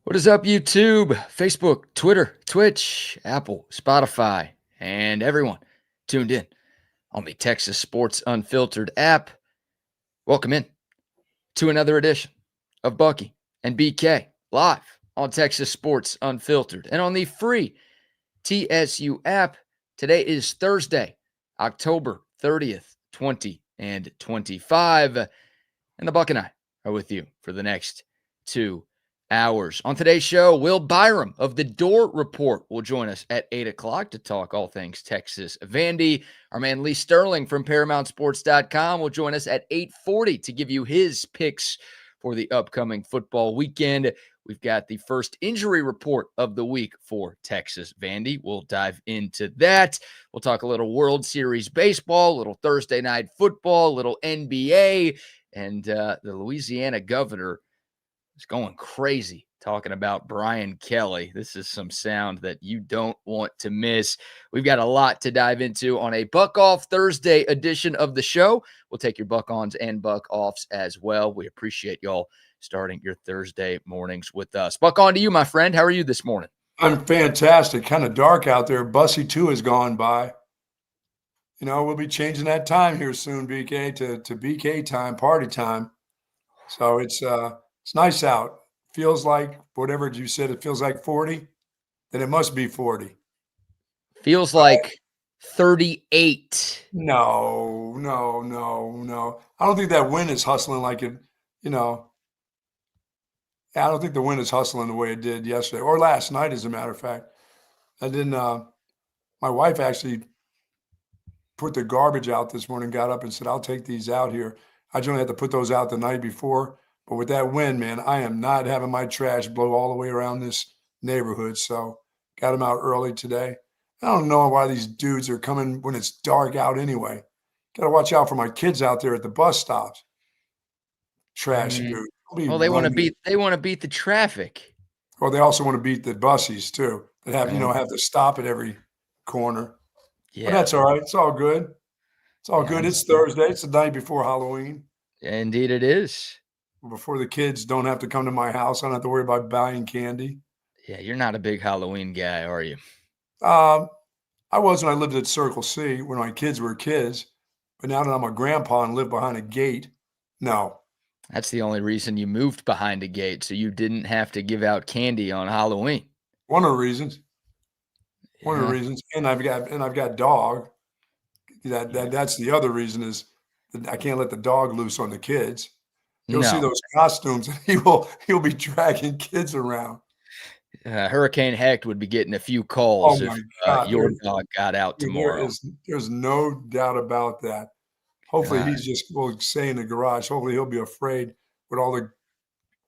What is up, YouTube, Facebook, Twitter, Twitch, Apple, Spotify, and everyone tuned in on the Texas Sports Unfiltered app? Welcome in to another edition of Bucky and BK live on Texas Sports Unfiltered and on the free TSU app. Today is Thursday, October 30th, 2025, and the Buck and I are with you for the next 2 hours. On today's show, Will Byram of the Door Report will join us at 8 o'clock to talk all things Texas Vandy. Our man Lee Sterling from ParamountSports.com will join us at 8:40 to give you his picks for the upcoming football weekend. We've got the first injury report of the week for Texas Vandy. We'll dive into that. We'll talk a little World Series baseball, a little Thursday night football, a little NBA, and the Louisiana governor is going crazy talking about Brian Kelly. This is some sound that you don't want to miss. We've got a lot to dive into on a Buck Off Thursday edition of the show. We'll take your Buck Ons and Buck Offs as well. We appreciate y'all starting your Thursday mornings with us. Buck on to you, my friend. How are you this morning? I'm fantastic. Kind of dark out there. Bussy 2 has gone by. You know, we'll be changing that time here soon, BK, to BK time, party time. So it's nice out. Feels like, whatever you said, it feels like 40. Then it must be 40. Feels like 38. No. I don't think that wind is hustling like it, I don't think the wind is hustling the way it did yesterday or last night, as a matter of fact. And then my wife actually put the garbage out this morning, got up and said, I'll take these out here. I generally had to put those out the night before. But with that wind, man, I am not having my trash blow all the way around this neighborhood. So got them out early today. I don't know why these dudes are coming when it's dark out anyway. Got to watch out for my kids out there at the bus stops. Trash dude. Well, they want to beat the traffic. Well, they also want to beat the buses too. That have have to stop at every corner. Yeah, but that's all right. It's all good. It's all good. It's Thursday. It's the night before Halloween. Indeed, it is. Before the kids don't have to come to my house, I don't have to worry about buying candy. Yeah, you're not a big Halloween guy, are you? I was when I lived at Circle C when my kids were kids. But now that I'm a grandpa and live behind a gate, no. That's the only reason you moved behind a gate, so you didn't have to give out candy on Halloween. One of the reasons. One of the reasons. And I've got dog. That's the other reason is that I can't let the dog loose on the kids. You'll see those costumes, and he'll be dragging kids around. Hurricane Hecht would be getting a few calls if your dog got out tomorrow. There's no doubt about that. Hopefully he's just will stay in the garage. Hopefully he'll be afraid with all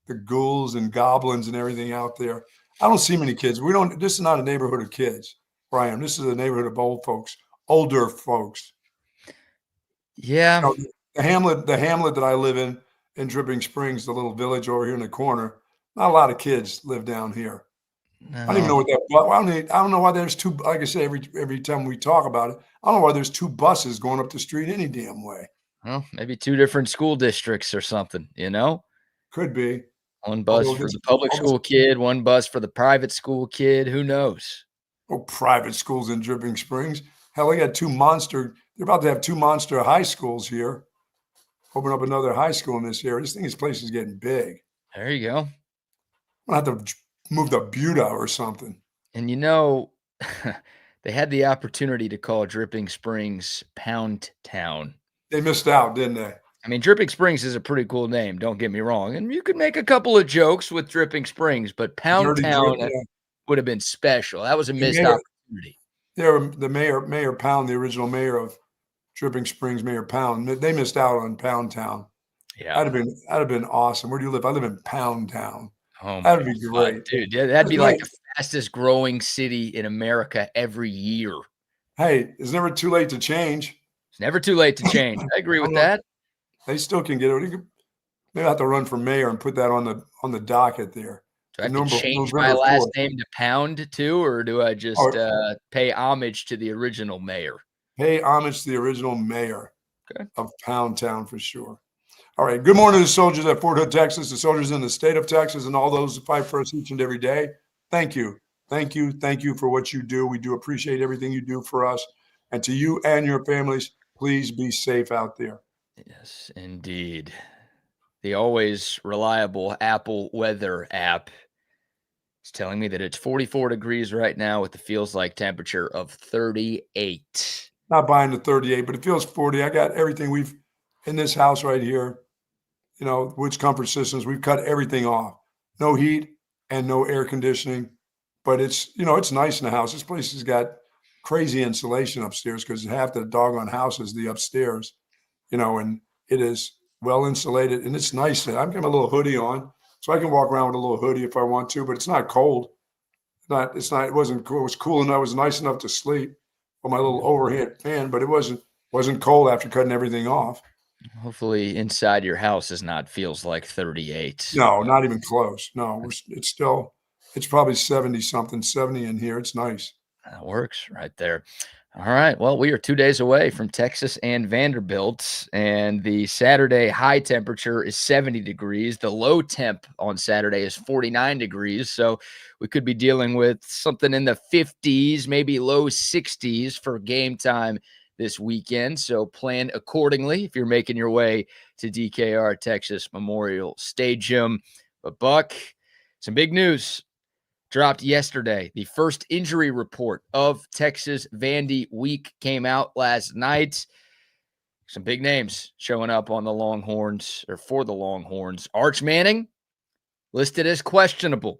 the ghouls and goblins and everything out there. I don't see many kids. This is not a neighborhood of kids where I am. This is a neighborhood of older folks. Yeah. The hamlet that I live in Dripping Springs, the little village over here in the corner, not a lot of kids live down here. No. I don't even know what that. I don't know why there's two. Like I say, every time we talk about it, I don't know why there's two buses going up the street any damn way. Well, maybe two different school districts or something. Could be one bus for the public school kid, one bus for the private school kid. Who knows? Oh, private schools in Dripping Springs. Hell, they got they're about to have 2 monster high schools here. Open up another high school in this area. This place is getting big. There you go. I'll have to move to Buda or something. And they had the opportunity to call Dripping Springs Pound Town. They missed out, didn't they? I mean, Dripping Springs is a pretty cool name. Don't get me wrong. And you could make a couple of jokes with Dripping Springs, but Pound Town would have been special. That was a missed opportunity. The Mayor Pound, the original mayor of Dripping Springs, Mayor Pound. They missed out on Pound Town. Yeah, that'd have been awesome. Where do you live? I live in Pound Town. Oh, that'd be great, dude. Yeah, that'd be like the fastest growing city in America every year. Hey, it's never too late to change. It's never too late to change. I agree with that. They still can get it. Maybe I have to run for mayor and put that on the docket there. Do I have to change my last name to Pound too, or do I just pay homage to the original mayor? Pay homage to the original mayor of Pound Town for sure. All right. Good morning to the soldiers at Fort Hood, Texas, the soldiers in the state of Texas, and all those who fight for us each and every day. Thank you. Thank you. Thank you for what you do. We do appreciate everything you do for us. And to you and your families, please be safe out there. Yes, indeed. The always reliable Apple weather app is telling me that it's 44 degrees right now with the feels like temperature of 38. Not buying the 38, but it feels 40. I got everything we've in this house right here, Woods Comfort Systems. We've cut everything off. No heat and no air conditioning. But it's nice in the house. This place has got crazy insulation upstairs because half the doggone house is the upstairs, and it is well insulated, and it's nice. I've got a little hoodie on, so I can walk around with a little hoodie if I want to, but it's not cold. It wasn't cool. It was cool enough. It was nice enough to sleep with my little overhead fan, but it wasn't cold after cutting everything off. Hopefully inside your house feels like 38. No, not even close. No, it's probably 70 something, 70 in here. It's nice. That works right there. All right. Well, we are 2 days away from Texas and Vanderbilt, and the Saturday high temperature is 70 degrees. The low temp on Saturday is 49 degrees. So we could be dealing with something in the 50s, maybe low 60s for game time this weekend. So plan accordingly if you're making your way to DKR Texas Memorial Stadium. But Buck, some big news dropped yesterday. The first injury report of Texas Vandy week came out last night. Some big names showing up on the Longhorns, or for the Longhorns. Arch Manning listed as questionable.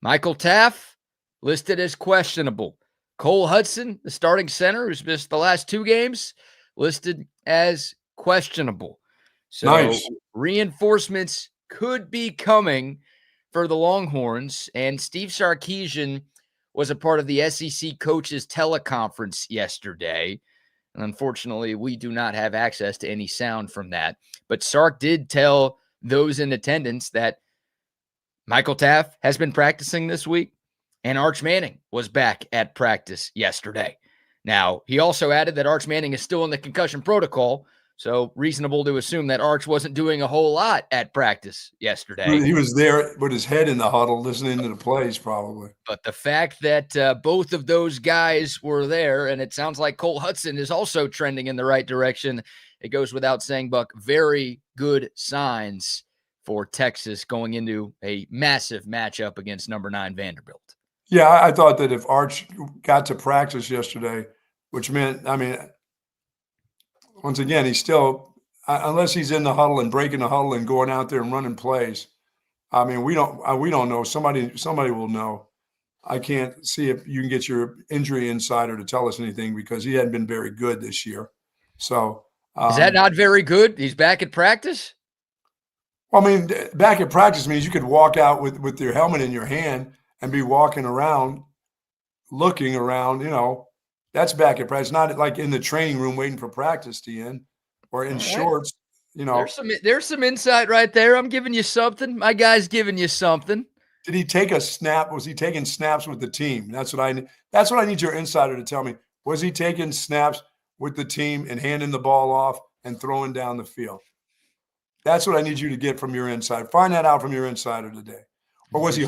Michael Taff listed as questionable. Cole Hudson, the starting center who's missed the last 2 games, listed as questionable. So nice. Reinforcements could be coming for the Longhorns, and Steve Sarkisian was a part of the SEC coaches teleconference yesterday. And unfortunately, we do not have access to any sound from that. But Sark did tell those in attendance that Michael Taff has been practicing this week, and Arch Manning was back at practice yesterday. Now, he also added that Arch Manning is still in the concussion protocol, so reasonable to assume that Arch wasn't doing a whole lot at practice yesterday. He was there with his head in the huddle listening to the plays probably. But the fact that both of those guys were there, and it sounds like Cole Hudson is also trending in the right direction, it goes without saying, Buck, very good signs for Texas going into a massive matchup against number 9 Vanderbilt. Yeah, I thought that if Arch got to practice yesterday, which meant, once again, he's still, unless he's in the huddle and breaking the huddle and going out there and running plays. We don't know. Somebody will know. I can't see if you can get your injury insider to tell us anything because he hadn't been very good this year. So is that not very good? He's back at practice? Well, back at practice means you could walk out with your helmet in your hand and be walking around, looking around, that's back at practice. Not like in the training room waiting for practice to end or in shorts, There's some insight right there. I'm giving you something. My guy's giving you something. Did he take a snap? Was he taking snaps with the team? That's what I need your insider to tell me. Was he taking snaps with the team and handing the ball off and throwing down the field? That's what I need you to get from your insider. Find that out from your insider today. Or was he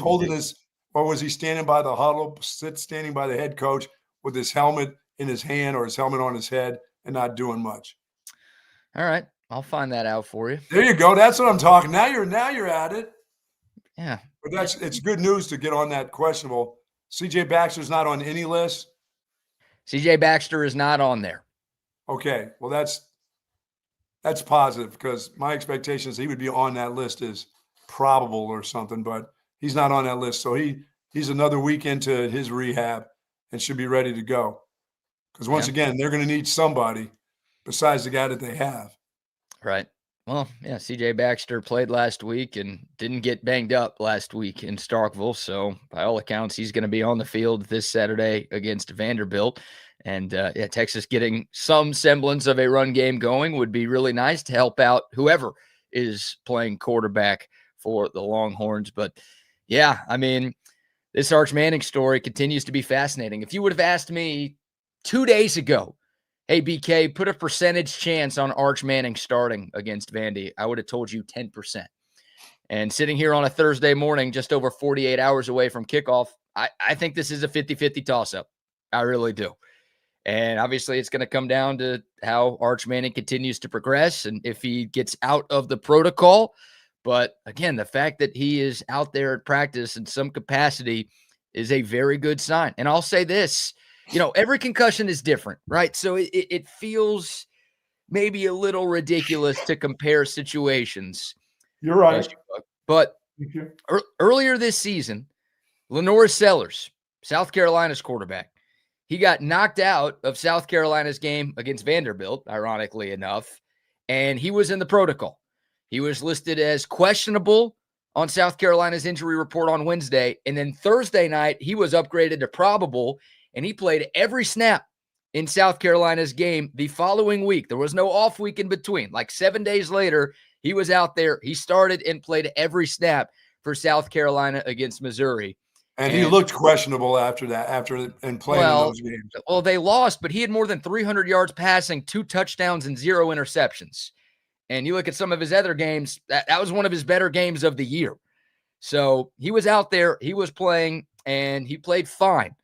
or was he standing by the huddle, standing by the head coach with his helmet in his hand or his helmet on his head and not doing much? All right. I'll find that out for you. There you go. That's what I'm talking. Now you're at it. Yeah. But it's good news to get on that questionable. CJ Baxter's not on any list. CJ Baxter is not on there. Okay. Well, that's positive because my expectations he would be on that list is probable or something, but he's not on that list. So he's another week into his rehab and should be ready to go. Because once again, they're going to need somebody besides the guy that they have. Right. Well, yeah, CJ Baxter played last week and didn't get banged up last week in Starkville. So by all accounts, he's going to be on the field this Saturday against Vanderbilt. And Texas getting some semblance of a run game going would be really nice to help out whoever is playing quarterback for the Longhorns. But yeah, this Arch Manning story continues to be fascinating. If you would have asked me 2 days ago, Hey, BK, put a percentage chance on Arch Manning starting against Vandy. I would have told you 10%. And sitting here on a Thursday morning, just over 48 hours away from kickoff, I think this is a 50-50 toss-up. I really do. And obviously, it's going to come down to how Arch Manning continues to progress and if he gets out of the protocol. But again, the fact that he is out there at practice in some capacity is a very good sign. And I'll say this, every concussion is different, right? So it feels maybe a little ridiculous to compare situations. You're right. But earlier this season, Lenore Sellers, South Carolina's quarterback, he got knocked out of South Carolina's game against Vanderbilt, ironically enough, and he was in the protocol. He was listed as questionable on South Carolina's injury report on Wednesday, and then Thursday night, he was upgraded to probable, and he played every snap in South Carolina's game the following week. There was no off week in between. Like 7 days later, he was out there. He started and played every snap for South Carolina against Missouri. And he looked questionable after that, and playing in those games. Well, they lost, but he had more than 300 yards passing, 2 touchdowns, and 0 interceptions. And you look at some of his other games, that was one of his better games of the year. So he was out there, he was playing, and he played fine.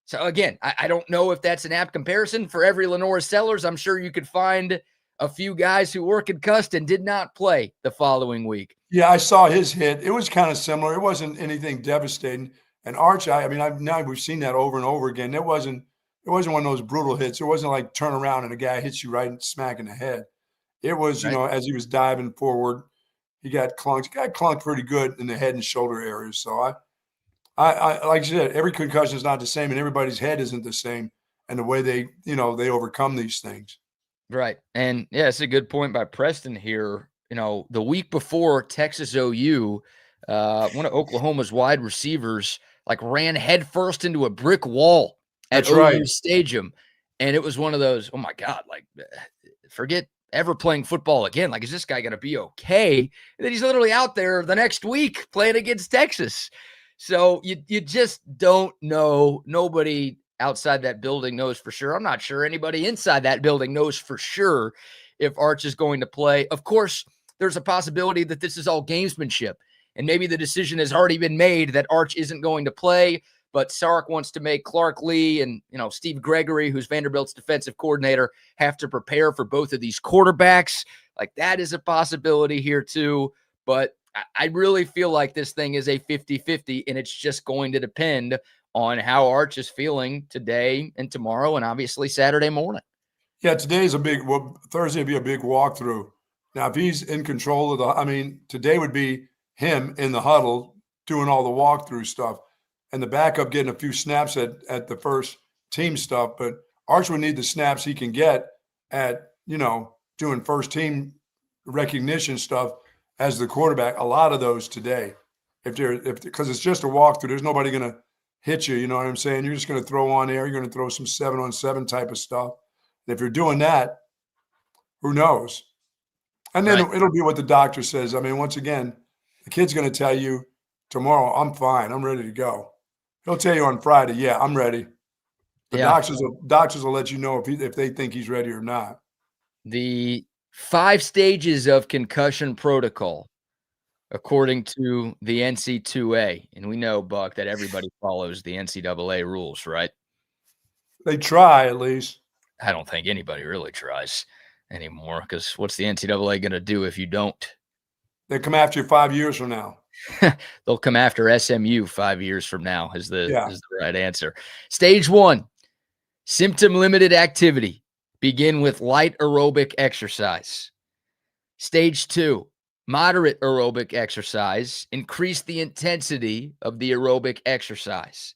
So again, I don't know if that's an apt comparison for every Lenore Sellers. I'm sure you could find a few guys who were concussed and did not play the following week. Yeah, I saw his hit. It was kind of similar. It wasn't anything devastating. And Arch, now we've seen that over and over again. It wasn't one of those brutal hits. It wasn't like turn around and a guy hits you right smack in the head. It was, Right. As he was diving forward, he got clunked. He got clunked pretty good in the head and shoulder areas. So I like I said, every concussion is not the same, and everybody's head isn't the same, and the way they overcome these things. Right. And yeah, it's a good point by Preston here. The week before Texas OU, one of Oklahoma's wide receivers ran headfirst into a brick wall at That's OU right. Stadium. And it was one of those, oh my God, forget ever playing football again. Is this guy going to be okay? And then he's literally out there the next week playing against Texas. So you just don't know. Nobody outside that building knows for sure. I'm not sure anybody inside that building knows for sure if Arch is going to play. Of course, there's a possibility that this is all gamesmanship, and maybe the decision has already been made that Arch isn't going to play, but Sark wants to make Clark Lee and, Steve Gregory, who's Vanderbilt's defensive coordinator, have to prepare for both of these quarterbacks. That is a possibility here too, but I really feel like this thing is a 50-50, and it's just going to depend on how Arch is feeling today and tomorrow and obviously Saturday morning. Yeah, Thursday would be a big walkthrough. Now, if he's in control of today would be him in the huddle doing all the walkthrough stuff and the backup getting a few snaps at the first team stuff. But Arch would need the snaps he can get at, doing first team recognition stuff as the quarterback. A lot of those today, because it's just a walkthrough, there's nobody going to hit you. You know what I'm saying? You're just going to throw on air. You're going to throw some 7-on-7 type of stuff. And if you're doing that, who knows? And then it'll be what the doctor says. Once again, the kid's going to tell you tomorrow, I'm fine. I'm ready to go. He'll tell you on Friday, yeah, I'm ready. The doctors will let you know if they think he's ready or not. The 5 stages of concussion protocol, according to the NC2A. And we know, Buck, that everybody follows the NCAA rules, right? They try, at least. I don't think anybody really tries anymore, because what's the NCAA going to do if you don't? They come after you 5 years from now. They'll come after SMU 5 years from now is the right answer. Stage 1, symptom-limited activity. Begin with light aerobic exercise. Stage 2, moderate aerobic exercise. Increase the intensity of the aerobic exercise.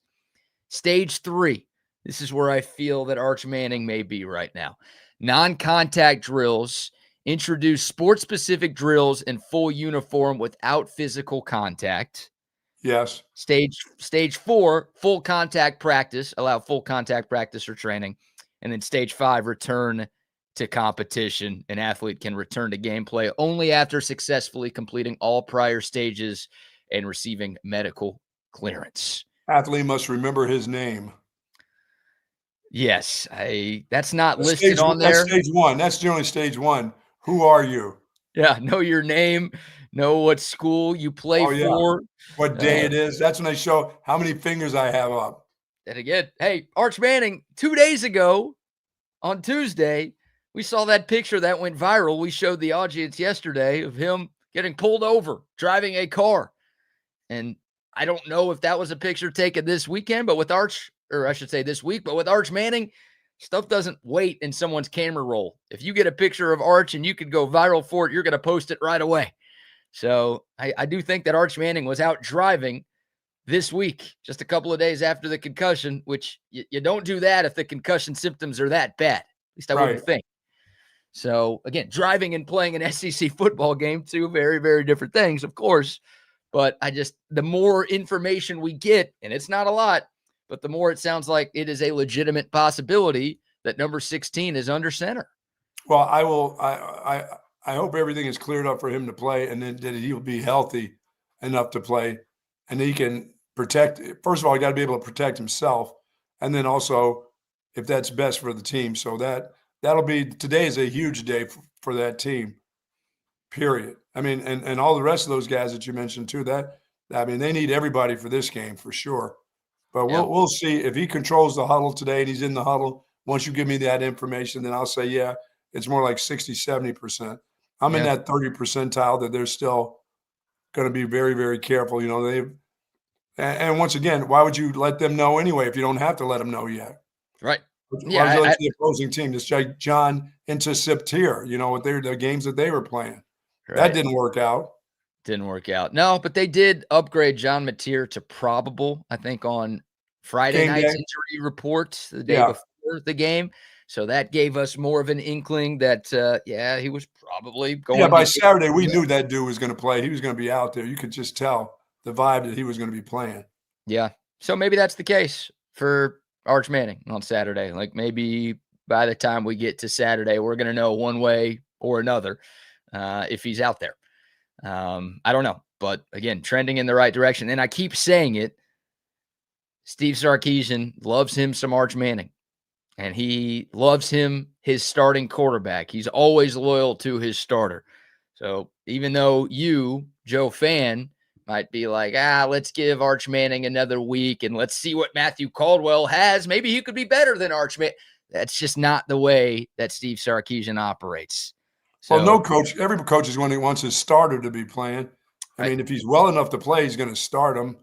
Stage 3, this is where I feel that Arch Manning may be right now. Non-contact drills. Introduce sport-specific drills in full uniform without physical contact. Yes. Stage 4, full contact practice. Allow full contact practice or training. And then stage 5, return to competition. An athlete can return to gameplay only after successfully completing all prior stages and receiving medical clearance. Athlete must remember his name. Yes, that's not listed on That's there. stage one. That's generally stage one. Who are you? Yeah, know your name, know what school you play Oh, yeah. for. What day it is. That's when they show how many fingers I have up. And again, hey, Arch Manning, 2 days ago on Tuesday, we saw that picture that went viral. We showed the audience yesterday of him getting pulled over, driving a car. And I don't know if that was a picture taken this weekend, but with Arch, or I should say this week, but with Arch Manning, stuff doesn't wait in someone's camera roll. If you get a picture of Arch and you could go viral for it, you're going to post it right away. So I do think that Arch Manning was out driving this week, just a couple of days after the concussion, which you don't do that if the concussion symptoms are that bad. At least I wouldn't think. So, again, driving and playing an SEC football game, two very, very different things, of course. But the more information we get, and it's not a lot, but the more it sounds like it is a legitimate possibility that number 16 is under center. Well, I hope everything is cleared up for him to play, and then that he'll be healthy enough to play, and he can protect. First of all, he got to be able to protect himself, and then also if that's best for the team. So that'll be, today is a huge day for that team. Period. I mean, and all the rest of those guys that you mentioned too. They need everybody for this game for sure. But we'll see if he controls the huddle today and he's in the huddle. Once you give me that information, then I'll say, yeah, it's more like 60, 70%. I'm in that 30 percentile that they're still going to be very, very careful. You know, and once again, why would you let them know anyway if you don't have to let them know yet? Right. Why would you let the opposing team just like John intercept here, you know, what the games that they were playing. Right. That didn't work out. Didn't work out. No, but they did upgrade John Mateer to probable, I think, on Friday night's injury report the day before the game. So that gave us more of an inkling that, he was probably going. Yeah, by Saturday, we knew that dude was going to play. He was going to be out there. You could just tell the vibe that he was going to be playing. Yeah. So maybe that's the case for Arch Manning on Saturday. Like maybe by the time we get to Saturday, we're going to know one way or another if he's out there. I don't know. But again, trending in the right direction. And I keep saying it. Steve Sarkisian loves him some Arch Manning. And he loves him, his starting quarterback. He's always loyal to his starter. So even though you, Joe fan, might be like, let's give Arch Manning another week and let's see what Matthew Caldwell has. Maybe he could be better than Arch Manning. That's just not the way that Steve Sarkisian operates. So, well, no coach, every coach is when he wants his starter to be playing. I mean, if he's well enough to play, he's going to start him,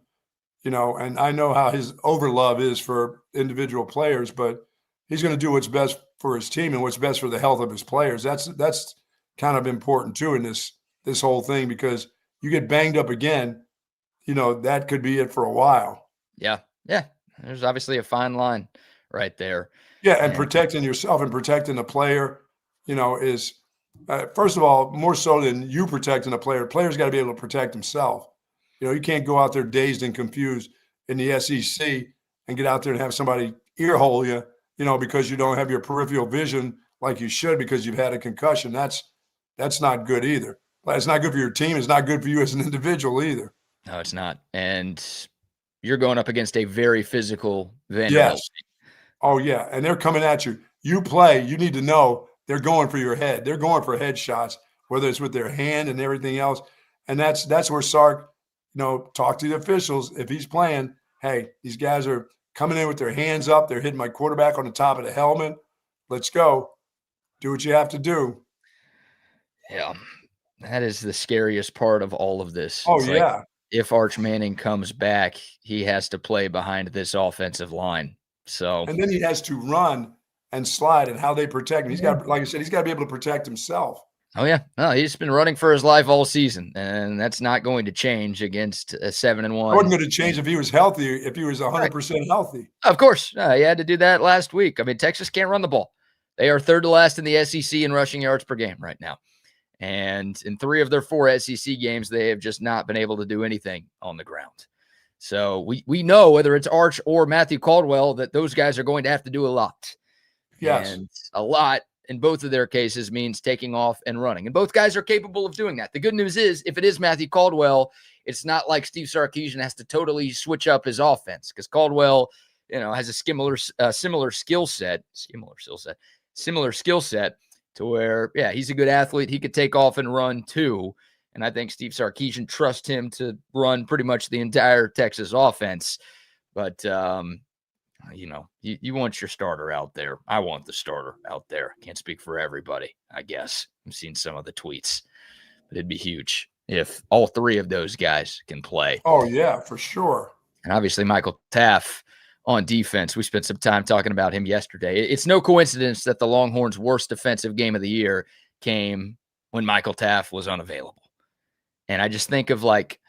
you know, and I know how his overlove is for individual players, but he's going to do what's best for his team and what's best for the health of his players. That's kind of important too in this whole thing, because you get banged up again, you know, that could be it for a while. Yeah. Yeah. There's obviously a fine line right there. Yeah. And protecting yourself and protecting the player, you know, is first of all, more so than you protecting a player, player's got to be able to protect himself. You know, you can't go out there dazed and confused in the SEC and get out there and have somebody ear hole you, you know, because you don't have your peripheral vision like you should because you've had a concussion. That's not good either. It's not good for your team. It's not good for you as an individual either. No, it's not. And you're going up against a very physical Vanderbilt. Yes. Oh, yeah. And they're coming at you. You play, you need to know they're going for your head. They're going for headshots, whether it's with their hand and everything else. And that's where Sark, you know, talk to the officials. If he's playing, hey, these guys are coming in with their hands up. They're hitting my quarterback on the top of the helmet. Let's go. Do what you have to do. Yeah. That is the scariest part of all of this. Oh, yeah. If Arch Manning comes back, he has to play behind this offensive line. So, and then he has to run and slide and how they protect him. He's got, like I said, he's got to be able to protect himself. Oh, yeah. No, he's been running for his life all season, and that's not going to change against a 7-1. It wasn't going to change if he was healthy, if he was 100% healthy. Of course. He had to do that last week. I mean, Texas can't run the ball. They are third to last in the SEC in rushing yards per game right now. And in 3 of their 4 SEC games, they have just not been able to do anything on the ground. So we know whether it's Arch or Matthew Caldwell that those guys are going to have to do a lot. Yes. And a lot in both of their cases means taking off and running. And both guys are capable of doing that. The good news is if it is Matthew Caldwell, it's not like Steve Sarkisian has to totally switch up his offense because Caldwell has a similar skill set to where, yeah, he's a good athlete. He could take off and run too. And I think Steve Sarkisian trusts him to run pretty much the entire Texas offense. But, you want your starter out there. I want the starter out there. Can't speak for everybody, I guess. I've seen some of the tweets. But it'd be huge if all three of those guys can play. Oh, yeah, for sure. And obviously Michael Taaffe on defense. We spent some time talking about him yesterday. It's no coincidence that the Longhorns' worst defensive game of the year came when Michael Taaffe was unavailable. And I just think of like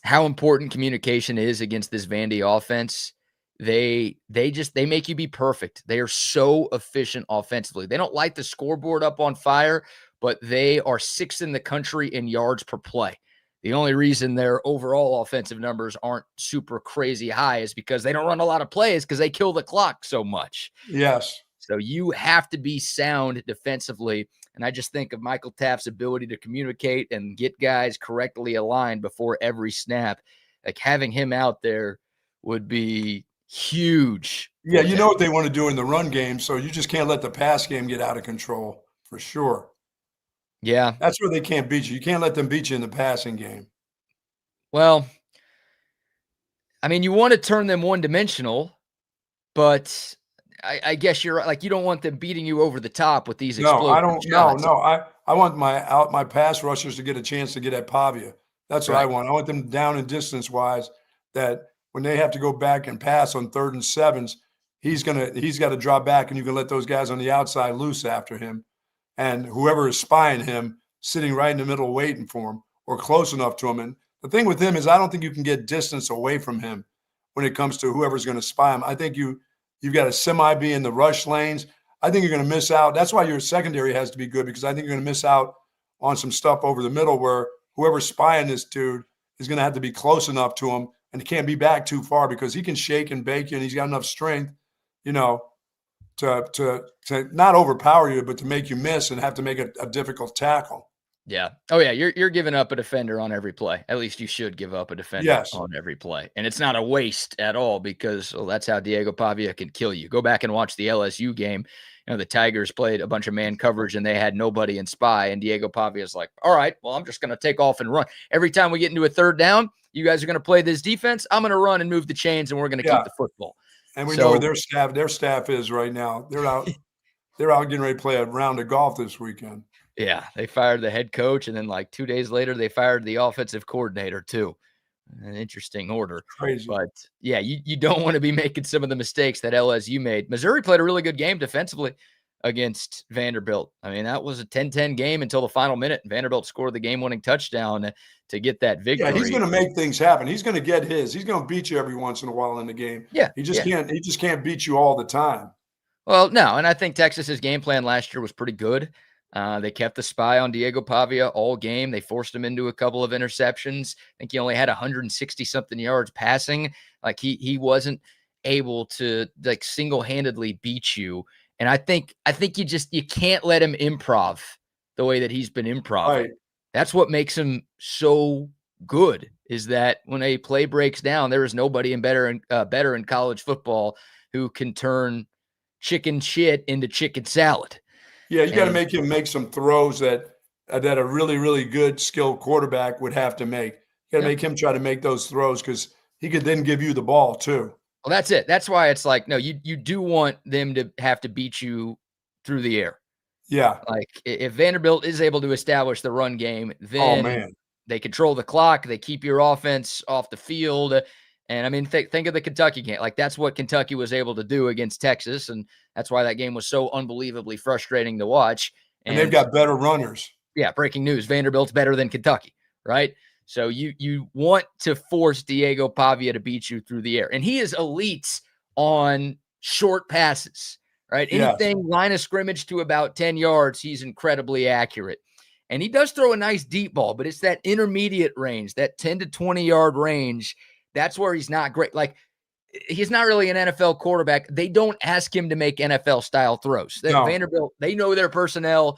how important communication is against this Vandy offense. They make you be perfect. They are so efficient offensively. They don't light the scoreboard up on fire, but they are 6th in the country in yards per play. The only reason their overall offensive numbers aren't super crazy high is because they don't run a lot of plays because they kill the clock so much. Yes. So you have to be sound defensively. And I just think of Michael Taaffe's ability to communicate and get guys correctly aligned before every snap. Like having him out there would be huge. Yeah, you know what they want to do in the run game, so you just can't let the pass game get out of control, for sure. Yeah. That's where they can't beat you. You can't let them beat you in the passing game. Well, I mean, you want to turn them one-dimensional, but I guess you're right. Like, you don't want them beating you over the top with these explosive shots. No. I want my pass rushers to get a chance to get at Pavia. That's what I want. I want them down and distance-wise, that when they have to go back and pass on 3rd and 7s, he's got to drop back, and you can let those guys on the outside loose after him. And whoever is spying him, sitting right in the middle waiting for him or close enough to him. And the thing with him is I don't think you can get distance away from him when it comes to whoever's going to spy him. I think you've got a semi-be in the rush lanes. I think you're going to miss out. That's why your secondary has to be good, because I think you're going to miss out on some stuff over the middle where whoever's spying this dude is going to have to be close enough to him, and he can't be back too far because he can shake and bake you, and he's got enough strength, to not overpower you, but to make you miss and have to make a difficult tackle. Yeah. Oh, yeah. You're giving up a defender on every play. At least you should give up a defender on every play. And it's not a waste at all, because that's how Diego Pavia can kill you. Go back and watch the LSU game. The Tigers played a bunch of man coverage and they had nobody in spy. And Diego Pavia's like, all right, well, I'm just going to take off and run. Every time we get into a 3rd down, you guys are going to play this defense. I'm going to run and move the chains, and we're going to keep the football. And we know where their staff is right now. They're out getting ready to play a round of golf this weekend. Yeah, they fired the head coach, and then like 2 days later, they fired the offensive coordinator too. An interesting order. Crazy. But yeah, you don't want to be making some of the mistakes that LSU made. Missouri played a really good game defensively against Vanderbilt. I mean, that was a 10-10 game until the final minute, and Vanderbilt scored the game-winning touchdown to get that victory. Yeah, he's going to make things happen. He's going to get his. He's going to beat you every once in a while in the game. Yeah, he just can't beat you all the time. Well, no, and I think Texas's game plan last year was pretty good. They kept the spy on Diego Pavia all game. They forced him into a couple of interceptions. I think he only had 160-something yards passing. Like he wasn't able to like single-handedly beat you. And I think you can't let him improv the way that he's been improv. Right. That's what makes him so good, is that when a play breaks down, there is nobody better in college football who can turn chicken shit into chicken salad. Yeah, you got to make him make some throws that a really, really good skilled quarterback would have to make. You got to make him try to make those throws, because he could then give you the ball too. Well, that's it. That's why it's like, no, you do want them to have to beat you through the air. Yeah. Like if Vanderbilt is able to establish the run game, then they control the clock. They keep your offense off the field. And I mean, think of the Kentucky game. Like that's what Kentucky was able to do against Texas. And that's why that game was so unbelievably frustrating to watch. And they've got better runners. Yeah. Breaking news. Vanderbilt's better than Kentucky. Right. So you want to force Diego Pavia to beat you through the air. And he is elite on short passes, right? Anything line of scrimmage to about 10 yards, he's incredibly accurate. And he does throw a nice deep ball, but it's that intermediate range, that 10 to 20-yard range. That's where he's not great. Like, he's not really an NFL quarterback. They don't ask him to make NFL-style throws. Vanderbilt, they know their personnel.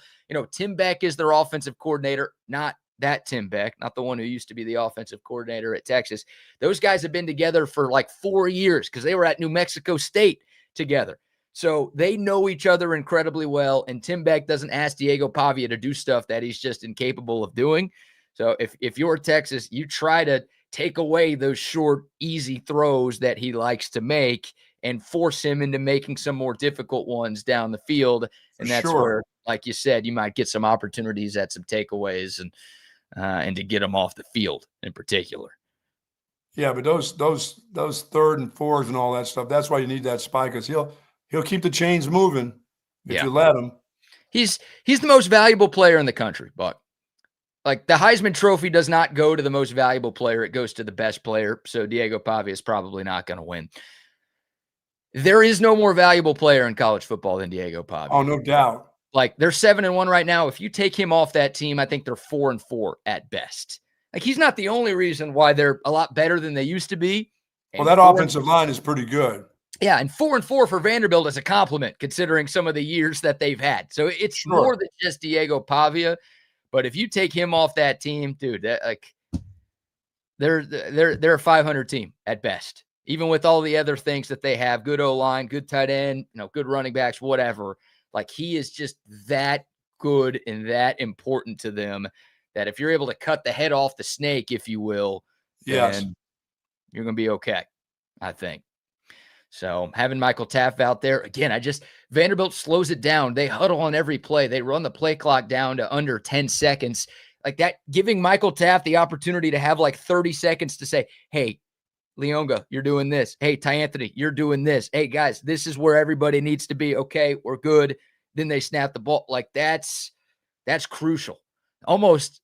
Tim Beck is their offensive coordinator, not that Tim Beck, not the one who used to be the offensive coordinator at Texas. Those guys have been together for like 4 years because they were at New Mexico State together. So they know each other incredibly well, and Tim Beck doesn't ask Diego Pavia to do stuff that he's just incapable of doing. So if you're Texas, you try to take away those short, easy throws that he likes to make and force him into making some more difficult ones down the field. And that's where, like you said, you might get some opportunities at some takeaways and to get them off the field in particular. Yeah, but those 3rd and 4s and all that stuff, that's why you need that spy, because he'll keep the chains moving if you let him. He's the most valuable player in the country, Buck. Like, the Heisman Trophy does not go to the most valuable player. It goes to the best player. So Diego Pavia is probably not going to win. There is no more valuable player in college football than Diego Pavia. Oh, no doubt. Like, they're 7-1 right now. If you take him off that team, I think they're 4-4 at best. Like, he's not the only reason why they're a lot better than they used to be. And well, that offensive line is pretty good. Yeah, and 4-4 for Vanderbilt is a compliment considering some of the years that they've had. So it's more than just Diego Pavia. But if you take him off that team, dude, that, like, they're a 500 team at best. Even with all the other things that they have, good O-line, good tight end, good running backs, whatever. Like, he is just that good and that important to them that if you're able to cut the head off the snake, if you will, then you're going to be okay, I think. So having Michael Taft out there, again, Vanderbilt slows it down. They huddle on every play. They run the play clock down to under 10 seconds. Like that, giving Michael Taft the opportunity to have like 30 seconds to say, hey, Leonga, you're doing this. Hey, Anthony, you're doing this. Hey, guys, this is where everybody needs to be. Okay, we're good. Then they snap the ball. Like, that's crucial. Almost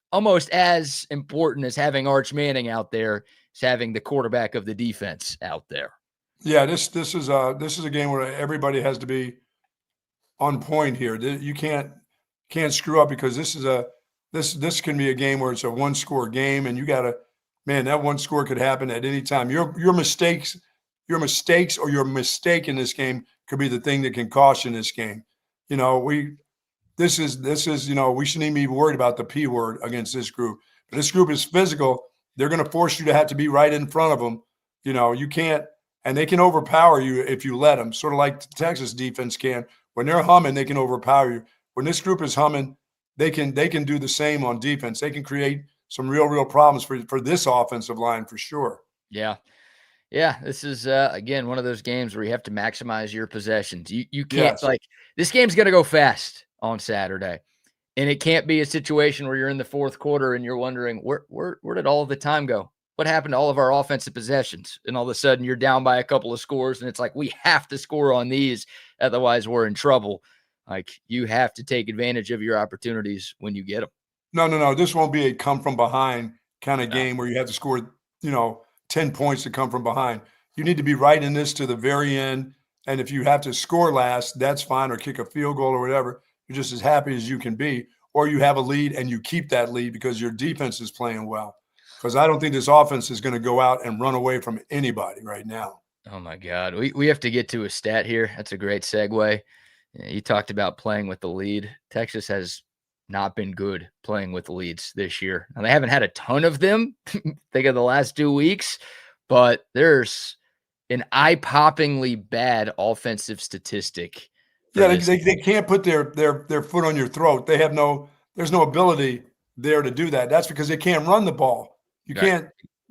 as important as having Arch Manning out there is having the quarterback of the defense out there. Yeah, this is a game where everybody has to be on point here. You can't screw up, because this can be a game where it's a 1-score game, and you got to, man, that 1 score could happen at any time. Your mistakes or your mistake in this game could be the thing that can cost you in this game. This is we shouldn't even be worried about the P word against this group. But this group is physical. They're going to force you to have to be right in front of them. You can't. And they can overpower you if you let them, sort of like the Texas defense can. When they're humming, they can overpower you. When this group is humming, they can do the same on defense. They can create some real problems for this offensive line for sure. Yeah. Yeah, this is, again, one of those games where you have to maximize your possessions. You can't, this game's going to go fast on Saturday. And it can't be a situation where you're in the 4th quarter and you're wondering, where did all of the time go? What happened to all of our offensive possessions? And all of a sudden you're down by a couple of scores, and it's like, we have to score on these, otherwise we're in trouble. Like, you have to take advantage of your opportunities when you get them. No. This won't be a come from behind kind of game where you have to score, 10 points to come from behind. You need to be right in this to the very end. And if you have to score last, that's fine, or kick a field goal or whatever. You're just as happy as you can be. Or you have a lead and you keep that lead because your defense is playing well. Because I don't think this offense is going to go out and run away from anybody right now. Oh, my God. We have to get to a stat here. That's a great segue. You talked about playing with the lead. Texas has not been good playing with leads this year. Now, they haven't had a ton of them, think of the last 2 weeks, but there's an eye-poppingly bad offensive statistic. Yeah, they can't put their foot on your throat. There's no ability there to do that. That's because they can't run the ball. You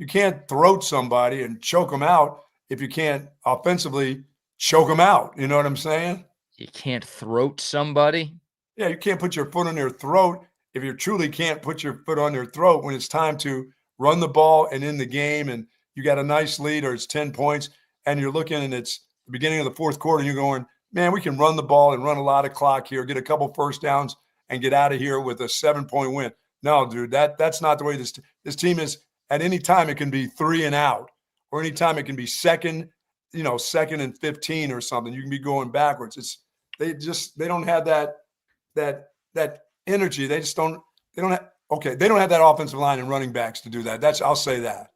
can't throat somebody and choke them out if you can't offensively choke them out. You know what I'm saying? You can't throat somebody? Yeah, you can't put your foot on their throat if you truly can't put your foot on their throat when it's time to run the ball and in the game, and you got a nice lead or it's 10 points, and you're looking and it's the beginning of the 4th quarter and you're going, man, we can run the ball and run a lot of clock here, get a couple first downs and get out of here with a 7-point win. No, dude, that's not the way this team is. At any time it can be 3 and out, or any time it can be second and 15 or something. You can be going backwards. They don't have that energy. They don't have that offensive line and running backs to do that. I'll say that.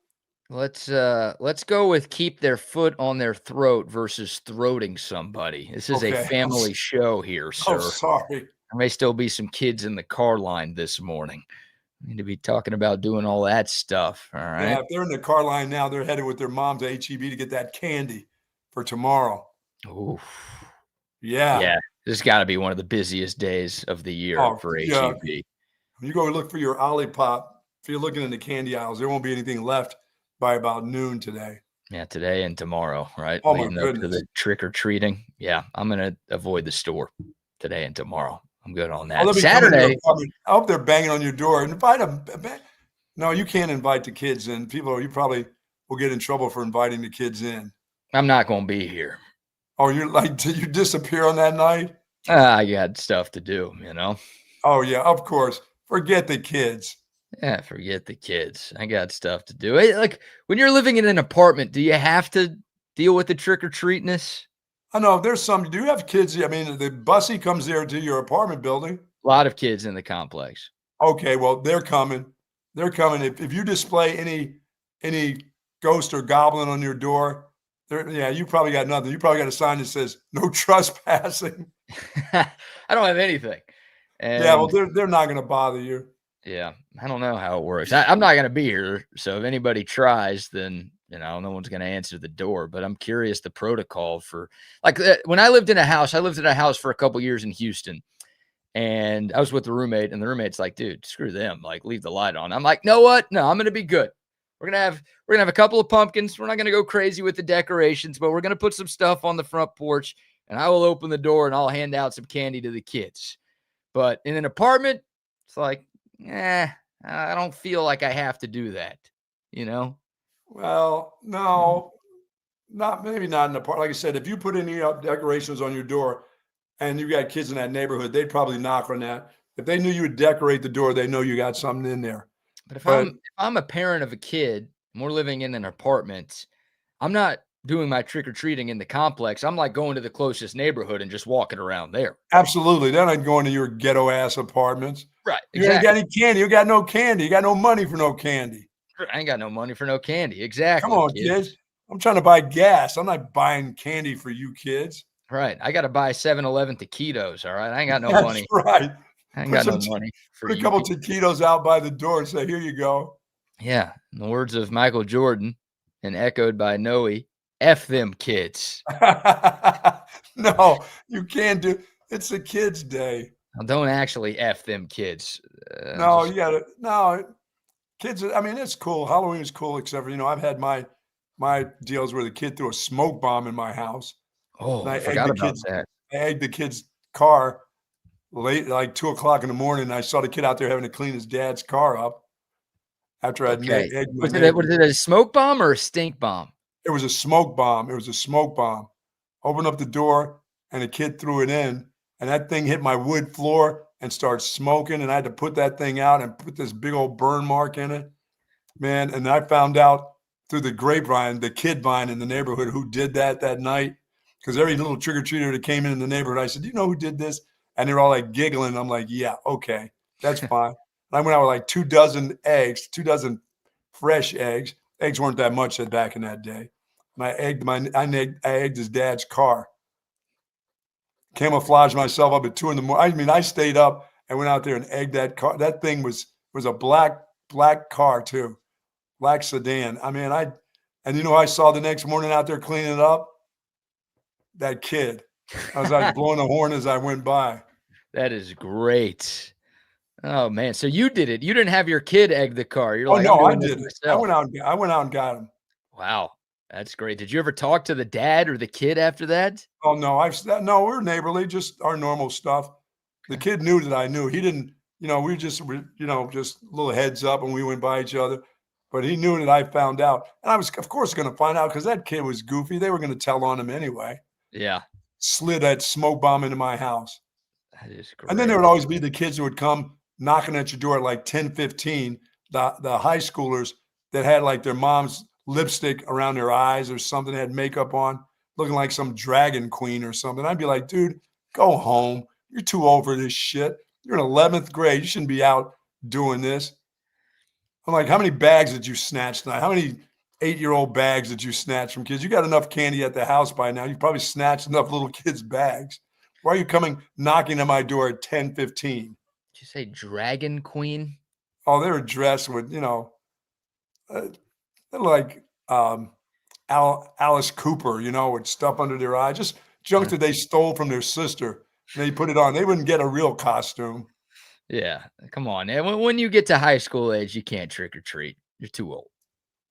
Let's go with keep their foot on their throat versus throating somebody. This is a family show here, sir. Oh, sorry. There may still be some kids in the car line this morning. Need to be talking about doing all that stuff. All right. Yeah, if they're in the car line now, they're headed with their mom to HEB to get that candy for tomorrow. Oof. Yeah. Yeah. This has got to be one of the busiest days of the year for HEB. When you go look for your OLIPOP, if you're looking in the candy aisles, there won't be anything left by about noon today. Yeah, today and tomorrow, right? Oh, Leading my up to goodness. the trick-or-treating. Yeah, I'm going to avoid the store today and tomorrow. I'm good on Oh, that. Saturday. I hope they're banging on your door. Invite them. No, you can't invite the kids in. You probably will get in trouble for inviting the kids in. I'm not going to be here. Oh, did you disappear on that night? I got stuff to do, Oh, yeah, of course. Forget the kids. Yeah, forget the kids. I got stuff to do. Hey, like, when you're living in an apartment, do you have to deal with the trick-or-treatness? I know there's some. Do you have kids? I mean, the Bussy comes there to your apartment building. A lot of kids in the complex. Okay, well, they're coming. They're coming. If you display any ghost or goblin on your door, you probably got nothing. You probably got a sign that says no trespassing. I don't have anything. And yeah, well, they're not going to bother you. Yeah, I don't know how it works. I'm not going to be here, so if anybody tries, then no one's going to answer the door. But I'm curious the protocol for when I lived in a house. I lived in a house for a couple years in Houston, and I was with the roommate, and the roommate's like, "Dude, screw them. Like, leave the light on." I'm like, "No, what? No, I'm going to be good. We're gonna have a couple of pumpkins. We're not going to go crazy with the decorations, but we're going to put some stuff on the front porch, and I will open the door and I'll hand out some candy to the kids." But in an apartment, it's like, I don't feel like I have to do that, Well, no, maybe not in the part. Like I said, if you put any decorations on your door and you got kids in that neighborhood, they'd probably knock on that. If they knew you would decorate the door, they know you got something in there. But if I'm a parent of a kid and we're living in an apartment, I'm not doing my trick-or-treating in the complex. I'm like going to the closest neighborhood and just walking around there. Absolutely. They're not going to your ghetto ass apartments. Right. You ain't got any candy. You got no candy. You got no money for no candy. I ain't got no money for no candy. Exactly. Come on, kids. I'm trying to buy gas. I'm not buying candy for you kids. Right. I got to buy 7-Eleven taquitos. All right. I ain't got no money. Right. I ain't got no money for put a couple taquitos out by the door and say, here you go. Yeah. In the words of Michael Jordan and echoed by Noe, F them kids. No, you can't do. It's a kids' day. Don't actually F them kids. No, you got to. No, kids. I mean, it's cool. Halloween is cool, except for I've had my deals where the kid threw a smoke bomb in my house. Oh, I forgot about that. I egged the kid's car late, like 2:00 in the morning. And I saw the kid out there having to clean his dad's car up after I'd egged my. Was it a smoke bomb or a stink bomb? It was a smoke bomb. It was a smoke bomb. Opened up the door and a kid threw it in, and that thing hit my wood floor and started smoking. And I had to put that thing out and put this big old burn mark in it, man. And I found out through the grapevine, the kid vine in the neighborhood, who did that night. Because every little trick or treater that came in the neighborhood, I said, "Do you know who did this?" And they're all like giggling. I'm like, "Yeah, okay, that's fine." And I went out with like 24 eggs, 24 fresh eggs. Eggs weren't that much back in that day. And I egged his dad's car. Camouflaged myself up at 2 a.m. I mean, I stayed up and went out there and egged that car. That thing was a black car too, black sedan. I mean, I saw the next morning out there cleaning it up. That kid. I was like blowing a horn as I went by. That is great. Oh man! So you did it. You didn't have your kid egg the car. You're no, I did it. I went out and got him. Wow, that's great. Did you ever talk to the dad or the kid after that? Oh no, no. We're neighborly, just our normal stuff. The kid knew that I knew. He didn't. We just just a little heads up, and we went by each other. But he knew that I found out, and I was, of course, going to find out because that kid was goofy. They were going to tell on him anyway. Yeah. Slid that smoke bomb into my house. That is great. And then there would always be the kids who would come knocking at your door at like 10:15, the high schoolers that had like their mom's lipstick around their eyes or something, had makeup on, looking like some dragon queen or something. I'd be like, dude, go home. You're too old for this shit. You're in 11th grade. You shouldn't be out doing this. I'm like, how many bags did you snatch tonight? How many 8-year-old bags did you snatch from kids? You got enough candy at the house by now. You probably snatched enough little kids' bags. Why are you coming knocking at my door at 10:15? Did you say dragon queen? Oh, they were dressed with, like Alice Cooper, with stuff under their eye, just junk that they stole from their sister. And they put it on. They wouldn't get a real costume. Yeah, come on. And when you get to high school age, you can't trick or treat. You're too old.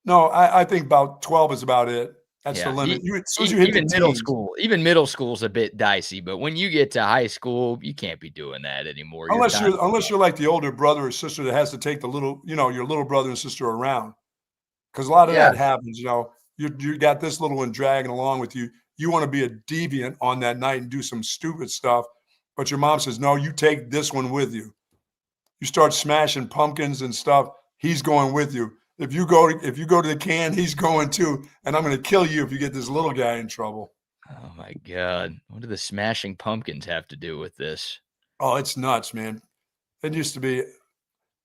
No, I think about 12 is about it. That's the Yeah, limit. As soon as you hit the teens, even middle school's a bit dicey, but when you get to high school, you can't be doing that anymore. unless you're like the older brother or sister that has to take the little, your little brother and sister around, because a lot of Yeah. that happens. You got this little one dragging along with you. You want to be a deviant on that night and do some stupid stuff, but your mom says, no, you take this one with you. You start smashing pumpkins and stuff, he's going with you. If you go to the can, he's going too. And I'm going to kill you if you get this little guy in trouble. Oh my God. What do the smashing pumpkins have to do with this? Oh, it's nuts, man. It used to be,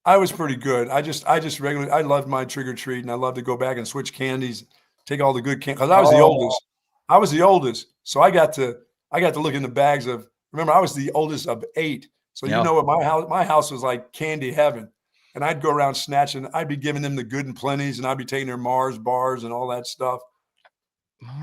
I was pretty good. I just regularly, I loved my trick or treat, and I loved to go back and switch candies, take all the good candy. Cause I was the oldest. I was the oldest. So I got to look in the bags of, remember, I was the oldest of 8. So what my house was like candy heaven. And I'd go around snatching. I'd be giving them the good and plenties, and I'd be taking their Mars bars and all that stuff.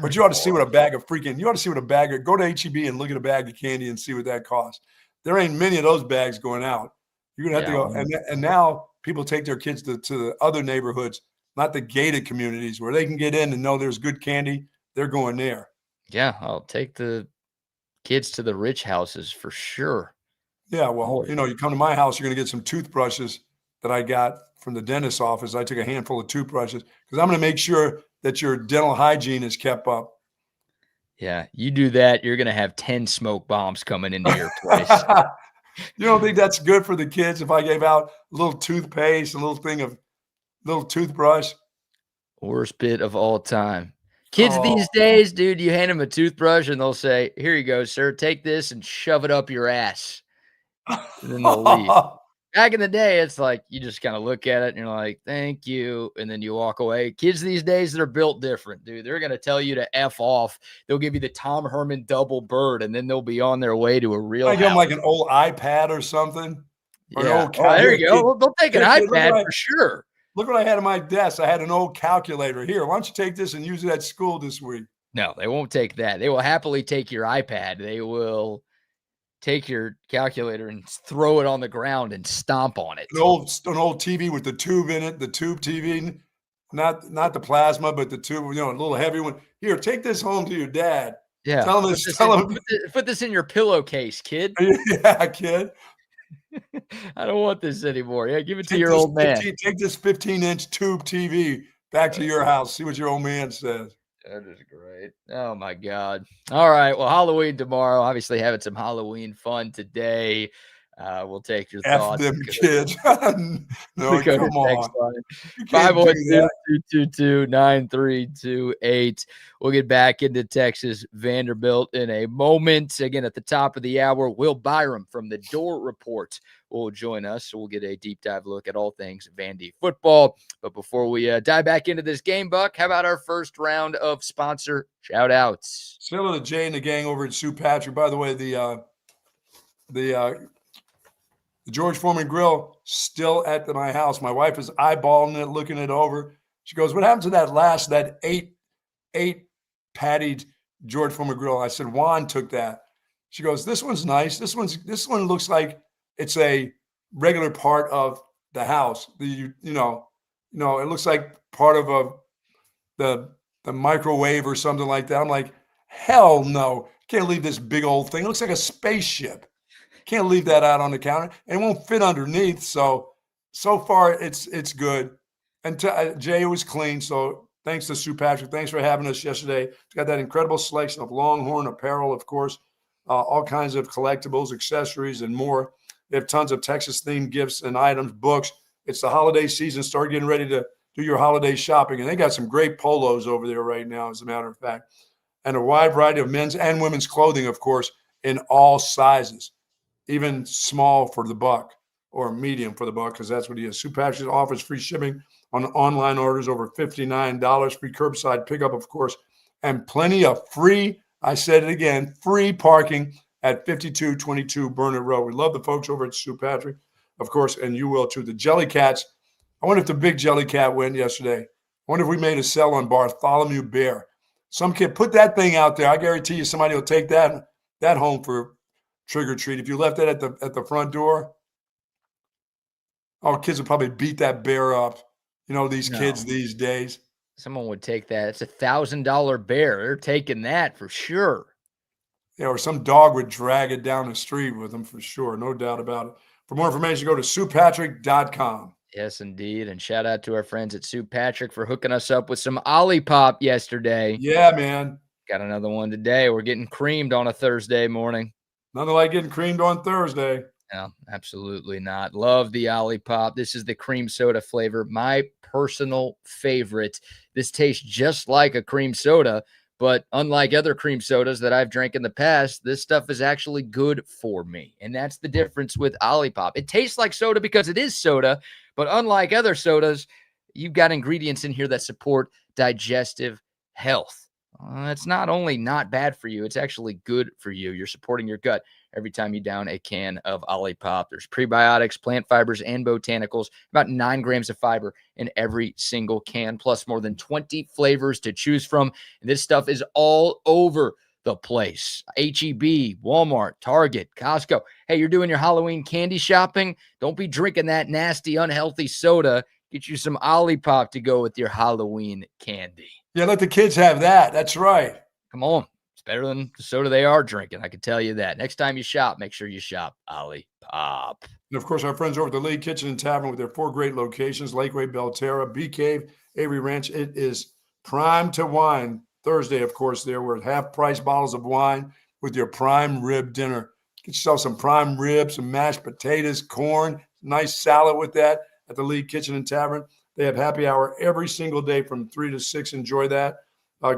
But you ought to see what a bag of go to H-E-B and look at a bag of candy and see what that costs. There ain't many of those bags going out. You're going to have to go. And now people take their kids to the other neighborhoods, not the gated communities where they can get in and know there's good candy. They're going there. Yeah, I'll take the kids to the rich houses for sure. Yeah, well, you come to my house, you're going to get some toothbrushes that I got from the dentist's office. I took a handful of toothbrushes because I'm going to make sure that your dental hygiene is kept up. Yeah, you do that, you're going to have 10 smoke bombs coming into your place. You don't think that's good for the kids if I gave out a little toothpaste, a little toothbrush? Worst bit of all time. Kids these days, dude, you hand them a toothbrush and they'll say, here you go, sir, take this and shove it up your ass. And then they'll leave. Back in the day, it's like you just kind of look at it and you're like, thank you. And then you walk away. Kids these days, they're built different, dude. They're going to tell you to F off. They'll give you the Tom Herman double bird, and then they'll be on their way to a real house. Give them like an old iPad or something. Or an old there you go. They'll take an iPad for sure. Look what I had on my desk. I had an old calculator. Here, why don't you take this and use it at school this week? No, they won't take that. They will happily take your iPad. They will take your calculator and throw it on the ground and stomp on it. An old TV with the tube in it, the tube TV, not the plasma, but the tube, a little heavy one. Here, take this home to your dad. Yeah. Tell him put this in your pillowcase, kid. Yeah, kid. I don't want this anymore. Yeah, give it to your old man. Take this 15-inch tube TV back to your house. See what your old man says. That is great. Oh, my God. All right. Well, Halloween tomorrow. Obviously having some Halloween fun today. We'll take your thoughts. F them kids. No, come on. 512-222-9328. We'll get back into Texas Vanderbilt in a moment. Again, at the top of the hour, Will Byram from the Door Report will join us. So we'll get a deep dive look at all things Vandy football. But before we dive back into this game, Buck, how about our first round of sponsor shout outs? Say hello to Jay and the gang over at Sue Patrick. By the way, the George Foreman Grill still at my house. My wife is eyeballing it, looking it over. She goes, "What happened to that eight pattied George Foreman Grill?" I said, "Juan took that." She goes, "This one's nice. This one looks like it's a regular part of the house. It looks like part of the microwave or something like that." I'm like, "Hell no! Can't leave this big old thing. It looks like a spaceship. Can't leave that out on the counter, and it won't fit underneath." So far, it's good. And Jay was clean. So thanks to Sue Patrick. Thanks for having us yesterday. We've got that incredible selection of Longhorn apparel, of course, all kinds of collectibles, accessories, and more. They have tons of Texas-themed gifts and items, books. It's the holiday season. Start getting ready to do your holiday shopping. And they got some great polos over there right now, as a matter of fact. And a wide variety of men's and women's clothing, of course, in all sizes. Even small for the buck or medium for the buck, because that's what he is. Sue Patrick offers free shipping on online orders over $59, free curbside pickup, of course, and plenty of free, I said it again, free parking at 5222 Burnett Road. We love the folks over at Sue Patrick. of course, and you will too. The Jellycats, I wonder if the big Jellycat went yesterday. I wonder if we made a sell on Bartholomew Bear. Some kid, put that thing out there. I guarantee you somebody will take that home for trick or treat. If you left it at the front door, kids would probably beat that bear up. These kids these days. Someone would take that. It's $1,000 bear. They're taking that for sure. Yeah, or some dog would drag it down the street with them for sure. No doubt about it. For more information, go to SuePatrick.com. Yes, indeed. And shout out to our friends at Sue Patrick for hooking us up with some OLIPOP yesterday. Yeah, man. Got another one today. We're getting creamed on a Thursday morning. Nothing like getting creamed on Thursday. No, absolutely not. Love the OLIPOP. This is the cream soda flavor. My personal favorite. This tastes just like a cream soda, but unlike other cream sodas that I've drank in the past, this stuff is actually good for me. And that's the difference with OLIPOP. It tastes like soda because it is soda, but unlike other sodas, you've got ingredients in here that support digestive health. It's not only not bad for you, it's actually good for you. You're supporting your gut every time you down a can of OLIPOP. There's prebiotics, plant fibers, and botanicals, about 9 grams of fiber in every single can, plus more than 20 flavors to choose from. And this stuff is all over the place. H-E-B, Walmart, Target, Costco. Hey, you're doing your Halloween candy shopping? Don't be drinking that nasty, unhealthy soda. Get you some OLIPOP to go with your Halloween candy. Yeah, let the kids have that. That's right. Come on. It's better than the soda they are drinking. I can tell you that. Next time you shop, make sure you shop OLIPOP. And, of course, our friends over at the League Kitchen and Tavern with their 4 great locations, Lakeway, Belterra, Bee Cave, Avery Ranch. It is prime to wine. Thursday, of course, there were half-price bottles of wine with your prime rib dinner. Get yourself some prime ribs, some mashed potatoes, corn, nice salad with that at the League Kitchen and Tavern. They have happy hour every single day from 3 to 6. Enjoy that.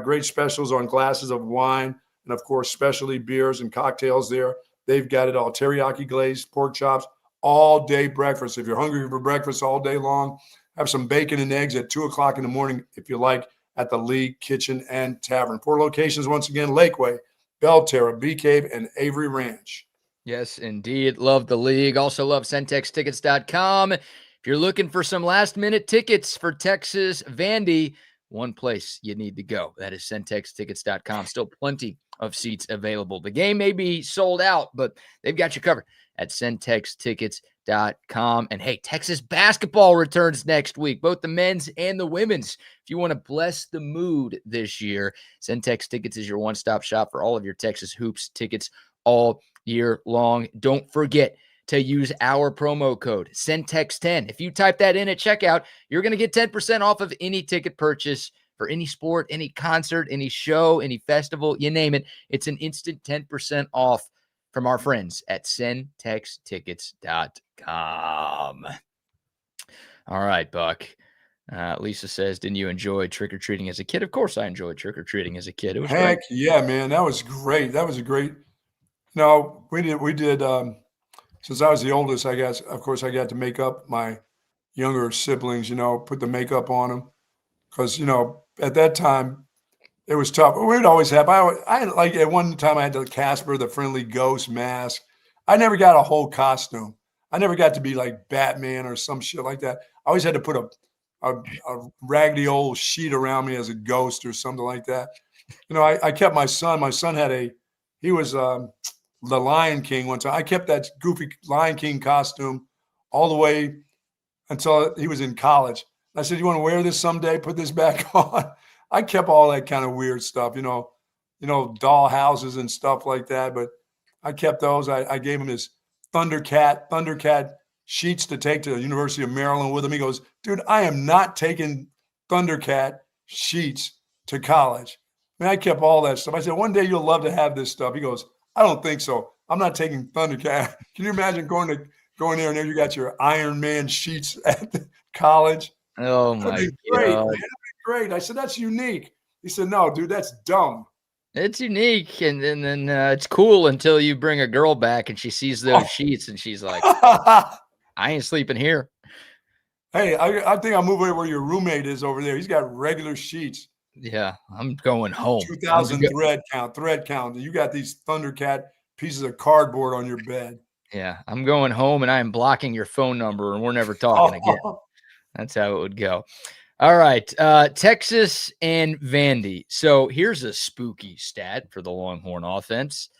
Great specials on glasses of wine and, of course, specialty beers and cocktails there. They've got it all. Teriyaki glazed pork chops, all-day breakfast. If you're hungry for breakfast all day long, have some bacon and eggs at 2 o'clock in the morning, if you like, at the League Kitchen and Tavern. 4 locations, once again, Lakeway, Belterra, Bee Cave, and Avery Ranch. Yes, indeed. Love the League. Also love CentexTickets.com. If you're looking for some last-minute tickets for Texas Vandy, one place you need to go. That is CentexTickets.com. Still plenty of seats available. The game may be sold out, but they've got you covered at CentexTickets.com. And, hey, Texas basketball returns next week, both the men's and the women's. If you want to bless the mood this year, Centex Tickets is your one-stop shop for all of your Texas hoops tickets all year long. Don't forget to use our promo code CENTEX10. If you type that in at checkout, you're going to get 10% off of any ticket purchase for any sport, any concert, any show, any festival, you name it. It's an instant 10% off from our friends at CentexTickets.com. All right, Buck. Lisa says, didn't you enjoy trick-or-treating as a kid? Of course I enjoyed trick-or-treating as a kid. It was Heck, great. Yeah, man. That was great. That was a great. No, we did since I was the oldest, I guess, of course, I got to make up my younger siblings, put the makeup on them. Because, at that time, it was tough. We'd always have, I like at one time I had the Casper, the friendly ghost mask. I never got a whole costume. I never got to be like Batman or some shit like that. I always had to put a raggedy old sheet around me as a ghost or something like that. I kept my son. My son he was the Lion King one time. I kept that goofy Lion King costume all the way until he was in college. I said, you want to wear this someday? Put this back on. I kept all that kind of weird stuff, doll houses and stuff like that. But I kept those. I gave him his Thundercat sheets to take to the University of Maryland with him. He goes, dude, I am not taking Thundercat sheets to college. I kept all that stuff. I said, one day you'll love to have this stuff. He goes, I don't think so. I'm not taking Thundercat. Can you imagine going there and there you got your Iron Man sheets at the college? Oh, my That'd be great, man. That'd be great. I said, that's unique. He said, no, dude, that's dumb. It's unique, and then it's cool until you bring a girl back and she sees those sheets and she's like, I ain't sleeping here. Hey, I think I'll move over where your roommate is over there. He's got regular sheets. Yeah, I'm going home. 2,000 thread count. You got these Thundercat pieces of cardboard on your bed. Yeah, I'm going home and I am blocking your phone number and we're never talking again. That's how it would go. All right, Texas and Vandy. So here's a spooky stat for the Longhorn offense.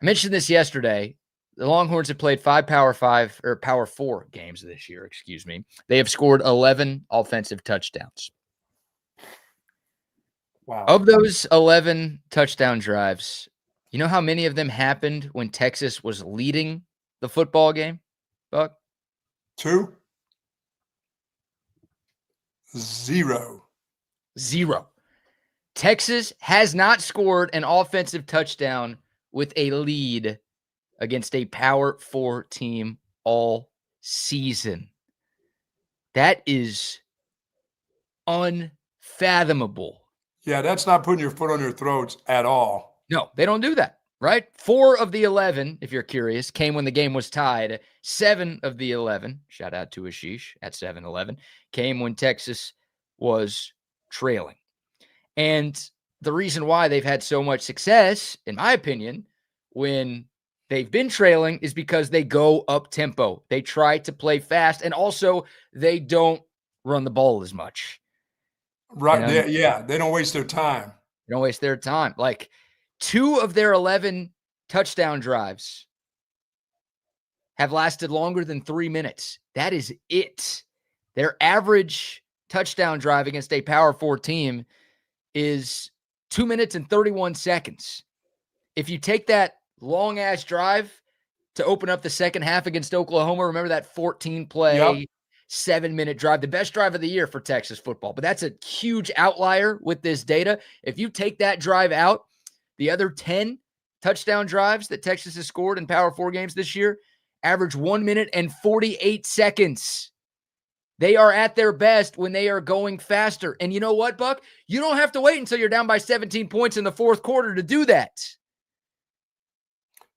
I mentioned this yesterday. The Longhorns have played Power 4 games this year, excuse me. They have scored 11 offensive touchdowns. Wow. Of those 11 touchdown drives, you know how many of them happened when Texas was leading the football game, Buck? 2. 0. Texas has not scored an offensive touchdown with a lead against a Power 4 team all season. That is unfathomable. Yeah, that's not putting your foot on your throats at all. No, they don't do that, right? 4 of the 11, if you're curious, came when the game was tied. 7 of the 11, shout out to Ashish at 7-11, came when Texas was trailing. And the reason why they've had so much success, in my opinion, when they've been trailing is because they go up tempo. They try to play fast, and also they don't run the ball as much. Right. They don't waste their time. They don't waste their time. Like 2 of their 11 touchdown drives have lasted longer than 3 minutes. That is it. Their average touchdown drive against a Power 4 team is 2 minutes and 31 seconds. If you take that long-ass drive to open up the second half against Oklahoma, remember that 14-play, 7-minute drive, the best drive of the year for Texas football. But that's a huge outlier with this data. If you take that drive out, the other 10 touchdown drives that Texas has scored in Power 4 games this year average 1 minute and 48 seconds. They are at their best when they are going faster. And you know what, Buck? You don't have to wait until you're down by 17 points in the fourth quarter to do that.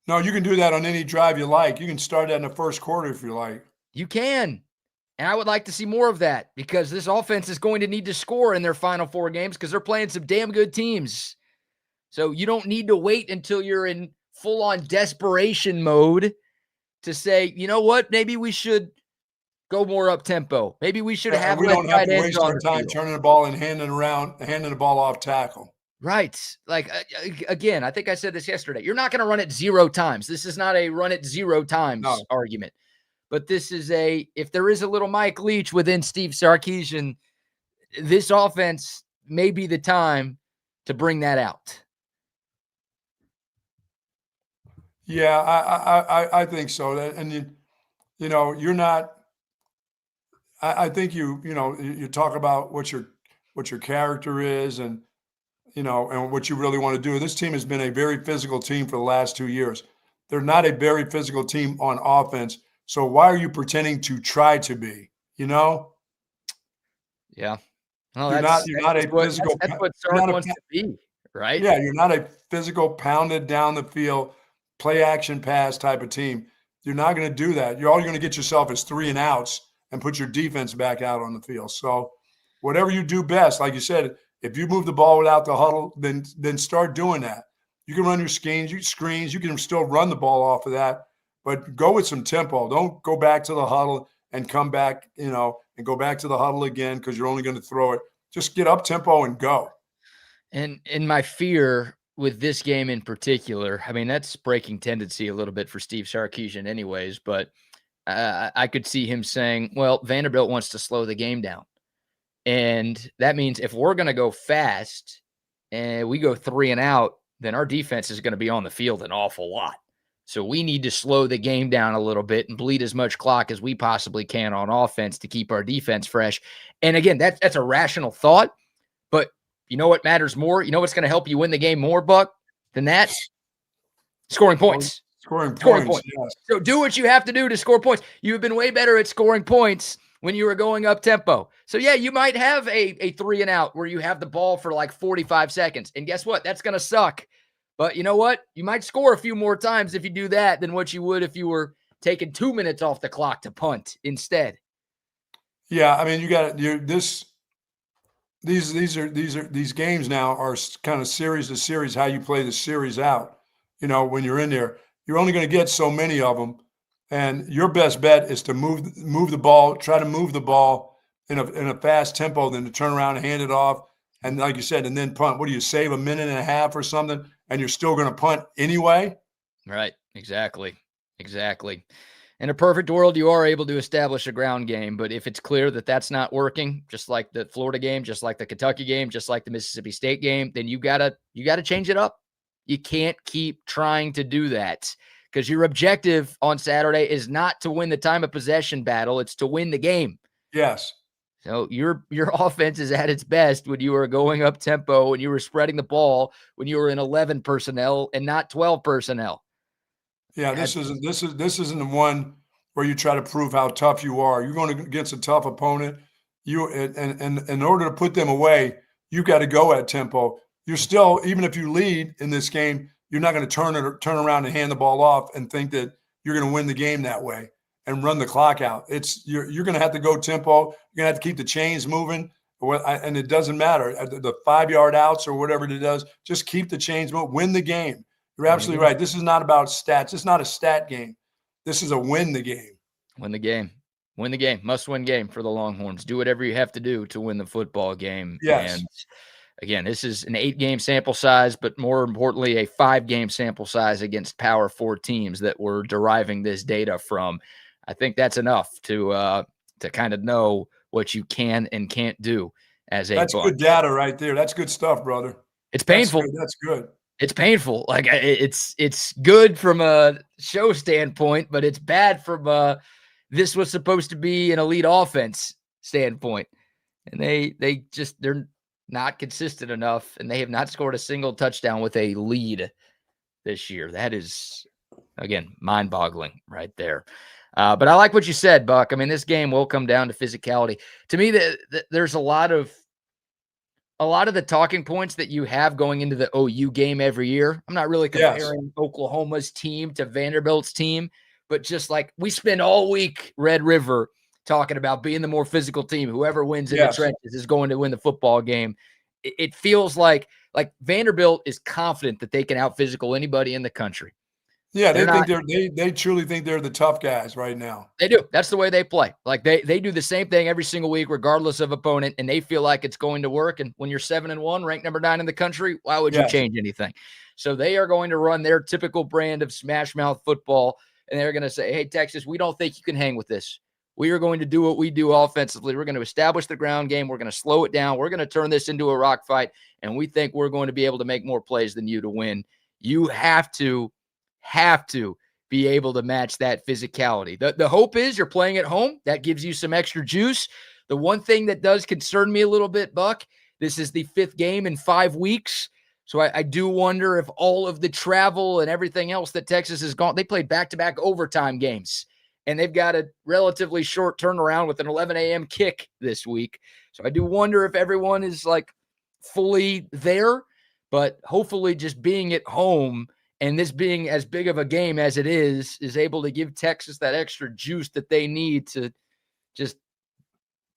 No, you can do that on any drive you like. You can start that in the first quarter if you like. You can. And I would like to see more of that because this offense is going to need to score in their final 4 games because they're playing some damn good teams. So you don't need to wait until you're in full-on desperation mode to say, you know what, maybe we should go more up tempo. Maybe we should have. We don't have to waste our time turning the ball and handing the ball off tackle. Right. Like, again, I think I said this yesterday. You're not going to run it 0 times. This is not a run it 0 times argument. But this is if there is a little Mike Leach within Steve Sarkisian, this offense may be the time to bring that out. Yeah, I think so. And you know, you're not. I think you talk about what your character is, and and what you really want to do. This team has been a very physical team for the last 2 years. They're not a very physical team on offense. So why are you pretending to try to be? Yeah. Well, you're not a physical. That's what Sark wants to be, right? Yeah, you're not a physical, pounded down the field, play action pass type of team. You're not going to do that. You're all you're going to get yourself is 3 and outs and put your defense back out on the field. So whatever you do best, like you said, if you move the ball without the huddle, then start doing that. You can run your screens, you can still run the ball off of that, but go with some tempo. Don't go back to the huddle and come back, and go back to the huddle again because you're only going to throw it. Just get up tempo and go. And in my fear with this game in particular, I mean, that's breaking tendency a little bit for Steve Sarkisian anyways, but I could see him saying, well, Vanderbilt wants to slow the game down. And that means if we're going to go fast and we go 3 and out, then our defense is going to be on the field an awful lot. So we need to slow the game down a little bit and bleed as much clock as we possibly can on offense to keep our defense fresh. And again, that's a rational thought, but you know what matters more? You know what's going to help you win the game more, Buck, than that? Scoring points. Scoring points. Yes. So do what you have to do to score points. You have been way better at scoring points when you were going up tempo. So yeah, you might have a 3 and out where you have the ball for like 45 seconds. And guess what? That's going to suck. But you know what? You might score a few more times if you do that than what you would if you were taking 2 minutes off the clock to punt instead. Yeah, I mean, you got these games now are kind of series to series, how you play the series out. When you're in there, you're only going to get so many of them. And your best bet is to move the ball, try to move the ball in a fast tempo than to turn around and hand it off. And like you said, and then punt. What do you save, a minute and a half or something, and you're still going to punt anyway? Right. Exactly. In a perfect world, you are able to establish a ground game, but if it's clear that that's not working, just like the Florida game, just like the Kentucky game, just like the Mississippi State game, then you gotta change it up. You can't keep trying to do that, because your objective on Saturday is not to win the time of possession battle. It's to win the game. Yes. So your offense is at its best when you are going up tempo, when you were spreading the ball, when you were in 11 personnel and not 12 personnel. Yeah, this isn't the one where you try to prove how tough you are. You're going against a tough opponent. And in order to put them away, you got to go at tempo. You're still, even if you lead in this game, you're not going to turn around and hand the ball off and think that you're going to win the game that way and run the clock out. You're going to have to go tempo. You're going to have to keep the chains moving. And it doesn't matter, the 5-yard outs or whatever it does. Just keep the chains moving. Win the game. You're absolutely right. This is not about stats. It's not a stat game. This is a win the game. Win the game. Win the game. Must-win game for the Longhorns. Do whatever you have to do to win the football game. Yes. And again, this is an 8-game sample size, but more importantly, a 5-game sample size against Power 4 teams that we're deriving this data from. I think that's enough to kind of know what you can and can't do as a That's bunch. good data right there. That's good stuff, brother. It's painful. That's good. It's painful. Like it's good from a show standpoint, but it's bad from this was supposed to be an elite offense standpoint. And they're not consistent enough, and they have not scored a single touchdown with a lead this year. That is, again, mind-boggling right there. But I like what you said, Buck. I mean, this game will come down to physicality. To me, there's a lot of the talking points that you have going into the OU game every year. I'm not really comparing Oklahoma's team to Vanderbilt's team, but just like we spend all week, Red River, talking about being the more physical team. Whoever wins in the trenches is going to win the football game. It feels like Vanderbilt is confident that they can out-physical anybody in the country. Yeah, they truly think they're the tough guys right now. They do. That's the way they play. Like they do the same thing every single week, regardless of opponent, and they feel like it's going to work. And when you're 7-1, ranked number 9 in the country, why would you change anything? So they are going to run their typical brand of smash mouth football, and they're going to say, "Hey, Texas, we don't think you can hang with this. We are going to do what we do offensively. We're going to establish the ground game. We're going to slow it down. We're going to turn this into a rock fight, and we think we're going to be able to make more plays than you to win." You have to be able to match that physicality. The hope is you're playing at home. That gives you some extra juice. The one thing that does concern me a little bit, Buck, this is the 5th game in 5 weeks. So I do wonder if all of the travel and everything else that Texas has gone, they played back-to-back overtime games, and they've got a relatively short turnaround with an 11 a.m. kick this week. So I do wonder if everyone is like fully there, but hopefully just being at home and this being as big of a game as it is able to give Texas that extra juice that they need to just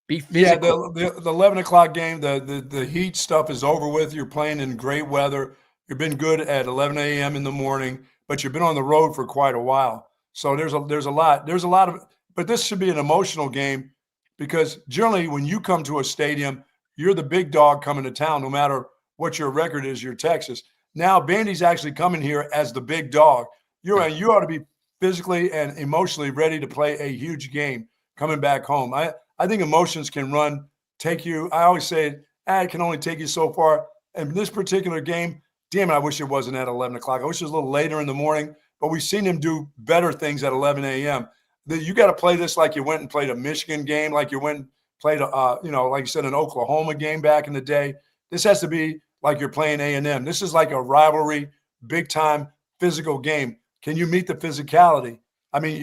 be physical. Yeah, the 11 o'clock game, the heat stuff is over with. You're playing in great weather. You've been good at 11 a.m. in the morning, but you've been on the road for quite a while. So there's a lot of, but this should be an emotional game because generally when you come to a stadium, you're the big dog coming to town, no matter what your record is, you're Texas. Now Vandy's actually coming here as the big dog. You ought to be physically and emotionally ready to play a huge game coming back home. I think emotions can take you. I always say it can only take you so far. And this particular game, damn it, I wish it wasn't at 11 o'clock. I wish it was a little later in the morning, but we've seen him do better things at 11 a.m. You got to play this like you went and played a Michigan game, like you went and played, like you said, an Oklahoma game back in the day. This has to be like you're playing A&M. This is like a rivalry, big-time physical game. Can you meet the physicality? I mean,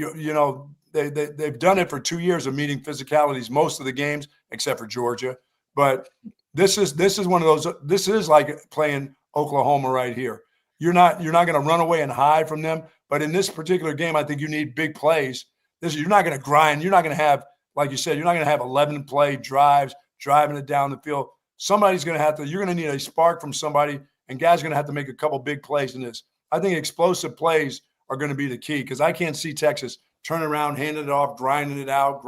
they've done it for 2 years of meeting physicalities most of the games, except for Georgia. But this is one of those. This is like playing Oklahoma right here. You're not going to run away and hide from them. But in this particular game, I think you need big plays. You're not going to grind. You're not going to have, like you said, you're not going to have 11-play drives, driving it down the field. Somebody's going to have to – you're going to need a spark from somebody, and guys are going to have to make a couple big plays in this. I think explosive plays are going to be the key, because I can't see Texas turning around, handing it off, grinding it out.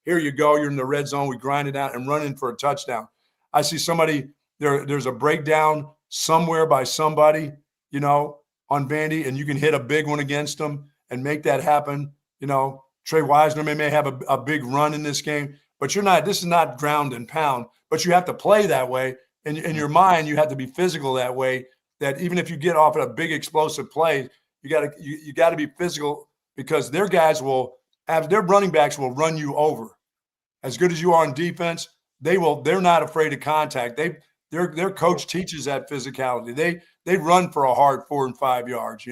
Here you go. You're in the red zone. We grind it out and run in for a touchdown. I see somebody there's a breakdown somewhere by somebody, on Vandy, and you can hit a big one against them and make that happen. Trey Wisner may have a big run in this game, but this is not ground and pound, but you have to play that way. In your mind, you have to be physical that way, that even if you get off at a big explosive play, you got to be physical, because their running backs will run you over. As good as you are on defense, they're not afraid of contact. Their coach teaches that physicality. They run for a hard 4 and 5 yards,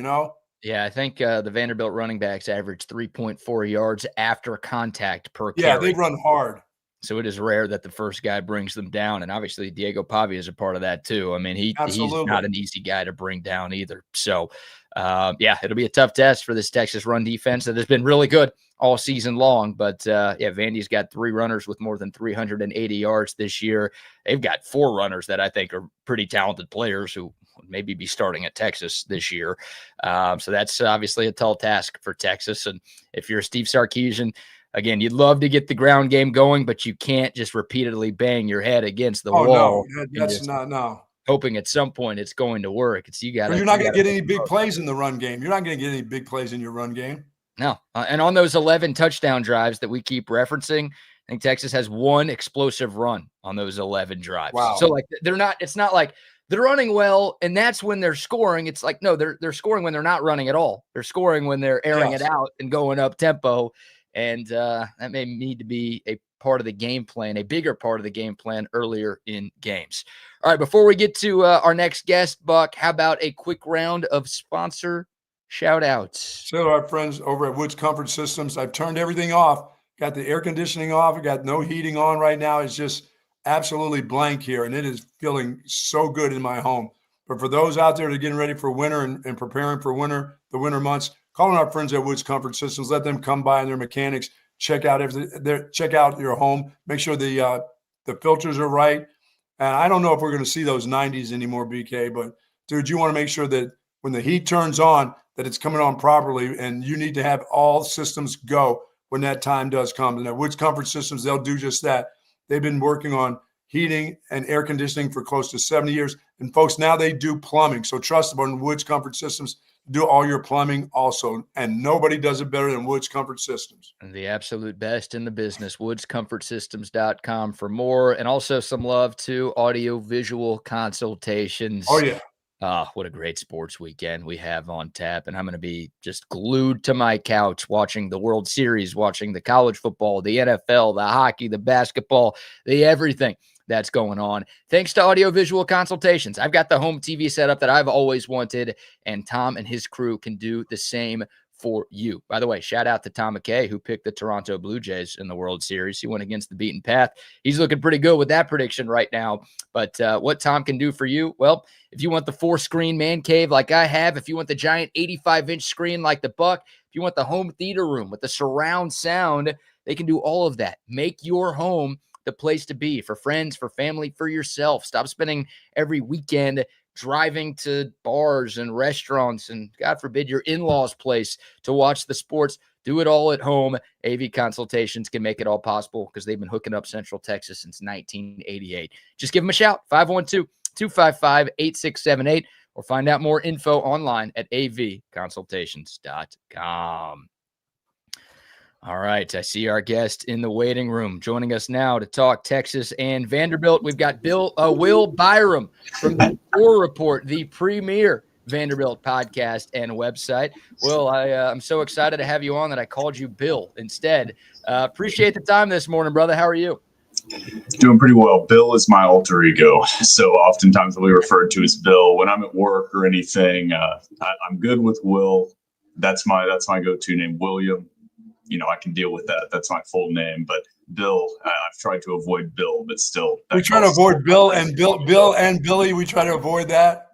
Yeah, I think the Vanderbilt running backs average 3.4 yards after contact per carry. Yeah, they run hard. So it is rare that the first guy brings them down. And obviously Diego Pavia is a part of that too. I mean, he's not an easy guy to bring down either. So it'll be a tough test for this Texas run defense that has been really good all season long. But Vandy's got 3 runners with more than 380 yards this year. They've got 4 runners that I think are pretty talented players who would maybe be starting at Texas this year. So that's obviously a tall task for Texas. And if you're Steve Sarkisian, again, you'd love to get the ground game going, but you can't just repeatedly bang your head against the wall. No, that's not. Hoping at some point it's going to work. You're not going to get any big plays in the run game. You're not going to get any big plays in your run game. No. And on those 11 touchdown drives that we keep referencing, I think Texas has 1 explosive run on those 11 drives. Wow. So it's not like they're running well and that's when they're scoring. It's like, no, they're scoring when they're not running at all. They're scoring when they're airing it out and going up tempo. And that may need to be a part of the game plan, a bigger part of the game plan earlier in games. All right, before we get to our next guest, Buck, how about a quick round of sponsor shout-outs? So our friends over at Woods Comfort Systems, I've turned everything off, got the air conditioning off, I got no heating on right now. It's just absolutely blank here, and it is feeling so good in my home. But for those out there that are getting ready for winter and preparing for the winter months, calling our friends at Woods Comfort Systems, let them come by and their mechanics, check out your home, make sure the filters are right. And I don't know if we're going to see those 90s anymore, BK, but dude, you want to make sure that when the heat turns on, that it's coming on properly, and you need to have all systems go when that time does come. And at Woods Comfort Systems, they'll do just that. They've been working on heating and air conditioning for close to 70 years. And folks, now they do plumbing. So trust them on Woods Comfort Systems. Do all your plumbing also, and nobody does it better than Woods Comfort Systems. And the absolute best in the business, woodscomfortsystems.com for more. And also some love to Audio Visual Consultations. Oh, yeah. What a great sports weekend we have on tap. And I'm going to be just glued to my couch watching the World Series, watching the college football, the NFL, the hockey, the basketball, the everything that's going on. Thanks to Audio Visual Consultations. I've got the home TV setup that I've always wanted, and Tom and his crew can do the same for you. By the way, shout out to Tom McKay, who picked the Toronto Blue Jays in the World Series. He went against the beaten path. He's looking pretty good with that prediction right now. But what Tom can do for you, well, if you want the 4-screen man cave like I have, if you want the giant 85-inch screen like the Buck, if you want the home theater room with the surround sound, they can do all of that. Make your home the place to be for friends, for family, for yourself. Stop spending every weekend driving to bars and restaurants and, God forbid, your in-laws' place to watch the sports. Do it all at home. AV Consultations can make it all possible because they've been hooking up Central Texas since 1988. Just give them a shout, 512-255-8678, or find out more info online at avconsultations.com. All right, I see our guest in the waiting room joining us now to talk Texas and Vanderbilt. We've got Will Byram from the MORE Report, the premier Vanderbilt podcast and website. Will, I'm so excited to have you on that I called you Bill instead. Appreciate the time this morning, brother. How are you? Doing pretty well. Bill is my alter ego, so oftentimes I'll be referred to as Bill when I'm at work or anything. I'm good with Will. That's my go-to name. William. I can deal with that. That's my full name. But Bill, I've tried to avoid Bill, but still. We try to avoid Bill and Billy. We try to avoid that.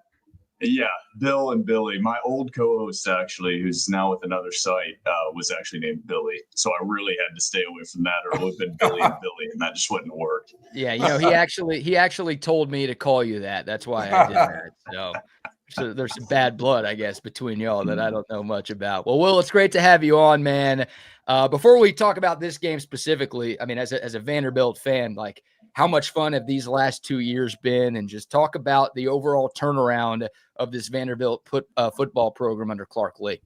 Yeah, Bill and Billy. My old co-host, actually, who's now with another site, was actually named Billy. So I really had to stay away from that, or it would have been Billy and Billy, and that just wouldn't work. Yeah, he actually told me to call you that. That's why I did that. So So there's some bad blood, I guess, between y'all that I don't know much about. Well, Will, it's great to have you on, man. Before we talk about this game specifically, I mean, as a Vanderbilt fan, like, how much fun have these last 2 years been? And just talk about the overall turnaround of this Vanderbilt football program under Clark Lee.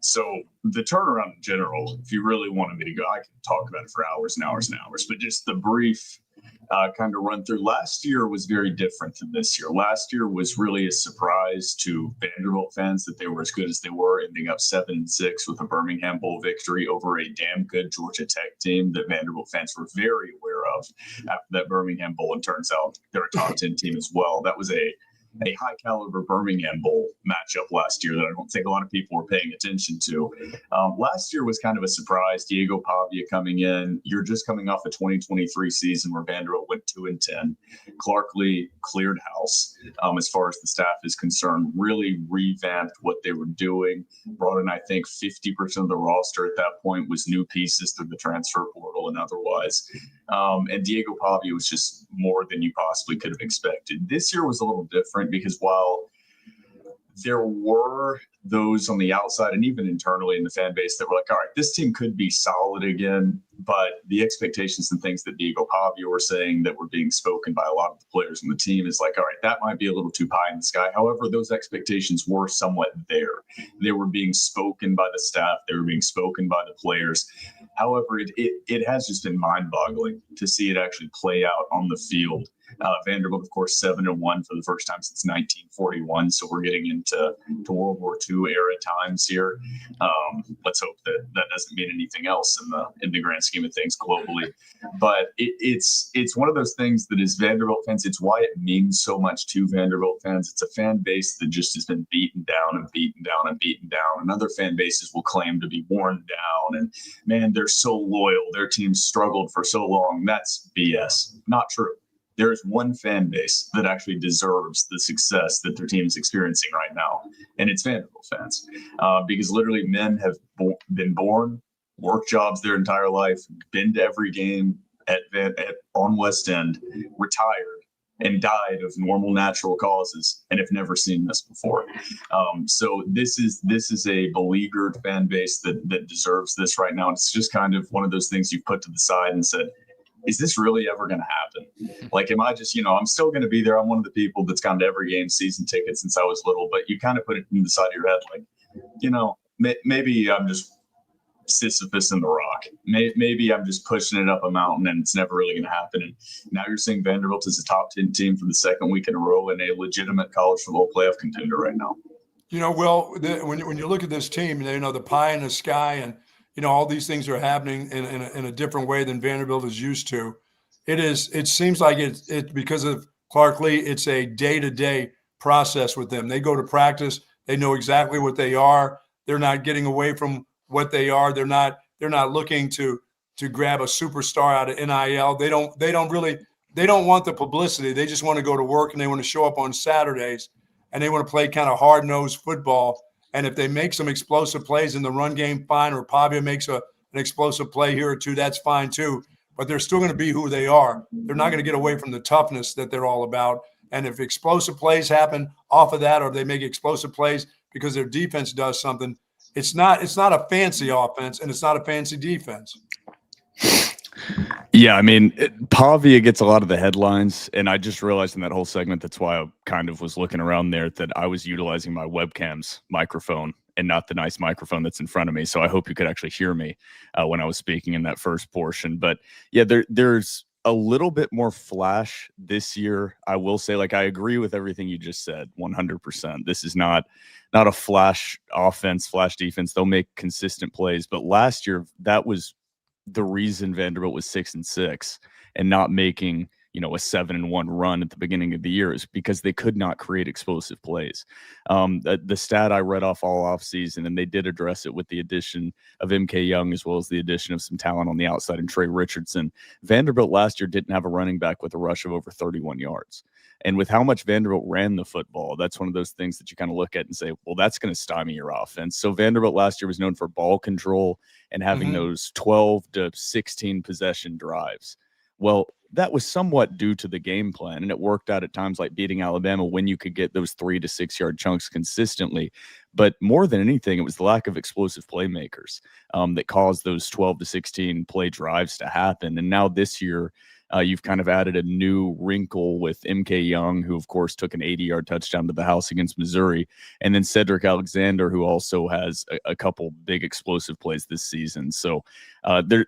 So the turnaround in general, if you really wanted me to go, I could talk about it for hours and hours and hours, but just the brief kind of run through. Last year was very different than this year. Last year was really a surprise to Vanderbilt fans that they were as good as they were, ending up 7-6 with a Birmingham Bowl victory over a damn good Georgia Tech team that Vanderbilt fans were very aware of after that Birmingham Bowl. And turns out they're a top 10 team as well. That was a high caliber Birmingham Bowl matchup last year that I don't think a lot of people were paying attention to. Last year was kind of a surprise. Diego Pavia coming in. You're just coming off a 2023 season where Vanderbilt went 2-10. Clark Lee cleared house as far as the staff is concerned, really revamped what they were doing, brought in, I think, 50% of the roster at that point was new pieces through the transfer portal and otherwise. And Diego Pavia was just more than you possibly could have expected. This year was a little different because while there were those on the outside and even internally in the fan base that were like, all right, this team could be solid again, but the expectations and things that Diego Pavia were saying that were being spoken by a lot of the players on the team is like, all right, that might be a little too pie in the sky. However, those expectations were somewhat there. They were being spoken by the staff. They were being spoken by the players. However, it has just been mind-boggling to see it actually play out on the field. Vanderbilt, of course, 7-1 for the first time since 1941. So we're getting into World War II era times here. Let's hope that doesn't mean anything else in the grand scheme of things globally. But it's one of those things that is Vanderbilt fans. It's why it means so much to Vanderbilt fans. It's a fan base that just has been beaten down and beaten down and beaten down. And other fan bases will claim to be worn down. And man, they're so loyal. Their team struggled for so long. That's BS. Not true. There is one fan base that actually deserves the success that their team is experiencing right now, and it's Vanderbilt fans. Because literally men have been born, worked jobs their entire life, been to every game on West End, retired, and died of normal natural causes, and have never seen this before. So this is a beleaguered fan base that deserves this right now. And it's just kind of one of those things you put to the side and said, is this really ever going to happen? Like, am I just, I'm still going to be there. I'm one of the people that's gone to every game, season ticket since I was little, but you kind of put it in the side of your head, like, maybe I'm just Sisyphus in the rock. Maybe I'm just pushing it up a mountain and it's never really going to happen. And now you're seeing Vanderbilt as a top 10 team for the second week in a row and a legitimate college football playoff contender right now. Will, when you look at this team, the pie in the sky and, all these things are happening in a different way than Vanderbilt is used to. It seems like it's because of Clark Lee, it's a day-to-day process with them. They go to practice. They know exactly what they are. They're not getting away from what they are. They're not looking to grab a superstar out of NIL. They don't want the publicity. They just want to go to work and they want to show up on Saturdays and they want to play kind of hard-nosed football. And if they make some explosive plays in the run game, fine. Or Pavia makes an explosive play here or two, that's fine too. But they're still going to be who they are. They're not going to get away from the toughness that they're all about. And if explosive plays happen off of that, or they make explosive plays because their defense does something, it's not a fancy offense and it's not a fancy defense. Yeah, I mean, Pavia gets a lot of the headlines, and I just realized in that whole segment, that's why I kind of was looking around there, that I was utilizing my webcam's microphone and not the nice microphone that's in front of me. So I hope you could actually hear me when I was speaking in that first portion. But yeah, there's a little bit more flash this year. I will say, like, I agree with everything you just said, 100%. This is not a flash offense, flash defense. They'll make consistent plays. But last year, that was the reason Vanderbilt was 6-6 and not making, a 7-1 run at the beginning of the year is because they could not create explosive plays. The stat I read off all offseason, and they did address it with the addition of MK Young as well as the addition of some talent on the outside and Trey Richardson. Vanderbilt last year didn't have a running back with a rush of over 31 yards. And with how much Vanderbilt ran the football, that's one of those things that you kind of look at and say, well, that's going to stymie your offense. So Vanderbilt last year was known for ball control and having those 12 to 16 possession drives. Well, that was somewhat due to the game plan, and it worked out at times like beating Alabama when you could get those 3 to 6 yard chunks consistently. But more than anything, it was the lack of explosive playmakers that caused those 12 to 16 play drives to happen. And now this year, you've kind of added a new wrinkle with MK Young, who, of course, took an 80-yard touchdown to the house against Missouri, and then Cedric Alexander, who also has a couple big explosive plays this season. So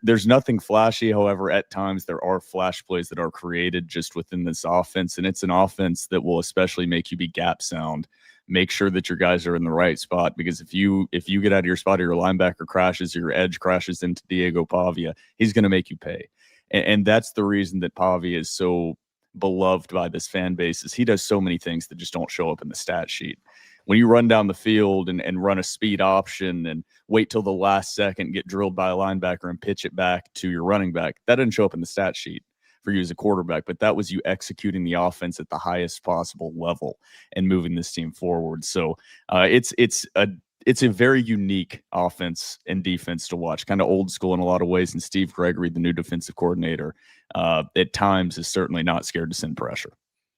there's nothing flashy. However, at times there are flash plays that are created just within this offense, and it's an offense that will especially make you be gap sound. Make sure that your guys are in the right spot, because if you get out of your spot or your linebacker crashes or your edge crashes into Diego Pavia, he's going to make you pay. And that's the reason that Pavia is so beloved by this fan base, is he does so many things that just don't show up in the stat sheet. When you run down the field and run a speed option and wait till the last second, get drilled by a linebacker and pitch it back to your running back, that doesn't show up in the stat sheet for you as a quarterback, but that was you executing the offense at the highest possible level and moving this team forward. So it's a very unique offense and defense to watch, kind of old school in a lot of ways. And Steve Gregory, the new defensive coordinator, at times is certainly not scared to send pressure.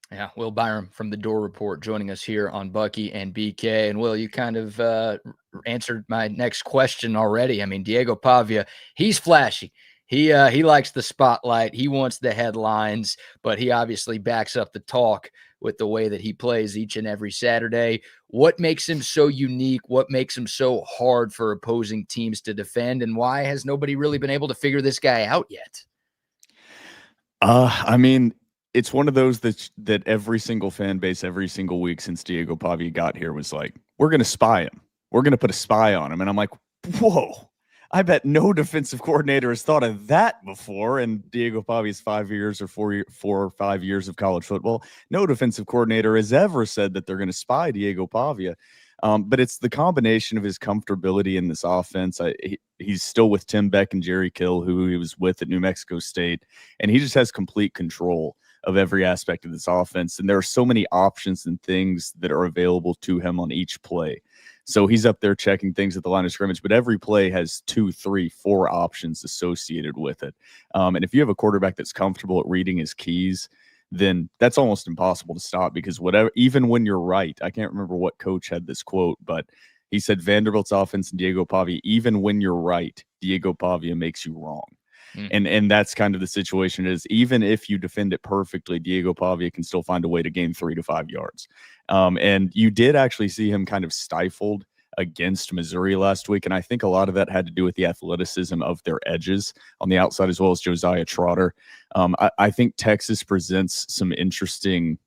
Yeah, Will Byram from the Door Report joining us here on Bucky and BK. And Will, you kind of answered my next question already. I mean, Diego Pavia, he's flashy. He likes the spotlight. He wants the headlines, but he obviously backs up the talk with the way that he plays each and every Saturday. What makes him so unique? What makes him so hard for opposing teams to defend? And why has nobody really been able to figure this guy out yet? I mean, it's one of those that every single fan base, every single week since Diego Pavia got here was like, we're going to spy him. We're going to put a spy on him. And I'm like, whoa. I bet no defensive coordinator has thought of that before. And Diego Pavia's 5 years or 4 or 5 years of college football, no defensive coordinator has ever said that they're going to spy Diego Pavia. But it's the combination of his comfortability in this offense. He's still with Tim Beck and Jerry Kill, who he was with at New Mexico State, and he just has complete control of every aspect of this offense. And there are so many options and things that are available to him on each play. So he's up there checking things at the line of scrimmage, but every play has 2, 3, 4 options associated with it. And if you have a quarterback that's comfortable at reading his keys, then that's almost impossible to stop, because even when you're right, I can't remember what coach had this quote, but he said Vanderbilt's offense and Diego Pavia, even when you're right, Diego Pavia makes you wrong. And that's kind of the situation is, even if you defend it perfectly, Diego Pavia can still find a way to gain 3 to 5 yards. And you did actually see him kind of stifled against Missouri last week. And I think a lot of that had to do with the athleticism of their edges on the outside, as well as Josiah Trotter. I think Texas presents some interesting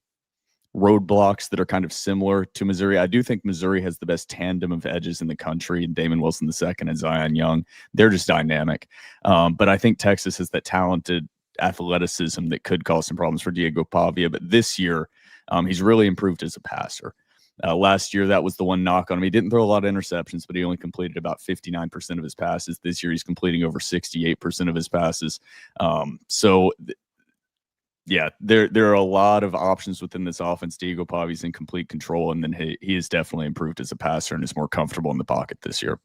roadblocks that are kind of similar to Missouri. I do think Missouri has the best tandem of edges in the country, Damon Wilson II and Zion Young. They're just dynamic. But I think Texas has that talented athleticism that could cause some problems for Diego Pavia. But this year, he's really improved as a passer. Last year, that was the one knock on him. He didn't throw a lot of interceptions, but he only completed about 59% of his passes. This year, he's completing over 68% of his passes. Yeah, there are a lot of options within this offense. Diego Pavia's in complete control, and then he has definitely improved as a passer and is more comfortable in the pocket this year.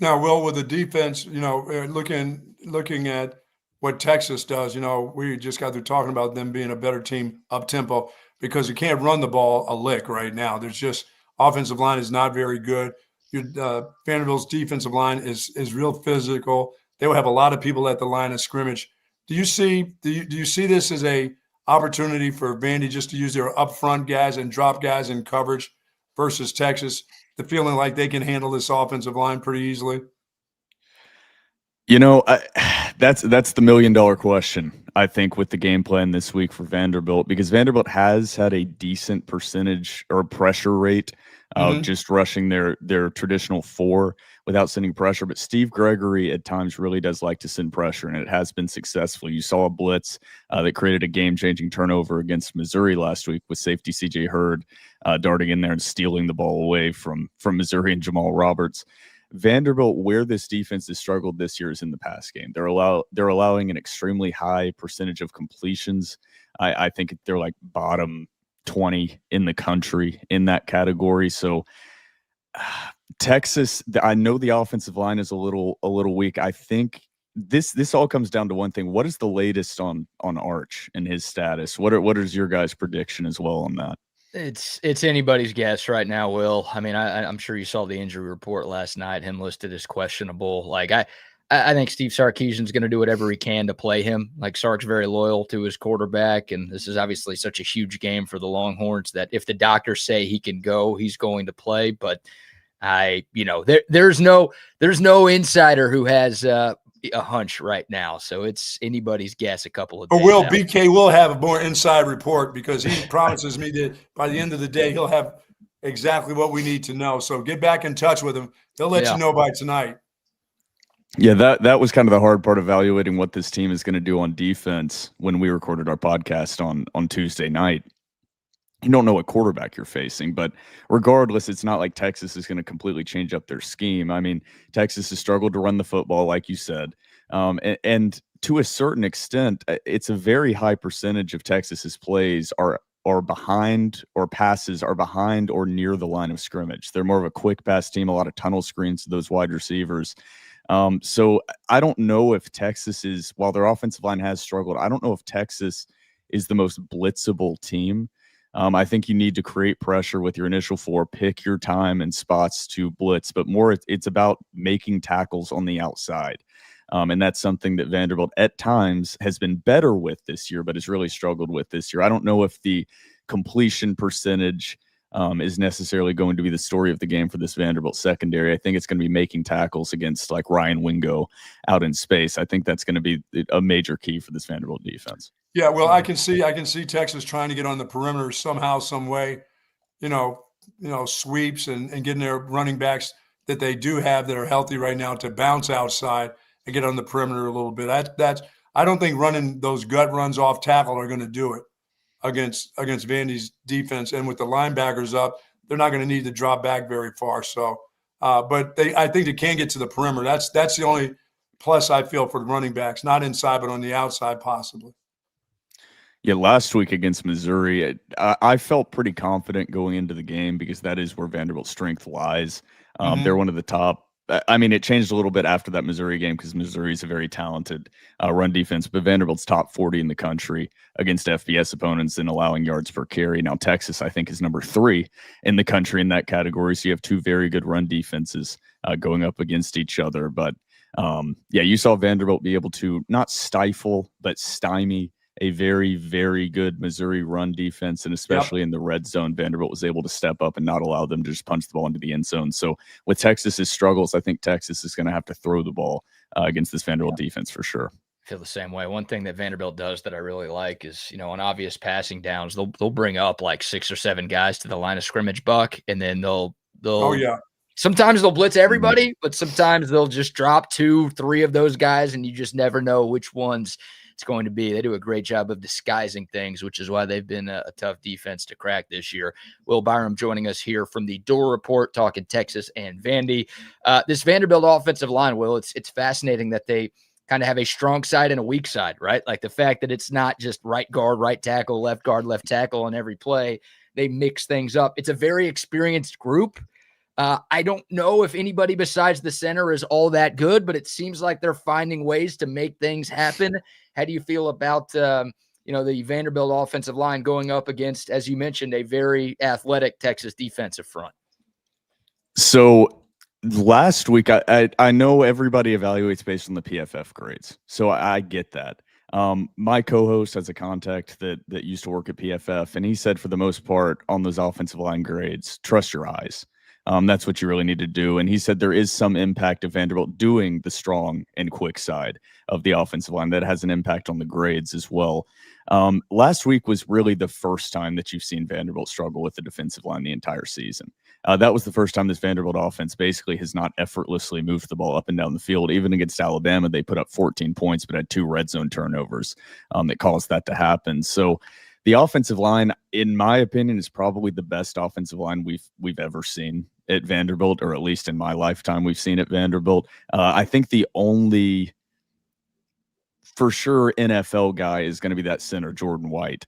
Now, Will, with the defense, looking at what Texas does, we just got through talking about them being a better team up tempo, because you can't run the ball a lick right now. There's just offensive line is not very good. Vanderbilt's defensive line is real physical. They will have a lot of people at the line of scrimmage. Do you see this as a opportunity for Vandy just to use their upfront guys and drop guys in coverage versus Texas, the feeling like they can handle this offensive line pretty easily? That's the $1 million question, I think, with the game plan this week for Vanderbilt, because Vanderbilt has had a decent percentage or pressure rate of just rushing their traditional 4 without sending pressure. But Steve Gregory at times really does like to send pressure, and it has been successful. You saw a blitz that created a game-changing turnover against Missouri last week with safety C.J. Hurd darting in there and stealing the ball away from Missouri and Jamal Roberts. Vanderbilt, where this defense has struggled this year, is in the pass game. They're allowing an extremely high percentage of completions. I think they're like bottom 20 in the country in that category. So Texas, I know the offensive line is a little weak. I think this all comes down to one thing. What is the latest on Arch and his status? What is your guys' prediction as well on that? It's anybody's guess right now, Will. I mean, I'm sure you saw the injury report last night, him listed as questionable. Like, I think Steve Sarkisian's going to do whatever he can to play him. Like, Sark's very loyal to his quarterback, and this is obviously such a huge game for the Longhorns that if the doctors say he can go, he's going to play. But there's no insider who has a hunch right now, so it's anybody's guess. A couple of days But out. BK will have a more inside report because he promises me that by the end of the day he'll have exactly what we need to know. So get back in touch with him. He'll let you know by tonight. Yeah, that was kind of the hard part, evaluating what this team is going to do on defense when we recorded our podcast on Tuesday night. You don't know what quarterback you're facing, but regardless, it's not like Texas is going to completely change up their scheme. I mean, Texas has struggled to run the football, like you said. And to a certain extent, it's a very high percentage of Texas's plays are behind, or passes are behind or near the line of scrimmage. They're more of a quick pass team, a lot of tunnel screens to those wide receivers. So I don't know if Texas is, while their offensive line has struggled, I don't know if Texas is the most blitzable team. I think you need to create pressure with your initial four, pick your time and spots to blitz, but more it's about making tackles on the outside. And that's something that Vanderbilt at times has been better with this year, but has really struggled with this year. I don't know if the completion percentage is necessarily going to be the story of the game for this Vanderbilt secondary. I think it's going to be making tackles against like Ryan Wingo out in space. I think that's going to be a major key for this Vanderbilt defense. Yeah, well, I can see Texas trying to get on the perimeter somehow, some way, sweeps and getting their running backs that they do have that are healthy right now to bounce outside and get on the perimeter a little bit. I don't think running those gut runs off tackle are going to do it against Vandy's defense. And with the linebackers up, they're not going to need to drop back very far. So, but I think they can get to the perimeter. That's the only plus I feel for the running backs, not inside, but on the outside possibly. Yeah, last week against Missouri, I felt pretty confident going into the game because that is where Vanderbilt's strength lies. They're one of the top. I mean, it changed a little bit after that Missouri game because Missouri is a very talented run defense, but Vanderbilt's top 40 in the country against FBS opponents in allowing yards per carry. Now, Texas, I think, is number 3 in the country in that category. So you have two very good run defenses going up against each other. But you saw Vanderbilt be able to not stifle, but stymie a very, very good Missouri run defense, and especially in the red zone, Vanderbilt was able to step up and not allow them to just punch the ball into the end zone. So with Texas's struggles, I think Texas is going to have to throw the ball against this Vanderbilt defense for sure. I feel the same way. One thing that Vanderbilt does that I really like is, on obvious passing downs, they'll bring up like 6 or 7 guys to the line of scrimmage, Buck, and then they'll sometimes they'll blitz everybody, but sometimes they'll just drop 2, 3 of those guys, and you just never know which ones it's going to be. They do a great job of disguising things, which is why they've been a tough defense to crack this year. Will Byram joining us here from the Door Report, talking Texas and Vandy. This Vanderbilt offensive line, Will, it's fascinating that they kind of have a strong side and a weak side, right? Like the fact that it's not just right guard, right tackle, left guard, left tackle on every play. They mix things up. It's a very experienced group. I don't know if anybody besides the center is all that good, but it seems like they're finding ways to make things happen. How do you feel about, the Vanderbilt offensive line going up against, as you mentioned, a very athletic Texas defensive front? So last week, I know everybody evaluates based on the PFF grades, so I get that. My co-host has a contact that used to work at PFF, and he said for the most part on those offensive line grades, trust your eyes. That's what you really need to do. And he said there is some impact of Vanderbilt doing the strong and quick side of the offensive line that has an impact on the grades as well. Last week was really the first time that you've seen Vanderbilt struggle with the defensive line the entire season. That was the first time this Vanderbilt offense basically has not effortlessly moved the ball up and down the field. Even against Alabama, they put up 14 points, but had 2 red zone turnovers that caused that to happen. So the offensive line, in my opinion, is probably the best offensive line we've ever seen at Vanderbilt, or at least in my lifetime we've seen at Vanderbilt. I think the only for sure NFL guy is going to be that center, Jordan White,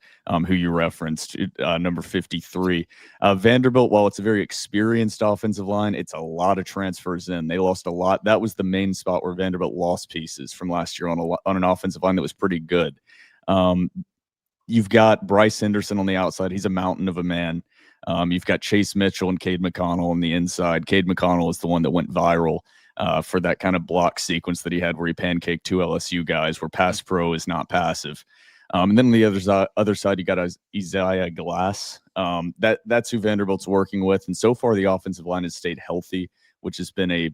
who you referenced, number 53. Vanderbilt, while it's a very experienced offensive line, it's a lot of transfers in. They lost a lot. That was the main spot where Vanderbilt lost pieces from last year on an offensive line that was pretty good. You've got Bryce Henderson on the outside. He's a mountain of a man. You've got Chase Mitchell and Cade McConnell on the inside. Cade McConnell is the one that went viral for that kind of block sequence that he had where he pancaked two LSU guys where pass pro is not passive. And then on the other side, you got Isaiah Glass. That's who Vanderbilt's working with. And so far, the offensive line has stayed healthy, which has been a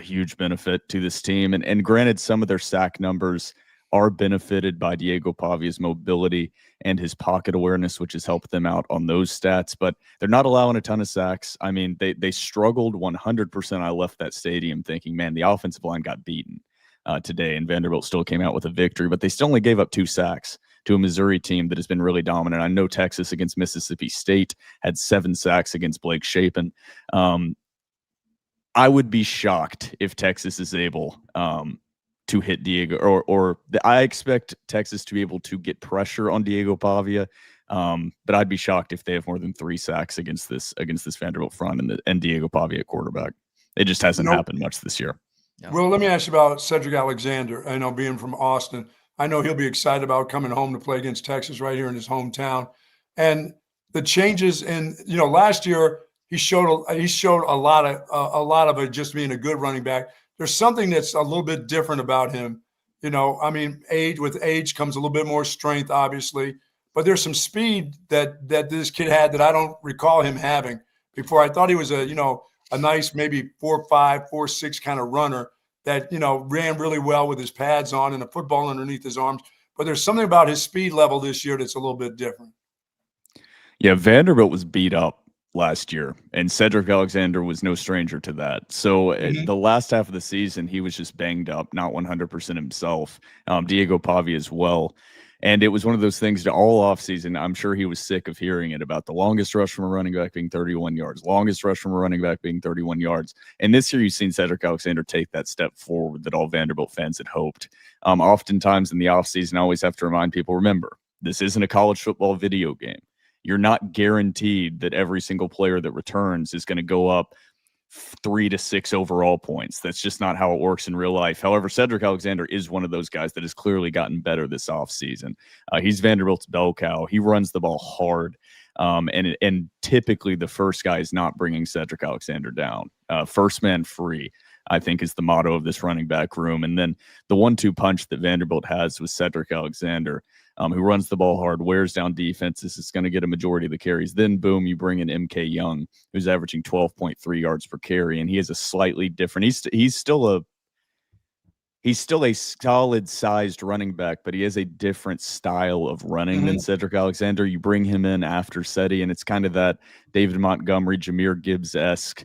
huge benefit to this team. And granted, some of their sack numbers are benefited by Diego Pavia's mobility and his pocket awareness, which has helped them out on those stats. But they're not allowing a ton of sacks. I mean, they struggled 100%. I left that stadium thinking, man, the offensive line got beaten today, and Vanderbilt still came out with a victory. But they still only gave up 2 sacks to a Missouri team that has been really dominant. I know Texas against Mississippi State had 7 sacks against Blake Shapen. I would be shocked if Texas is able to hit Diego, or I expect Texas to be able to get pressure on Diego Pavia, but I'd be shocked if they have more than 3 sacks against this Vanderbilt front and Diego Pavia at quarterback. It just hasn't happened much this year. No. Well, let me ask you about Cedric Alexander. I know, being from Austin, I know he'll be excited about coming home to play against Texas right here in his hometown. And the changes in, last year he showed a lot of it just being a good running back. There's something that's a little bit different about him. With age comes a little bit more strength, obviously, but there's some speed that this kid had that I don't recall him having before. I thought he was a nice, maybe 4.5, 4.6 kind of runner that, ran really well with his pads on and a football underneath his arms. But there's something about his speed level this year that's a little bit different. Yeah, Vanderbilt was beat up last year, and Cedric Alexander was no stranger to that. So the last half of the season, he was just banged up, not 100% himself. Diego Pavia as well. And it was one of those things that all offseason, I'm sure he was sick of hearing it about the longest rush from a running back being 31 yards, longest rush from a running back being 31 yards. And this year, you've seen Cedric Alexander take that step forward that all Vanderbilt fans had hoped. Oftentimes in the offseason, I always have to remind people, remember, this isn't a college football video game. You're not guaranteed that every single player that returns is going to go up 3 to 6 overall points. That's just not how it works in real life. However, Cedric Alexander is one of those guys that has clearly gotten better this offseason. He's Vanderbilt's bell cow. He runs the ball hard. And typically the first guy is not bringing Cedric Alexander down. First man free, I think, is the motto of this running back room. And then the 1-2 punch that Vanderbilt has with Cedric Alexander, who runs the ball hard, wears down defenses, is going to get a majority of the carries. Then, boom, you bring in MK Young, who's averaging 12.3 yards per carry, and he is a slightly different. He's still a solid-sized running back, but he has a different style of running than Cedric Alexander. You bring him in after Seti, and it's kind of that David Montgomery, Jahmyr Gibbs-esque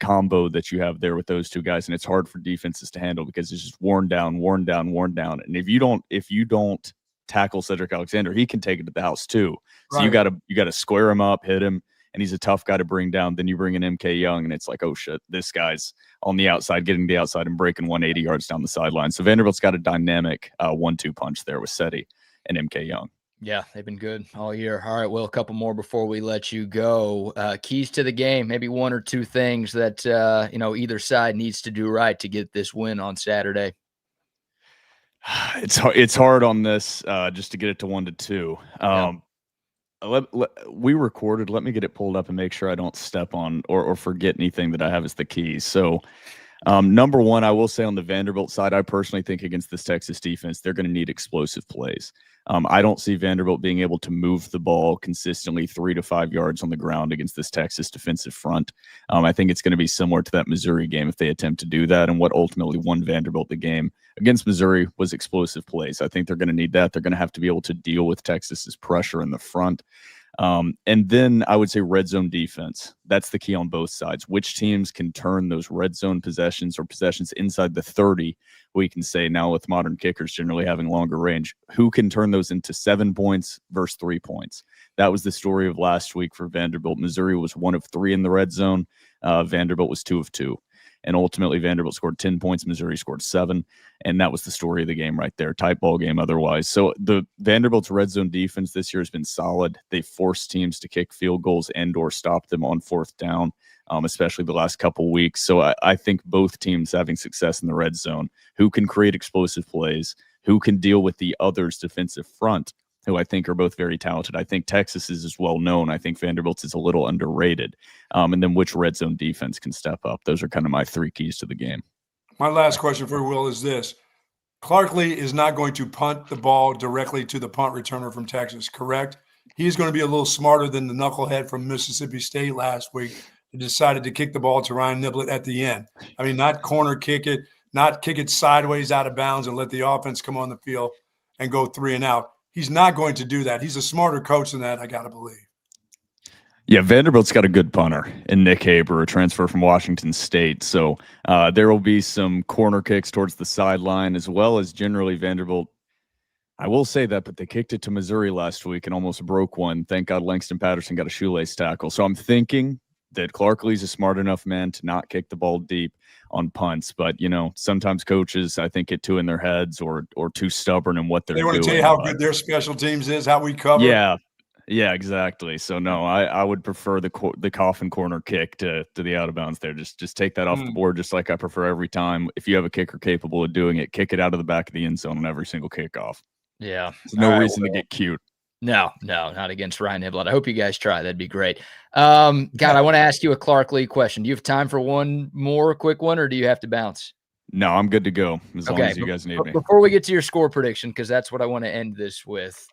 combo that you have there with those two guys, and it's hard for defenses to handle because it's just worn down. And if you don't tackle Cedric Alexander, he can take it to the house too. So you got to square him up, hit him, and he's a tough guy to bring down. Then you bring in MK Young, and it's like, oh shit, this guy's on the outside, getting the outside and breaking 180 yards down the sideline. So Vanderbilt's got a dynamic 1-2 punch there with Seti and MK Young. Yeah, they've been good all year. All right, Will, a couple more before we let you go. Keys to the game, maybe 1 or 2 things that either side needs to do right to get this win on Saturday. It's hard on this just to get it to 1 to 2. We recorded. Let me get it pulled up and make sure I don't step on or forget anything that I have as the keys. So number 1, I will say on the Vanderbilt side, I personally think against this Texas defense, they're going to need explosive plays. I don't see Vanderbilt being able to move the ball consistently 3 to 5 yards on the ground against this Texas defensive front. I think it's going to be similar to that Missouri game if they attempt to do that. And what ultimately won Vanderbilt the game against Missouri was explosive plays. I think they're going to need that. They're going to have to be able to deal with Texas's pressure in the front. And then I would say red zone defense. That's the key on both sides. Which teams can turn those red zone possessions or possessions inside the 30, we can say now with modern kickers generally having longer range, who can turn those into 7 points versus 3 points? That was the story of last week for Vanderbilt. Missouri was 1 of 3 in the red zone. Vanderbilt was 2 of 2. And ultimately, Vanderbilt scored 10 points. Missouri scored 7. And that was the story of the game right there. Tight ball game otherwise. So the Vanderbilt's red zone defense this year has been solid. They forced teams to kick field goals and or stop them on 4th down, especially the last couple weeks. So I think both teams having success in the red zone, who can create explosive plays, who can deal with the other's defensive front, who I think are both very talented. I think Texas is well known. I think Vanderbilt's is a little underrated. And then which red zone defense can step up. Those are kind of my 3 keys to the game. My last question for Will is this. Clarkley is not going to punt the ball directly to the punt returner from Texas, correct? He's going to be a little smarter than the knucklehead from Mississippi State last week who decided to kick the ball to Ryan Niblett at the end. I mean, not corner kick it, not kick it sideways out of bounds and let the offense come on the field and go 3 and out. He's not going to do that. He's a smarter coach than that, I got to believe. Yeah, Vanderbilt's got a good punter in Nick Haber, a transfer from Washington State. So there will be some corner kicks towards the sideline, as well as generally Vanderbilt. I will say that, but they kicked it to Missouri last week and almost broke one. Thank God Langston Patterson got a shoelace tackle. So I'm thinking that Clarkley's a smart enough man to not kick the ball deep on punts. But, you know, sometimes coaches, I think, get too in their heads or too stubborn in what they're doing. They want to tell you how good their special teams is, how we cover. Yeah, exactly. So no, I would prefer the coffin corner kick to the out of bounds there. Just take that off the board, just like I prefer every time. If you have a kicker capable of doing it, kick it out of the back of the end zone on every single kickoff. Yeah, there's no reason to get cute. No, not against Ryan Niblett. I hope you guys try. That'd be great. God, I want to ask you a Clarkley question. Do you have time for one more quick one, or do you have to bounce? No, I'm good to go as long as you guys need me. Before we get to your score prediction, because that's what I want to end this with.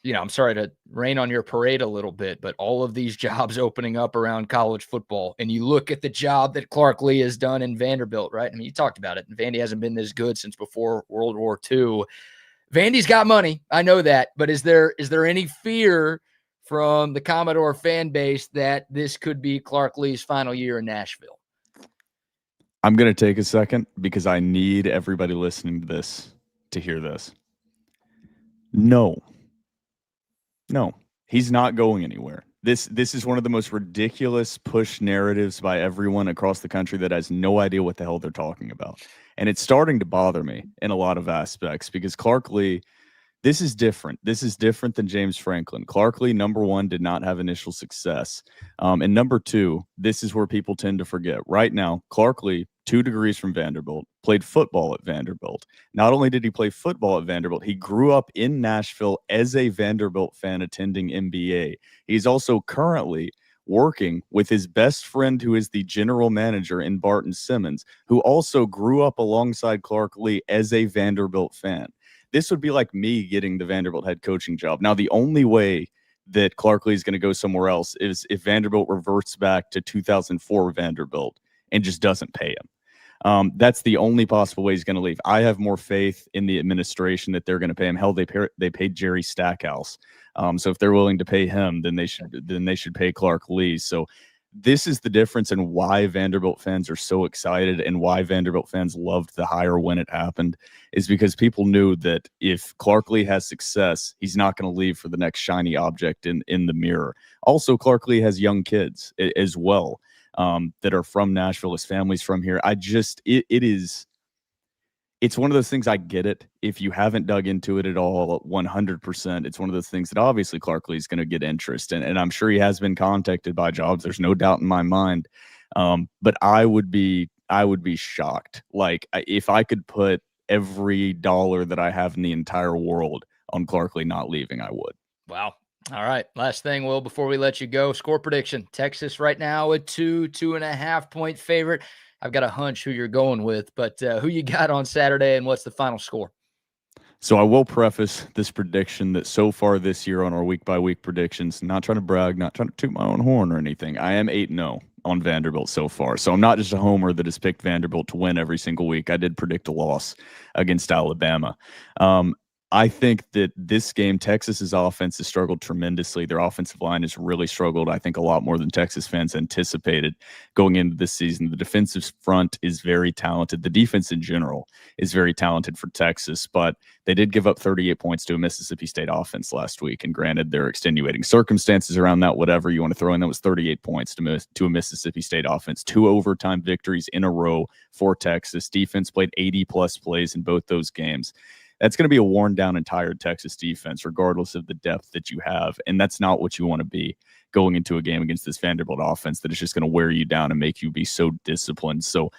You know, I'm sorry to rain on your parade a little bit, but all of these jobs opening up around college football, and you look at the job that Clarkley has done in Vanderbilt, right? I mean, you talked about it. Vandy hasn't been this good since before World War II. Vandy's got money. I know that. But is there any fear from the Commodore fan base that this could be Clarkley's final year in Nashville? I'm going to take a second because I need everybody listening to this to hear this. No, he's not going anywhere. This is one of the most ridiculous push narratives by everyone across the country that has no idea what the hell they're talking about. And it's starting to bother me in a lot of aspects because Clarkley, this is different. This is different than James Franklin. Clarkley, number one, did not have initial success. And number two, this is where people tend to forget. Right now, Clarkley, 2 degrees from Vanderbilt, played football at Vanderbilt. Not only did he play football at Vanderbilt, he grew up in Nashville as a Vanderbilt fan attending MBA. He's also currently working with his best friend, who is the general manager in Barton Simmons, who also grew up alongside Clarkley as a Vanderbilt fan. This would be like me getting the Vanderbilt head coaching job. Now, the only way that Clarkley is going to go somewhere else is if Vanderbilt reverts back to 2004 Vanderbilt and just doesn't pay him. That's the only possible way he's going to leave. I have more faith in the administration that they're going to pay him. Hell, they paid Jerry Stackhouse. So if they're willing to pay him, then they should pay Clarkley. So this is the difference in why Vanderbilt fans are so excited and why Vanderbilt fans loved the hire when it happened, is because people knew that if Clarkley has success, he's not going to leave for the next shiny object in the mirror. Also, Clarkley has young kids as well that are from Nashville. His family's from here. It's one of those things. I get it. If you haven't dug into it at all, 100%, it's one of those things that obviously Clarkley is going to get interest in. And I'm sure he has been contacted by jobs. There's no doubt in my mind. But I would be shocked. Like, if I could put every dollar that I have in the entire world on Clarkley not leaving, I would. Wow. All right. Last thing, Will, before we let you go, score prediction. Texas right now a 2.5 point favorite. I've got a hunch who you're going with, but who you got on Saturday and what's the final score? So I will preface this prediction that so far this year on our week-by-week predictions, not trying to brag, not trying to toot my own horn or anything, I am 8-0 on Vanderbilt so far. So I'm not just a homer that has picked Vanderbilt to win every single week. I did predict a loss against Alabama. I think that this game, Texas's offense has struggled tremendously. Their offensive line has really struggled, I think, a lot more than Texas fans anticipated going into this season. The defensive front is very talented. The defense in general is very talented for Texas, but they did give up 38 points to a Mississippi State offense last week. And granted, there are extenuating circumstances around that, whatever you want to throw in. That was 38 points to a Mississippi State offense. 2 overtime victories in a row for Texas. Defense played 80-plus plays in both those games. That's going to be a worn-down and tired Texas defense, regardless of the depth that you have. And that's not what you want to be going into a game against this Vanderbilt offense that is just going to wear you down and make you be so disciplined. So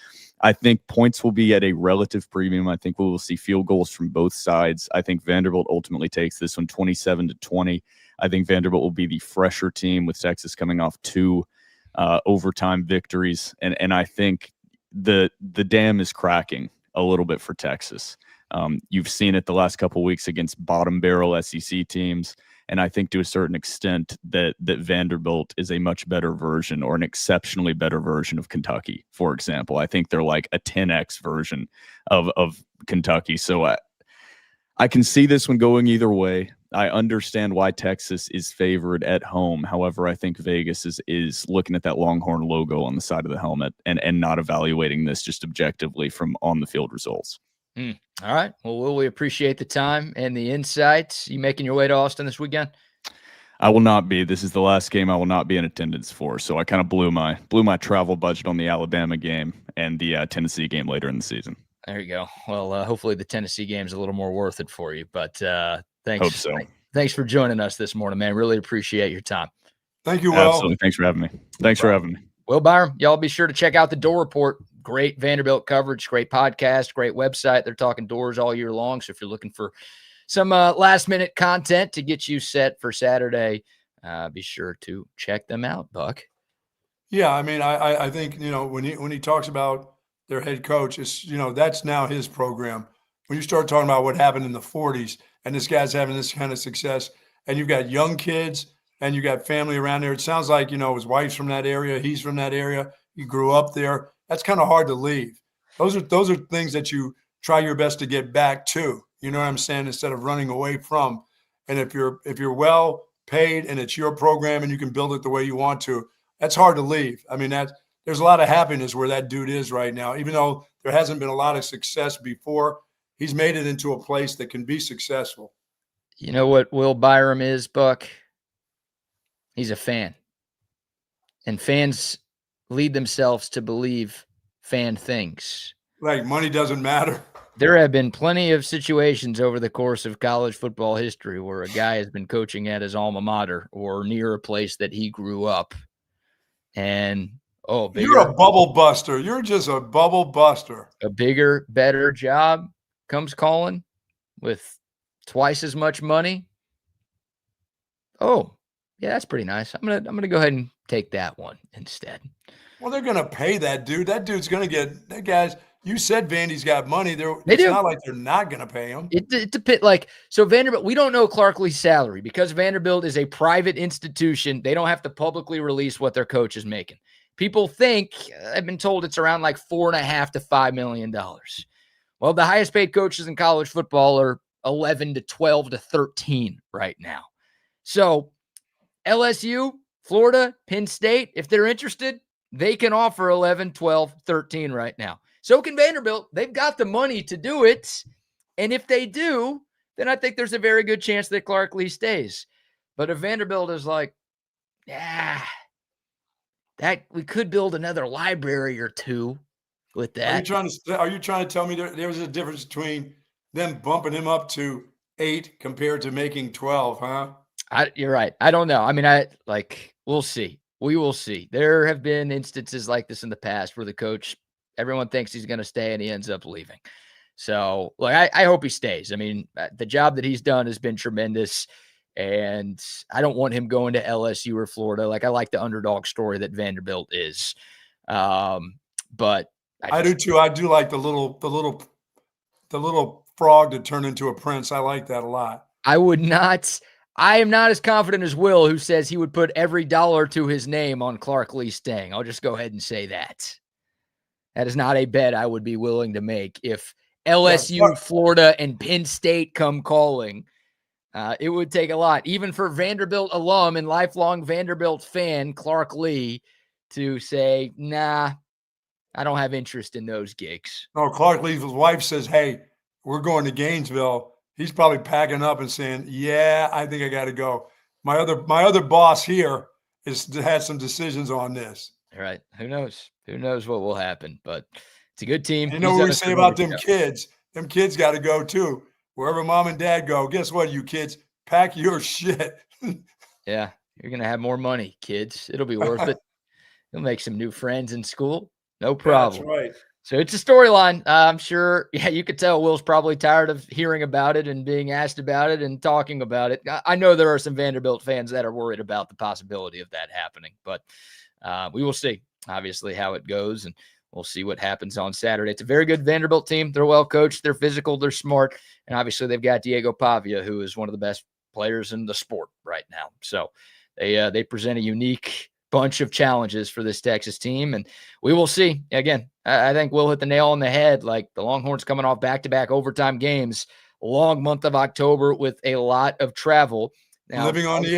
I think points will be at a relative premium. I think we will see field goals from both sides. I think Vanderbilt ultimately takes this one 27-20. I think Vanderbilt will be the fresher team with Texas coming off 2 overtime victories. And I think the dam is cracking a little bit for Texas. You've seen it the last couple of weeks against bottom barrel SEC teams. And I think to a certain extent that Vanderbilt is a much better version, or an exceptionally better version of Kentucky, for example. I think they're like a 10X version of Kentucky. So I can see this one going either way. I understand why Texas is favored at home. However, I think Vegas is looking at that Longhorn logo on the side of the helmet and not evaluating this just objectively from on the field results. All right. Well, Will, we appreciate the time and the insights. You making your way to Austin this weekend? I will not be. This is the last game I will not be in attendance for. So I kind of blew my travel budget on the Alabama game and the Tennessee game later in the season. There you go. Well, hopefully the Tennessee game's a little more worth it for you. But thanks. Hope so. Thanks for joining us this morning, man. Really appreciate your time. Thank you, Will. Absolutely. Thanks for having me. Thanks for having me. Will Byram, y'all be sure to check out the Door Report. Great Vanderbilt coverage, great podcast, great website. They're talking doors all year long. So if you're looking for some last-minute content to get you set for Saturday, be sure to check them out, Buck. Yeah, I mean, I think, when he talks about their head coach, it's, that's now his program. When you start talking about what happened in the 40s and this guy's having this kind of success, and you've got young kids and you got family around there, it sounds like, his wife's from that area, he's from that area, he grew up there. That's kind of hard to leave. Those are things that you try your best to get back to, you know what I'm saying, instead of running away from. And if you're well paid and it's your program and you can build it the way you want to, that's hard to leave. I mean, there's a lot of happiness where that dude is right now. Even though there hasn't been a lot of success before, he's made it into a place that can be successful. You know what Will Byram is, Buck? He's a fan. And fans lead themselves to believe fan things. Like money doesn't matter. There have been plenty of situations over the course of college football history where a guy has been coaching at his alma mater or near a place that he grew up. And, you're a bubble buster. You're just a bubble buster. A bigger, better job comes calling with twice as much money. Oh, yeah, that's pretty nice. I'm gonna go ahead and take that one instead. Well, they're going to pay that dude. That dude's going to get – that guy's – you said Vandy's got money. It's not like they're not going to pay him. It's a bit like – so Vanderbilt – we don't know Clark Lee's salary because Vanderbilt is a private institution. They don't have to publicly release what their coach is making. People think – I've been told it's around like $4.5 to $5 million. Well, the highest paid coaches in college football are 11 to 12 to 13 right now. So LSU, Florida, Penn State, if they're interested – they can offer 11, 12, 13 right now. So can Vanderbilt. They've got the money to do it. And if they do, then I think there's a very good chance that Clark Lee stays. But if Vanderbilt is like, that we could build another library or two with that. Are you trying to tell me there's a difference between them bumping him up to 8 compared to making 12, huh? You're right. I don't know. I mean, we'll see. We will see. There have been instances like this in the past where the coach, everyone thinks he's going to stay and he ends up leaving. So, I hope he stays. I mean, the job that he's done has been tremendous, and I don't want him going to LSU or Florida. I like the underdog story that Vanderbilt is. But I do too. I do like the little frog to turn into a prince. I like that a lot. I am not as confident as Will, who says he would put every dollar to his name on Clark Lee staying. I'll just go ahead and say that. That is not a bet I would be willing to make if LSU, Florida, and Penn State come calling. It would take a lot, even for Vanderbilt alum and lifelong Vanderbilt fan, Clark Lee, to say, nah, I don't have interest in those gigs. No, Clark Lee's wife says, hey, we're going to Gainesville. He's probably packing up and saying, yeah, I think I got to go. My other boss here had some decisions on this. All right. Who knows? Who knows what will happen? But it's a good team. You know what we say about them kids? Them kids got to go too. Wherever mom and dad go, guess what, you kids? Pack your shit. Yeah. You're going to have more money, kids. It'll be worth it. You'll make some new friends in school. No problem. That's right. So it's a storyline. I'm sure, you could tell Will's probably tired of hearing about it and being asked about it and talking about it. I know there are some Vanderbilt fans that are worried about the possibility of that happening, but we will see, obviously, how it goes, and we'll see what happens on Saturday. It's a very good Vanderbilt team. They're well coached. They're physical. They're smart. And obviously they've got Diego Pavia, who is one of the best players in the sport right now. So they present a unique bunch of challenges for this Texas team, and we will see. Again, I think we'll hit the nail on the head. Like, the Longhorns coming off back-to-back overtime games, long month of October with a lot of travel. Now, living on the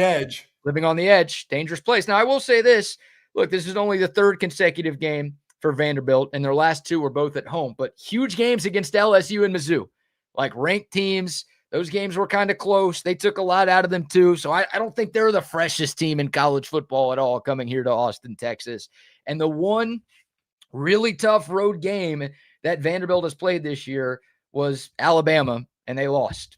edge, dangerous place. Now, I will say this. Look, this is only the third consecutive game for Vanderbilt, and their last two were both at home, but huge games against LSU and Mizzou, like ranked teams. Those games were kind of close. They took a lot out of them too. So I don't think they're the freshest team in college football at all coming here to Austin, Texas. And the one really tough road game that Vanderbilt has played this year was Alabama, and they lost.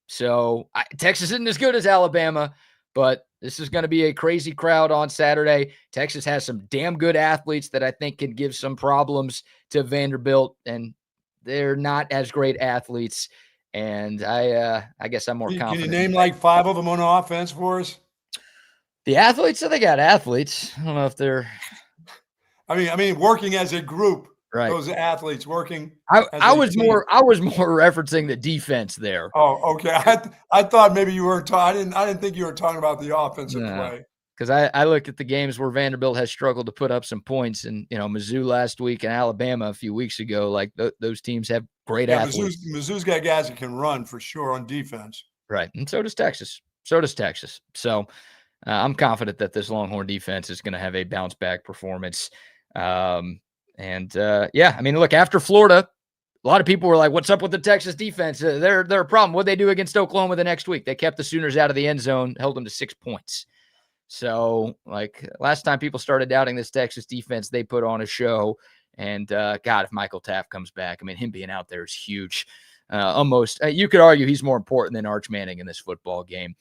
So Texas isn't as good as Alabama, but this is going to be a crazy crowd on Saturday. Texas has some damn good athletes that I think can give some problems to Vanderbilt, and they're not as great athletes. And I guess I'm more confident. Can you name like 5 of them on offense for us? The athletes? So they got athletes. I don't know if they're. I mean, working as a group. Right. Those athletes working. I was more referencing the defense there. Oh, okay. I thought maybe you were talking. I didn't think you were talking about the offensive play. Because I looked at the games where Vanderbilt has struggled to put up some points, and Mizzou last week and Alabama a few weeks ago. Like those teams have great athletes. Mizzou's got guys that can run for sure on defense. Right, and so does Texas. So I'm confident that this Longhorn defense is going to have a bounce back performance. I mean, look, after Florida, a lot of people were like, "What's up with the Texas defense? They're a problem." What'd they do against Oklahoma the next week? They kept the Sooners out of the end zone, held them to 6 points. So, like, last time people started doubting this Texas defense, they put on a show. And, God, if Michael Taft comes back, I mean, him being out there is huge. Almost, you could argue he's more important than Arch Manning in this football game.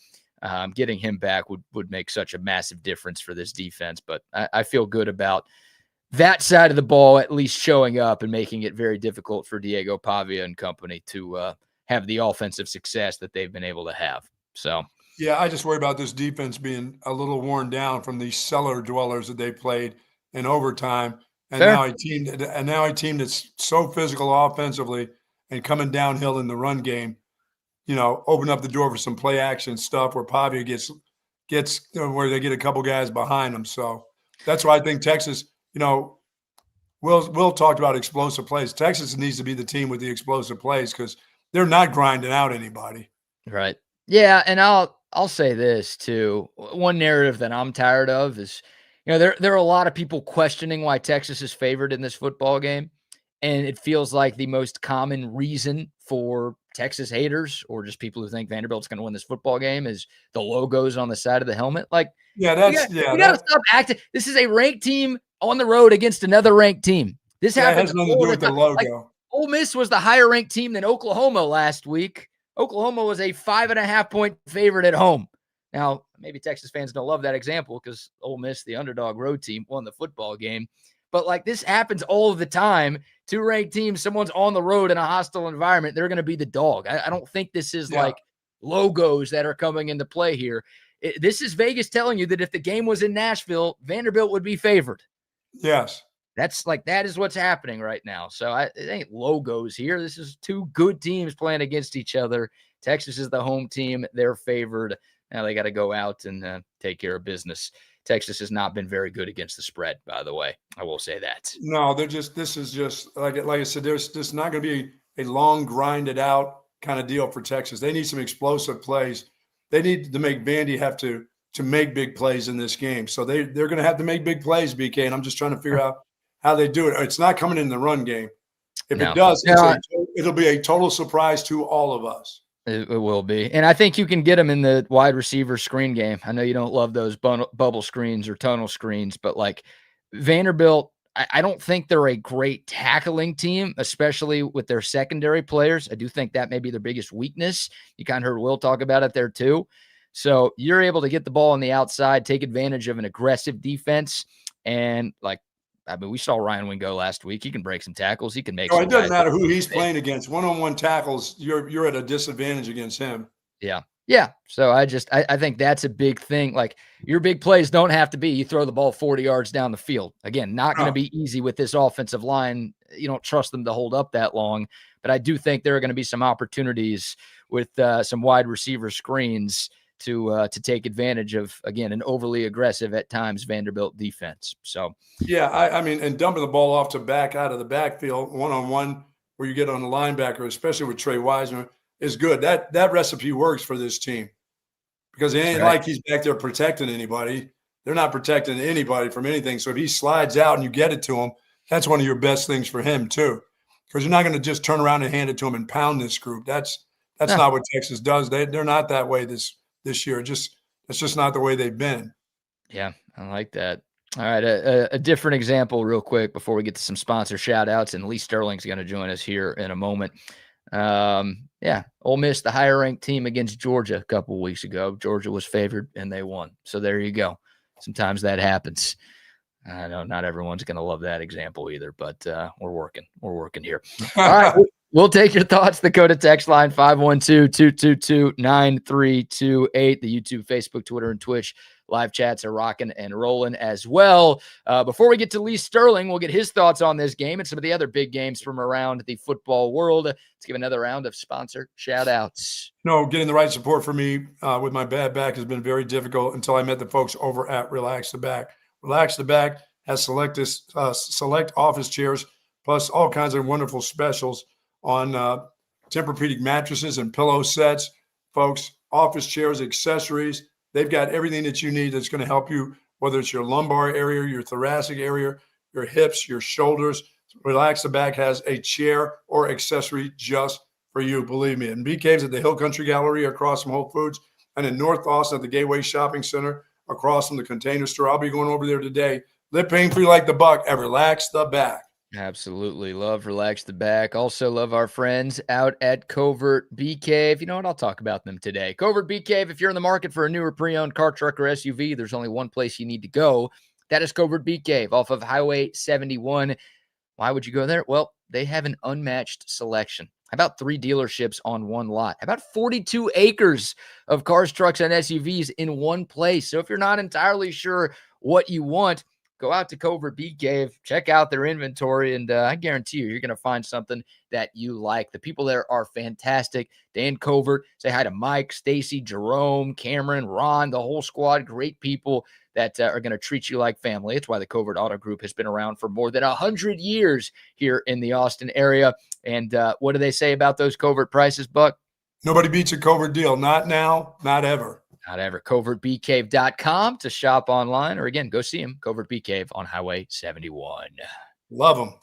Getting him back would make such a massive difference for this defense. But I feel good about that side of the ball at least showing up and making it very difficult for Diego Pavia and company to have the offensive success that they've been able to have. So. Yeah, I just worry about this defense being a little worn down from these cellar dwellers that they played in overtime. And now a team that's so physical offensively and coming downhill in the run game, open up the door for some play action stuff where Pavia gets where they get a couple guys behind them. So that's why I think Texas, Will talked about explosive plays. Texas needs to be the team with the explosive plays because they're not grinding out anybody. Right. Yeah, and I'll say this too. One narrative that I'm tired of is, there are a lot of people questioning why Texas is favored in this football game. And it feels like the most common reason for Texas haters or just people who think Vanderbilt's going to win this football game is the logos on the side of the helmet. Like, we got to stop acting. This is a ranked team on the road against another ranked team. This happens. Has nothing to do with the logo. Like, Ole Miss was the higher ranked team than Oklahoma last week. Oklahoma was a 5.5-point favorite at home. Now, maybe Texas fans don't love that example because Ole Miss, the underdog road team, won the football game. But, like, this happens all of the time. Two ranked teams, someone's on the road in a hostile environment, they're going to be the dog. I don't think this is like logos that are coming into play here. This is Vegas telling you that if the game was in Nashville, Vanderbilt would be favored. Yes. That is what's happening right now. So it ain't logos here. This is two good teams playing against each other. Texas is the home team. They're favored. Now they got to go out and take care of business. Texas has not been very good against the spread, by the way. I will say that. No, this is just like I said, there's just not going to be a long, grinded out kind of deal for Texas. They need some explosive plays. They need to make Vandy have to make big plays in this game. So they're going to have to make big plays, BK, and I'm just trying to figure out how they do it. It's not coming in the run game. If it does, it'll be a total surprise to all of us. It will be. And I think you can get them in the wide receiver screen game. I know you don't love those bubble screens or tunnel screens, but like Vanderbilt, I don't think they're a great tackling team, especially with their secondary players. I do think that may be their biggest weakness. You kind of heard Will talk about it there too. So you're able to get the ball on the outside, take advantage of an aggressive defense. And like, I mean, we saw Ryan Wingo last week. He can break some tackles. He can make some it doesn't matter who he's playing against. One-on-one tackles, you're at a disadvantage against him. Yeah. Yeah. So I think that's a big thing. Like your big plays don't have to be you throw the ball 40 yards down the field. Again, not going to be easy with this offensive line. You don't trust them to hold up that long, but I do think there are going to be some opportunities with some wide receiver screens to take advantage of, again, an overly aggressive at times Vanderbilt defense. So yeah, I mean, and dumping the ball off to back out of the backfield one-on-one where you get on the linebacker, especially with Trey Wiseman, is good. That recipe works for this team because it ain't like he's back there protecting anybody. They're not protecting anybody from anything. So if he slides out and you get it to him, that's one of your best things for him too, because you're not going to just turn around and hand it to him and pound this group. That's not what Texas does. They're not that way this year. It's just not the way they've been. Yeah, I like that. All right, a different example real quick before we get to some sponsor shout outs, and Lee Sterling's going to join us here in a moment. Yeah, Ole Miss, the higher ranked team against Georgia a couple of weeks ago. Georgia was favored and they won. So there you go. Sometimes that happens. I know not everyone's going to love that example either, but we're working here. All right, we'll take your thoughts. The code of text line 512-222-9328. The YouTube, Facebook, Twitter, and Twitch live chats are rocking and rolling as well. Before we get to Lee Sterling, we'll get his thoughts on this game and some of the other big games from around the football world. Let's give another round of sponsor shout outs. Getting the right support for me with my bad back has been very difficult until I met the folks over at Relax the Back. Relax the Back has select office chairs, plus all kinds of wonderful specials on Tempur-Pedic mattresses and pillow sets. Folks, office chairs, accessories. They've got everything that you need that's going to help you, whether it's your lumbar area, your thoracic area, your hips, your shoulders. Relax the Back has a chair or accessory just for you, believe me. And BK's at the Hill Country Gallery across from Whole Foods, and in North Austin at the Gateway Shopping Center across from the Container Store. I'll be going over there today. Live pain-free like the Buck at Relax the Back. Absolutely. Love Relax the Back. Also love our friends out at Covert Bee Cave. You know what? I'll talk about them today. Covert Bee Cave, if you're in the market for a newer pre-owned car, truck, or SUV, there's only one place you need to go. That is Covert Bee Cave off of Highway 71. Why would you go there? Well, they have an unmatched selection. About 3 dealerships on one lot. About 42 acres of cars, trucks, and SUVs in one place. So if you're not entirely sure what you want, go out to Covert Bee Cave, check out their inventory, and I guarantee you're going to find something that you like. The people there are fantastic. Dan Covert, say hi to Mike, Stacy, Jerome, Cameron, Ron, the whole squad. Great people that are going to treat you like family. It's why the Covert Auto Group has been around for more than 100 years here in the Austin area. And what do they say about those Covert prices, Buck? Nobody beats a Covert deal. Not now, not ever. Not ever. CovertBeeCave.com to shop online, or again, go see him. Covert Bee Cave on Highway 71. Love them.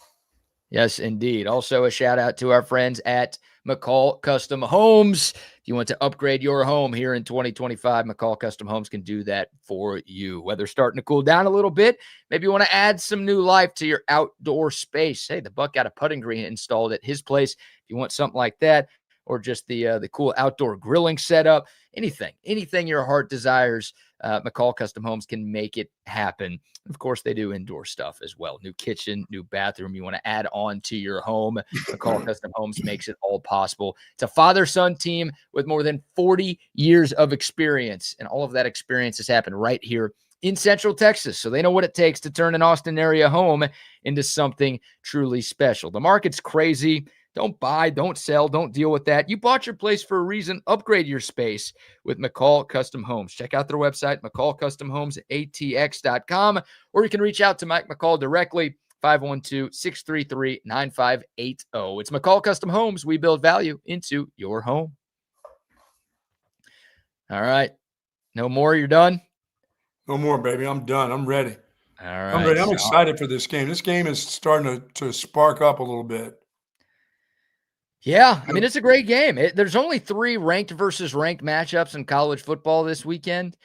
Yes, indeed. Also, a shout out to our friends at McCall Custom Homes. If you want to upgrade your home here in 2025, McCall Custom Homes can do that for you. Weather's starting to cool down a little bit. Maybe you want to add some new life to your outdoor space. Hey, the Buck got a putting green installed at his place. If you want something like that, or just the cool outdoor grilling setup, anything your heart desires, McCall Custom Homes can make it happen. Of course, they do indoor stuff as well. New kitchen, new bathroom you want to add on to your home. McCall Custom Homes makes it all possible. It's a father-son team with more than 40 years of experience, and all of that experience has happened right here in Central Texas. So they know what it takes to turn an Austin area home into something truly special. The market's crazy. Don't buy, don't sell, don't deal with that. You bought your place for a reason. Upgrade your space with McCall Custom Homes. Check out their website, McCallCustomHomesATX.com, or you can reach out to Mike McCall directly 512-633-9580. It's McCall Custom Homes. We build value into your home. All right. No more? You're done? No more, baby. I'm done. I'm ready. All right. I'm ready. I'm excited for this game. This game is starting to spark up a little bit. Yeah, I mean, it's a great game. There's only 3 ranked versus ranked matchups in college football this weekend.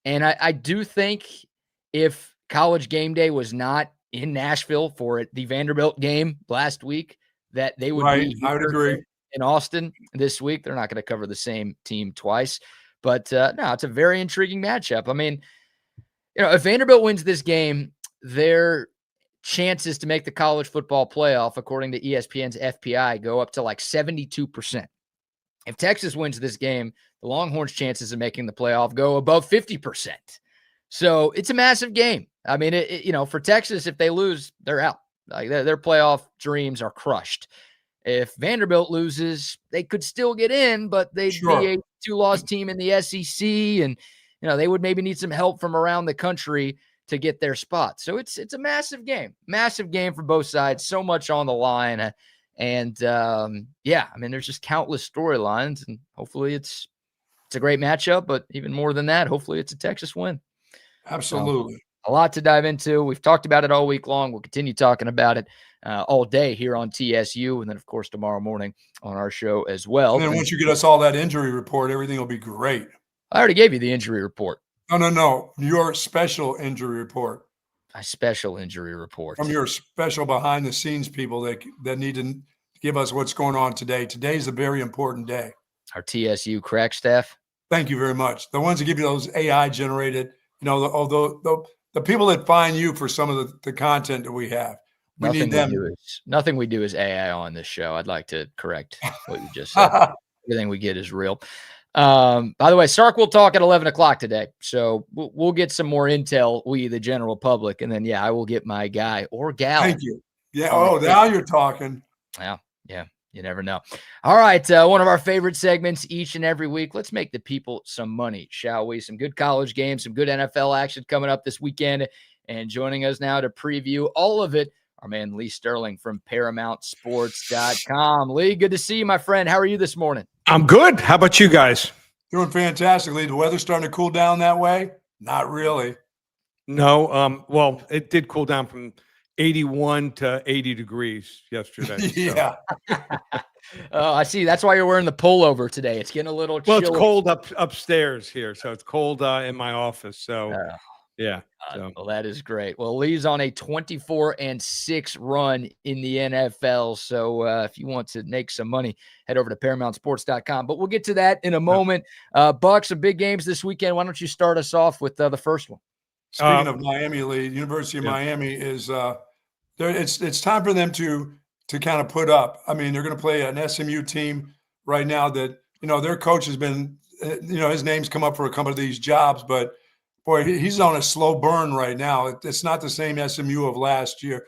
And I do think if College Game Day was not in Nashville for the Vanderbilt game last week, that they would be I would agree. in Austin this week. They're not going to cover the same team twice. But no, it's a very intriguing matchup. I mean, if Vanderbilt wins this game, their chances to make the college football playoff, according to ESPN's FPI, go up to like 72%. If Texas wins this game, the Longhorns' chances of making the playoff go above 50%. So it's a massive game. I mean, for Texas, if they lose, they're out. Like their playoff dreams are crushed. If Vanderbilt loses, they could still get in, but they'd be a 2-loss team in the SEC, and they would maybe need some help from around the country to get their spot. So it's a massive game for both sides. So much on the line, and I mean, there's just countless storylines, and hopefully it's a great matchup. But even more than that, hopefully it's a Texas win. Absolutely. A lot to dive into. We've talked about it all week long. We'll continue talking about it all day here on TSU, and then, of course, tomorrow morning on our show as well. And then once you get us all that injury report, everything will be great. I already gave you the injury report. No. Your special injury report. My special injury report. From your special behind-the-scenes people that need to give us what's going on today. Today's a very important day. Our TSU crack staff. Thank you very much. The ones that give you those AI-generated, the people that find you for some of the content that we have. We need them. Nothing we do is AI on this show. I'd like to correct what you just said. Everything we get is real. By the way, Sark will talk at 11 o'clock today. So we'll get some more intel, the general public. And then, I will get my guy or gal. Thank you. Yeah. Oh, now you're talking. Yeah. You never know. All right. One of our favorite segments each and every week. Let's make the people some money, shall we? Some good college games, some good NFL action coming up this weekend. And joining us now to preview all of it, our man Lee Sterling from ParamountSports.com. Lee, good to see you, my friend. How are you this morning? I'm good. How about you guys? Doing fantastically. The weather's starting to cool down that way? Not really. No. Well, it did cool down from 81 to 80 degrees yesterday. Yeah. I see. That's why you're wearing the pullover today. It's getting a little chilly. Well, it's cold upstairs here, so it's cold in my office. So, yeah. Well, that is great. Well, Lee's on a 24-6 run in the NFL. So if you want to make some money, head over to ParamountSports.com. But we'll get to that in a moment. Buck, some big games this weekend. Why don't you start us off with the first one? Speaking of Miami, Lee, University of Miami is it's time for them to kind of put up. I mean, they're going to play an SMU team right now that, their coach has been, his name's come up for a couple of these jobs, but boy, he's on a slow burn right now. It's not the same SMU of last year,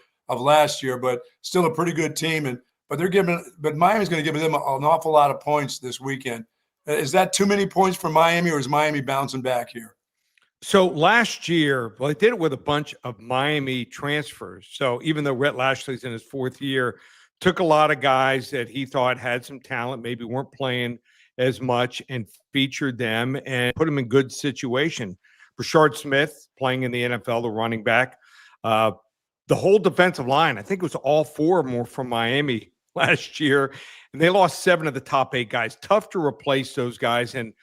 but still a pretty good team. But Miami's going to give them an awful lot of points this weekend. Is that too many points for Miami, or is Miami bouncing back here? So last year, they did it with a bunch of Miami transfers. So even though Rhett Lashley's in his 4th year, took a lot of guys that he thought had some talent, maybe weren't playing as much, and featured them and put them in good situation. Rashard Smith playing in the NFL, the running back. The whole defensive line, I think it was all 4 of them were from Miami last year, and they lost 7 of the top 8 guys. Tough to replace those guys, and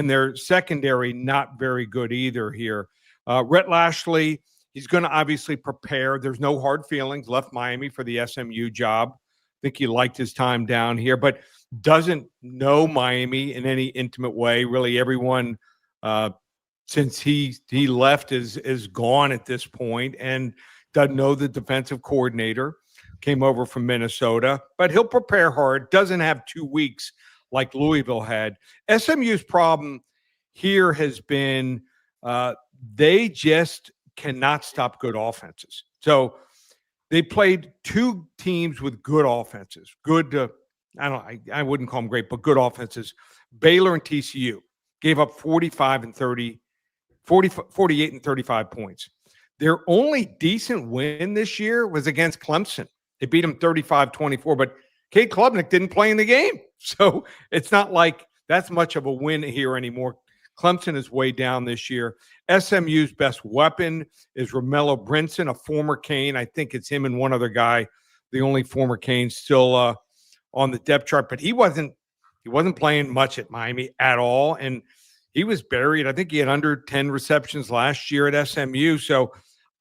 their secondary not very good either here. Rhett Lashley, he's going to obviously prepare. There's no hard feelings. Left Miami for the SMU job. I think he liked his time down here, but doesn't know Miami in any intimate way. Really, everyone since he left is gone at this point, and doesn't know the defensive coordinator. Came over from Minnesota, but he'll prepare hard. Doesn't have 2 weeks like Louisville had. SMU's problem here has been they just cannot stop good offenses. So they played 2 teams with good offenses. Good, I wouldn't call them great, but good offenses. Baylor and TCU gave up 48 and 35 points. Their only decent win this year was against Clemson. They beat them 35-24, but Cade Klubnik didn't play in the game. So it's not like that's much of a win here anymore. Clemson is way down this year. SMU's best weapon is Romello Brinson, a former Cane. I think it's him and one other guy, the only former Cane still on the depth chart. But he wasn't playing much at Miami at all, and he was buried. I think he had under 10 receptions last year at SMU. So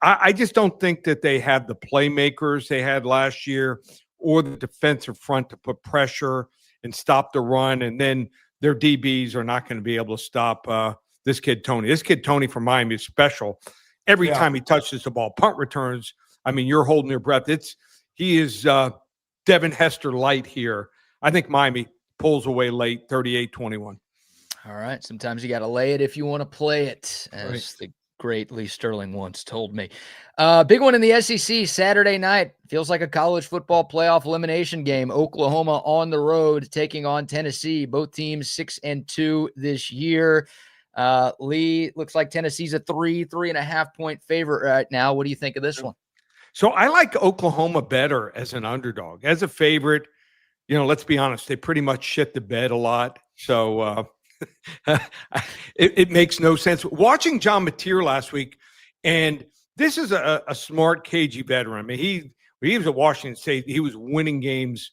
I just don't think that they have the playmakers they had last year or the defensive front to put pressure and stop the run. And then their DBs are not going to be able to stop this kid, Tony. This kid, Tony, from Miami is special. Every time he touches the ball, punt returns, I mean, you're holding your breath. He is Devin Hester light here. I think Miami pulls away late, 38-21. All right. Sometimes you got to lay it if you want to play it, as the great Lee Sterling once told me. Big one in the SEC Saturday night. Feels like a college football playoff elimination game. Oklahoma on the road taking on Tennessee. Both teams 6-2 this year. Lee, looks like Tennessee's a 3.5 point favorite right now. What do you think of this one? So I like Oklahoma better as an underdog. As a favorite, let's be honest, they pretty much shit the bed a lot. So it makes no sense. Watching John Mateer last week, and this is a smart, cagey veteran. I mean, he was at Washington State. He was winning games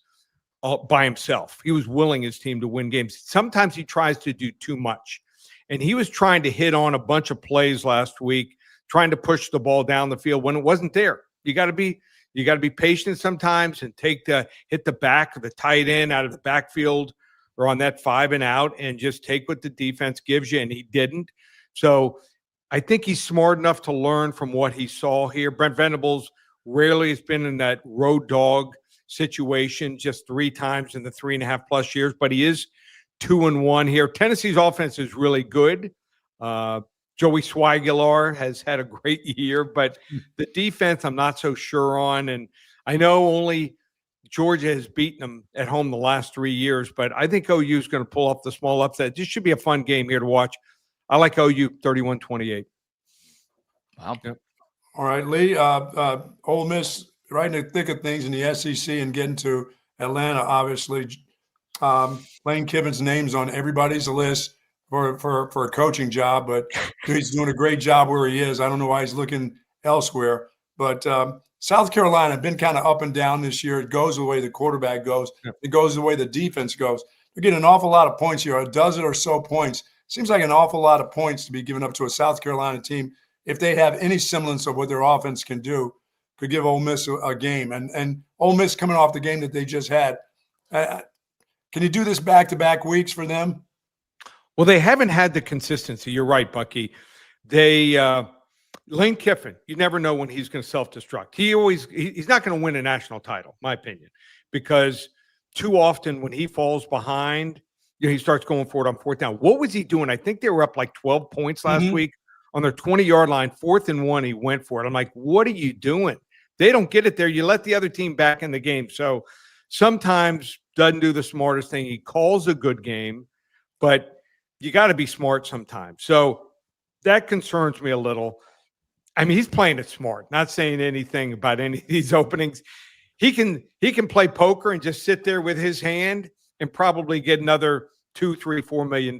by himself. He was willing his team to win games. Sometimes he tries to do too much. And he was trying to hit on a bunch of plays last week, trying to push the ball down the field when it wasn't there. You got to be patient sometimes and hit the back of the tight end out of the backfield or on that 5 and out and just take what the defense gives you. And he didn't. So I think he's smart enough to learn from what he saw here. Brent Venables rarely has been in that road dog situation, just 3 times in the 3.5+ years, but he is 2-1 here. Tennessee's offense is really good. Joey Swigular has had a great year, but the defense I'm not so sure on. And I know only Georgia has beaten them at home the last 3 years, but I think OU is going to pull off the small upset. This should be a fun game here to watch. I like OU 31-28. Wow. Yep. All right, Lee. Ole Miss right in the thick of things in the SEC and getting to Atlanta, obviously. Lane Kiffin's name's on everybody's list for a coaching job, but he's doing a great job where he is. I don't know why he's looking elsewhere. But South Carolina been kind of up and down this year. It goes the way the quarterback goes. It goes the way the defense goes. They're getting an awful lot of points here, a dozen or so points. Seems like an awful lot of points to be given up to a South Carolina team. If they have any semblance of what their offense can do, could give Ole Miss a game. And Ole Miss coming off the game that they just had. Can you do this back-to-back weeks for them? Well, they haven't had the consistency. You're right, Bucky. Lane Kiffin, you never know when he's going to self-destruct. He's not going to win a national title, my opinion, because too often when he falls behind, he starts going for it on 4th down. What was he doing? I think they were up like 12 points last week on their 20-yard line, 4th and 1. He went for it. I'm like, what are you doing? They don't get it there. You let the other team back in the game. So sometimes doesn't do the smartest thing. He calls a good game, but you got to be smart sometimes. So that concerns me a little. I mean, he's playing it smart, not saying anything about any of these openings. He can play poker and just sit there with his hand and probably get another $2, $3, $4 million.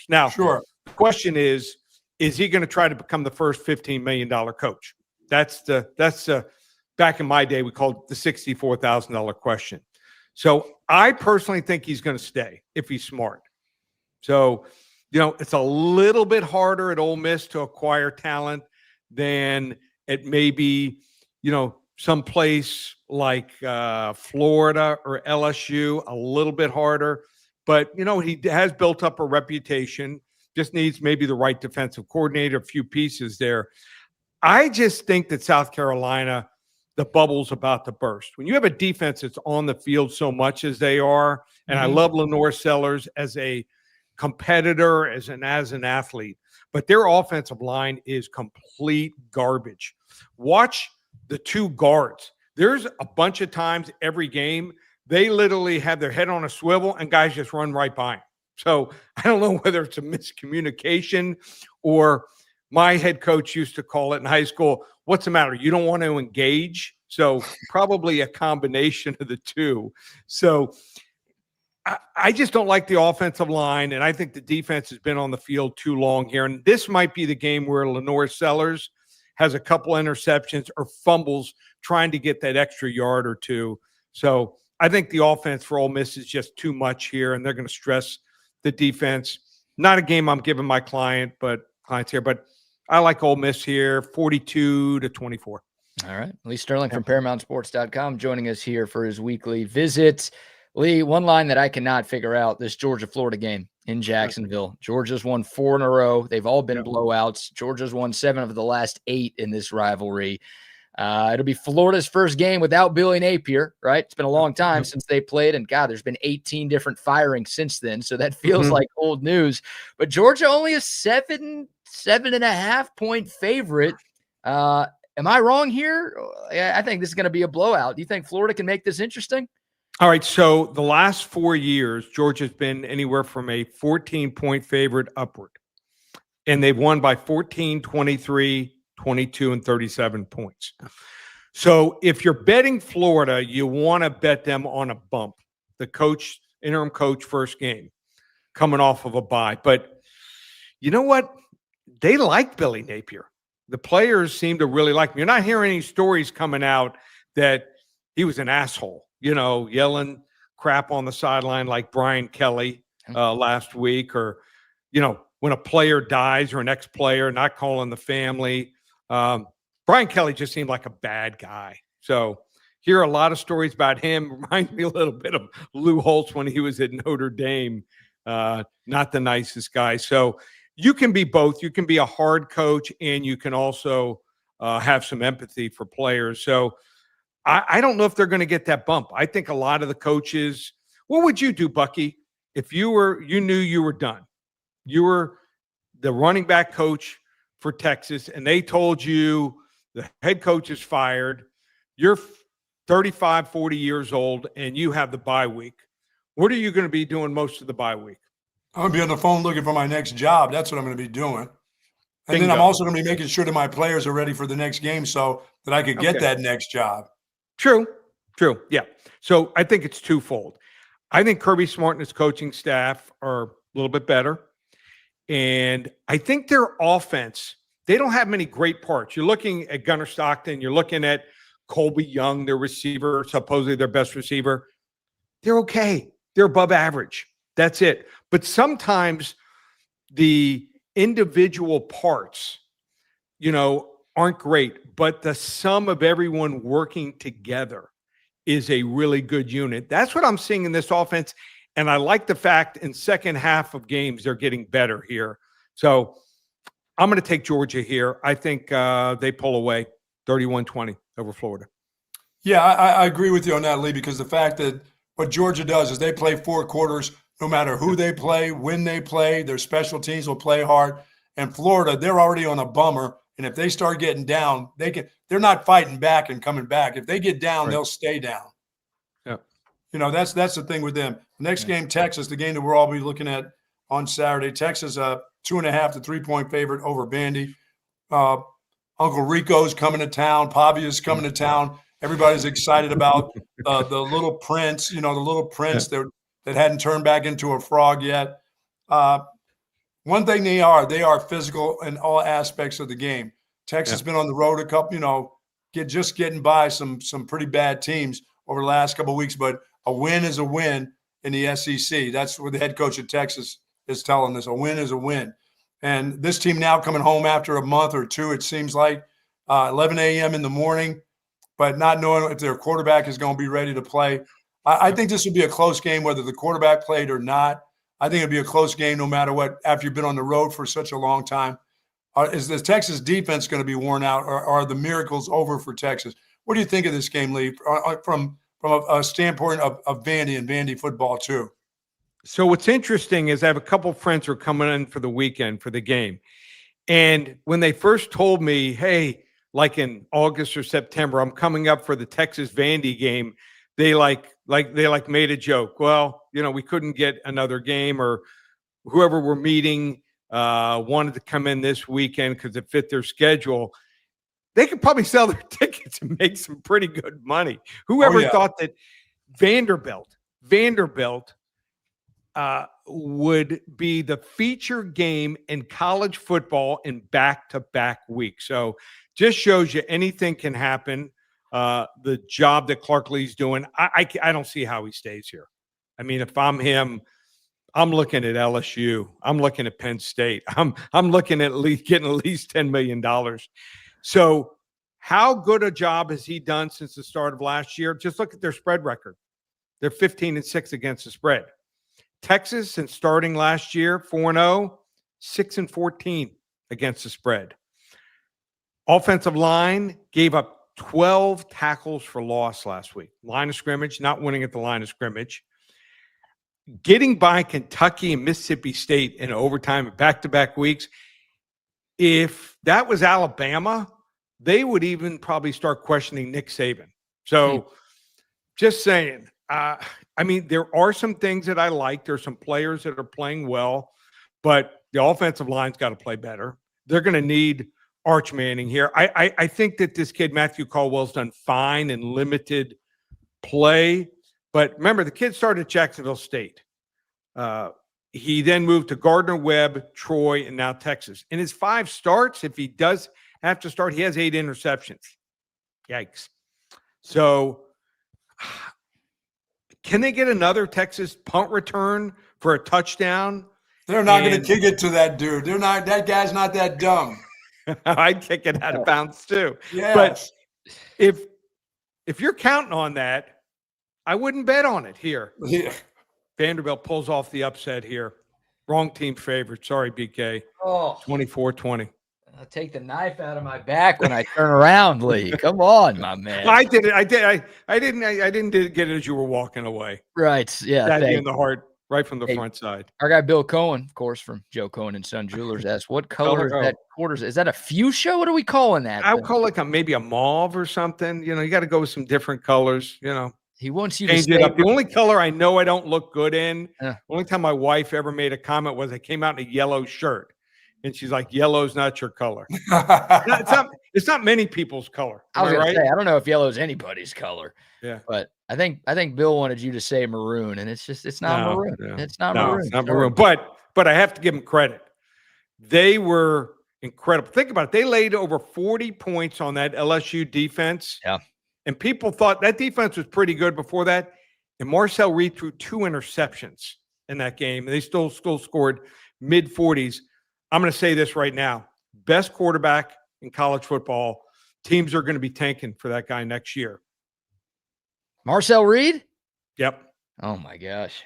Now, Sure. The question is he going to try to become the first $15 million coach? That's back in my day, we called it the $64,000 question. So I personally think he's going to stay if he's smart. So, it's a little bit harder at Ole Miss to acquire talent than it may be, someplace like Florida or LSU, a little bit harder. But, he has built up a reputation, just needs maybe the right defensive coordinator, a few pieces there. I just think that South Carolina, the bubble's about to burst. When you have a defense that's on the field so much as they are, and I love Lenore Sellers as a competitor, as an athlete, but their offensive line is complete garbage. Watch the 2 guards. There's a bunch of times every game they literally have their head on a swivel and guys just run right by them. So I don't know whether it's a miscommunication or My head coach used to call it in high school, what's the matter? You don't want to engage? So probably a combination of the two. So I just don't like the offensive line, and I think the defense has been on the field too long here. And this might be the game where Lenore Sellers has a couple interceptions or fumbles trying to get that extra yard or two. So I think the offense for Ole Miss is just too much here, and they're going to stress the defense. Not a game I'm giving my clients here, but I like Ole Miss here, 42-24. All right. Lee Sterling from ParamountSports.com joining us here for his weekly visit. Lee, one line that I cannot figure out, this Georgia-Florida game in Jacksonville. Georgia's won 4 in a row. They've all been blowouts. Georgia's won 7 of the last 8 in this rivalry. It'll be Florida's first game without Billy Napier, right? It's been a long time since they played, and God, there's been 18 different firings since then, so that feels like old news. But Georgia only a 7.5 point favorite. Am I wrong here? I think this is going to be a blowout. Do you think Florida can make this interesting? All right, so the last 4 years, Georgia's been anywhere from a 14-point favorite upward, and they've won by 14, 23, 22, and 37 points. So if you're betting Florida, you want to bet them on a bump. The interim coach, first game, coming off of a bye. But you know what? They like Billy Napier. The players seem to really like him. You're not hearing any stories coming out that he was an asshole, yelling crap on the sideline like Brian Kelly last week, or, when a player dies or an ex-player, not calling the family. Brian Kelly just seemed like a bad guy. So hear a lot of stories about him. Reminds me a little bit of Lou Holtz when he was at Notre Dame. Not the nicest guy. So you can be both. You can be a hard coach, and you can also have some empathy for players. So I don't know if they're going to get that bump. I think a lot of the coaches – what would you do, Bucky, if you knew you were done? You were the running back coach for Texas, and they told you the head coach is fired. You're 35, 40 years old, and you have the bye week. What are you going to be doing most of the bye week? I'm going to be on the phone looking for my next job. That's what I'm going to be doing. And Bingo. then I'm also going to be making sure that my players are ready for the next game so that I could get that next job. True. Yeah. So I think it's twofold. I think Kirby Smart and his coaching staff are a little bit better. And I think their offense, they don't have many great parts. You're looking at Gunnar Stockton. You're looking at Colby Young, their receiver, supposedly their best receiver. They're okay. They're above average. That's it. But sometimes the individual parts, aren't great. But the sum of everyone working together is a really good unit. That's what I'm seeing in this offense. And I like the fact in second half of games, they're getting better here. So I'm going to take Georgia here. I think they pull away 31-20 over Florida. Yeah, I agree with you on that, Lee, because the fact that what Georgia does is they play 4 quarters, no matter who they play, when they play, their special teams will play hard. And Florida, they're already on a bummer. And if they start getting down, they're not fighting back and coming back. If they get down, they'll stay down. Yeah. That's the thing with them. Next game, Texas, the game that we'll all be looking at on Saturday. Texas, 2.5 to 3 point favorite over Vandy. Uncle Rico's coming to town. Pavia's coming to town. Everybody's excited about the little prince, the little prince that hadn't turned back into a frog yet. One thing they are physical in all aspects of the game. Texas has been on the road a couple, getting by some pretty bad teams over the last couple of weeks, but a win is a win in the SEC. That's what the head coach of Texas is telling us. A win is a win. And this team now coming home after a month or two, it seems like 11 a.m. in the morning, but not knowing if their quarterback is going to be ready to play. I think this would be a close game, whether the quarterback played or not. I think it'd be a close game no matter what, after you've been on the road for such a long time. Is the Texas defense going to be worn out, or are the miracles over for Texas? What do you think of this game, Lee, from a standpoint of Vandy and Vandy football too? So what's interesting is I have a couple of friends who are coming in for the weekend for the game. And when they first told me, hey, like in August or September, I'm coming up for the Texas Vandy game, they made a joke. Well, we couldn't get another game, or whoever we're meeting wanted to come in this weekend because it fit their schedule. They could probably sell their tickets and make some pretty good money. Whoever thought that Vanderbilt would be the feature game in college football in back-to-back weeks. So just shows you anything can happen. The job that Clark Lee's doing, I don't see how he stays here. I mean, if I'm him, I'm looking at LSU. I'm looking at Penn State. I'm looking at least getting at least $10 million. So how good a job has he done since the start of last year? Just look at their spread record. They're 15-6 against the spread. Texas, since starting last year, 4-0, 6-14 against the spread. Offensive line gave up 12 tackles for loss last week. Line of scrimmage, not winning at the line of scrimmage. Getting by Kentucky and Mississippi State in overtime in back-to-back weeks. If that was Alabama, they would even probably start questioning Nick Saban. So just saying, I mean, there are some things that I like. There's some players that are playing well, but the offensive line's got to play better. They're going to need Arch Manning here. I think that this kid, Matthew Caldwell's done fine in limited play. But remember, the kid started at Jacksonville State. He then moved to Gardner-Webb, Troy, and now Texas. In his 5 starts, if he does have to start, he has 8 interceptions. Yikes. So can they get another Texas punt return for a touchdown? They're not going to kick it to that dude. They're not. That guy's not that dumb. I'd kick it out of bounds too. Yes. But if you're counting on that, I wouldn't bet on it here. Yeah. Vanderbilt pulls off the upset here. Wrong team favorite. Sorry, BK. Oh, 24-20. I'll take the knife out of my back when I turn around, Lee. Come on, my man. I did it. I didn't get it as you were walking away. Right. Yeah. Stabbed you in the heart right from the front side. Our guy Bill Cohen, of course, from Joe Cohen and Son Jewelers, asked, "What color is that quarters? Is that a fuchsia? What are we calling that?" I would call it maybe a mauve or something. You know, you got to go with some different colors. You know, he wants you change to it up. The only color I know I don't look good in. Yeah. The only time my wife ever made a comment was I came out in a yellow shirt, and she's like, "Yellow's not your color." It's not many people's color. I was Am I gonna right? say, I don't know if yellow is anybody's color. Yeah. But I think Bill wanted you to say maroon, and it's not maroon. No. It's not No, maroon. it's not maroon. But I have to give them credit. They were incredible. Think about it. They laid over 40 points on that LSU defense. Yeah. And people thought that defense was pretty good before that. And Marcel Reed threw 2 interceptions in that game. And they still scored mid-40s. I'm going to say this right now. Best quarterback in college football. Teams are going to be tanking for that guy next year. Marcel Reed? Yep. Oh my gosh.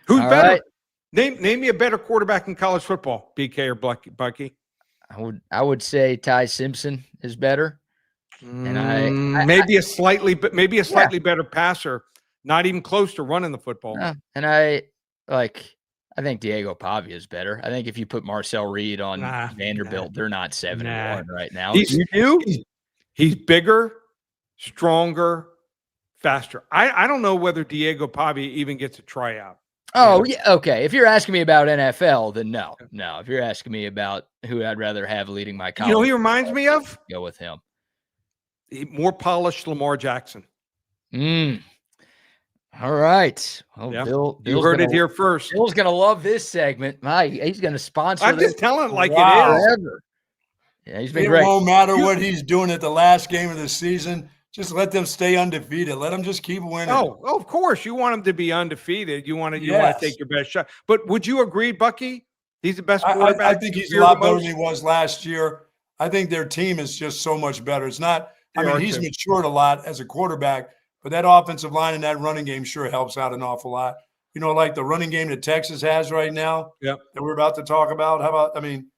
Who's All better? right. Name me a better quarterback in college football, BK or Bucky. I would say Ty Simpson is better. And maybe a slightly better passer, not even close to running the football. And I think Diego Pavia is better. I think if you put Marcel Reed on Vanderbilt, they're not 7-1 right now. He's bigger, stronger, faster. I don't know whether Diego Pavia even gets a tryout. Oh, yeah. Okay. If you're asking me about NFL, then no. If you're asking me about who I'd rather have leading my college, you know, he reminds me of? Go with him. More polished Lamar Jackson. All right. Well, yeah. Bill's you heard it here first. Bill's going to love this segment. He's going to sponsor I'm this just telling it like it is. Forever. Yeah, he's been It great. won't matter what he's doing at the last game of the season. Just let them stay undefeated. Let them just keep winning. Oh, of course. You want him to be undefeated. You want to take your best shot. But would you agree, Bucky? He's the best quarterback. I think he's a lot better than he was last year. I think their team is just so much better. It's not – he's matured a lot as a quarterback, but that offensive line and that running game sure helps out an awful lot. You know, like the running game that Texas has right now that we're about to talk about. How about – I mean,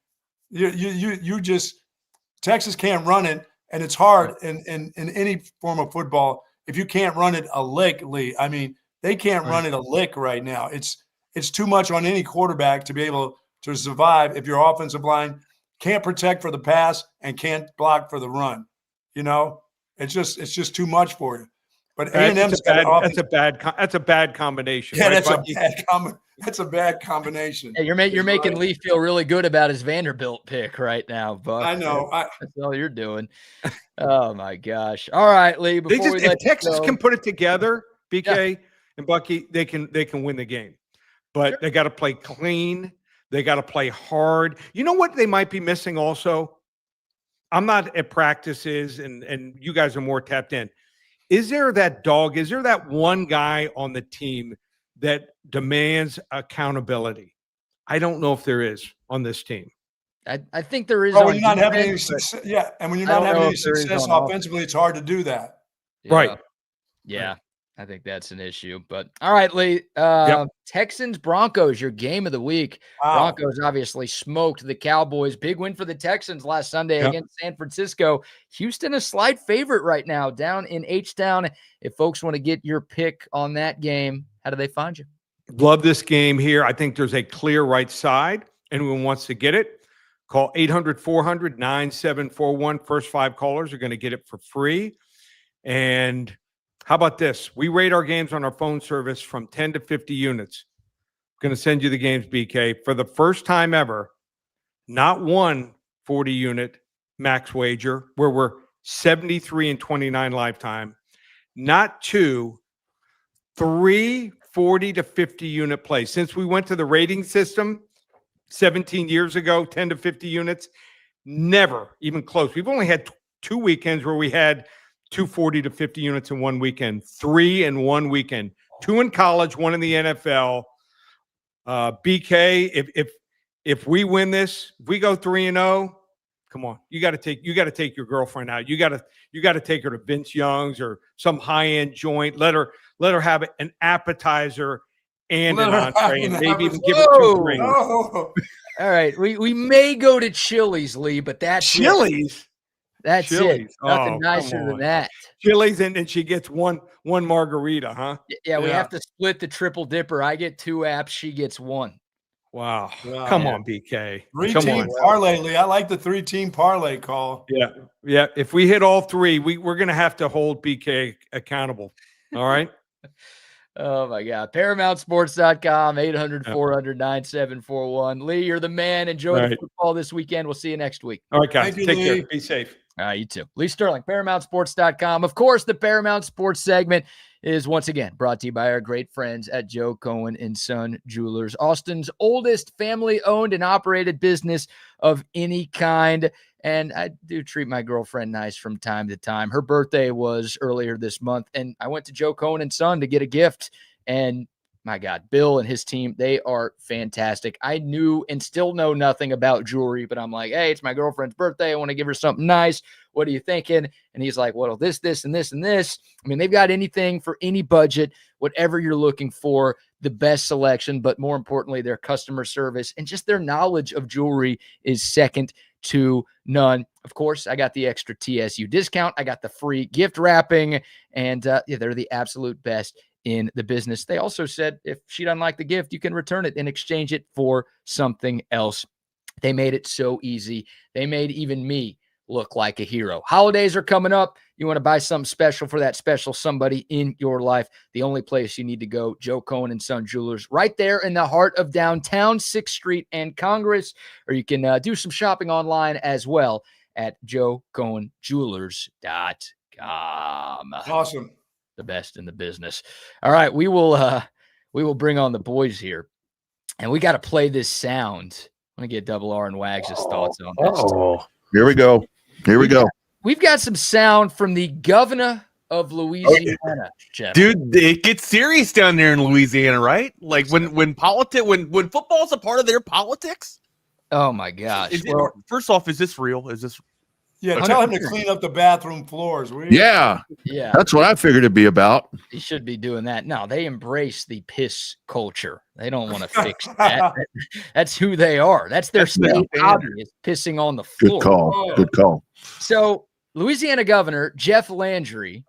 you just – Texas can't run it. And it's hard in any form of football if you can't run it a lick, Lee. I mean, they can't run it a lick right now. It's too much on any quarterback to be able to survive if your offensive line can't protect for the pass and can't block for the run. You know, it's just too much for you. But That's A&M's a got an bad. offense. That's a bad combination. Yeah, right, that's Bucky? that's a bad combination. Hey, you're making Lee feel really good about his Vanderbilt pick right now, Buck. I know. That's all you're doing. Oh my gosh! All right, Lee. Before we if let you Texas go, can put it together, BK and Bucky, they can win the game. But they got to play clean. They got to play hard. You know what they might be missing also? I'm not at practices, and you guys are more tapped in. Is there that one guy on the team that demands accountability? I don't know if there is on this team. I think there is. Well, when you're not having any defense, success, and when you're I not don't having know any if there is success on offensively, it's hard to do that. Right. Yeah. I think that's an issue. But all right, Lee. Texans Broncos, your game of the week. Wow. Broncos obviously smoked the Cowboys. Big win for the Texans last Sunday against San Francisco. Houston a slight favorite right now down in H-Town. If folks want to get your pick on that game, how do they find you? Love this game here. I think there's a clear right side. Anyone wants to get it, call 800-400-9741. First 5 callers are going to get it for free. And how about this? We rate our games on our phone service from 10 to 50 units. I'm going to send you the games, BK. For the first time ever, not one 40-unit max wager, where we're 73-29 lifetime, not 2, 3 40 to 50-unit plays. Since we went to the rating system 17 years ago, 10 to 50 units, never even close. We've only had 2 weekends where we had 240 to 50 units in one weekend, 3 in one weekend, 2 in college, 1 in the NFL. BK, if we win this, if we go 3-0, come on, you got to take your girlfriend out. You got to take her to Vince Young's or some high-end joint. Let her have an appetizer and an entree, and maybe even give her 2 drinks. Oh. All right, we may go to Chili's, Lee, but that's Chili's. That's Chili's. it. Nothing Oh, nicer come than on. that. Chili's, and she gets one margarita, huh? Yeah, we Yeah. have to split the triple dipper. I get 2 apps, she gets 1. Wow. Wow. Come Yeah. on, BK. 3-team parlay, Lee. I like the 3-team parlay call. Yeah. If we hit all 3, we're going to have to hold BK accountable. All right. Oh my God. ParamountSports.com, 800-400-9741. Lee, you're the man. Enjoy the football this weekend. We'll see you next week. All right, guys. Thank you, Take Lee. care. Be safe. You too. Lee Sterling, ParamountSports.com. Of course, the Paramount Sports segment is once again brought to you by our great friends at Joe Cohen & Son Jewelers, Austin's oldest family-owned and operated business of any kind. And I do treat my girlfriend nice from time to time. Her birthday was earlier this month, and I went to Joe Cohen & Son to get a gift. And my God, Bill and his team, they are fantastic. I knew and still know nothing about jewelry, but I'm like, hey, it's my girlfriend's birthday. I want to give her something nice. What are you thinking? And he's like, well, this, and this, and this. I mean, they've got anything for any budget, whatever you're looking for, the best selection, but more importantly, their customer service and just their knowledge of jewelry is second to none. Of course, I got the extra TSU discount. I got the free gift wrapping, and they're the absolute best in the business. They also said if she doesn't like the gift, you can return it and exchange it for something else. They made it so easy. They made even me look like a hero. Holidays are coming up. You want to buy something special for that special somebody in your life. The only place you need to go, Joe Cohen & Son Jewelers, right there in the heart of downtown, 6th Street and Congress, or you can do some shopping online as well at joecohenjewelers.com. Awesome. The best in the business. All right, we will bring on the boys here, and we got to play this sound. I'm gonna get Double R and Wags' thoughts on this. Oh, here we go. We've got some sound from the governor of Louisiana, Jeff. Dude, it gets serious down there in Louisiana, right? Like when football's a part of their politics. Oh my gosh! First off, is this real? Is this? Yeah, tell him to clean up the bathroom floors. Yeah, that's what I figured it'd be about. He should be doing that. No, they embrace the piss culture. They don't want to fix that. That's who they are. That's their state hobby, is pissing on the floor. Good call. So, Louisiana Governor Jeff Landry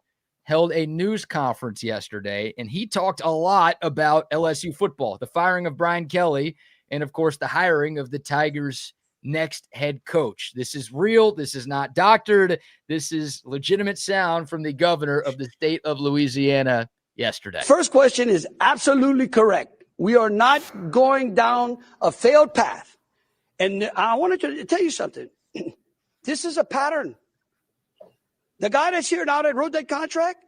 held a news conference yesterday, and he talked a lot about LSU football, the firing of Brian Kelly, and of course, the hiring of the Tigers next head coach. This is real. This is not doctored. This is legitimate sound from the governor of the state of Louisiana yesterday. First question is absolutely correct. We are not going down a failed path. And I wanted to tell you something. This is a pattern. The guy that's here now that wrote that contract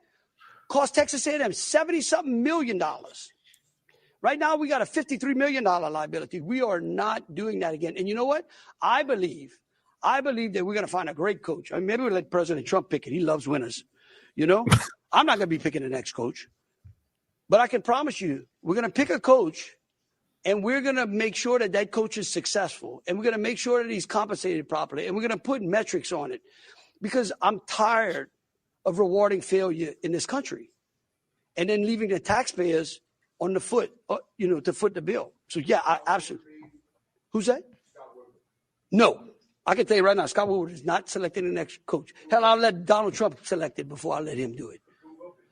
cost Texas A&M $70-something million. Right now, we got a $53 million liability. We are not doing that again. And you know what? I believe that we're going to find a great coach. I mean, maybe we'll let President Trump pick it. He loves winners. You know, I'm not going to be picking the next coach. But I can promise you, we're going to pick a coach, and we're going to make sure that that coach is successful. And we're going to make sure that he's compensated properly. And we're going to put metrics on it. Because I'm tired of rewarding failure in this country and then leaving the taxpayers on the foot, to foot the bill. So, yeah, I absolutely. Who's that? No. I can tell you right now, Scott Woodward is not selecting the next coach. Hell, I'll let Donald Trump select it before I let him do it.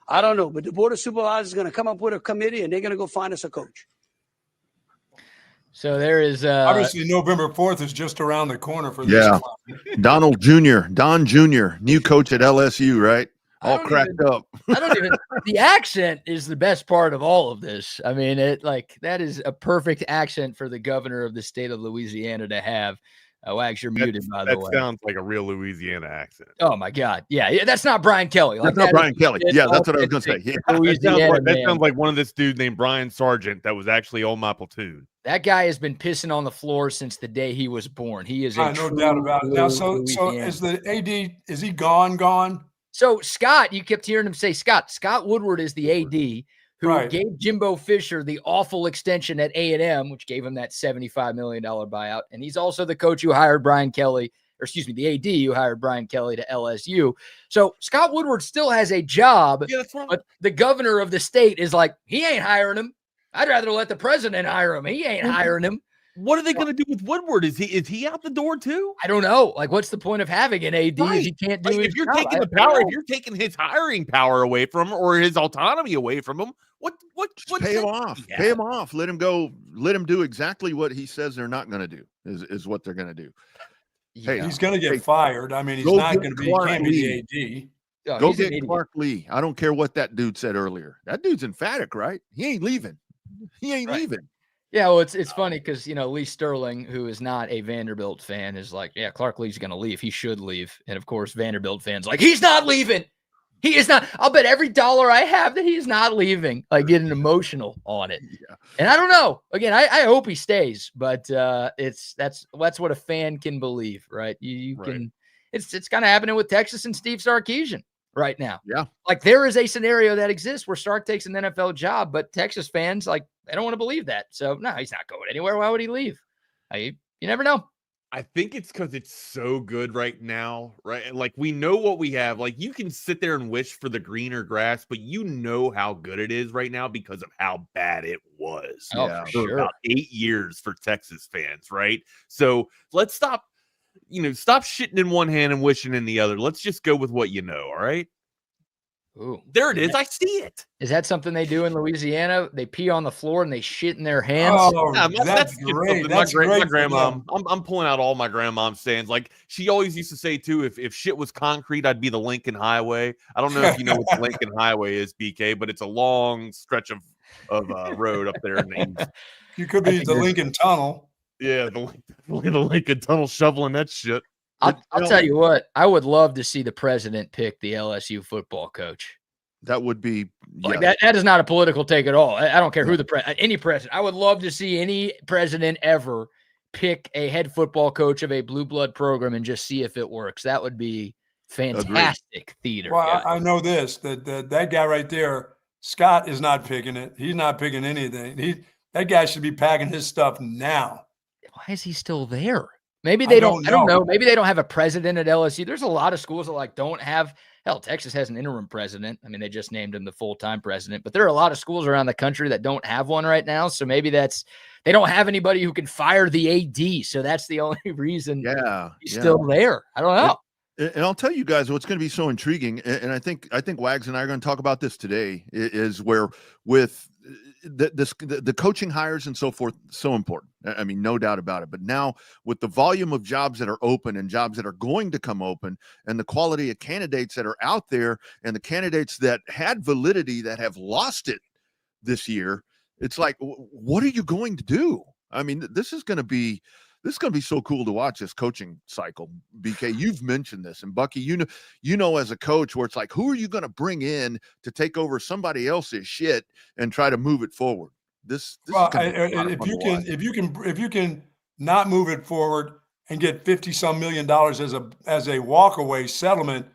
I don't know, but the Board of Supervisors is going to come up with a committee, and they're going to go find us a coach. So there is obviously November 4th is just around the corner for this. Yeah. Don Jr., new coach at LSU, right? All cracked up. The accent is the best part of all of this. I mean, that is a perfect accent for the governor of the state of Louisiana to have. Wags, you're muted, by the way. That sounds like a real Louisiana accent. Oh, my God. Yeah, that's not Brian Kelly. That's not Brian Kelly. Yeah, that's what I was going to say. Yeah. That sounds like one of this dude named Brian Sargent that was actually on my platoon. That guy has been pissing on the floor since the day he was born. He is no doubt about it. Now, so is the AD, is he gone? So Scott, you kept hearing him say Scott Woodward is the AD who gave Jimbo Fisher the awful extension at A&M, which gave him that $75 million buyout. And he's also the coach who hired the AD who hired Brian Kelly to LSU. So Scott Woodward still has a job, but the governor of the state is like, he ain't hiring him. I'd rather let the president hire him. He ain't hiring him. What are they going to do with Woodward? Is he out the door too? I don't know. Like, what's the point of having an AD if he can't do his if you're job? taking the power, if you're taking his hiring power away from him or his autonomy away from him, what pay him off? Yeah. Pay him off. Let him go. Let him do exactly what he says they're not going to do. Is what they're going to do. Hey, he's going to get fired. I mean, he's not going to be. He can't be the AD. Go get Clark Lee. I don't care what that dude said earlier. That dude's emphatic, right? He ain't leaving. He ain't leaving. Yeah, well, it's funny because, Lee Sterling, who is not a Vanderbilt fan, is like, yeah, Clark Lee's going to leave. He should leave. And, of course, Vanderbilt fans like, he's not leaving. He is not. I'll bet every dollar I have that he's not leaving, like getting emotional on it. Yeah. And I don't know. Again, I hope he stays, but that's what a fan can believe, right? You can. It's kind of happening with Texas and Steve Sarkisian right now. Yeah. Like there is a scenario that exists where Sark takes an NFL job, but Texas fans, like, they don't want to believe that. So, no, he's not going anywhere. Why would he leave? You never know. I think it's because it's so good right now, right? Like, we know what we have. Like, you can sit there and wish for the greener grass, but you know how good it is right now because of how bad it was. Oh, for sure. About 8 years for Texas fans, right? So let's stop shitting in one hand and wishing in the other. Let's just go with what you know, all right? Ooh, there it is. I see it. Is that something they do in Louisiana? They pee on the floor and they shit in their hands. Oh, yeah, that's great. That's great. My grandma. I'm pulling out all my grandmom's sayings. Like she always used to say too, if shit was concrete, I'd be the Lincoln Highway. I don't know if you know what the Lincoln Highway is, BK, but it's a long stretch of road up there in the east. You could be the Lincoln Tunnel. Yeah, the Lincoln Tunnel shoveling that shit. I'll tell you what, I would love to see the president pick the LSU football coach. That would be like that is not a political take at all. I don't care who any president. I would love to see any president ever pick a head football coach of a blue blood program and just see if it works. That would be fantastic theater. Well, I know this that guy right there, Scott, is not picking it. He's not picking anything. That guy should be packing his stuff now. Why is he still there? Maybe they don't. I don't know. Maybe they don't have a president at LSU. There's a lot of schools that don't have. Hell, Texas has an interim president. I mean, they just named him the full-time president. But there are a lot of schools around the country that don't have one right now. So maybe they don't have anybody who can fire the AD. So that's the only reason. He's still there. I don't know. And I'll tell you guys what's going to be so intriguing. And I think Wags and I are going to talk about this today. Is where with the coaching hires and so forth, so important. I mean, no doubt about it. But now with the volume of jobs that are open and jobs that are going to come open and the quality of candidates that are out there and the candidates that had validity that have lost it this year, it's like, what are you going to do? I mean, this is going to be so cool to watch this coaching cycle. BK, you've mentioned this, and Bucky, you know, as a coach, where it's like, who are you going to bring in to take over somebody else's shit and try to move it forward? If you can not move it forward and get $50-some million as a walkaway settlement,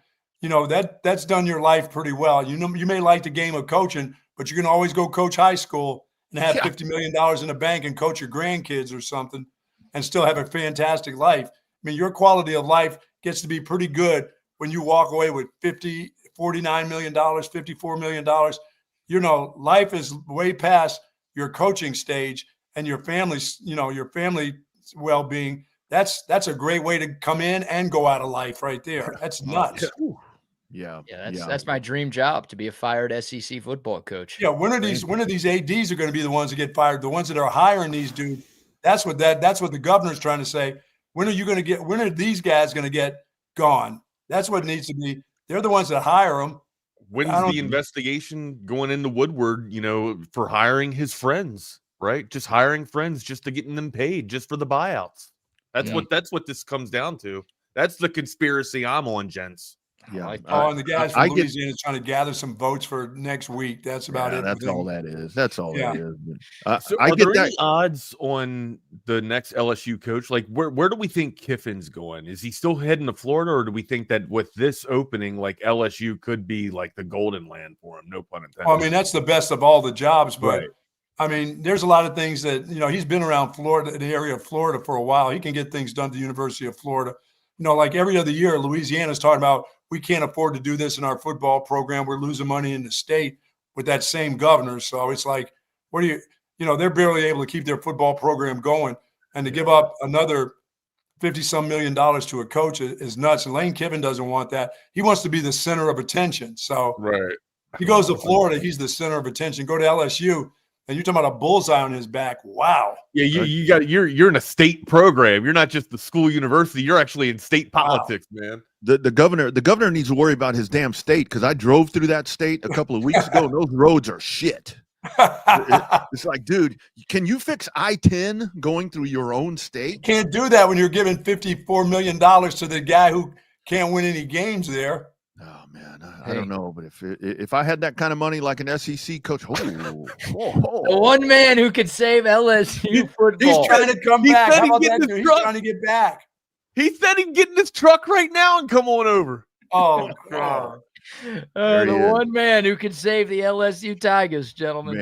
you know, that's done your life pretty well. You know, you may like the game of coaching, but you can always go coach high school and have $50 million in the bank and coach your grandkids or something and still have a fantastic life. I mean, your quality of life gets to be pretty good when you walk away with $49 million, $54 million. You know, life is way past your coaching stage and your family's, you know, your family well-being. That's a great way to come in and go out of life right there. That's nuts. Yeah, that's my dream job, to be a fired SEC football coach. Yeah, when are these ADs are going to be the ones that get fired? The ones that are hiring these dudes. That's what the governor's trying to say. When are these guys going to get gone? That's what needs to be. They're the ones that hire them. When's the investigation going into Woodward, you know, for hiring his friends, right? Just hiring friends just to getting them paid just for the buyouts. That's what this comes down to. That's the conspiracy I'm on, gents. Yeah. And the guys from Louisiana is trying to gather some votes for next week. That's about it. That's all that is. That's all that is. So are there any odds on the next LSU coach? Like, where do we think Kiffin's going? Is he still heading to Florida, or do we think that with this opening, like LSU could be like the golden land for him? No pun intended. Well, I mean, that's the best of all the jobs, but I mean, there's a lot of things that, you know, he's been around Florida, the area of Florida for a while. He can get things done at the University of Florida. You know, like every other year, Louisiana's talking about, we can't afford to do this in our football program. We're losing money in the state with that same governor. So it's like, you know, they're barely able to keep their football program going. And to give up another $50-some million to a coach is nuts. And Lane Kiffin doesn't want that. He wants to be the center of attention. So he goes to Florida, he's the center of attention. Go to LSU, and you're talking about a bullseye on his back. Wow. Yeah, you're in a state program. You're not just the school university. You're actually in state politics, man. The governor needs to worry about his damn state, because I drove through that state a couple of weeks ago, and those roads are shit. It's like, dude, can you fix I-10 going through your own state? You can't do that when you're giving $54 million to the guy who can't win any games there. Oh man, I don't know, but if I had that kind of money like an SEC coach, the one man who could save LSU football. He's trying to come back. How about that, dude? He's trying to get back. He said he'd get in his truck right now and come on over. Oh God. The one man who could save the LSU Tigers, gentlemen.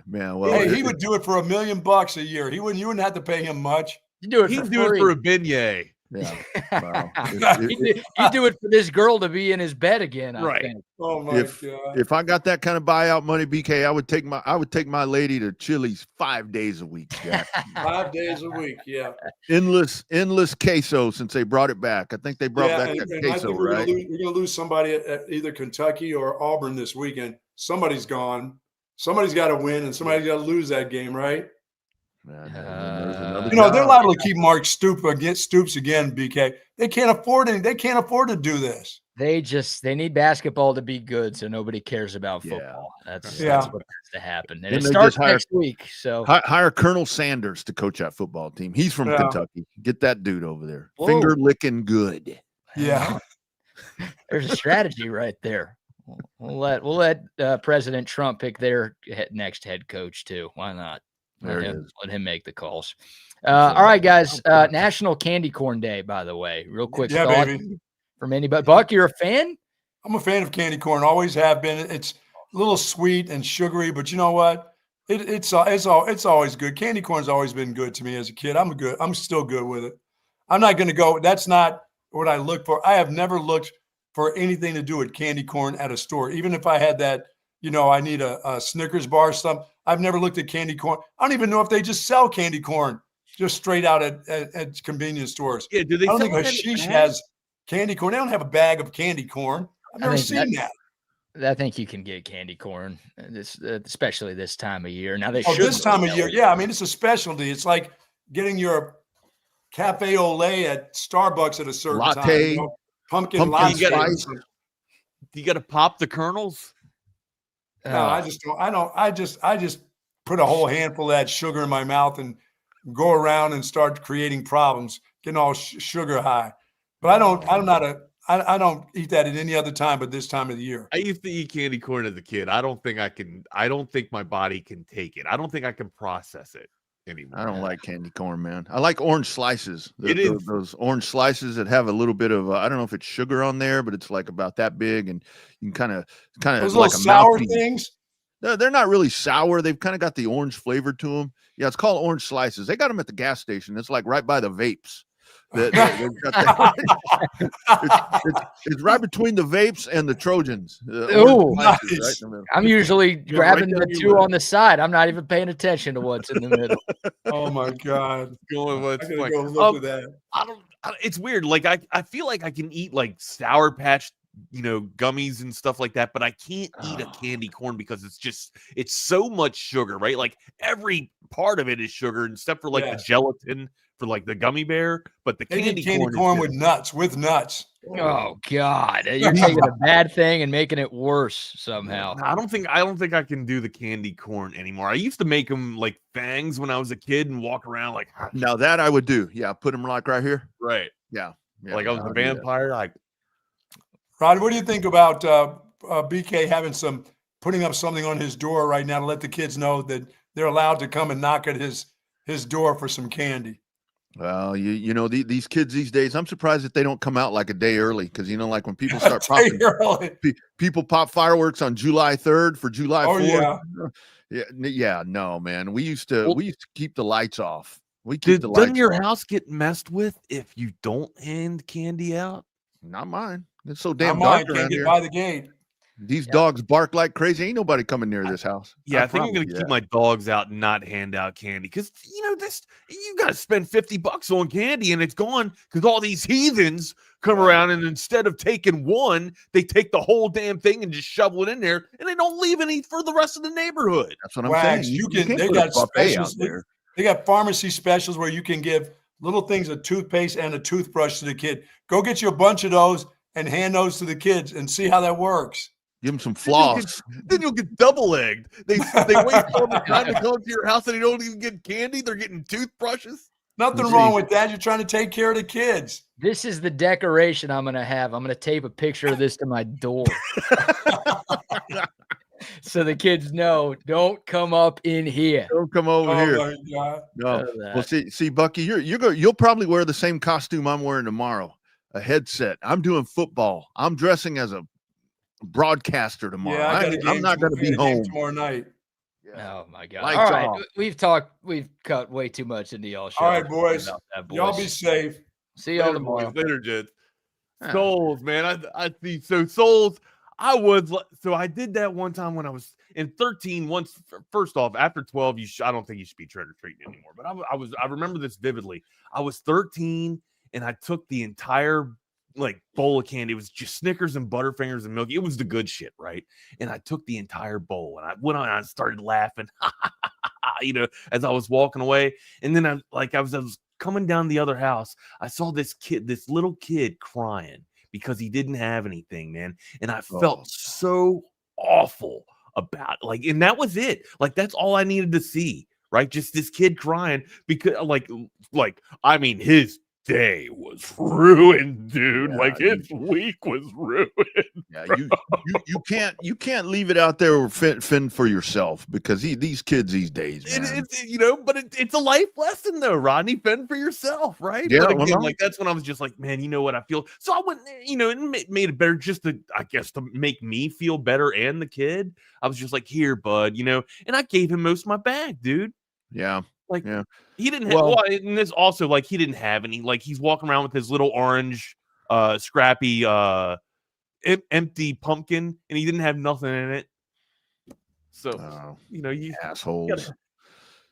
Man. Well, hey, he would do it for $1 million a year. You wouldn't have to pay him much. You do it. He'd do it for a beignet. Yeah. Wow. He'd do it for this girl to be in his bed again. I think. Oh my God. If I got that kind of buyout money, BK, I would take my lady to Chili's 5 days a week. Yeah. 5 days a week. Yeah. Endless queso since they brought it back. I think they brought back that queso, right? We're going to lose somebody at either Kentucky or Auburn this weekend. Somebody's gone. Somebody's got to win, and somebody's got to lose that game, right? You know, they're liable to keep Mark Stoops again, BK. They can't afford it. They can't afford to do this. They need basketball to be good, so nobody cares about football. That's what has to happen. And it starts next week. So hire Colonel Sanders to coach that football team. He's from Kentucky. Get that dude over there. Whoa. Finger licking good. Yeah. There's a strategy right there. We'll let President Trump pick their next head coach too. Why not? Let him make the calls. All right, guys. National Candy Corn Day, by the way. Real quick thought from anybody. Buck, you're a fan? I'm a fan of candy corn. Always have been. It's a little sweet and sugary, but you know what? It's always good. Candy corn's always been good to me as a kid. I'm still good with it. I'm not going to go. That's not what I look for. I have never looked for anything to do with candy corn at a store, even if I had that. You know, I need a Snickers bar or something. I've never looked at candy corn. I don't even know if they just sell candy corn just straight out at convenience stores. Yeah, do they? I don't think Hashish has candy corn. They don't have a bag of candy corn. I've never seen that. I think you can get candy corn, especially this time of year. Now they Oh, should this time of year, yeah. I mean, it's a specialty. It's like getting your cafe au lait at Starbucks at a certain time. Latte, You know? Pumpkin pumpkin latte. spice. Do you got to pop the kernels? No, I just don't. I just put a whole handful of that sugar in my mouth and go around and start creating problems, getting all sugar high. But I don't eat that at any other time but this time of the year. I used to eat candy corn as a kid. I don't think my body can take it. I don't think I can process it anymore. I don't like candy corn, man. I like orange slices. Those orange slices that have a little bit of I don't know if it's sugar on there, but it's like about that big, and you can kind of Those like little a sour mouthpiece. things. No, they're not really sour. They've kind of got the orange flavor to them. Yeah, it's called orange slices. They got them at the gas station. It's like right by the vapes. It's right between the vapes and the Trojans. Ooh, Right nice. I'm usually grabbing right the down two your on the side. I'm not even paying attention to what's in the middle. Oh my God! Going I gotta go look at that. It's weird. Like I feel like I can eat like Sour Patch, gummies and stuff like that, but I can't eat a candy corn because it's so much sugar, right? Like every part of it is sugar, except for like the gelatin for like the gummy bear, but the They candy did candy corn with nuts. Oh God, you're taking a bad thing and making it worse somehow. I don't think I can do the candy corn anymore. I used to make them like fangs when I was a kid and walk around like Now that I would do. Yeah, put them like right here. right. Yeah. Like I was a vampire. Like Rod, what do you think about BK putting up something on his door right now to let the kids know that they're allowed to come and knock at his door for some candy? Well, these kids these days, I'm surprised that they don't come out like a day early, because like when people start popping, people pop fireworks on July 3rd for July 4th. Yeah, no, man. We used to keep the lights off. Doesn't your house get messed with if you don't hand candy out? Not mine. It's so damn dark around here. By the gate. These dogs bark like crazy. Ain't nobody coming near this house. Yeah, I think I'm gonna keep my dogs out and not hand out candy, because you gotta spend $50 on candy and it's gone because all these heathens come around and instead of taking one, they take the whole damn thing and just shovel it in there, and they don't leave any for the rest of the neighborhood. That's what I'm saying. They got specials there. They got pharmacy specials where you can give little things, a toothpaste and a toothbrush to the kid. Go get you a bunch of those and hand those to the kids and see how that works. Give them some floss. Then you'll get double-egged. They wait all the time to come to your house and they don't even get candy. They're getting toothbrushes. Nothing wrong with that. You're trying to take care of the kids. This is the decoration I'm going to have. I'm going to tape a picture of this to my door. So the kids know, don't come up in here. Don't come over here. My God. No. Well, see, Bucky, you'll probably wear the same costume I'm wearing tomorrow. A headset. I'm doing football. I'm dressing as a broadcaster tomorrow. Yeah, I'm not going to be home tomorrow night. Yeah. Oh my God! Lights All right, off. we've cut way too much into y'all show. All right, boys. Y'all be safe. See y'all tomorrow. Later, Jets. Souls, man. I see. So Souls. I did that one time when I was in 13. Once, first off, after 12, I don't think you should be trick or treating anymore. But I remember this vividly. I was 13 and I took the entire bowl of candy. It was just Snickers and Butterfingers and Milky. It was the good shit, right? And I took the entire bowl and I went on and I started laughing, as I was walking away. And then I was coming down the other house. I saw this little kid crying because he didn't have anything, man. And I felt so awful about it. And that was it. That's all I needed to see, right? Just this kid crying because his day was ruined, dude. His week was ruined. Yeah, you can't leave it out there or fend for yourself, because these kids these days, man. It's a life lesson though, Rodney. Fend for yourself, right? Yeah, but again, that's when I was just like, man, you know what I feel. So I went, it made it better just to make me feel better and the kid. I was just like, here, bud, and I gave him most of my bag, dude. Yeah. He didn't have and this also he didn't have any, he's walking around with his little orange scrappy empty pumpkin, and he didn't have nothing in it. So you assholes.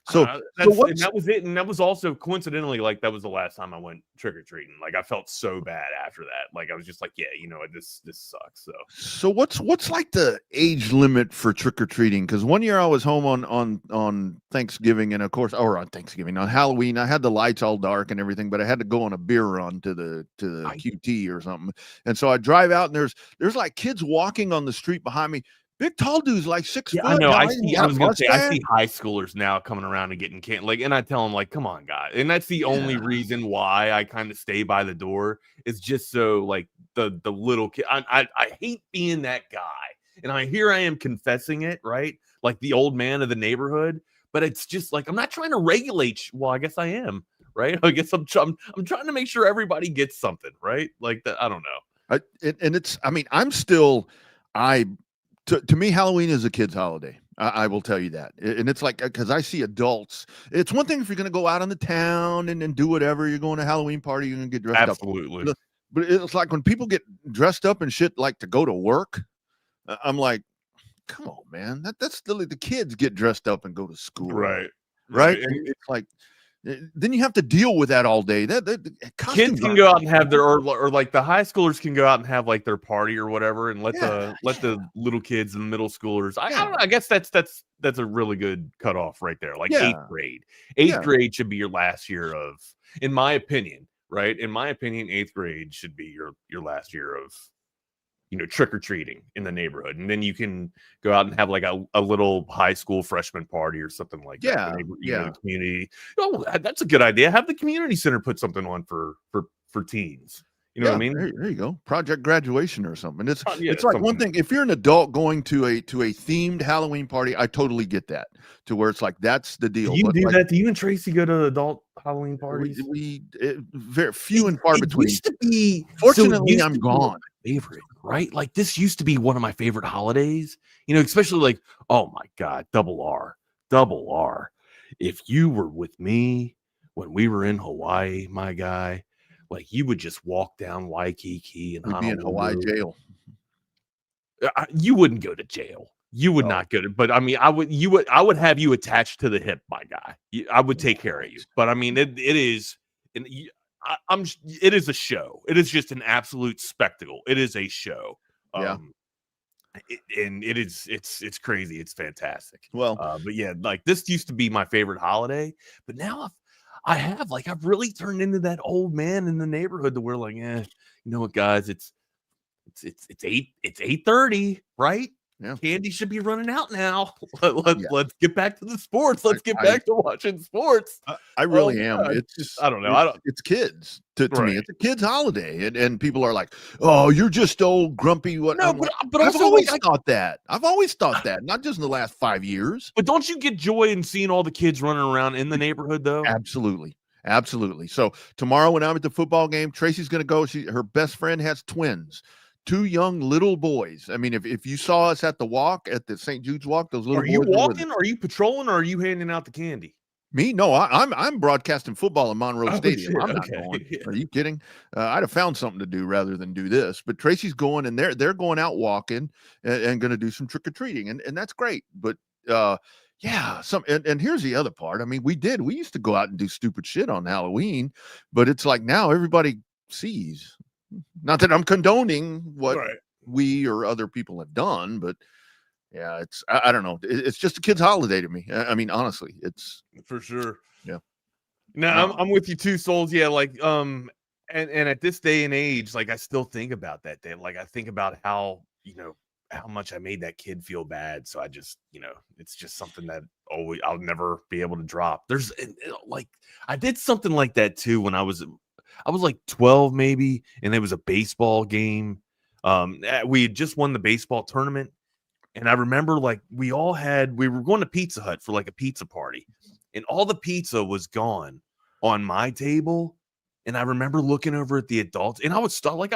So, and what's that was it. And that was also coincidentally, like, that was the last time I went trick-or-treating. Like, I felt so bad after that. Like, I was just like, yeah, you know what, this sucks. so what's like the age limit for trick or treating? Because one year I was home on Thanksgiving, and of course, or on Thanksgiving, on Halloween, I had the lights all dark and everything, but I had to go on a beer run to the QT or something. And so I drive out, and there's like kids walking on the street behind me. Big tall dudes, like 6 foot. I know. I I see high schoolers now coming around and getting like, and I tell them, like, come on, guys. And that's the only reason why I kind of stay by the door. Is just so, like, the little kid. I hate being that guy. And here I am confessing it, right? Like the old man of the neighborhood. But it's just like, I'm not trying to regulate. Well, I guess I am, right? I guess I'm trying to make sure everybody gets something, right? Like that. I don't know. To me, Halloween is a kid's holiday. I will tell you that. And it's like, because I see adults. It's one thing if you're going to go out on the town and do whatever. You're going to a Halloween party, you're going to get dressed up. Absolutely. But it's like when people get dressed up and shit, like to go to work. I'm like, come on, man. That's the kids get dressed up and go to school. Right. And it's like, then you have to deal with that all day. Kids can go out and have their, or like the high schoolers can go out and have like their party or whatever, and let the little kids and middle schoolers. I don't know. I guess that's a really good cutoff right there. Like eighth grade. Eighth grade should be your last year of, in my opinion, right? In my opinion, eighth grade should be your last year of, you know, trick-or-treating in the neighborhood. And then you can go out and have like a little high school freshman party or something like that. The community. Oh, that's a good idea. Have the community center put something on for teens. You know what I mean? There you go. Project graduation or something. It's like one thing. If you're an adult going to a themed Halloween party, I totally get that. To where it's like, that's the deal. Do you do that? Do you and Tracy go to adult Halloween parties? We very few and far between. Used to be. Fortunately, I'm gone. Favorite, right? Like, this used to be one of my favorite holidays, you know, especially like, oh my God, double R. If you were with me when we were in Hawaii, my guy, like, you would just walk down Waikiki and we'd be in Hawaii jail. You wouldn't go to jail. You would not go to, but I mean, I would have you attached to the hip, my guy. I would take care of you. But I mean, it is, and it is a show. It is just an absolute spectacle. It is a show. And it's crazy. It's fantastic. Well, but yeah, like, this used to be my favorite holiday, but now I've really turned into that old man in the neighborhood to where, like, you know what, guys, it's 8:30, right? Yeah. Candy should be running out now. Let's get back to the sports. Let's get back to watching sports. I really am. It's just, I don't know. It's kids to me. It's a kids' holiday, and people are like, "Oh, you're just old grumpy." What? No, but I've always thought that. I've always thought that. Not just in the last 5 years. But don't you get joy in seeing all the kids running around in the neighborhood, though? Absolutely. So tomorrow when I'm at the football game, Tracy's going to go. Her best friend has twins. 2 young little boys. I mean, if you saw us at the walk, at the St. Jude's walk, those little boys. Are you walking? Are you patrolling? Or are you handing out the candy? Me? No, I'm broadcasting football in Monroe Stadium. Shit. I'm not going. Are you kidding? I'd have found something to do rather than do this. But Tracy's going, and they're going out walking and going to do some trick or treating, and that's great. But and here's the other part. I mean, we used to go out and do stupid shit on Halloween, but it's like now everybody sees. Not that I'm condoning what we or other people have done, but yeah, it's, I don't know. It's just a kid's holiday to me. I mean, honestly, it's for sure. Yeah. No, I'm with you too, Souls. Yeah. Like, and at this day and age, like, I still think about that day. Like, I think about how, you know, how much I made that kid feel bad. So I just, you know, it's just something that I'll never be able to drop. There's like, I did something like that too when I was like 12 maybe, and it was a baseball game. We had just won the baseball tournament, and I remember, like, we were going to Pizza Hut for like a pizza party, and all the pizza was gone on my table. And I remember looking over at the adults, and I would start, like,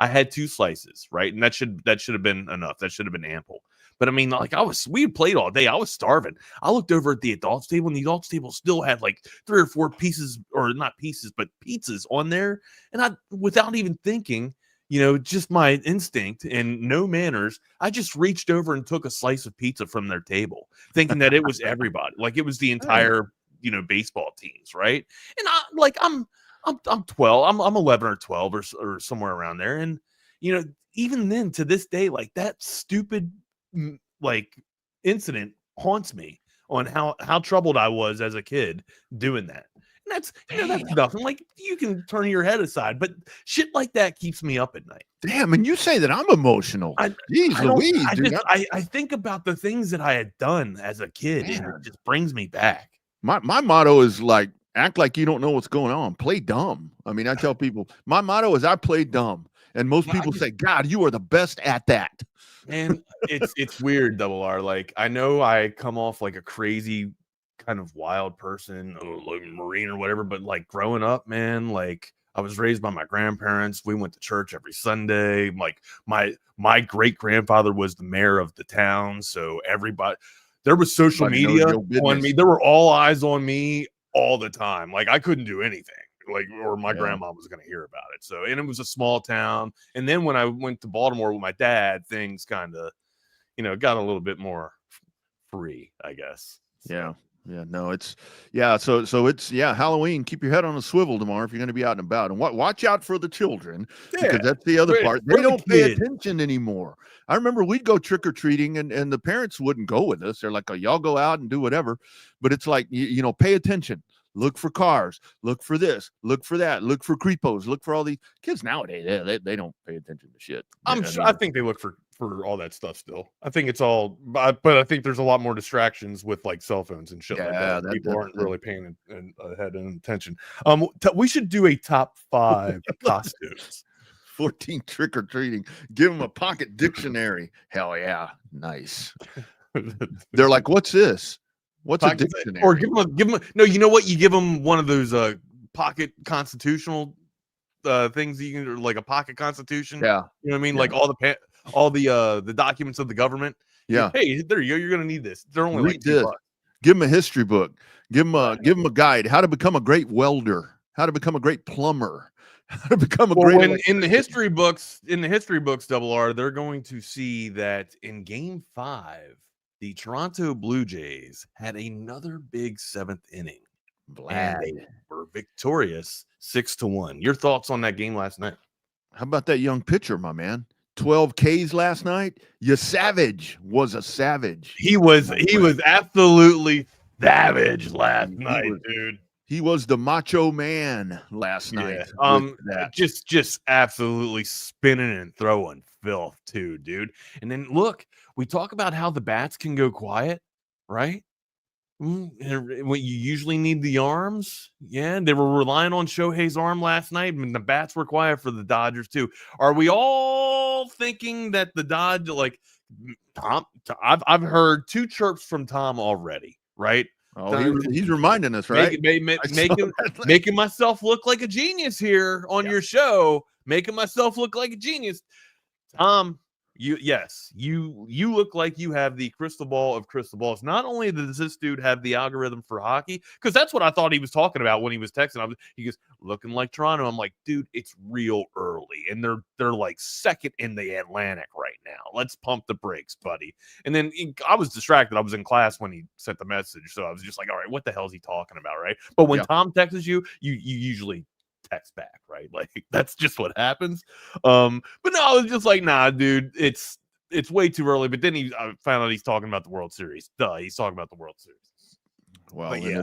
I had 2 slices, right? And that should have been enough. That should have been ample. But I mean, like, we had played all day. I was starving. I looked over at the adults table, and the adults table still had like 3 or 4 pieces, or not pieces, but pizzas on there. And I, without even thinking, just my instinct and no manners, I just reached over and took a slice of pizza from their table, thinking that it was everybody, like it was the entire, baseball teams, right? And I'm 12, I'm 11 or 12 or somewhere around there, and even then, to this day, like that stupid incident haunts me on how troubled I was as a kid doing that. And that's that's nothing. Like, you can turn your head aside, but shit like that keeps me up at night. Damn, and you say that I'm emotional. Jeez Louise, dude. I think about the things that I had done as a kid, and it just brings me back. My motto is like, act like you don't know what's going on. Play dumb. I mean, I tell people, my motto is I play dumb. And most people say, God, you are the best at that. And it's weird, Double R. Like, I know I come off like a crazy kind of wild person, or like Marine or whatever, but like growing up, man, like I was raised by my grandparents. We went to church every Sunday. Like my great grandfather was the mayor of the town. So there was social media on me. There were all eyes on me all the time. Like, I couldn't do anything. Or my grandma was going to hear about it. So, and it was a small town. And then when I went to Baltimore with my dad, things kind of, got a little bit more free, I guess. So. Yeah, no, so it's Halloween. Keep your head on a swivel tomorrow if you're going to be out and about, and watch out for the children, because that's the other part. They don't pay attention anymore. I remember we'd go trick-or-treating and the parents wouldn't go with us. They're like, oh, y'all go out and do whatever. But it's like, pay attention. Look for cars, look for this, look for that, look for creepos, look for all these kids nowadays. They don't pay attention to shit. I think they look for all that stuff still. I think it's all, but I think there's a lot more distractions with like cell phones and shit like that. People aren't really paying ahead and attention. We should do a top 5 costumes. 14 trick-or-treating. Give them a pocket dictionary. Hell yeah. Nice. They're like, what's this? What's a dictionary? Or give them no, you know what? You give them one of those pocket constitutional things you can, like a pocket constitution. Yeah. You know what I mean? Yeah. Like all the documents of the government. Yeah. Hey, there you go. You're going to need this. They're only like $2. Give them a history book. Give them a guide. How to become a great welder. How to become a great plumber. How to become a great. In the history books, Double R, they're going to see that in Game 5, the Toronto Blue Jays had another big 7th inning. And they were victorious 6-1. Your thoughts on that game last night? How about that young pitcher, my man? 12 Ks last night. Savage was a savage. He was absolutely savage last night, dude. He was the macho man last night. Just absolutely spinning and throwing filth too, dude. And then look, we talk about how the bats can go quiet, right? When you usually need the arms, they were relying on Shohei's arm last night, and the bats were quiet for the Dodgers too. Are we all thinking that the Dodgers, like Tom? I've heard 2 chirps from Tom already, right? Oh, he's reminding us, right? Making myself look like a genius here on your show. Making myself look like a genius, Tom. You look like you have the crystal ball of crystal balls. Not only does this dude have the algorithm for hockey, because that's what I thought he was talking about when he was texting. He goes, looking like Toronto. I'm like, dude, it's real early, and they're like 2nd in the Atlantic right now. Let's pump the brakes, buddy. And then I was distracted. I was in class when he sent the message, so I was just like, all right, what the hell is he talking about, right? But when Tom texts you usually text back, right? Like, that's just what happens. But no, I was just like, nah, dude, it's way too early. But then I found out he's talking about the World Series. He's talking about the World Series. Well, but yeah,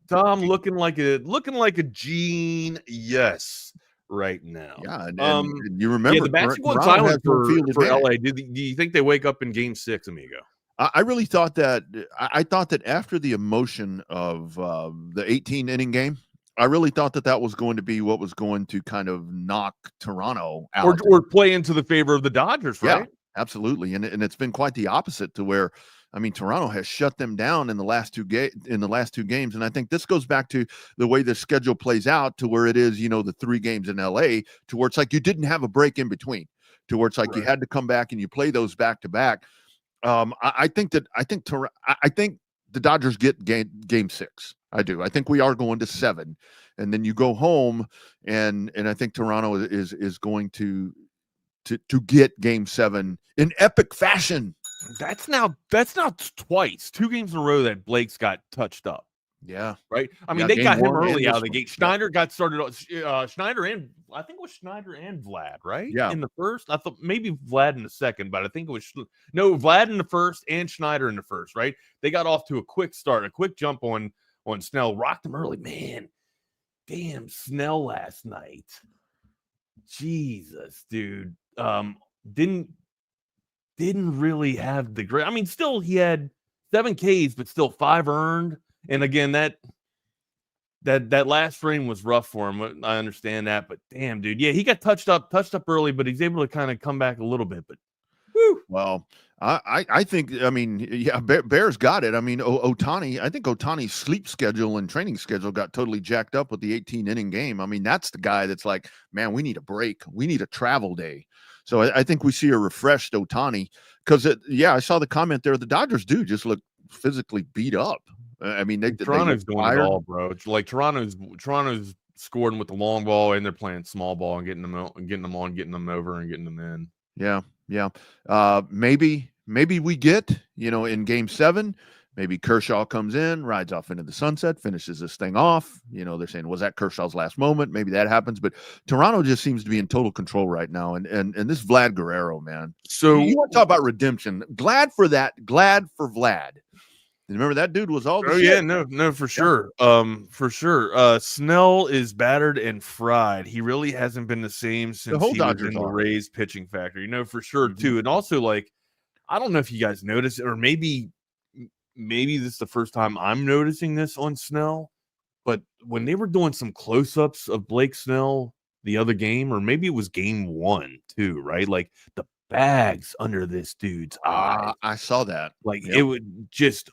Tom looking like a genius right now. Yeah, and you remember the bats going silent for LA. Do you think they wake up in Game 6, amigo? I really thought that. I thought that after the emotion of the 18-inning game, I really thought that was going to be what was going to kind of knock Toronto out, or play into the favor of the Dodgers, right? Yeah, absolutely. And it's been quite the opposite, to where, I mean, Toronto has shut them down in the last two games, and I think this goes back to the way the schedule plays out, to where it is, the 3 games in LA, to where it's like you didn't have a break in between, to where it's like you had to come back and you play those back to back. I think the Dodgers get game 6. I do. I think we are going to 7, and then you go home, and I think Toronto is going to to get Game 7 in epic fashion. That's now twice, 2 games in a row that Blake's got touched up. Yeah. Right. I mean, Yeah, they game got him one and early out of this the one. gate. Schneider got started. Schneider and I think it was Schneider and Vlad, right? Yeah. In the first, I thought maybe Vlad in the second, but I think it was Vlad in the first and Schneider in the first. Right. They got off to a quick start, a quick jump on Snell. Rocked him early, man. Damn, Snell last night. Jesus, dude. Didn't really have the great. I mean, still he had 7 Ks, but still 5 earned. And again, that last frame was rough for him. I understand that, but damn, dude, yeah, he got touched up early, but he's able to kind of come back a little bit. But whew. Well, I think, I mean, yeah, Bears got it. I mean, Ohtani, I think Ohtani's sleep schedule and training schedule got totally jacked up with the 18-inning game. I mean, that's the guy that's like, man, we need a break. We need a travel day. So I think we see a refreshed Ohtani because, I saw the comment there. The Dodgers do just look physically beat up. I mean, Toronto's doing it all, bro. Like Toronto's scoring with the long ball, and they're playing small ball and getting them on, getting them over, and getting them in. Yeah. Maybe we get, in Game 7, maybe Kershaw comes in, rides off into the sunset, finishes this thing off. They're saying, was that Kershaw's last moment? Maybe that happens, but Toronto just seems to be in total control right now. And this Vlad Guerrero, man. So you want to talk about redemption? Glad for that. Glad for Vlad. Remember that dude was all the shit. Yeah, no, for sure. For sure. Snell is battered and fried. He really hasn't been the same since he was in the Rays pitching factory. For sure too. And also, like, I don't know if you guys noticed, or maybe this is the first time I'm noticing this on Snell, but when they were doing some close-ups of Blake Snell the other game, or maybe it was game 1 too, right? Like the bags under this dude's eye. I saw that. Like it would just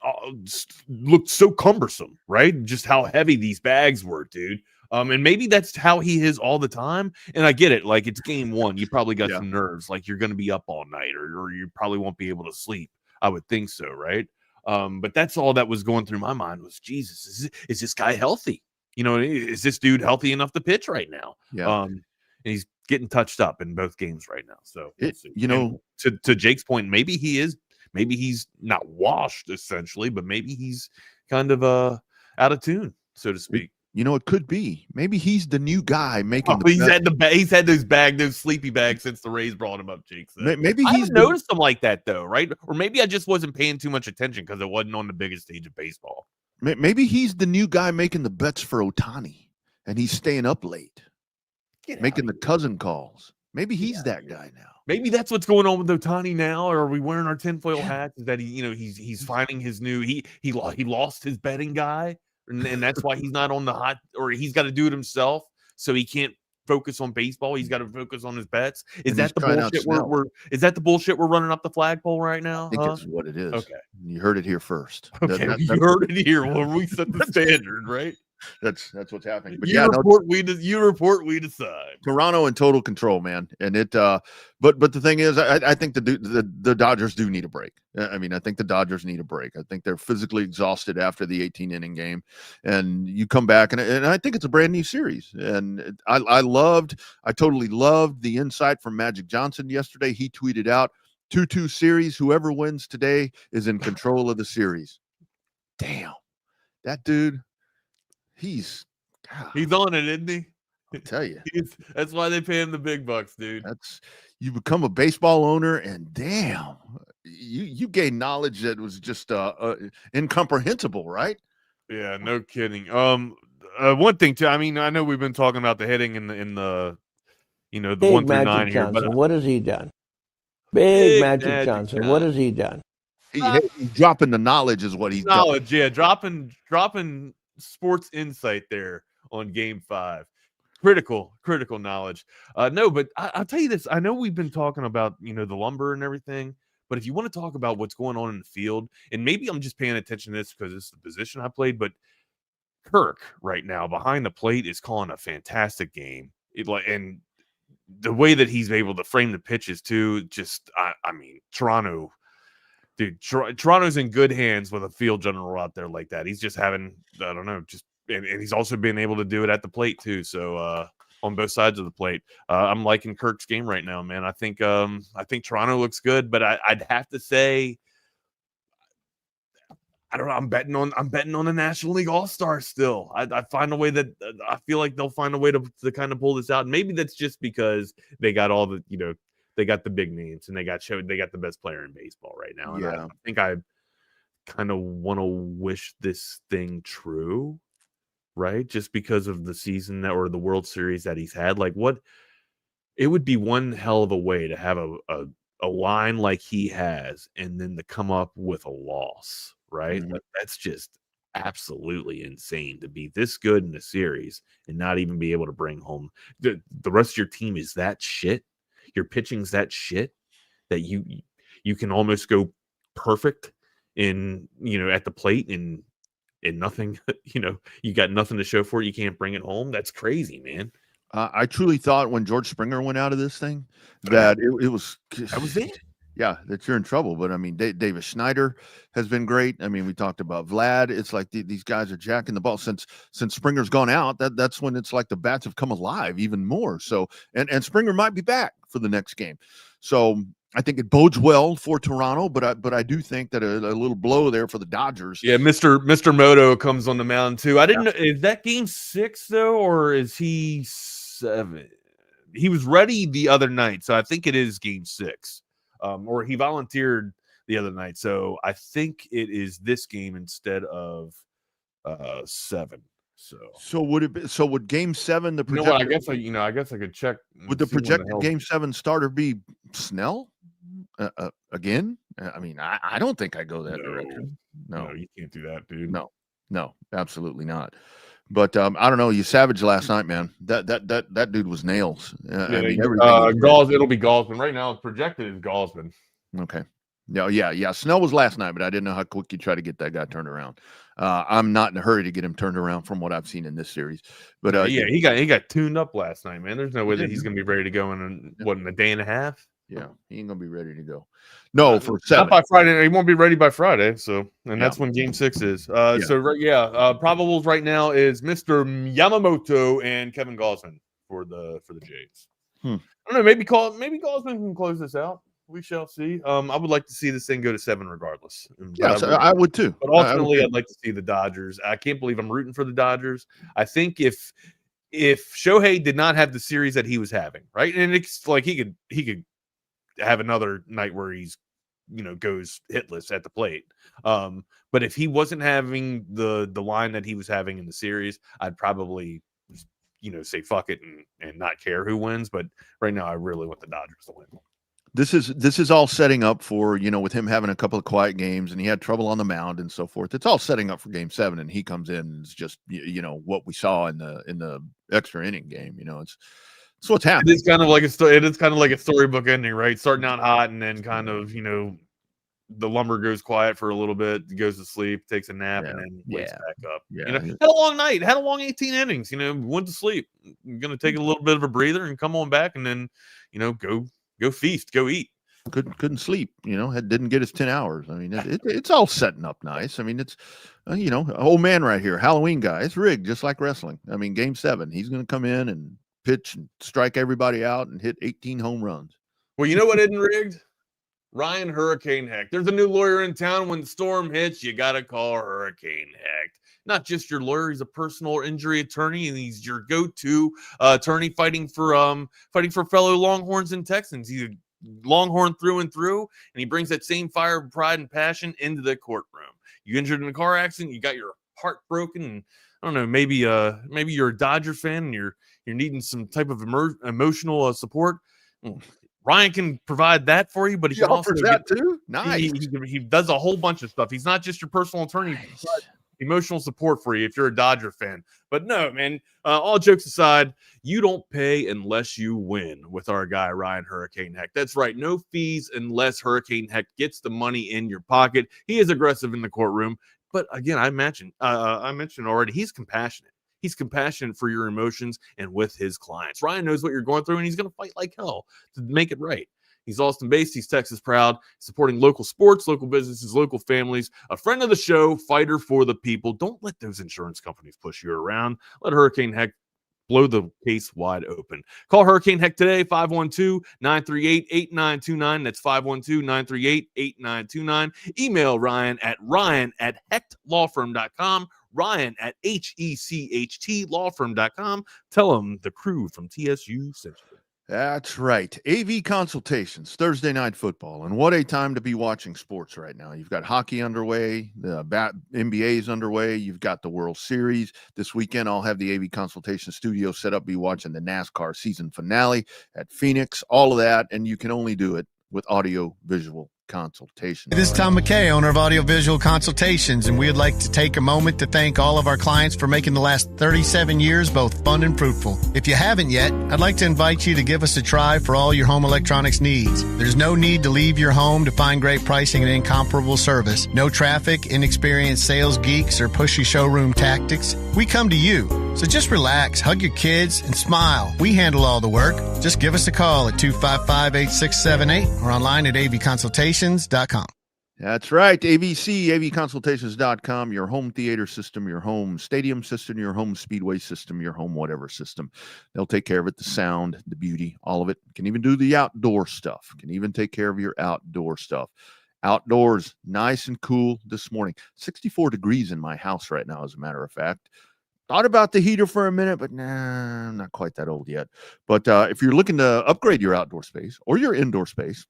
look so cumbersome, right? Just how heavy these bags were, dude. And maybe that's how he is all the time. And I get it. Like, it's game 1. You probably got some nerves. Like, you're going to be up all night, or you probably won't be able to sleep. I would think so, right? But that's all that was going through my mind was, Jesus, is this guy healthy? Is this dude healthy enough to pitch right now? Yeah. And he's getting touched up in both games right now. So, to Jake's point, maybe he is. Maybe he's not washed, essentially, but maybe he's kind of out of tune, so to speak. It could be. Maybe he's the new guy making. He's had those sleepy bags since the Rays brought him up, Jake said. Maybe I noticed him like that though, right? Or maybe I just wasn't paying too much attention because it wasn't on the biggest stage of baseball. Maybe he's the new guy making the bets for Ohtani, and he's staying up late, making the cousin calls. Maybe he's that guy now. Maybe that's what's going on with Ohtani now. Or are we wearing our tinfoil hats? Is that he's finding his new he lost his betting guy, and that's why he's not on the hot, or he's got to do it himself, so he can't focus on baseball. He's got to focus on his bets. Is that the bullshit is that the bullshit we're running up the flagpole right now? I think it's what it is. Okay, you heard it here first. Okay, you heard it here. Well, we set the standard, right? That's what's happening. But you report, we decide. Toronto in total control, man. And it but the thing is, I think the Dodgers do need a break. I mean, I think the Dodgers need a break. I think they're physically exhausted after the 18-inning game, and you come back and I think it's a brand new series. And I totally loved the insight from Magic Johnson yesterday. He tweeted out 2-2 series. Whoever wins today is in control of the series. Damn, that dude. He's on it, isn't he? I tell you, that's why they pay him the big bucks, dude. You become a baseball owner, and damn, you gain knowledge that was just incomprehensible, right? Yeah, no kidding. One thing too. I mean, I know we've been talking about the hitting in the the big 1 through Magic 9 here, Johnson, but what has he done? Big Magic Johnson, what has he done? He's dropping the knowledge, is what he's knowledge. done. Yeah, dropping sports insight there on game 5. Critical knowledge. No, but I'll tell you this. I know we've been talking about, the lumber and everything, but if you want to talk about what's going on in the field, and maybe I'm just paying attention to this because it's the position I played, but Kirk right now behind the plate is calling a fantastic game. And the way that he's able to frame the pitches too, just, I mean, Toronto, dude, Toronto's in good hands with a field general out there like that. He's just having, I don't know, and he's also been able to do it at the plate too. So on both sides of the plate. I'm liking Kirk's game right now, man. I think Toronto looks good, but I'd have to say, I don't know. I'm betting on the National League All-Stars still. I find a way that I feel like they'll find a way to kind of pull this out. And maybe that's just because they got all the, they got the big names and they got the best player in baseball right now. And I think I kind of want to wish this thing true, right? Just because of the season or the World Series that he's had. Like, it would be one hell of a way to have a line like he has and then to come up with a loss. Right? Mhm. Like, that's just absolutely insane to be this good in a series and not even be able to bring home the rest of your team is that shit. Your pitching's that shit that you can almost go perfect in, at the plate and nothing, you got nothing to show for it. You can't bring it home. That's crazy, man. I truly thought when George Springer went out of this thing that it was That was it. Yeah, that you're in trouble. But I mean, Davis Schneider has been great. I mean, we talked about Vlad. It's like these guys are jacking the ball since Springer's gone out. That's when it's like the bats have come alive even more. So and Springer might be back for the next game. So I think it bodes well for Toronto. But I do think that a little blow there for the Dodgers. Yeah, Mr. Moto comes on the mound too. I didn't know, is that game 6 though, or is he 7? He was ready the other night, so I think it is game 6. Or he volunteered the other night, so I think it is this game instead of 7. So would it be? So would Game 7 the projected? I guess I could check. Would the projected Game 7 starter be Snell again? I mean, I don't think I go that direction. No, you can't do that, dude. No, absolutely not. But I don't know. You savage last night, man. That dude was nails. I mean, it'll be Galsman. Right now, it's projected as Galsman. Okay. Yeah. Snell was last night, but I didn't know how quick you try to get that guy turned around. I'm not in a hurry to get him turned around from what I've seen in this series. But he got tuned up last night, man. There's no way that he's going to be ready to go in a day and a half. Yeah, he ain't gonna be ready to go. No, for 7. Not by Friday. He won't be ready by Friday. So, that's when Game 6 is. Probables right now is Mr. Yamamoto and Kevin Gausman for the Jays. I don't know. Maybe Gausman can close this out. We shall see. I would like to see this thing go to 7 regardless. I would too. But ultimately, I'd like to see the Dodgers. I can't believe I'm rooting for the Dodgers. I think if Shohei did not have the series that he was having, right, and it's like he could have another night where he's goes hitless at the plate, but if he wasn't having the line that he was having in the series, I'd probably say fuck it and not care who wins. But right now I really want the Dodgers to win. This is all setting up for, with him having a couple of quiet games and he had trouble on the mound and so forth. It's all setting up for Game 7, and he comes in and it's just what we saw in the extra inning game. It's what's happening. It's kind of like a storybook ending, right? Starting out hot and then kind of, the lumber goes quiet for a little bit, goes to sleep, takes a nap, and then wakes back up. Yeah. Had a long night, had a long 18 innings, went to sleep. You're going to take a little bit of a breather and come on back and then, go feast, go eat. Couldn't sleep, didn't get his 10 hours. I mean, it's all setting up nice. I mean, it's, old man right here, Halloween guy. It's rigged just like wrestling. I mean, Game 7, he's going to come in and pitch and strike everybody out and hit 18 home runs. Well, you know what isn't rigged? Ryan Hurricane Hecht. There's a new lawyer in town. When the storm hits, you got to call Hurricane Hecht. Not just your lawyer, he's a personal injury attorney, and he's your go-to attorney fighting for fellow Longhorns and Texans. He's a Longhorn through and through, and he brings that same fire, pride, and passion into the courtroom. You injured in a car accident, you got your heart broken, and I don't know, maybe you're a Dodger fan and you're needing some type of emotional support. Ryan can provide that for you, but he can also that too. Nice. He does a whole bunch of stuff. He's not just your personal attorney. Nice. Emotional support for you if you're a Dodger fan. But no, man, all jokes aside, you don't pay unless you win with our guy, Ryan Hurricane Hecht. That's right. No fees unless Hurricane Hecht gets the money in your pocket. He is aggressive in the courtroom. But again, I mentioned already, he's compassionate. He's compassionate for your emotions and with his clients. Ryan knows what you're going through, and he's going to fight like hell to make it right. He's Austin-based. He's Texas proud, supporting local sports, local businesses, local families. A friend of the show, fighter for the people. Don't let those insurance companies push you around. Let Hurricane Hecht blow the case wide open. Call Hurricane Heck today, 512-938-8929. That's 512-938-8929. Email Ryan at hechtLawFirm.com. Ryan at HECHTLawFirm.com. Tell him the crew from TSU sent you. That's right. AV consultations, Thursday night football. And what a time to be watching sports right now. You've got hockey underway, the NBA is underway. You've got the World Series. This weekend, I'll have the AV consultation studio set up, be watching the NASCAR season finale at Phoenix, all of that. And you can only do it with audio visual consultation. This is Tom McKay, owner of Audio Visual Consultations, and we would like to take a moment to thank all of our clients for making the last 37 years both fun and fruitful. If you haven't yet, I'd like to invite you to give us a try for all your home electronics needs. There's no need to leave your home to find great pricing and incomparable service. No traffic, inexperienced sales geeks, or pushy showroom tactics. We come to you. So just relax, hug your kids, and smile. We handle all the work. Just give us a call at 255-8678 or online at avconsultations.com. That's right. AVC, avconsultations.com, your home theater system, your home stadium system, your home speedway system, your home whatever system. They'll take care of it, the sound, the beauty, all of it. Can even do the outdoor stuff. Can even take care of your outdoor stuff. Outdoors, nice and cool this morning. 64 degrees in my house right now, as a matter of fact. Thought about the heater for a minute, but nah, I'm not quite that old yet. But if you're looking to upgrade your outdoor space or your indoor space,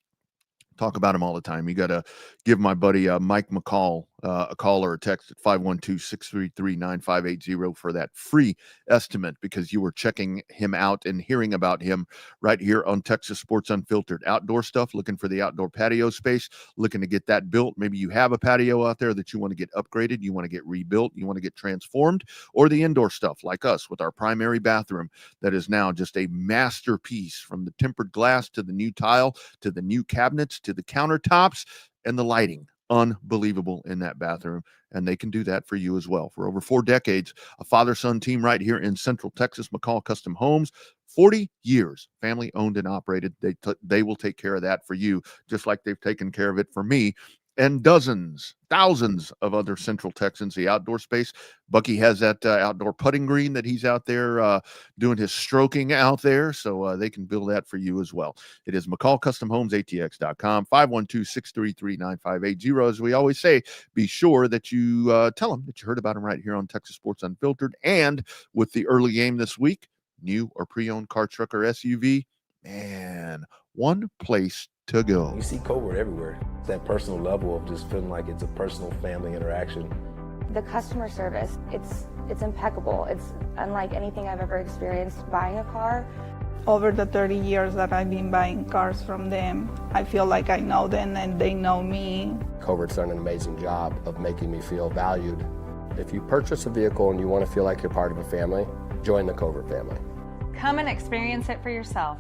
talk about him all the time. You got to give my buddy Mike McCall a call or a text at 512-633-9580 for that free estimate, because you were checking him out and hearing about him right here on Texas Sports Unfiltered. Outdoor stuff, looking for the outdoor patio space, looking to get that built. Maybe you have a patio out there that you want to get upgraded, you want to get rebuilt, you want to get transformed, or the indoor stuff like us with our primary bathroom that is now just a masterpiece, from the tempered glass to the new tile to the new cabinets to the countertops and the lighting. Unbelievable in that bathroom, and they can do that for you as well. For over 4 decades, a father-son team right here in Central Texas, McCall Custom Homes, 40 years, family owned and operated. They will take care of that for you, just like they've taken care of it for me and dozens, thousands of other Central Texans. The outdoor space, Bucky has that outdoor putting green that he's out there doing his stroking out there, so they can build that for you as well. It is McCall Custom Homes, ATX.com, 512-633-9580. As we always say, be sure that you tell them that you heard about them right here on Texas Sports Unfiltered. And with the early game this week, new or pre-owned car, truck, or SUV, man, one place to go. You see covert everywhere. It's that personal level of just feeling like it's a personal family interaction. The customer service, it's impeccable. It's unlike anything I've ever experienced buying a car. Over the 30 years that I've been buying cars from them, I feel like I know them and they know me. Covert's done an amazing job of making me feel valued. If you purchase a vehicle and you want to feel like you're part of a family, join the Covert family. Come and experience it for yourself.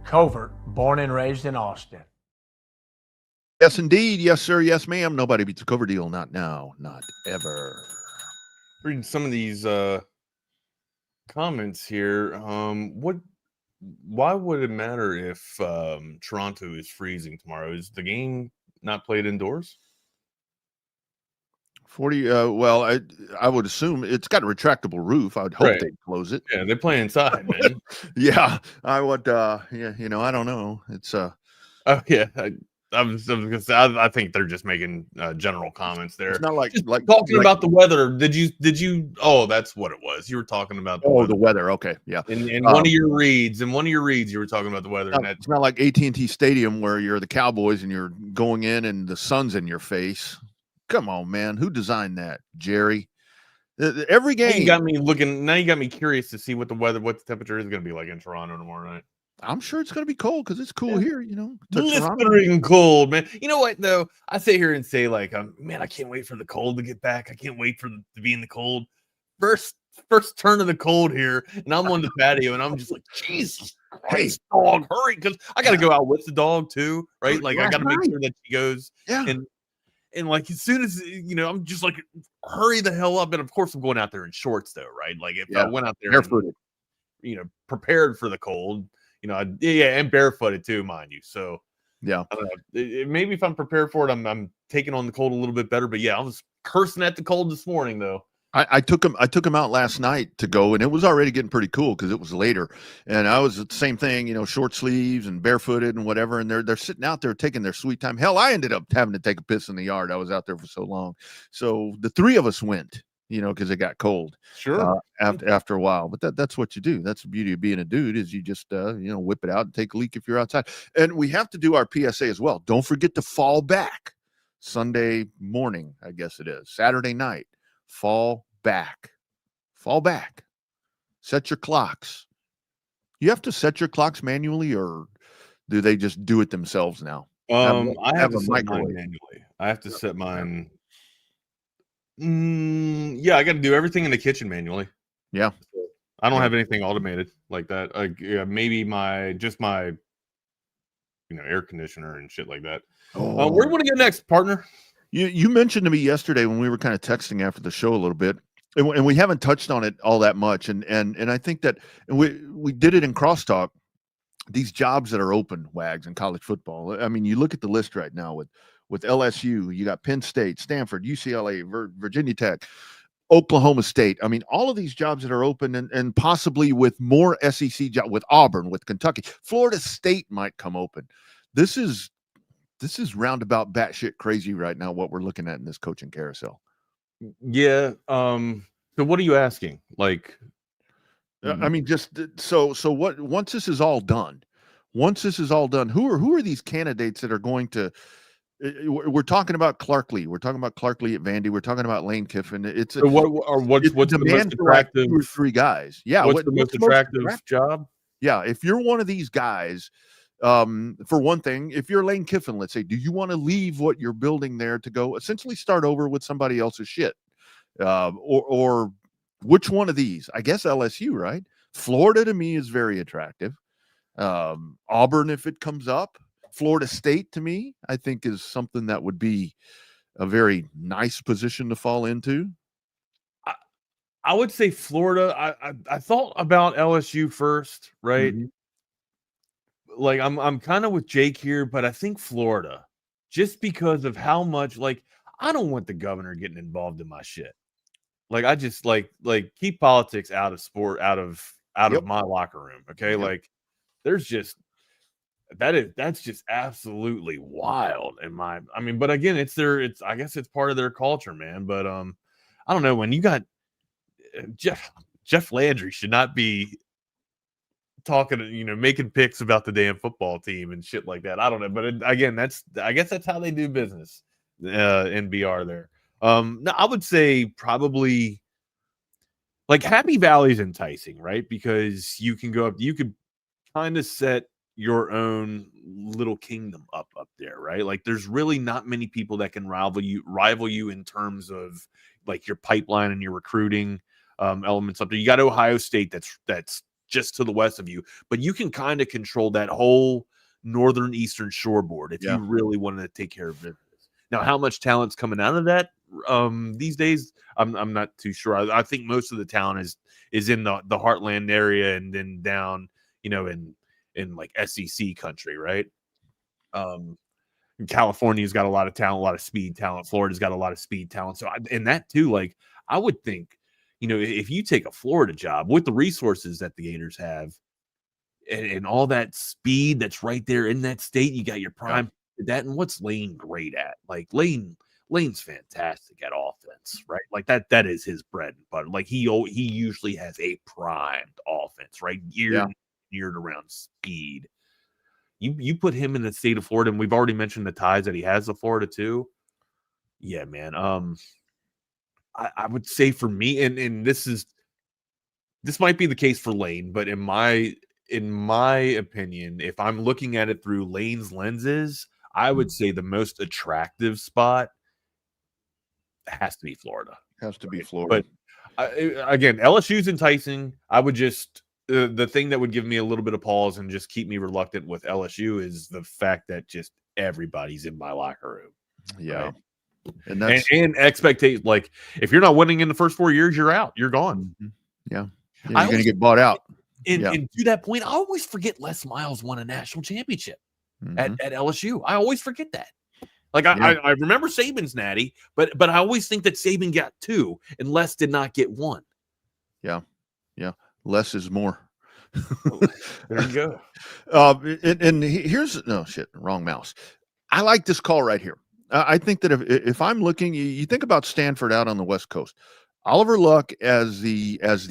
Covert, born and raised in Austin. Yes, indeed. Yes, sir. Yes, ma'am. Nobody beats a cover deal. Not now. Not ever. Reading some of these comments here. Why would it matter if Toronto is freezing tomorrow? Is the game not played indoors? 40. Well, I would assume it's got a retractable roof. I would hope they'd close it. Yeah, they play inside, man. Yeah, I would. Yeah, I don't know. It's Oh yeah. I think they're just making general comments there. It's not like talking about the weather. Did you? Oh, that's what it was. You were talking about the weather. Okay, yeah. In one of your reads, you were talking about the weather. It's not like AT&T Stadium where you're the Cowboys and you're going in and the sun's in your face. Come on, man. Who designed that? Jerry. Every game. You got me looking. Now you got me curious to see what the temperature is going to be like in Toronto tomorrow night. I'm sure it's going to be cold because it's cool here, Blistering cold, man. You know what, though? I sit here and say, like, man, I can't wait for the cold to get back. I can't wait to be in the cold. First turn of the cold here, and I'm on the patio, and I'm just like, Jesus Christ, dog, hurry, because I got to go out with the dog, too, right? Like, I got to make sure that she goes. Yeah. And like, as soon as, I'm just like, hurry the hell up. And, of course, I'm going out there in shorts, though, right? Like, if I went out there barefooted, and, prepared for the cold, and barefooted too, mind you. So yeah, I don't know. Maybe if I'm prepared for it, I'm taking on the cold a little bit better. But yeah, I was cursing at the cold this morning though. I took him out last night to go, and it was already getting pretty cool because it was later, and I was the same thing, short sleeves and barefooted and whatever, and they're sitting out there taking their sweet time. Hell, I ended up having to take a piss in the yard. I was out there for so long, so the three of us went, because it got cold. Sure. After a while, but that's what you do. That's the beauty of being a dude is you just whip it out and take a leak if you're outside. And we have to do our PSA as well. Don't forget to fall back Sunday morning, I guess it is Saturday night. Fall back. Set your clocks. You have to set your clocks manually, or do they just do it themselves now? I have to set mine manually. I have to set mine. Yeah, I got to do everything in the kitchen manually. Yeah, I don't have anything automated like that. Maybe my air conditioner and shit like that. Where do you want to go next, partner? You mentioned to me yesterday when we were kind of texting after the show a little bit, and we haven't touched on it all that much. And I think that we did it in crosstalk. These jobs that are open, Wags, in college football. I mean, you look at the list right now with LSU, you got Penn State, Stanford, UCLA, Virginia Tech, Oklahoma State. I mean, all of these jobs that are open, and possibly with more SEC jobs, with Auburn, with Kentucky, Florida State might come open. This is roundabout batshit crazy right now, what we're looking at in this coaching carousel. Yeah. So what are you asking? Like, I mean, just so what, once this is all done, who are these candidates that are going to, we're talking about Clark Lee. We're talking about Clark Lee at Vandy. We're talking about Lane Kiffin. What's the most attractive? 2 or 3 guys. Yeah. What's the most attractive job? Yeah. If you're one of these guys, for one thing, if you're Lane Kiffin, let's say, do you want to leave what you're building there to go essentially start over with somebody else's shit? Or which one of these? I guess LSU, right? Florida to me is very attractive. Auburn, if it comes up. Florida State to me, I think, is something that would be a very nice position to fall into. I would say Florida. I thought about LSU first, right? Mm-hmm. Like I'm kind of with Jake here, but I think Florida, just because of how much, like, I don't want the governor getting involved in my shit. Like, I just like keep politics out of sport, out of my locker room. Okay. Yep. Like, there's just that's just absolutely wild but again, I guess it's part of their culture, man. But I don't know, when you got Jeff Landry should not be talking, making picks about the damn football team and shit like that. I don't know, but again, I guess that's how they do business. NBR there. No, I would say probably like Happy Valley's enticing, right? Because you can go up, you could kind of set your own little kingdom up there, right? Like, there's really not many people that can rival you in terms of like your pipeline and your recruiting elements up there. You got Ohio State that's just to the west of you, but you can kind of control that whole northern eastern shoreboard if you really wanted to take care of business. Now, how much talent's coming out of that these days, I'm not too sure. I think most of the talent is in the heartland area, and then down, in like SEC country, right? California's got a lot of talent, a lot of speed talent. Florida's got a lot of speed talent. So and that too, like, I would think, if you take a Florida job with the resources that the Gators have and all that speed that's right there in that state, you got your prime that. And what's Lane great at? Like, Lane's fantastic at offense, right? Like that is his bread and butter. Like, he usually has a primed offense, right? Geared around speed. You put him in the state of Florida, and we've already mentioned the ties that he has to Florida too. Yeah, man. I would say for me, and this might be the case for Lane, but in my opinion, if I'm looking at it through Lane's lenses, I would say the most attractive spot has to be Florida. But again, LSU's enticing. I would just the thing that would give me a little bit of pause and just keep me reluctant with LSU is the fact that just everybody's in my locker room. Yeah. Right? And expectation, like, if you're not winning in the first 4 years, you're out. You're gone. Yeah. You're going to get bought out. And to that point, I always forget Les Miles won a national championship at LSU. I always forget that. Like I remember Saban's natty, but I always think that Saban got 2 and Les did not get 1. Yeah. Less is more. There you go. And here's wrong mouse. I like this call right here. I think that if I'm looking, you think about Stanford out on the West Coast, Oliver Luck as the AD.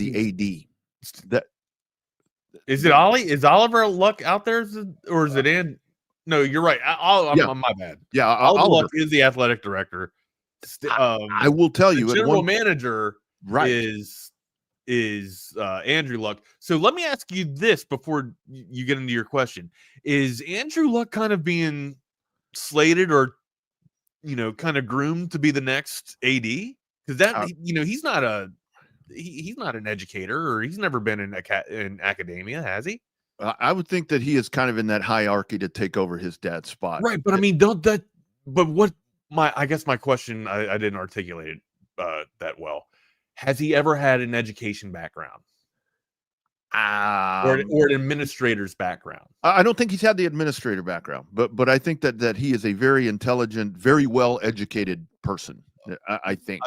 That is it Ollie? Is Oliver Luck out there, or is it in? No, you're right. I'm my bad. Yeah, Oliver Luck is the athletic director. I will tell you, the general manager is Andrew Luck. So let me ask you this before you get into your question: is Andrew Luck kind of being slated or kind of groomed to be the next AD? Because that he's not an educator, or he's never been in academia, has he? I would think that he is kind of in that hierarchy to take over his dad's spot. Right, but I mean, I guess my question, I didn't articulate it that well. Has he ever had an education background? Or an administrator's background? I don't think he's had the administrator background, but I think that he is a very intelligent, very well educated person. I think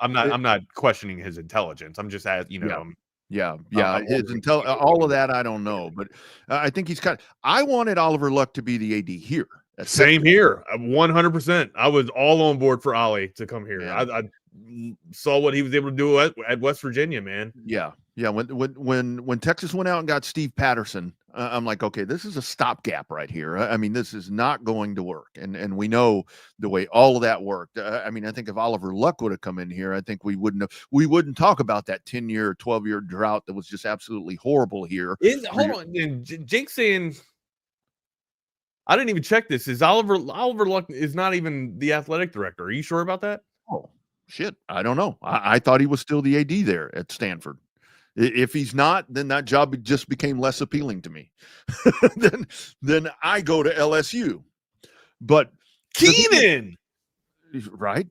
I'm not questioning his intelligence. I'm just asking, his all of that I don't know, but I think he's I wanted Oliver Luck to be the AD here. Same here, 100%. I was all on board for Ollie to come here. Yeah. I saw what he was able to do at West Virginia, man. Yeah. When Texas went out and got Steve Patterson, I'm like, okay, this is a stopgap right here. I mean, this is not going to work, and we know the way all of that worked. I mean, I think if Oliver Luck would have come in here, I think we wouldn't talk about that 10-year, 12-year drought that was just absolutely horrible here. Hold on, Jake's saying, I didn't even check this. Is Oliver Luck is not even the athletic director? Are you sure about that? Oh shit, I don't know. I thought he was still the AD there at Stanford. If he's not, then that job just became less appealing to me. then I go to LSU. But Keenan, right?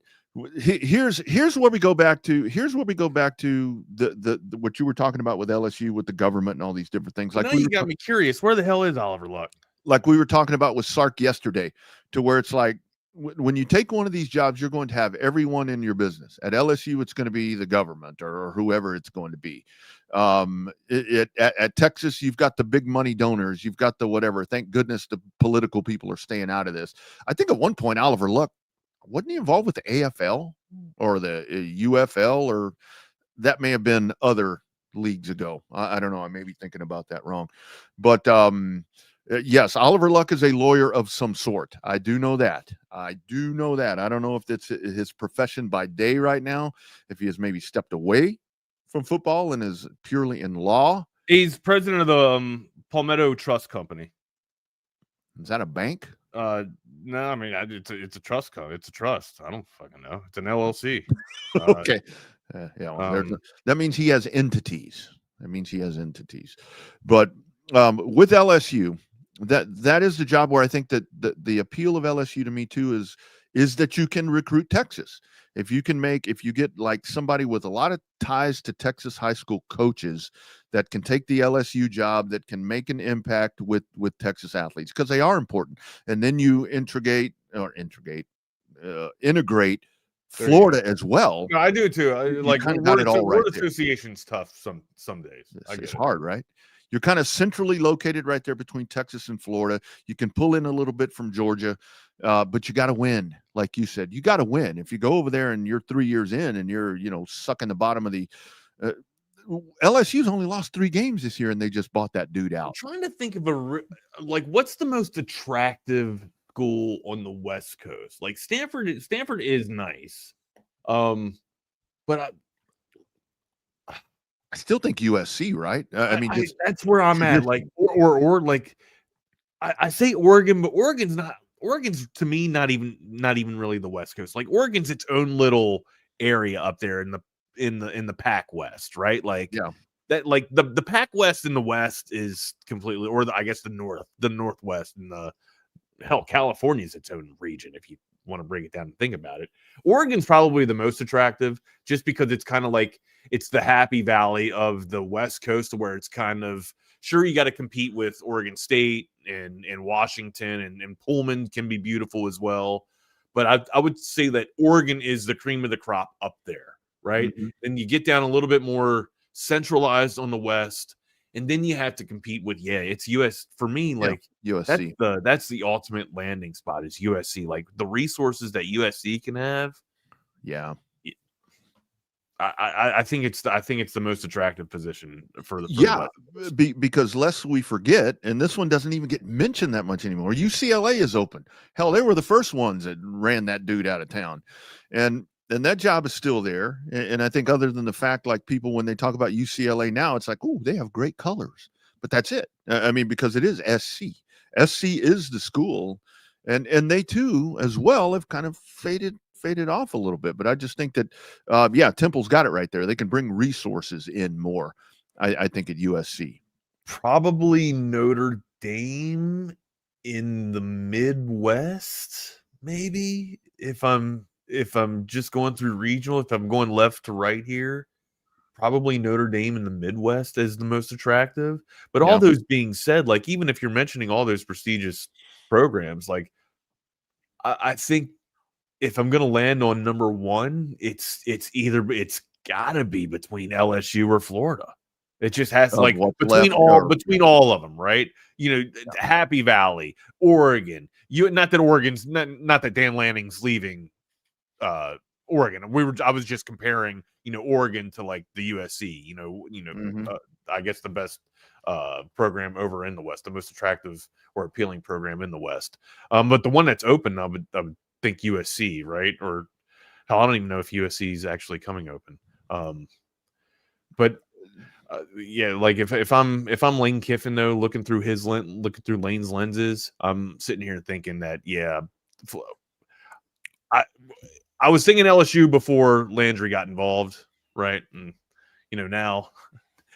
Here's where we go back to. Here's where we go back to the what you were talking about with LSU, with the government and all these different things. Like, you got me curious. Where the hell is Oliver Luck? Like we were talking about with Sark yesterday, to where it's like, when you take one of these jobs, you're going to have everyone in your business. At LSU, it's going to be the government or whoever it's going to be. At Texas, you've got the big money donors. You've got the whatever. Thank goodness the political people are staying out of this. I think at one point, Oliver Luck, wasn't he involved with the AFL or the UFL, or that may have been other leagues ago. I don't know. I may be thinking about that wrong. But yes, Oliver Luck is a lawyer of some sort. I do know that. I don't know if that's his profession by day right now, if he has maybe stepped away from football and is purely in law. He's president of the Palmetto Trust Company. Is that a bank? No, I mean, it's a trust company. It's a trust. I don't fucking know. It's an LLC. Okay. That means he has entities. But with LSU, that is the job where I think that the appeal of LSU to me too is that you can recruit Texas. If you get like somebody with a lot of ties to Texas high school coaches that can take the LSU job, that can make an impact with Texas athletes, because they are important. And then you integrate Florida as well. No, I do too. Word association's tough some days. It's hard, right? You're kind of centrally located right there between Texas and Florida. You can pull in a little bit from Georgia, but you got to win. Like you said, you got to win. If you go over there and you're 3 years in and you're, sucking the bottom of the LSU's only lost 3 games this year, and they just bought that dude out. I'm trying to think of what's the most attractive school on the West Coast? Like Stanford is nice. But I still think USC, right? I mean, that's where I'm at. Like, or like, I say Oregon, but Oregon's to me not even really the West Coast. Like, Oregon's its own little area up there in the Pac West, right? Like, yeah, that like the Pac West in the West is completely, or I guess the Northwest, and California's its own region if you want to break it down and think about it. Oregon's probably the most attractive, just because it's kind of like it's the happy valley of the West Coast, where it's kind of, sure, you got to compete with Oregon State and Washington, and Pullman can be beautiful as well. but I would say that Oregon is the cream of the crop up there, right? Mhm. Then you get down a little bit more centralized on the West, and then you have to compete with it's US for me. Like USC. that's the ultimate landing spot is USC. Like the resources that USC can have. Yeah. I think it's the most attractive position for the West. Because lest we forget, and this one doesn't even get mentioned that much anymore. UCLA is open. Hell, they were the first ones that ran that dude out of town, and that job is still there. And I think other than the fact, like people when they talk about UCLA now, it's like, oh, they have great colors, but that's it. I mean, because it is SC. SC is the school, and they too as well have kind of faded off a little bit, but I just think that Temple's got it right there. They can bring resources in more, I think, at USC. Probably Notre Dame in the Midwest, maybe if I'm just going through regional, if I'm going left to right here, probably Notre Dame in the Midwest is the most attractive. But all those being said, like even if you're mentioning all those prestigious programs, like I think if I'm going to land on number one, it's gotta be between LSU or Florida. It just has to between all of them, right? Happy Valley, Oregon. Not that Dan Lanning's leaving Oregon. I was just comparing, Oregon to like the USC. I guess the best program over in the West, the most attractive or appealing program in the West. But the one that's open, I would think USC, right? Or hell, I don't even know if USC is actually coming open. But like if I'm Lane Kiffin though, looking through Lane's lenses, I'm sitting here thinking that I was thinking LSU before Landry got involved, right? And now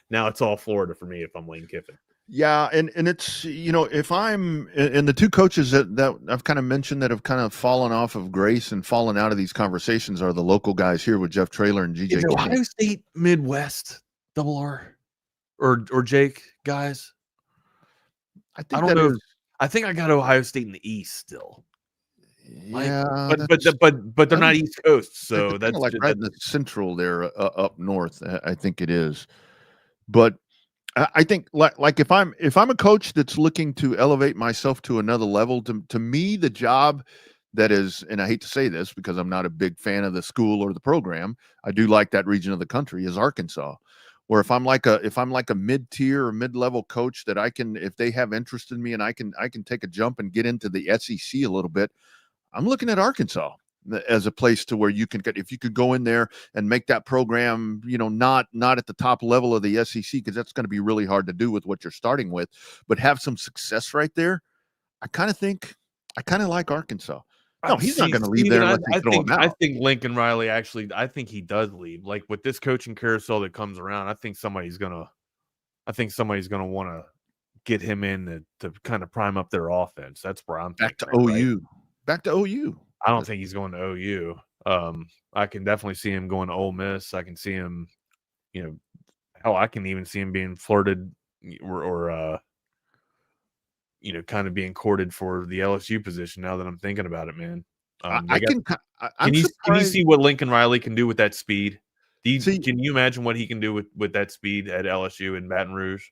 it's all Florida for me if I'm Lane Kiffin. Yeah, and it's if I'm and the two coaches that I've kind of mentioned that have kind of fallen off of grace and fallen out of these conversations are the local guys here with Jeff Traylor and GJ. Is Ohio State Midwest double R or Jake guys? I don't know. I think I got Ohio State in the East still. Yeah, but they're not East Coast, so that's like right in the central there up north. I think it is, but. I think like if I'm a coach that's looking to elevate myself to another level, to me, the job that is, and I hate to say this because I'm not a big fan of the school or the program, I do like that region of the country, is Arkansas. Or if I'm like a mid-tier or mid-level coach that I can, if they have interest in me and I can take a jump and get into the SEC a little bit, I'm looking at Arkansas as a place to where you can get, if you could go in there and make that program, not at the top level of the SEC, because that's going to be really hard to do with what you're starting with, but have some success right there. I kind of like Arkansas. No, he's not going to leave there unless you throw him out. I think Lincoln Riley I think he does leave. Like with this coaching carousel that comes around, I think somebody's going to want to get him in to kind of prime up their offense. That's where I'm back to OU. Back to OU. I don't think he's going to OU. I can definitely see him going to Ole Miss. I can see him, I can even see him being flirted or kind of being courted for the LSU position now that I'm thinking about it, man. Can you see what Lincoln Riley can do with that speed? Can you imagine what he can do with that speed at LSU in Baton Rouge?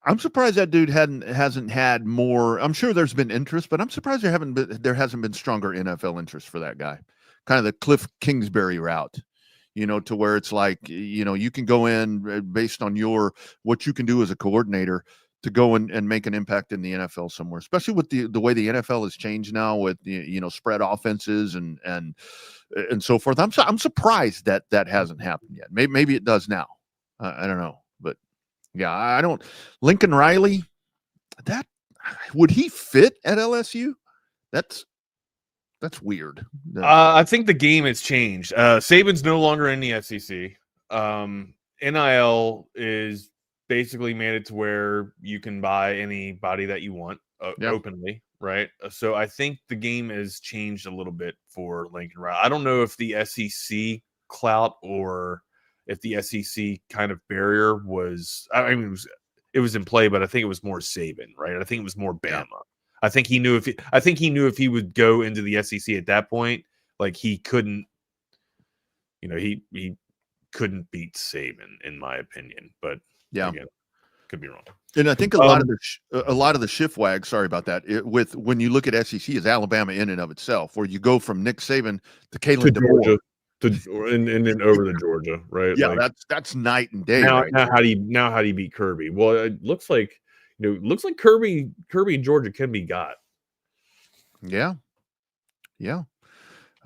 I'm surprised that dude hasn't had more. I'm sure there's been interest, but I'm surprised there hasn't been stronger NFL interest for that guy. Kind of the Cliff Kingsbury route, to where it's like, you can go in based on what you can do as a coordinator to go and make an impact in the NFL somewhere, especially with the way the NFL has changed now with spread offenses and so forth. I'm surprised that hasn't happened yet. Maybe it does now. I don't know, but. Yeah, I don't. Lincoln Riley, would he fit at LSU? That's weird. I think the game has changed. Saban's no longer in the SEC. NIL is basically made it to where you can buy anybody that you want openly, right? So I think the game has changed a little bit for Lincoln Riley. I don't know if the SEC clout or if the SEC kind of barrier was, it was in play, but I think it was more Saban, right? I think it was more Bama. I think he knew if he would go into the SEC at that point, like he couldn't, he couldn't beat Saban, in my opinion. But yeah, again, could be wrong. And I think a lot of the shift wag, sorry about that, when you look at SEC, is Alabama in and of itself, where you go from Nick Saban to Kalen DeBoer. And then over to Georgia, right? Yeah, like, that's night and day. Now, right how do you beat Kirby? Well, it looks like Kirby and Georgia can be got. Yeah.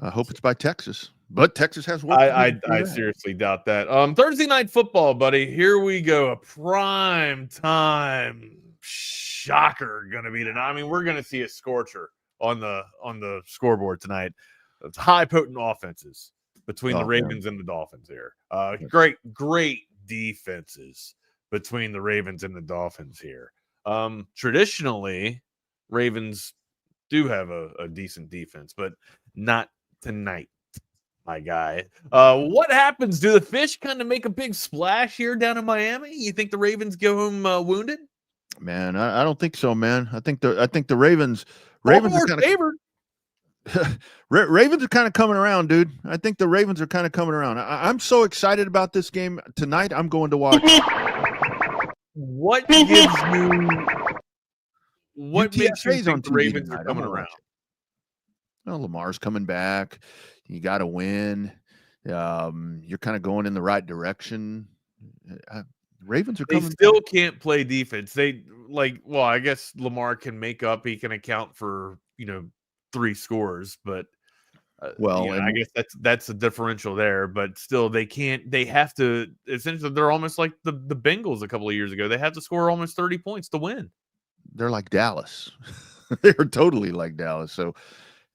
I hope it's by Texas, but Texas has work. I seriously doubt that. Thursday night football, buddy. Here we go. A prime time shocker going to be tonight. I mean, we're going to see a scorcher on the scoreboard tonight. It's high potent offenses between the Ravens and the Dolphins here. Great defenses between the Ravens and the Dolphins here. Traditionally, Ravens do have a decent defense, but not tonight, my guy. What happens? Do the Fish kind of make a big splash here down in Miami? You think the Ravens go home wounded? Man, I don't think so, man. I think the Ravens are kind of favored. Ravens are kind of coming around, dude. I think the Ravens are kind of coming around. I'm so excited about this game tonight. I'm going to watch. What gives you? What makes you think the Ravens are coming around? Well, Lamar's coming back. You got to win. You're kind of going in the right direction. Ravens are coming. They still can't play defense. I guess Lamar can make up. He can account for 3 scores, but I guess that's a differential there. But still, they can't. They have to. Essentially, they're almost like the Bengals a couple of years ago. They have to score almost 30 points to win. They're like Dallas. They're totally like Dallas. So,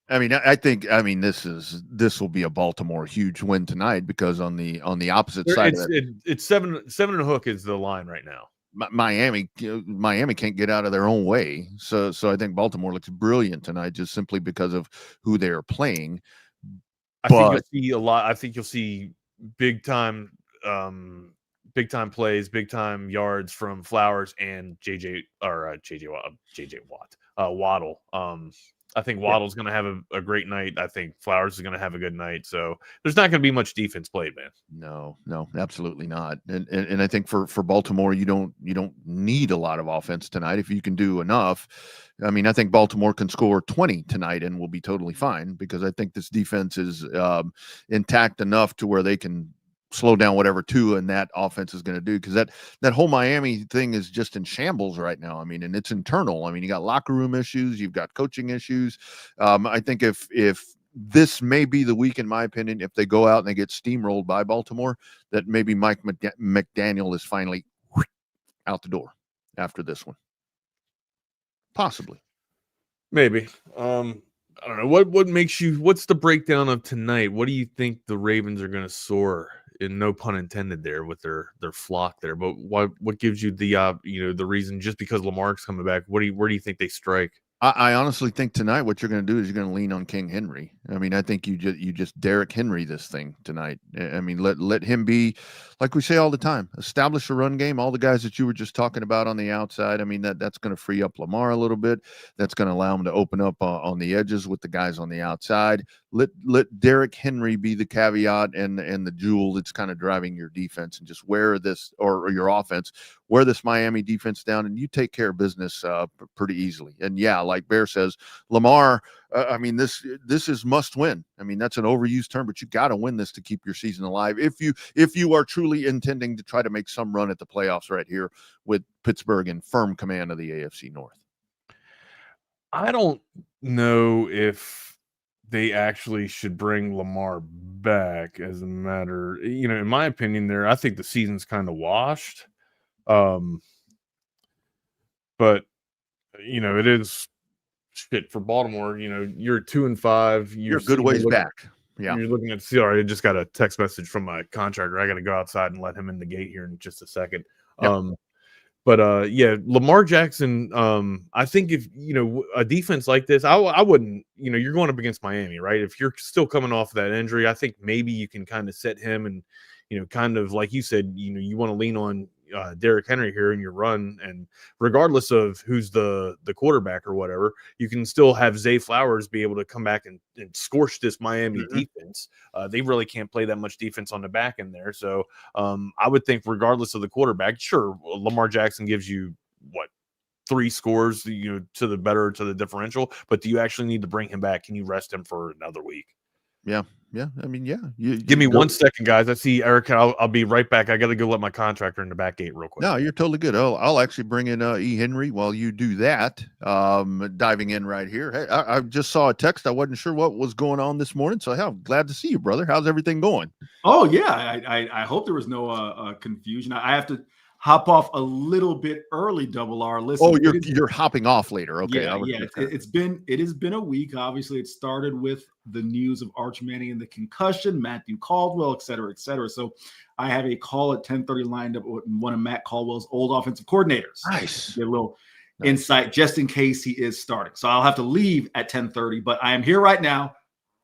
I mean, I think this will be a Baltimore huge win tonight, because on the opposite side of that, it's 7.5 is the line right now. Miami can't get out of their own way. So I think Baltimore looks brilliant tonight, just simply because of who they are playing. I think you'll see a lot. I think you'll see big time plays, big time yards from Flowers and JJ Watt. Waddle. I think Waddle's going to have a great night. I think Flowers is going to have a good night. So there's not going to be much defense played, man. No, absolutely not. And I think for Baltimore, you don't need a lot of offense tonight if you can do enough. I mean, I think Baltimore can score 20 tonight and will be totally fine, because I think this defense is intact enough to where they can slow down whatever Tua and that offense is going to do, because that whole Miami thing is just in shambles right now. I mean, and it's internal. I mean, you got locker room issues, you've got coaching issues. I think if this may be the week, in my opinion, if they go out and they get steamrolled by Baltimore, that maybe Mike McDaniel is finally out the door after this one. Possibly. Maybe. I don't know. What's the breakdown of tonight? What do you think the Ravens are going to soar? And no pun intended there with their flock there. But what gives you the the reason, just because Lamar's coming back? Where do you think they strike? I honestly think tonight what you're going to do is you're going to lean on King Henry. I mean, I think you just Derrick Henry this thing tonight. I mean, let him be, like we say all the time, establish a run game. All the guys that you were just talking about on the outside, I mean, that's going to free up Lamar a little bit. That's going to allow him to open up on the edges with the guys on the outside. Let Derrick Henry be the caveat and the jewel that's kind of driving your defense, and just wear this, or your offense, wear this Miami defense down, and you take care of business pretty easily. And yeah, like Bear says, Lamar, I mean, this is must win. I mean, that's an overused term, but you got to win this to keep your season alive. If you are truly intending to try to make some run at the playoffs right here with Pittsburgh in firm command of the AFC North. I don't know if they actually should bring Lamar back, as a matter, in my opinion I think the season's kind of washed. But it is shit for Baltimore. You're 2-5. You're a good ways back. Yeah. You're looking at CR. I just got a text message from my contractor. I got to go outside and let him in the gate here in just a second. Yep. Lamar Jackson, I think if, a defense like this, I wouldn't, you're going up against Miami, right? If you're still coming off that injury, I think maybe you can kind of set him and, kind of like you said, you want to lean on Derrick Henry here in your run, and regardless of who's the quarterback or whatever, you can still have Zay Flowers be able to come back and scorch this Miami defense. They really can't play that much defense on the back end there. So I would think regardless of the quarterback, sure, Lamar Jackson gives you what, 3 scores, to the differential, but do you actually need to bring him back? Can you rest him for another week? Yeah. I mean, yeah. Give me 1 second, guys. I see Eric. I'll be right back. I got to go let my contractor in the back gate real quick. No, you're totally good. I'll actually bring in E. Henry while you do that. Diving in right here. Hey, I just saw a text. I wasn't sure what was going on this morning, so I'm glad to see you, brother. How's everything going? Oh yeah, I hope there was no confusion. I have to hop off a little bit early. Double R. Listen. Oh, you're hopping off later. Okay. Yeah. It has been a week. Obviously, it started with the news of Arch Manning and the concussion, Matthew Caldwell, et cetera, et cetera. So I have a call at 10:30 lined up with one of Matt Caldwell's old offensive coordinators. Nice. Get a little insight just in case he is starting. So I'll have to leave at 10:30, but I am here right now,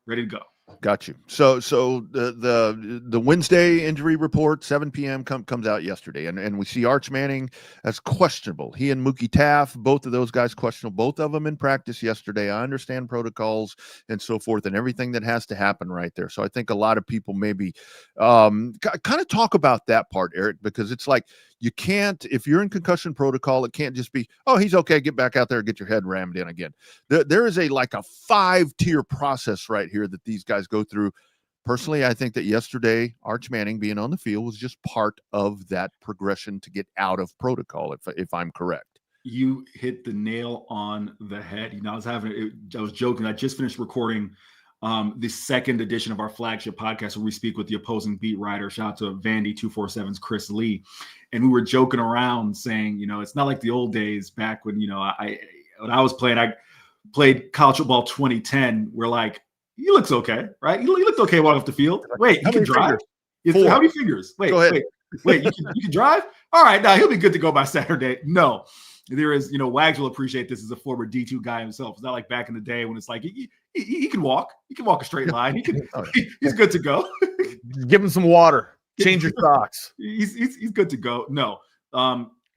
ready to go. Got you. So the Wednesday injury report, 7 p.m. comes out yesterday, and we see Arch Manning as questionable. He and Mookie Taft, both of those guys questionable, both of them in practice yesterday. I understand protocols and so forth and everything that has to happen right there. So I think a lot of people maybe kind of talk about that part, Eric, because it's like you can't, if you're in concussion protocol, it can't just be, oh, he's okay, get back out there, get your head rammed in again. There is a 5-tier process right here that these guys go through. Personally, I think that yesterday, Arch Manning being on the field was just part of that progression to get out of protocol, if I'm correct. You hit the nail on the head. I was joking. I just finished recording the second edition of our flagship podcast where we speak with the opposing beat writer. Shout out to Vandy 247's Chris Lee. And we were joking around saying, it's not like the old days back when, when I was playing, I played college football 2010. We're like, he looks okay, right? He looked okay walking off the field. Wait, he can drive? How many fingers? Wait, you can drive? All right, now he'll be good to go by Saturday. No. There is, Wags will appreciate this as a former D2 guy himself. It's not like back in the day when it's like he can walk. He can walk a straight line. He's good to go. Give him some water. Change your socks. He's good to go. No.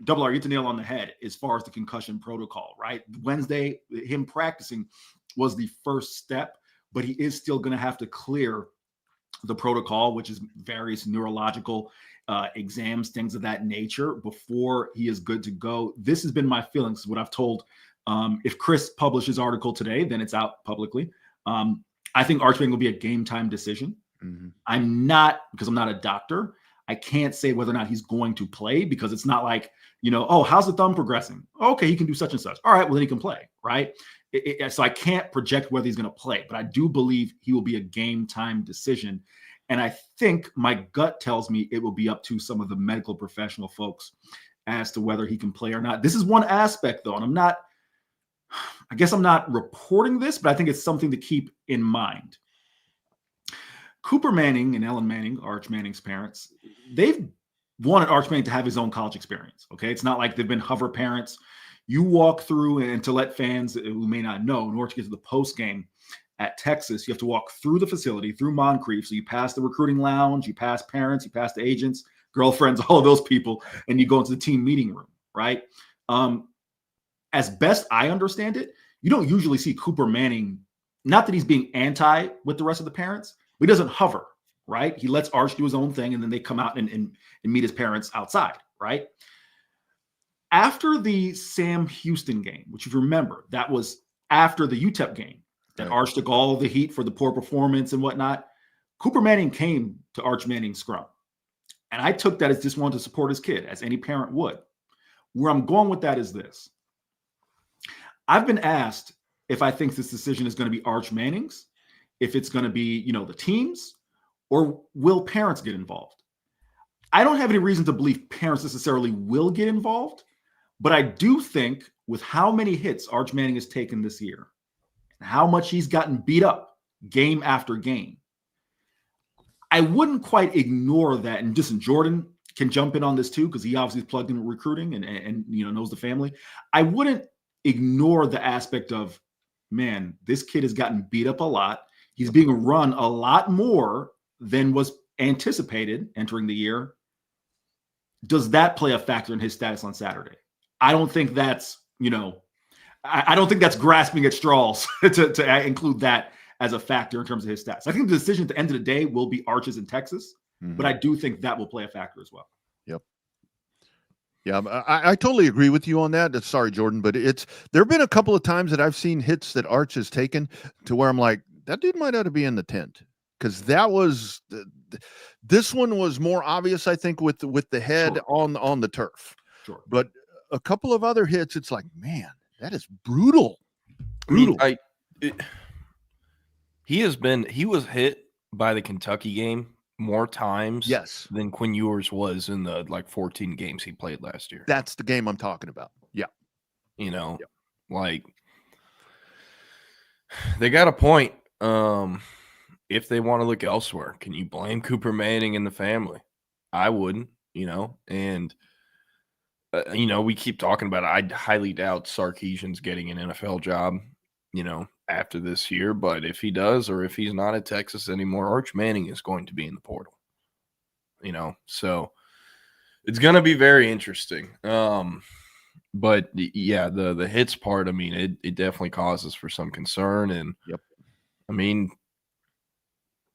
Double R, you hit the nail on the head as far as the concussion protocol, right? Wednesday, him practicing was the first step, but he is still going to have to clear the protocol, which is various neurological exams, things of that nature, before he is good to go. This has been my feelings, what I've told. If Chris publishes article today, then it's out publicly. I think Arch Manning will be a game time decision. Mm-hmm. I'm not, because I'm not a doctor, I can't say whether or not he's going to play, because it's not like, how's the thumb progressing? Okay, he can do such and such. All right, well, then he can play, right? So I can't project whether he's going to play, but I do believe he will be a game time decision. And I think my gut tells me it will be up to some of the medical professional folks as to whether he can play or not. This is one aspect, though, and I guess I'm not reporting this, but I think it's something to keep in mind. Cooper Manning and Ellen Manning, Arch Manning's parents, they've wanted Arch Manning to have his own college experience. Okay. It's not like they've been hover parents. You walk through, and to let fans who may not know, in order to get to the post game at Texas, you have to walk through the facility, through Moncrief. So you pass the recruiting lounge, you pass parents, you pass the agents, girlfriends, all of those people, and you go into the team meeting room, right? As best I understand it, you don't usually see Cooper Manning, not that he's being anti with the rest of the parents, but he doesn't hover, right? He lets Arch do his own thing, and then they come out and meet his parents outside, right? After the Sam Houston game, which if you remember, that was after the UTEP game, that Arch took all the heat for the poor performance and whatnot. Cooper Manning came to Arch Manning's scrum. And I took that as just wanting to support his kid, as any parent would. Where I'm going with that is this. I've been asked if I think this decision is going to be Arch Manning's, if it's going to be, the teams, or will parents get involved? I don't have any reason to believe parents necessarily will get involved, but I do think with how many hits Arch Manning has taken this year, and how much he's gotten beat up game after game, I wouldn't quite ignore that. And just Jordan can jump in on this too, because he obviously is plugged in recruiting and knows the family. I wouldn't ignore the aspect of, man, this kid has gotten beat up a lot. He's being run a lot more than was anticipated entering the year. Does that play a factor in his status on Saturday? I don't think that's, I don't think that's grasping at straws to include that as a factor in terms of his stats. I think the decision at the end of the day will be Arches in Texas, but I do think that will play a factor as well. Yep. Yeah, I totally agree with you on that. Sorry, Jordan, but there have been a couple of times that I've seen hits that Arch has taken to where I'm like, that dude might ought to be in the tent, because that was this one was more obvious, I think, with the head on the turf. Sure. But a couple of other hits, it's like, man, that is brutal. Brutal. He was hit by the Kentucky game more times than Quinn Ewers was in the 14 games he played last year. That's the game I'm talking about. Yeah. They got a point. If they want to look elsewhere, can you blame Cooper Manning and the family? I wouldn't, and we keep talking about it. I highly doubt Sarkisian's getting an NFL job, after this year. But if he does, or if he's not at Texas anymore, Arch Manning is going to be in the portal. So it's going to be very interesting. But yeah, the hits part, it definitely causes for some concern. And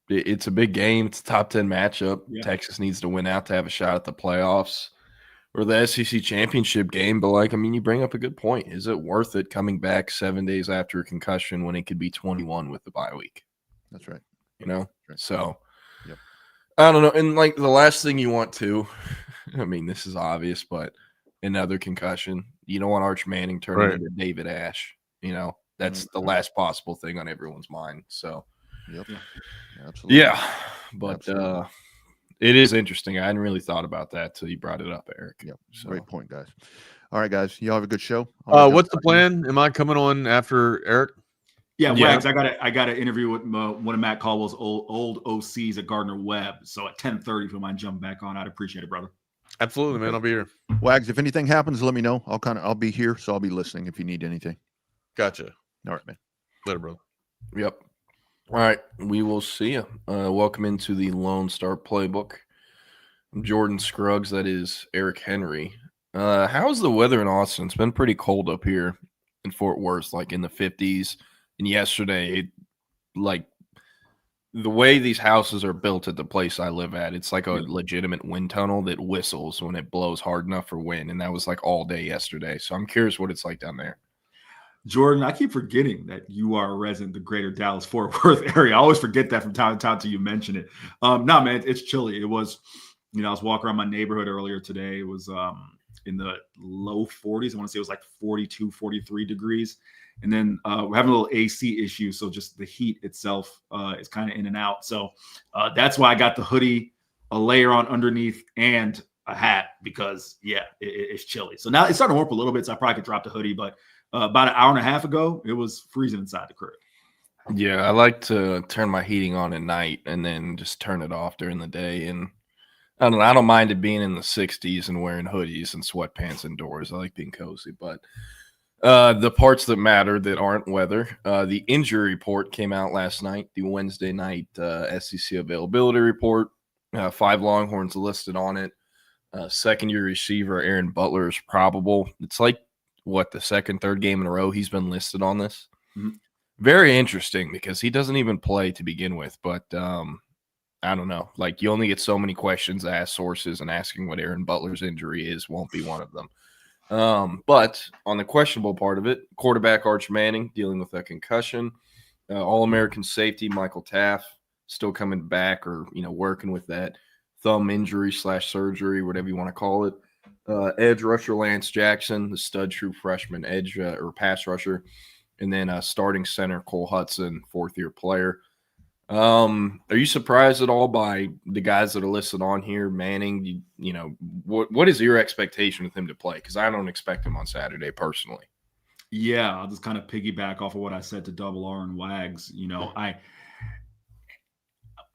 it's a big game. It's a top 10 matchup. Yeah. Texas needs to win out to have a shot at the playoffs or the SEC championship game. But you bring up a good point. Is it worth it coming back 7 days after a concussion when it could be 21 with the bye week? That's right. Right. So I don't know. And the last thing you want to, this is obvious, but another concussion. You don't want Arch Manning turning into David Ash. That's the last possible thing on everyone's mind. So, absolutely. Yeah, but it is interesting. I hadn't really thought about that till you brought it up, Eric. Yep. So. Great point, guys. All right, guys. Y'all have a good show. What's the plan? Am I coming on after Eric? Yeah, Wags, I got an interview with one of Matt Caldwell's old OCs at Gardner Webb. So at 10:30, if you mind jumping back on, I'd appreciate it, brother. Absolutely, man. I'll be here. Wags, if anything happens, let me know. I'll be here, so I'll be listening if you need anything. Gotcha. All right, man. Later, bro. Yep. All right. We will see you. Welcome into the Lone Star Playbook. I'm Jordan Scruggs. That is Eric Henry. How's the weather in Austin? It's been pretty cold up here in Fort Worth, in the 50s. And yesterday, the way these houses are built at the place I live at, it's like a legitimate wind tunnel that whistles when it blows hard enough for wind. And that was all day yesterday. So I'm curious what it's like down there. Jordan, I keep forgetting that you are a resident of the greater Dallas-Fort Worth area. I always forget that from time to time until you mention it. No, man, it's chilly. It was, I was walking around my neighborhood earlier today. It was in the low 40s. I want to say it was 42, 43 degrees. And then we're having a little AC issue. So just the heat itself is kind of in and out. So that's why I got the hoodie, a layer on underneath, and a hat because, it's chilly. So now it's starting to warm up a little bit. So I probably could drop the hoodie. But about an hour and a half ago, it was freezing inside the crib. Yeah, I like to turn my heating on at night and then just turn it off during the day. And I don't know, I don't mind it being in the 60s and wearing hoodies and sweatpants indoors. I like being cozy. But the parts that matter that aren't weather, the injury report came out last night, the Wednesday night SEC availability report. 5 Longhorns listed on it. Second-year receiver Aaron Butler is probable. It's the second, third game in a row he's been listed on this. Mm-hmm. Very interesting because he doesn't even play to begin with. But I don't know. You only get so many questions asked sources, and asking what Aaron Butler's injury is won't be one of them. But on the questionable part of it, quarterback Arch Manning dealing with a concussion. All-American safety Michael Taft still coming back or, working with that thumb injury / surgery, whatever you want to call it. Edge rusher Lance Jackson, the stud true freshman edge or pass rusher. And then starting center Cole Hudson, 4th-year player. Are you surprised at all by the guys that are listed on here? Manning, what is your expectation with him to play? Because I don't expect him on Saturday personally. Yeah, I'll just kind of piggyback off of what I said to Double R and Wags.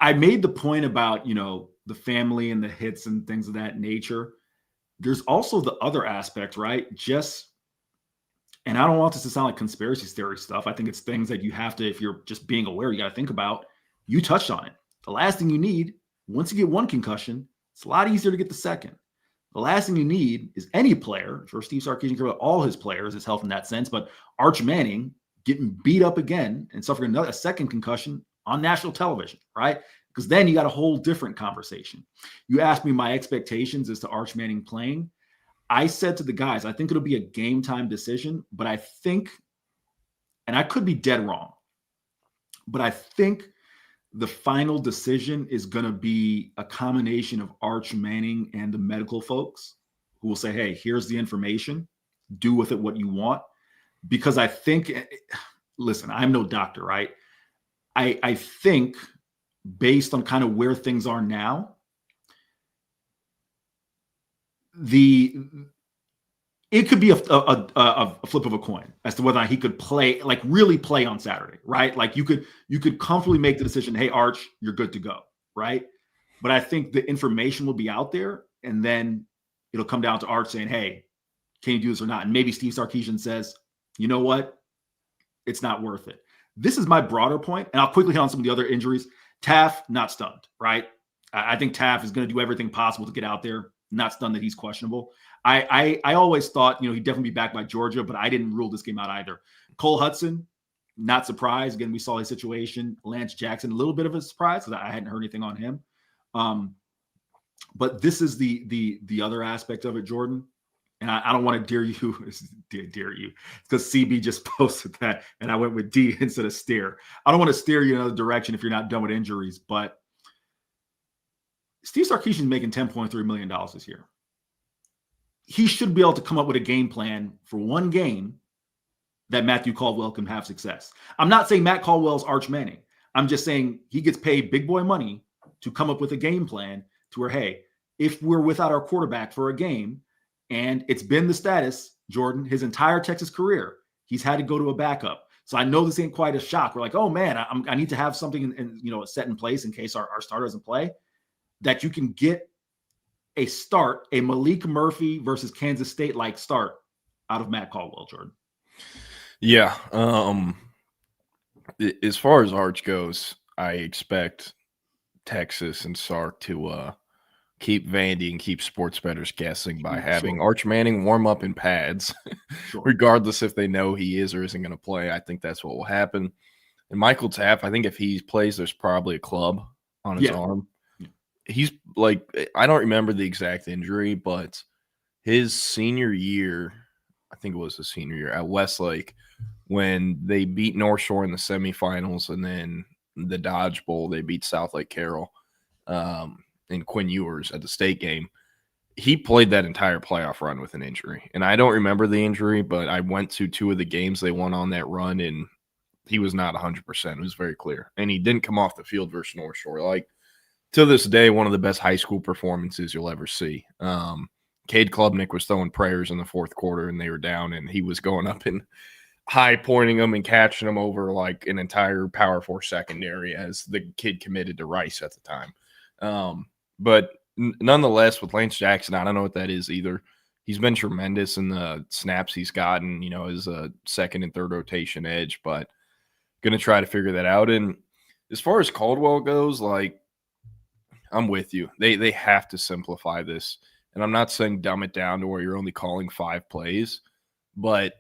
I made the point about, the family and the hits and things of that nature. There's also the other aspect, right? And I don't want this to sound like conspiracy theory stuff. I think it's things that you have to, if you're just being aware, you got to think about. You touched on it. The last thing you need, once you get one concussion, it's a lot easier to get the second. The last thing you need is any player, for Steve Sarkisian, care about all his players, his health in that sense, but Arch Manning getting beat up again and suffering a second concussion on national television, right? Because then you got a whole different conversation. You asked me my expectations as to Arch Manning playing. I said to the guys, I think it'll be a game time decision, but I think, and I could be dead wrong, but I think the final decision is going to be a combination of Arch Manning and the medical folks who will say, hey, here's the information, do with it what you want. Because I think, listen, I'm no doctor, right? I think based on kind of where things are now, it could be a flip of a coin as to whether or not he could play, like really play on Saturday, right? Like you could comfortably make the decision, hey, Arch, you're good to go, right? But I think the information will be out there, and then it'll come down to Arch saying, hey, can you do this or not? And maybe Steve Sarkisian says, you know what? It's not worth it. This is my broader point, and I'll quickly hit on some of the other injuries. Taff, not stunned, right? I think Taff is going to do everything possible to get out there. Not stunned that he's questionable. I always thought, he'd definitely be back by Georgia, but I didn't rule this game out either. Cole Hudson, not surprised. Again, we saw his situation. Lance Jackson, a little bit of a surprise because I hadn't heard anything on him. But this is the other aspect of it, Jordan. And I don't want to dare you, because CB just posted that, and I went with D instead of steer. I don't want to steer you in another direction if you're not done with injuries, but Steve Sarkisian is making $10.3 million this year. He should be able to come up with a game plan for one game that Matthew Caldwell can have success. I'm not saying Matt Caldwell's Arch Manning. I'm just saying he gets paid big boy money to come up with a game plan to where, hey, if we're without our quarterback for a game, and it's been the status, Jordan, his entire Texas career, he's had to go to a backup. So I know this ain't quite a shock. We're like, oh man, I need to have something set in place in case our starter doesn't play. That you can get a start, a Malik Murphy versus Kansas State like start out of Matt Caldwell, Jordan. Yeah. As far as Arch goes, I expect Texas and Sark to keep Vandy and keep sports bettors guessing by having Arch Manning warm up in pads, regardless if they know he is or isn't going to play. I think that's what will happen. And Michael Taff, I think if he plays, there's probably a club on his arm. He's like, I don't remember the exact injury, but his senior year, I think it was his senior year at Westlake, when they beat North Shore in the semifinals, and then the Dodge Bowl, they beat South Lake Carroll and Quinn Ewers at the state game. He played that entire playoff run with an injury. And I don't remember the injury, but I went to 2 of the games they won on that run, and he was not 100%. It was very clear. And he didn't come off the field versus North Shore. Like, to this day, one of the best high school performances you'll ever see. Cade Klubnik was throwing prayers in the fourth quarter, and they were down, and he was going up and high pointing them and catching them over like an entire Power 4 secondary as the kid committed to Rice at the time. But nonetheless, with Lance Jackson, I don't know what that is either. He's been tremendous in the snaps he's gotten, as a second and third rotation edge, but going to try to figure that out. And as far as Caldwell goes, like, I'm with you. They have to simplify this. And I'm not saying dumb it down to where you're only calling 5 plays, but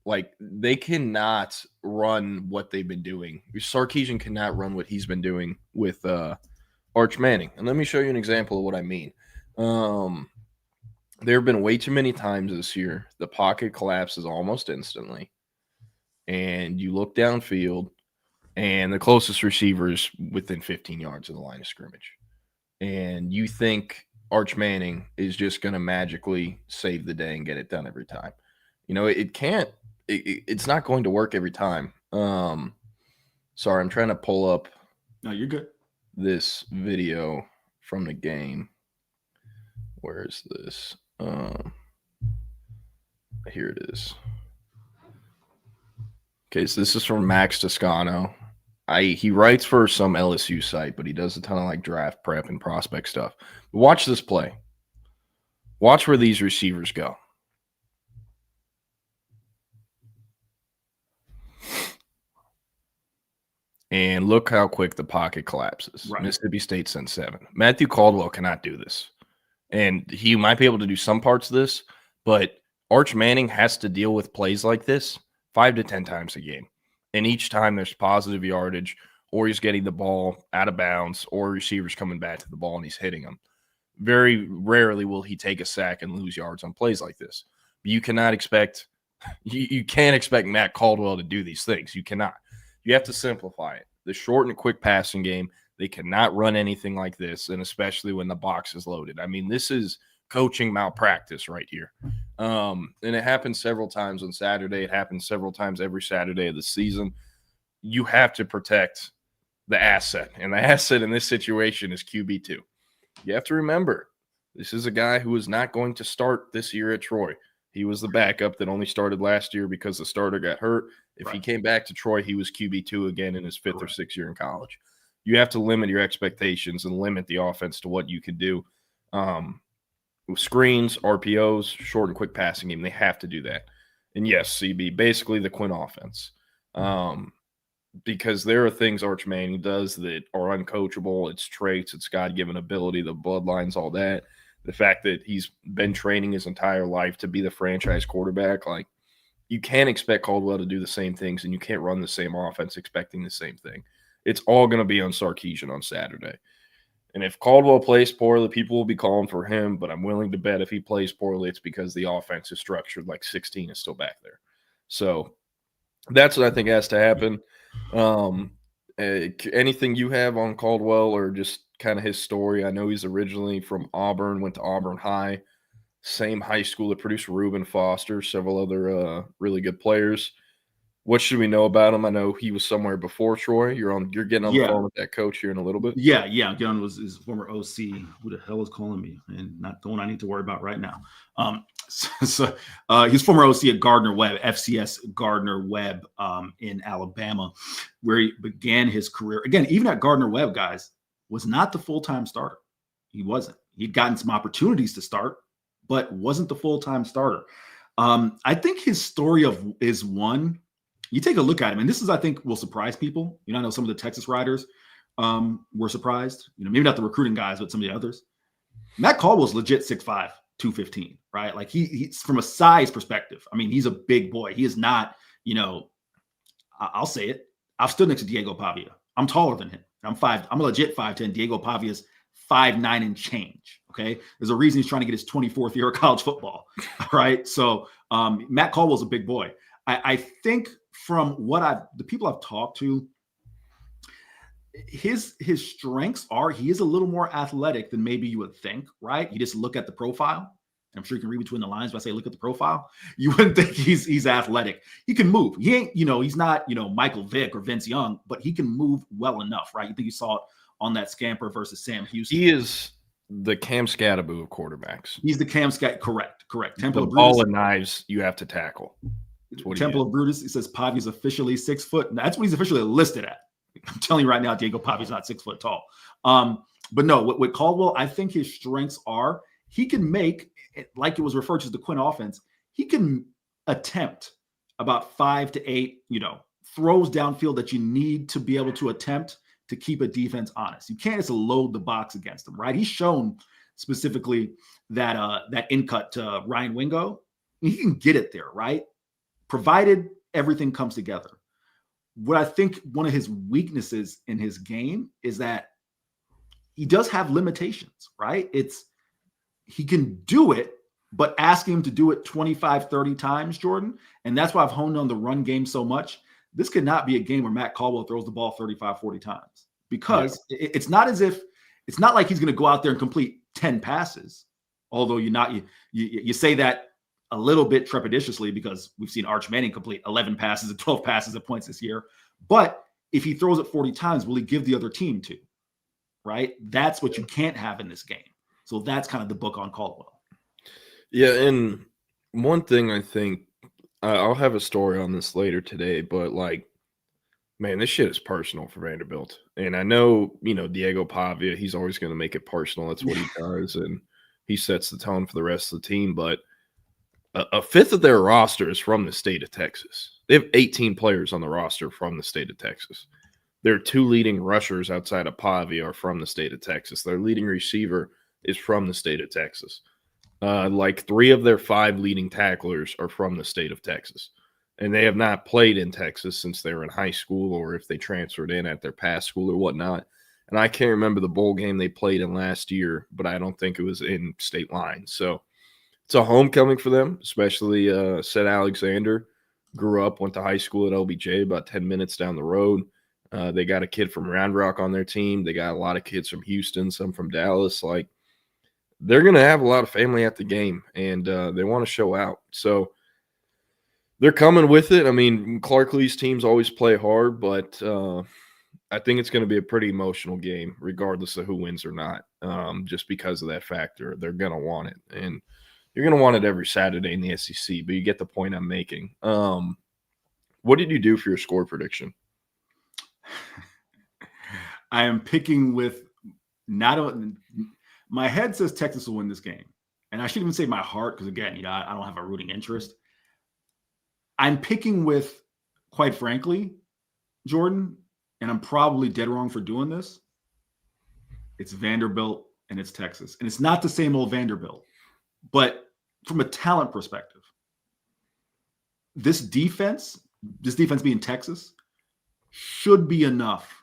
like they cannot run what they've been doing. Sarkisian cannot run what he's been doing with Arch Manning. And let me show you an example of what I mean. There have been way too many times this year the pocket collapses almost instantly. And you look downfield, and the closest receiver is within 15 yards of the line of scrimmage. And you think Arch Manning is just going to magically save the day and get it done every time. It can't. It's not going to work every time. Sorry, I'm trying to pull up. No, you're good. This video from the game. Where is this? Here it is. Okay, so this is from Max Toscano. He writes for some LSU site, but he does a ton of like draft prep and prospect stuff. Watch this play. Watch where these receivers go. And look how quick the pocket collapses. Right. Mississippi State sent 7. Matthew Caldwell cannot do this. And he might be able to do some parts of this, but Arch Manning has to deal with plays like this 5 to 10 times a game. And each time there's positive yardage, or he's getting the ball out of bounds, or receivers coming back to the ball and he's hitting them. Very rarely will he take a sack and lose yards on plays like this. But you cannot expect you can't expect Matt Caldwell to do these things. You cannot. You have to simplify it. The short and quick passing game, they cannot run anything like this, and especially when the box is loaded. I mean, this is coaching malpractice right here. And it happened several times on Saturday. It happened several times every Saturday of the season. You have to protect the asset, and the asset in this situation is QB2. You have to remember, this is a guy who is not going to start this year at Troy. He was the backup that only started last year because the starter got hurt. If he came back to Troy, he was QB2 again in his 5th or 6th year in college. You have to limit your expectations and limit the offense to what you can do. With screens, RPOs, short and quick passing game, they have to do that. And yes, CB, basically the Quinn offense. Because there are things Arch Manning does that are uncoachable. It's traits, it's God-given ability, the bloodlines, all that. The fact that he's been training his entire life to be the franchise quarterback, like, you can't expect Caldwell to do the same things, and you can't run the same offense expecting the same thing. It's all going to be on Sarkisian on Saturday. And if Caldwell plays poorly, people will be calling for him, but I'm willing to bet if he plays poorly, it's because the offense is structured like 16 is still back there. So that's what I think has to happen. Anything you have on Caldwell or just kind of his story? I know he's originally from Auburn, went to Auburn High, same high school that produced Reuben Foster, several other really good players. What should we know about him? I know he was somewhere before Troy. You're getting on the phone with that coach here in a little bit. Yeah. Gunn was his former OC. Who the hell is calling me? And not the one I need to worry about right now. He's former OC at Gardner Webb, FCS Gardner Webb in Alabama, where he began his career. Again, even at Gardner Webb, guys, was not the full-time starter. He wasn't. He'd gotten some opportunities to start, but wasn't the full-time starter. I think his story is one. You take a look at him, and this is, I think, will surprise people. I know some of the Texas riders were surprised. Maybe not the recruiting guys, but some of the others. Matt Caldwell's legit 6'5", 215, right? Like he's from a size perspective. I mean, he's a big boy. He is not, I'll say it. I've stood next to Diego Pavia. I'm taller than him. I'm a legit 5'10". Diego Pavia's 5'9" and change. Okay. There's a reason he's trying to get his 24th year of college football. Right. So Matt Caldwell's a big boy. I think from what the people I've talked to, his strengths are he is a little more athletic than maybe you would think, right? You just look at the profile. I'm sure you can read between the lines. If I say look at the profile, you wouldn't think he's athletic. He can move. He ain't, he's not, Michael Vick or Vince Young, but he can move well enough, right? You think you saw it on that scamper versus Sam Houston. He is the Cam Scatterbo of quarterbacks. He's the Cam Scat. Correct. Temple the of ball Brutus. and knives you have to tackle. Temple of Brutus. It says Pavia's officially 6 foot. That's what he's officially listed at. I'm telling you right now, Diego Pavia's not 6 foot tall. But no, with Caldwell, I think his strengths are he can make, like it was referred to as the Quinn offense, he can attempt about 5 to 8, throws downfield that you need to be able to attempt to keep a defense honest. You can't just load the box against them, right? He's shown specifically that in cut to Ryan Wingo. He can get it there, right? Provided everything comes together. What I think one of his weaknesses in his game is that he does have limitations, right? He can do it, but asking him to do it 25, 30 times, Jordan, and that's why I've honed on the run game so much. This could not be a game where Matt Caldwell throws the ball 35, 40 times because it's not like he's going to go out there and complete 10 passes. Although you say that a little bit trepidatiously because we've seen Arch Manning complete 11 passes and 12 passes at points this year. But if he throws it 40 times, will he give the other team 2? Right? That's what you can't have in this game. So that's kind of the book on Caldwell. Yeah, and one thing I think I'll have a story on this later today, but man, this shit is personal for Vanderbilt. And I know, Diego Pavia, he's always going to make it personal. That's what he does. And he sets the tone for the rest of the team. But a fifth of their roster is from the state of Texas. They have 18 players on the roster from the state of Texas. Their 2 leading rushers outside of Pavia are from the state of Texas. Their leading receiver is from the state of Texas. Like 3 of their 5 leading tacklers are from the state of Texas. And they have not played in Texas since they were in high school, or if they transferred in at their past school or whatnot. And I can't remember the bowl game they played in last year, but I don't think it was in state lines. So it's a homecoming for them, especially Seth Alexander. Grew up, went to high school at LBJ, about 10 minutes down the road. They got a kid from Round Rock on their team. They got a lot of kids from Houston, some from Dallas. Like, they're going to have a lot of family at the game, and they want to show out. So they're coming with it. I mean, Clark Lee's teams always play hard, but I think it's going to be a pretty emotional game, regardless of who wins or not, just because of that factor. They're going to want it, and you're going to want it every Saturday in the SEC, but you get the point I'm making. What did you do for your score prediction? I am picking with my head says Texas will win this game. And I shouldn't even say my heart, because again, I don't have a rooting interest. I'm picking with, quite frankly, Jordan, and I'm probably dead wrong for doing this. It's Vanderbilt and it's Texas. And it's not the same old Vanderbilt. But from a talent perspective, this defense being Texas, should be enough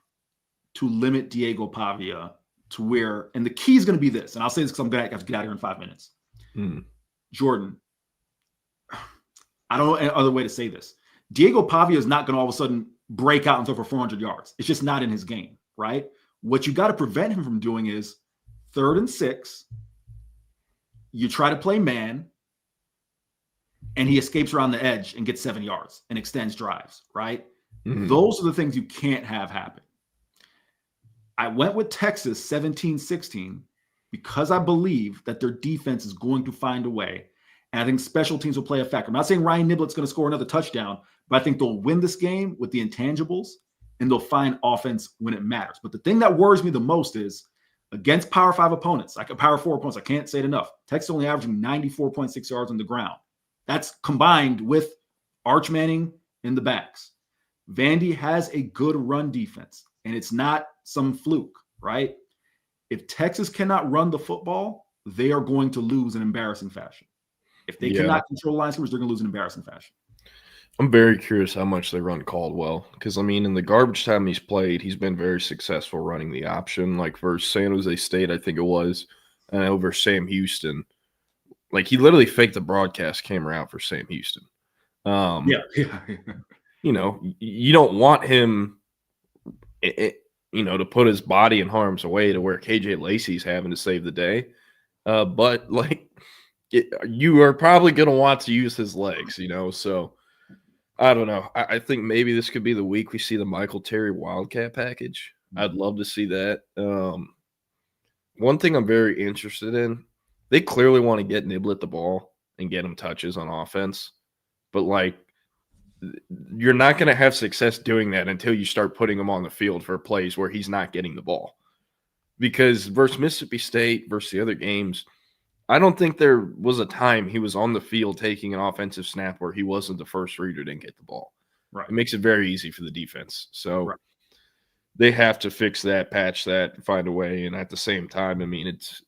to limit Diego Pavia to where, and the key is going to be this, and I'll say this because I'm going to have to get out of here in 5 minutes. Jordan, I don't know any other way to say this. Diego Pavia is not going to all of a sudden break out and throw for 400 yards. It's just not in his game, right? What you got to prevent him from doing is 3rd and 6, you try to play man, and he escapes around the edge and gets 7 yards and extends drives, right? Those are the things you can't have happen. I went with Texas 17-16 because I believe that their defense is going to find a way. And I think special teams will play a factor. I'm not saying Ryan Niblett's going to score another touchdown, but I think they'll win this game with the intangibles, and they'll find offense when it matters. But the thing that worries me the most is against Power 5 opponents, like Power 4 opponents, I can't say it enough. Texas only averaging 94.6 yards on the ground. That's combined with Arch Manning in the backs. Vandy has a good run defense, and it's not some fluke, right? If Texas cannot run the football, they are going to lose in embarrassing fashion. If they cannot control line scrimmage, they're going to lose in embarrassing fashion. I'm very curious how much they run Caldwell, because, I mean, in the garbage time he's played, he's been very successful running the option. Like versus San Jose State, I think it was, and over Sam Houston. Like, he literally faked the broadcast camera out for Sam Houston. You know, you don't want him, to put his body in harm's way to where KJ Lacey's having to save the day. But, like, you are probably going to want to use his legs, So, I don't know. I think maybe this could be the week we see the Michael Terry Wildcat package. I'd love to see that. One thing I'm very interested in, they clearly want to get Niblett the ball and get him touches on offense. But, like, you're not going to have success doing that until you start putting him on the field for plays where he's not getting the ball. Because versus Mississippi State, versus the other games, I don't think there was a time he was on the field taking an offensive snap where he wasn't the first reader, didn't get the ball. Right. It makes it very easy for the defense. So they have to fix that, patch that, find a way. And at the same time, I mean, it's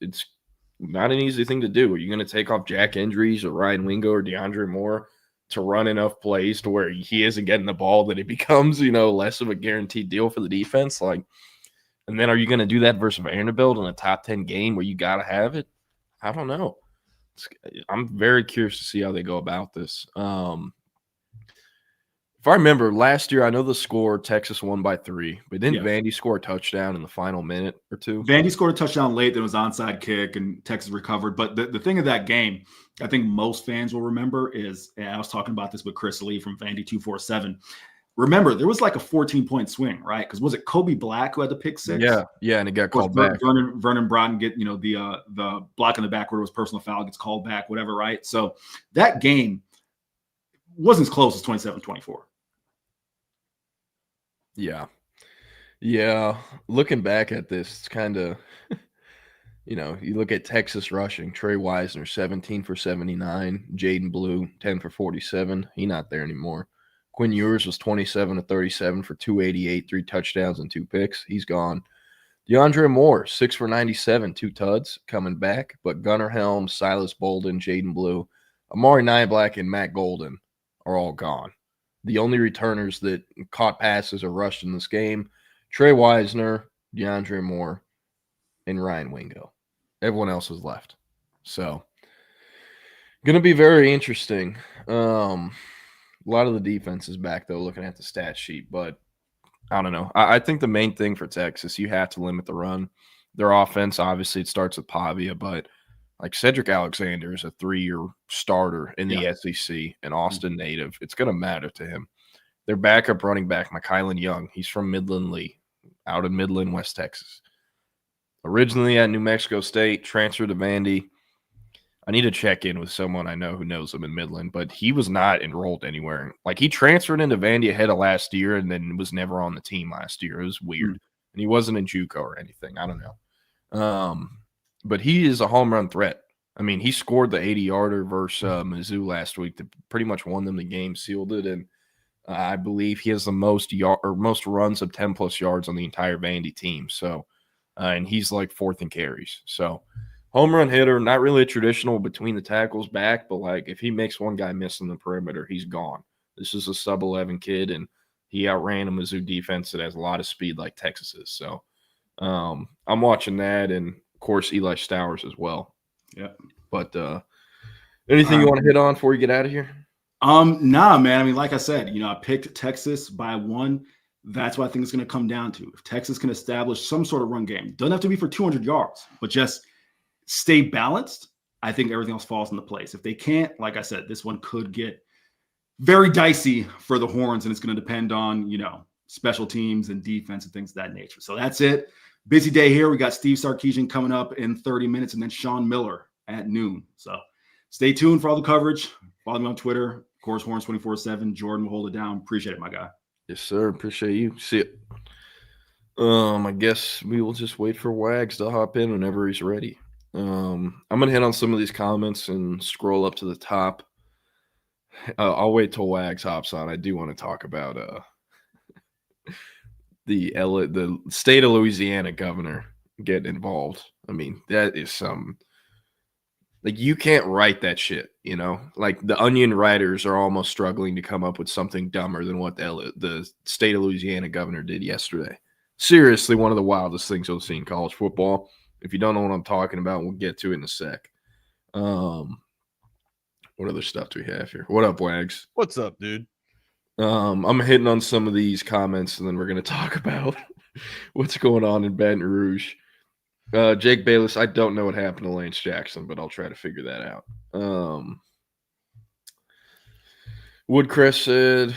not an easy thing to do. Are you going to take off Jack Indries or Ryan Wingo or DeAndre Moore to run enough plays to where he isn't getting the ball that it becomes, less of a guaranteed deal for the defense? Like, and then are you going to do that versus Vanderbilt in a top 10 game where you got to have it? I don't know. I'm very curious to see how they go about this. If I remember last year, I know the score, Texas won by 3, but didn't Vandy score a touchdown in the final minute or two? Vandy scored a touchdown late. There was an onside kick, and Texas recovered. But the thing of that game, I think most fans will remember is, and I was talking about this with Chris Lee from Vandy 247. Remember, there was like a 14-point swing, right? Because was it Kobe Black who had the pick 6? Yeah, and it got called back. Vernon Broughton get, the block in the back where it was personal foul gets called back, whatever, right? So that game wasn't as close as 27-24. Yeah. Looking back at this, it's kind of, you look at Texas rushing, Trey Wisner, 17 for 79, Jaden Blue, 10 for 47. He's not there anymore. Quinn Ewers was 27 to 37 for 288, 3 touchdowns and 2 picks. He's gone. DeAndre Moore, 6 for 97, 2 tuds coming back. But Gunnar Helms, Silas Bolden, Jaden Blue, Amari Nyblack, and Matt Golden are all gone. The only returners that caught passes or rushed in this game, Trey Wisner, DeAndre Moore, and Ryan Wingo. Everyone else was left. So, going to be very interesting. A lot of the defense is back, though, looking at the stat sheet. But I don't know. I think the main thing for Texas, you have to limit the run. Their offense, obviously, it starts with Pavia, but like Cedric Alexander is a 3-year starter in the SEC, an Austin native. It's going to matter to him. Their backup running back, Mykylan Young, he's from Midland Lee, out in Midland, West Texas. Originally at New Mexico State, transferred to Vandy. I need to check in with someone I know who knows him in Midland, but he was not enrolled anywhere. Like, he transferred into Vandy ahead of last year and then was never on the team last year. It was weird. And he wasn't in JUCO or anything. I don't know. But he is a home run threat. I mean, he scored the 80-yarder versus Mizzou last week that pretty much won them the game, sealed it, and I believe he has the most runs of 10-plus yards on the entire Vandy team. So, and he's like 4th in carries. So, home run hitter, not really a traditional between the tackles back, but like if he makes one guy miss on the perimeter, he's gone. This is a sub-11 kid, and he outran a Mizzou defense that has a lot of speed like Texas is. So, I'm watching that, and of course Eli Stowers as well. Yeah. But anything you want to hit on before we get out of here? Nah, man. I mean, like I said, I picked Texas by 1. That's what I think it's going to come down to. If Texas can establish some sort of run game, doesn't have to be for 200 yards, but just stay balanced, I think everything else falls into place. If they can't, like I said, this one could get very dicey for the Horns, and it's going to depend on, special teams and defense and things of that nature. So that's it. Busy day here. We got Steve Sarkisian coming up in 30 minutes and then Sean Miller at noon. So stay tuned for all the coverage. Follow me on Twitter. Of course, Horns 24/7. Jordan will hold it down. Appreciate it, my guy. Yes, sir. Appreciate you. See it. I guess we will just wait for Wags to hop in whenever he's ready. I'm going to hit on some of these comments and scroll up to the top. I'll wait till Wags hops on. I do want to talk about the state of Louisiana governor getting involved. I mean, that is some like you can't write that shit, Like the Onion writers are almost struggling to come up with something dumber than what the state of Louisiana governor did yesterday. Seriously, one of the wildest things you'll see in college football. If you don't know what I'm talking about, we'll get to it in a sec. What other stuff do we have here? What up, Wags? What's up, dude? I'm hitting on some of these comments, and then we're going to talk about what's going on in Baton Rouge. Jake Bayless, I don't know what happened to Lance Jackson, but I'll try to figure that out. Woodcrest said,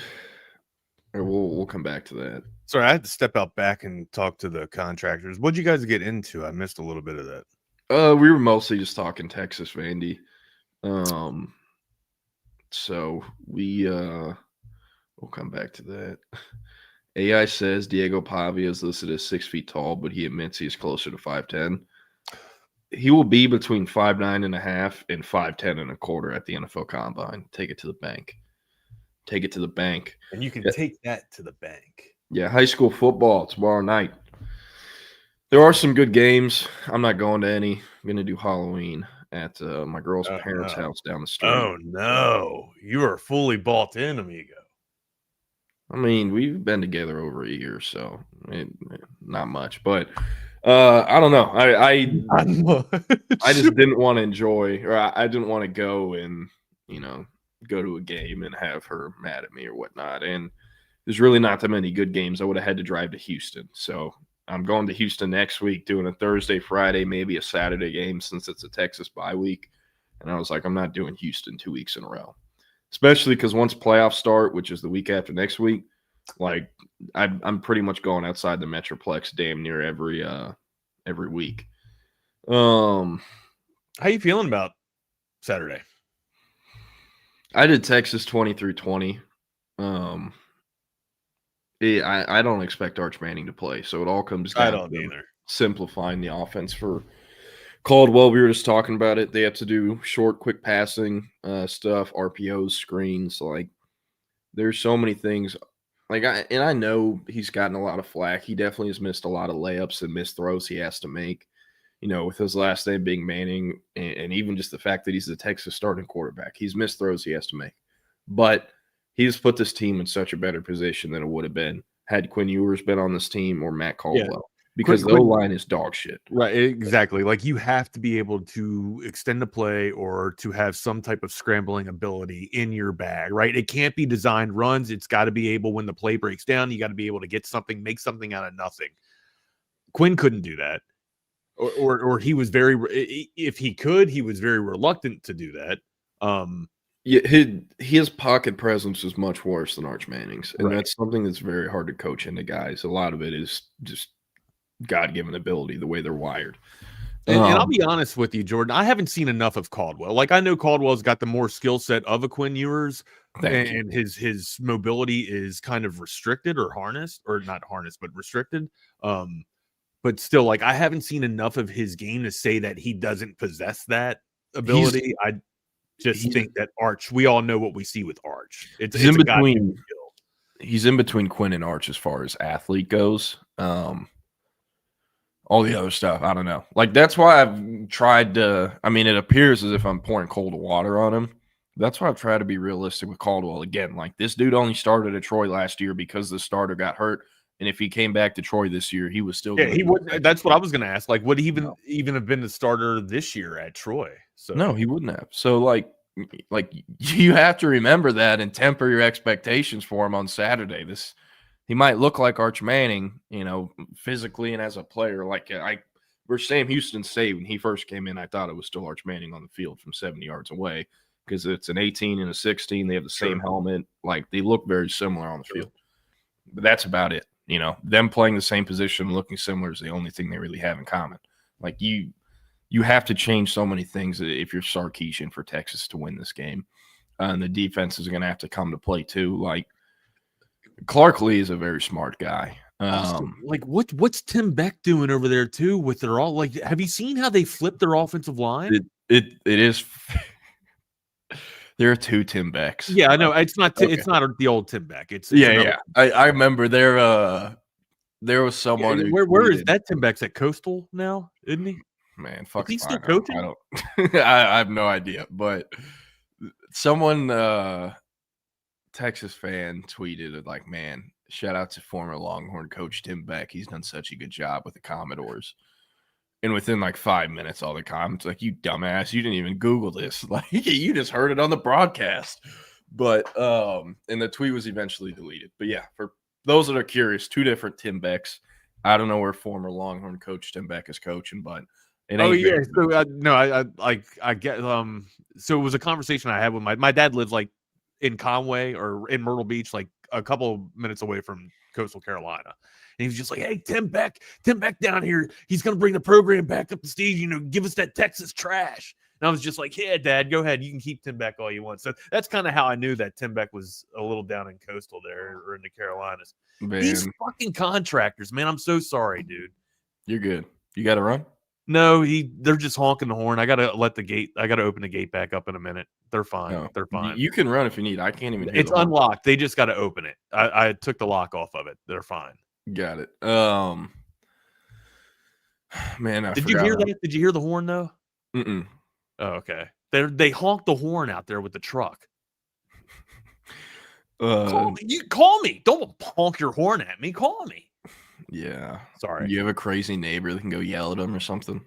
or we'll come back to that. Sorry, I had to step out back and talk to the contractors. What'd you guys get into? I missed a little bit of that. We were mostly just talking Texas, Vandy. So we'll come back to that. AI says Diego Pavia is listed as 6 feet tall, but he admits he is closer to 5'10". He will be between 5'9.5" and 5'10.25" at the NFL Combine. Take it to the bank. Take it to the bank. And you can take that to the bank. Yeah, high school football tomorrow night. There are some good games. I'm not going to any. I'm going to do Halloween at my girl's parents' house down the street. Oh, no. You are fully bought in, amigo. I mean, we've been together over a year, so not much. But I don't know. I just didn't want to enjoy, or I didn't want to go and, go to a game and have her mad at me or whatnot. And there's really not that many good games. I would have had to drive to Houston. So I'm going to Houston next week, doing a Thursday, Friday, maybe a Saturday game since it's a Texas bye week. And I was like, I'm not doing Houston 2 weeks in a row. Especially because once playoffs start, which is the week after next week, like I'm pretty much going outside the Metroplex damn near every week. How you feeling about Saturday? I did Texas 20-20. I don't expect Arch Manning to play, so it all comes down to simplifying the offense for Caldwell. We were just talking about it. They have to do short, quick passing stuff, RPOs, screens. Like, there's so many things I know he's gotten a lot of flack. He definitely has missed a lot of layups and missed throws he has to make. With his last name being Manning, and even just the fact that he's the Texas starting quarterback, he's missed throws he has to make. But he's put this team in such a better position than it would have been had Quinn Ewers been on this team or Matt Caldwell, because the O-line is dog shit. Right, exactly. Like, you have to be able to extend the play or to have some type of scrambling ability in your bag, right? It can't be designed runs. It's got to be able, when the play breaks down, you got to be able to get something, make something out of nothing. Quinn couldn't do that. Or he was if he could, he was very reluctant to do that. His pocket presence is much worse than Arch Manning's, and that's something that's very hard to coach into guys. A lot of it is just God-given ability, the way they're wired. And I'll be honest with you, Jordan, I haven't seen enough of Caldwell. Like, I know Caldwell's got the more skill set of a Quinn Ewers, and his mobility is kind of restricted or harnessed, or not harnessed, but restricted. But still, like, I haven't seen enough of his game to say that he doesn't possess that ability. I just think that Arch, we all know what we see with Arch. It's in between. He's in between Quinn and Arch as far as athlete goes. All the other stuff, I don't know. Like, that's why I've tried to. I mean, it appears as if I'm pouring cold water on him. That's why I've tried to be realistic with Caldwell. Again, like, this dude only started at Troy last year because the starter got hurt. And if he came back to Troy this year, he was still. Yeah, he would. That's what I was going to ask. Like, would he even have been the starter this year at Troy? So no, he wouldn't have. So like you have to remember that and temper your expectations for him on Saturday. He might look like Arch Manning, physically and as a player. Like, where Sam Houston stayed when he first came in, I thought it was still Arch Manning on the field from 70 yards away, because it's an 18 and a 16. They have the same helmet. Like, they look very similar on the field. But that's about it. Them playing the same position, looking similar, is the only thing they really have in common. Like, you have to change so many things if you're Sarkisian for Texas to win this game. And the defense is going to have to come to play too. Like, Clark Lee is a very smart guy. Like, what's Tim Beck doing over there too? With their all, like, have you seen how they flip their offensive line? It is. There are two Tim Becks. Yeah, I know. It's not. It's not the old Tim Beck. It's yeah. I remember there was someone. Yeah, where is that Tim Beck's at Coastal now? Isn't he? Man, fuck. Is he still coaching? I don't. I have no idea. But someone, Texas fan, tweeted like, "Man, shout out to former Longhorn coach Tim Beck. He's done such a good job with the Commodores." And within like 5 minutes, all the comments like, "You dumbass, you didn't even Google this. Like, you just heard it on the broadcast." But and the tweet was eventually deleted. But yeah, for those that are curious, two different Tim Becks. I don't know where former Longhorn coach Tim Beck is coaching, but it ain't So I get so it was a conversation I had with my dad lives like in Conway or in Myrtle Beach, like a couple minutes away from Coastal Carolina. And he was just like, "Hey, Tim Beck down here. He's going to bring the program back up to speed, give us that Texas trash." And I was just like, "Yeah, Dad, go ahead. You can keep Tim Beck all you want." So that's kind of how I knew that Tim Beck was a little down in Coastal there or in the Carolinas. Man. These fucking contractors, man, I'm so sorry, dude. You're good. You got to run? No, they're just honking the horn. I got to open the gate back up in a minute. They're fine. No. They're fine. You can run if you need. I can't even hear It's unlocked. They just got to open it. I took the lock off of it. They're fine. Got it. Man, Did you hear that? Did you hear the horn though? Mm-mm. Oh, okay. They honked the horn out there with the truck. Call me. Don't honk your horn at me. Call me. Yeah. Sorry. You have a crazy neighbor that can go yell at them or something?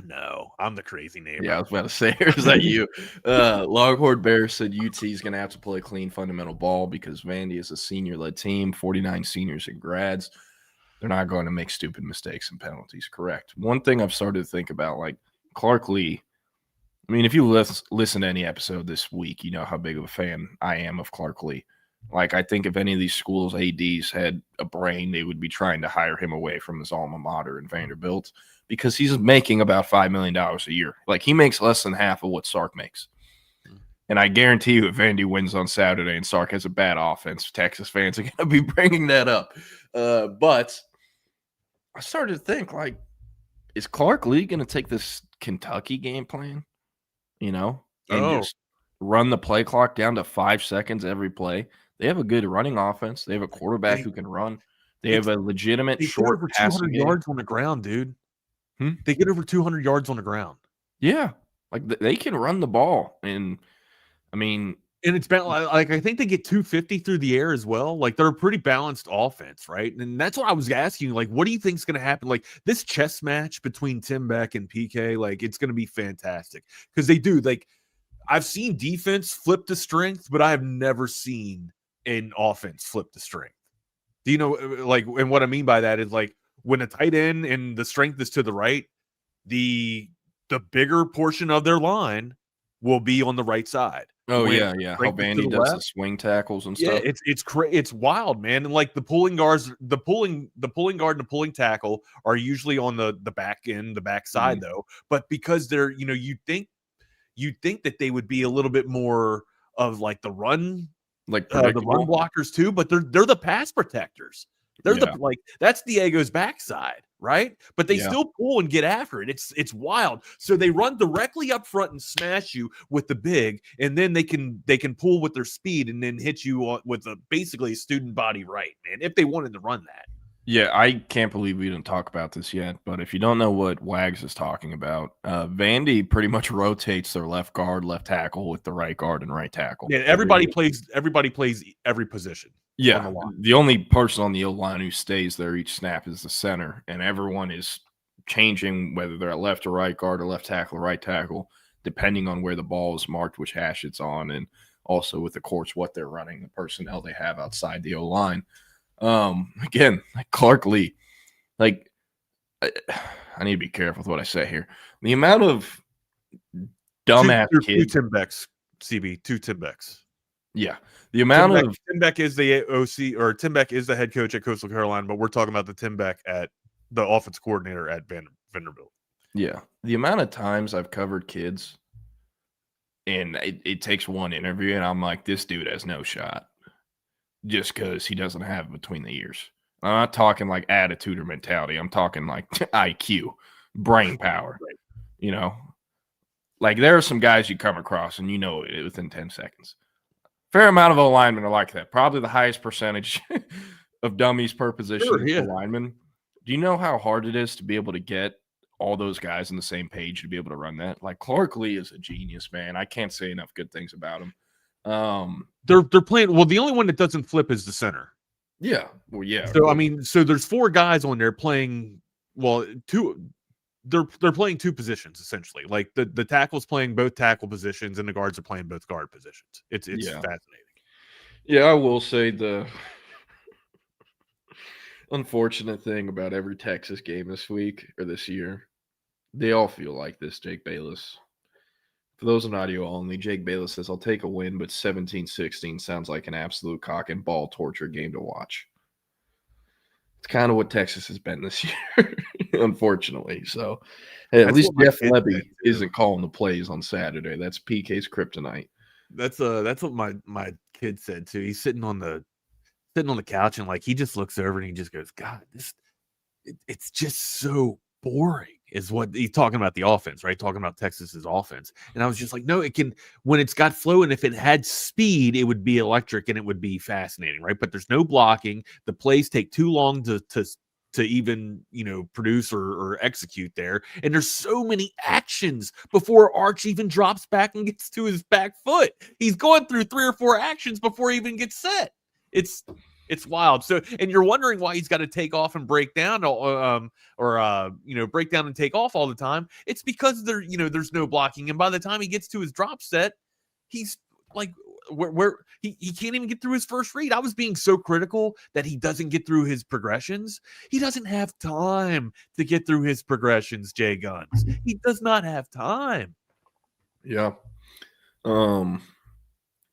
No, I'm the crazy neighbor. Yeah, I was about to say, is that you? Longhorn Bears said UT is going to have to play clean fundamental ball because Vandy is a senior-led team, 49 seniors and grads. They're not going to make stupid mistakes and penalties. Correct. One thing I've started to think about, like Clark Lee, I mean, if you listen to any episode this week, you know how big of a fan I am of Clark Lee. Like, I think if any of these schools' ADs had a brain, they would be trying to hire him away from his alma mater in Vanderbilt because he's making about $5 million a year. Like, he makes less than half of what Sark makes. And I guarantee you if Vandy wins on Saturday and Sark has a bad offense, Texas fans are going to be bringing that up. But I started to think, like, is Clark Lee going to take this Kentucky game plan, and just run the play clock down to 5 seconds every play? They have a good running offense. They have a quarterback who can run. They have a legitimate They get short over passing 200 game. yards on the ground, dude. They get over 200 yards on the ground. Yeah, like they can run the ball, and I mean, and it's like I think they get 250 through the air as well. Like they're a pretty balanced offense, right? And that's what I was asking you. Like, what do you think is going to happen? Like this chess match between Tim Beck and PK, like it's going to be fantastic because they do. Like I've seen defense flip to strength, but I have never seen an offense flip to strength. Do you know, like, and what I mean by that is like when a tight end and the strength is to the right, the bigger portion of their line will be on the right side. Oh When yeah. How strength is to Vandy the does the left, swing tackles and yeah, stuff. it's wild, man. And like the pulling guards, the pulling guard and the pulling tackle are usually on the back end, the back side though. But because they're, you know, you'd think that they would be a little bit more of like the run, like the run blockers too, but they're the pass protectors. They're the like that's Diego's backside, right? But they still pull and get after it. It's wild. So they run directly up front and smash you with the big, and then they can pull with their speed and then hit you with basically a student body right, man. If they wanted to run that. Yeah, I can't believe we didn't talk about this yet. But if you don't know what Wags is talking about, Vandy pretty much rotates their left guard, left tackle with the right guard and right tackle. Yeah, everybody plays every position. Yeah, the only person on the O-line who stays there each snap is the center, and everyone is changing whether they're at left or right guard or left tackle or right tackle, depending on where the ball is marked, which hash it's on, and also with, of course, what they're running, the personnel they have outside the O-line. Again, like Clark Lee, like I need to be careful with what I say here. The amount of dumbass kids. Two Tim Becks, CB, two Tim Becks. Yeah. The amount Tim Beck is the OC, or Tim Beck is the head coach at Coastal Carolina, but we're talking about the Tim Beck at the offense coordinator at Vanderbilt. Yeah. The amount of times I've covered kids and it takes one interview and I'm like, this dude has no shot just because he doesn't have it between the ears. I'm not talking like attitude or mentality. I'm talking like IQ, brain power, you know, like there are some guys you come across and you know it within 10 seconds. Fair amount of O-linemen are like that. Probably the highest percentage of dummies per position for linemen. Do you know how hard it is to be able to get all those guys on the same page to be able to run that? Like Clark Lee is a genius, man. I can't say enough good things about him. They're playing well. The only one that doesn't flip is the center. Yeah. Well, yeah. So I mean, so there's four guys on there playing. Well, two. They're playing two positions essentially. Like the tackle's playing both tackle positions and the guards are playing both guard positions. It's fascinating. Yeah, I will say the unfortunate thing about every Texas game this week or this year, they all feel like this. Jake Bayless. For those in audio only, Jake Bayless says, I'll take a win, but 17-16 sounds like an absolute cock and ball torture game to watch. It's kind of what Texas has been this year, unfortunately. So hey, at least Jeff Lebby isn't calling the plays on Saturday. That's PK's kryptonite. That's what my kid said too. He's sitting on the couch and like he just looks over and he just goes, God, it's just so boring. Is what he's talking about, the offense, right? Talking about Texas's offense. And I was just like, no, it can, when it's got flow and if it had speed, it would be electric and it would be fascinating, right? But there's no blocking. The plays take too long to even, you know, produce or execute there. And there's so many actions before Arch even drops back and gets to his back foot. He's going through 3 or 4 actions before he even gets set. It's wild. So, and you're wondering why he's got to take off and break down, break down and take off all the time. It's because there's no blocking, and by the time he gets to his drop set, he's like, where he can't even get through his first read. I was being so critical that he doesn't get through his progressions. He doesn't have time to get through his progressions. Jay Guns, he does not have time. Yeah.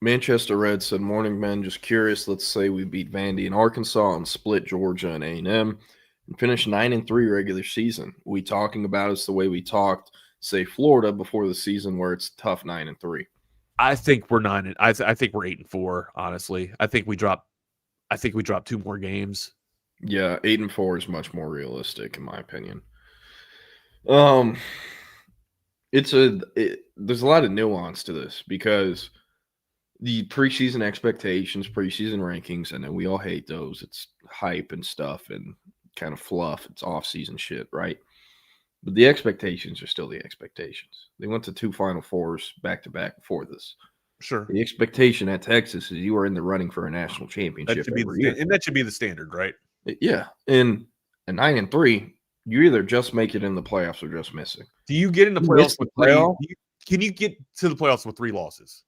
Manchester Red said, morning, men. Just curious. Let's say we beat Vandy and Arkansas and split Georgia and A&M and finish 9-3 regular season. We talking about us the way we talked, say, Florida before the season where it's tough 9-3. I think we're 9. I think we're 8-4. Honestly, I think we drop 2 more games. Yeah, 8-4 is much more realistic in my opinion. There's a lot of nuance to this because the preseason expectations, preseason rankings, and then we all hate those. It's hype and stuff and kind of fluff. It's off-season shit, right? But the expectations are still the expectations. They went to 2 Final Fours back-to-back before this. Sure. The expectation at Texas is you are in the running for a national championship. That should be and that should be the standard, right? Yeah. And at 9-3, you either just make it in the playoffs or just missing. Do you get in the playoffs with three? Can you get to the playoffs with 3 losses?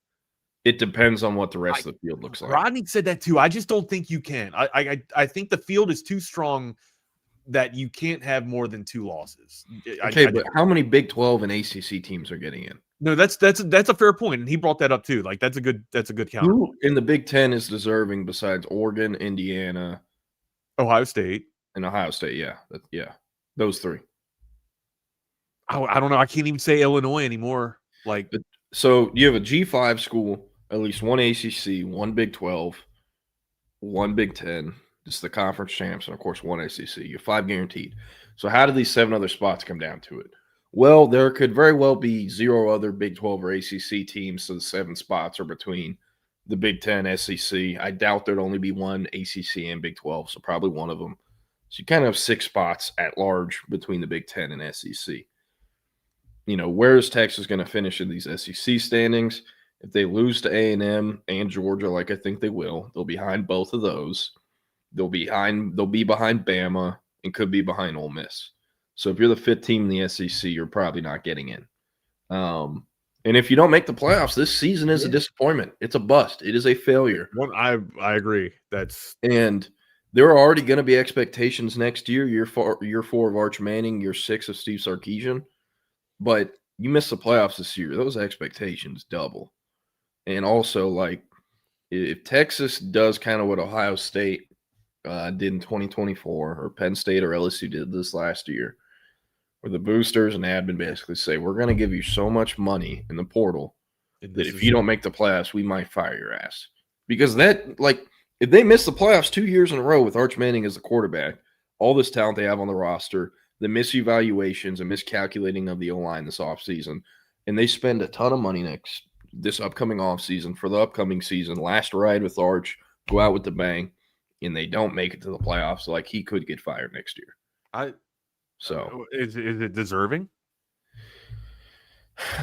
It depends on what the rest of the field looks like. Rodney said that too. I just don't think you can. I think the field is too strong that you can't have more than 2 losses. Okay, but how many Big 12 and ACC teams are getting in? No, that's a fair point, and he brought that up too. Like that's a good counter. Who in the Big 10 is deserving besides Oregon, Indiana, Ohio State, and Ohio State? Yeah, those 3. I don't know. I can't even say Illinois anymore. Like, so you have a G5 school, at least 1 ACC, 1 Big 12, 1 Big 10. It's the conference champs, and of course, 1 ACC. You have 5 guaranteed. So how do these 7 other spots come down to it? Well, there could very well be 0 other Big 12 or ACC teams, so the 7 spots are between the Big 10, SEC. I doubt there'd only be 1 ACC and Big 12, so probably one of them. So you kind of have 6 spots at large between the Big 10 and SEC. You know, where is Texas going to finish in these SEC standings? If they lose to A&M and Georgia, like I think they will, they'll be behind both of those. They'll be behind Bama and could be behind Ole Miss. So if you're the 5th team in the SEC, you're probably not getting in. And if you don't make the playoffs, this season is a disappointment. It's a bust. It is a failure. Well, I agree. And there are already going to be expectations next year. Year 4 of Arch Manning, year 6 of Steve Sarkisian. But you miss the playoffs this year. Those expectations double. And also, like, if Texas does kind of what Ohio State did in 2024, or Penn State or LSU did this last year, where the boosters and admin basically say, we're going to give you so much money in the portal that if you don't make the playoffs, we might fire your ass. Because that, like, if they miss the playoffs 2 years in a row with Arch Manning as the quarterback, all this talent they have on the roster, the misevaluations and miscalculating of the O-line this offseason, and they spend a ton of money this upcoming offseason for the upcoming season, last ride with Arch, go out with the bang, and they don't make it to the playoffs, like he could get fired next year. Is it deserving?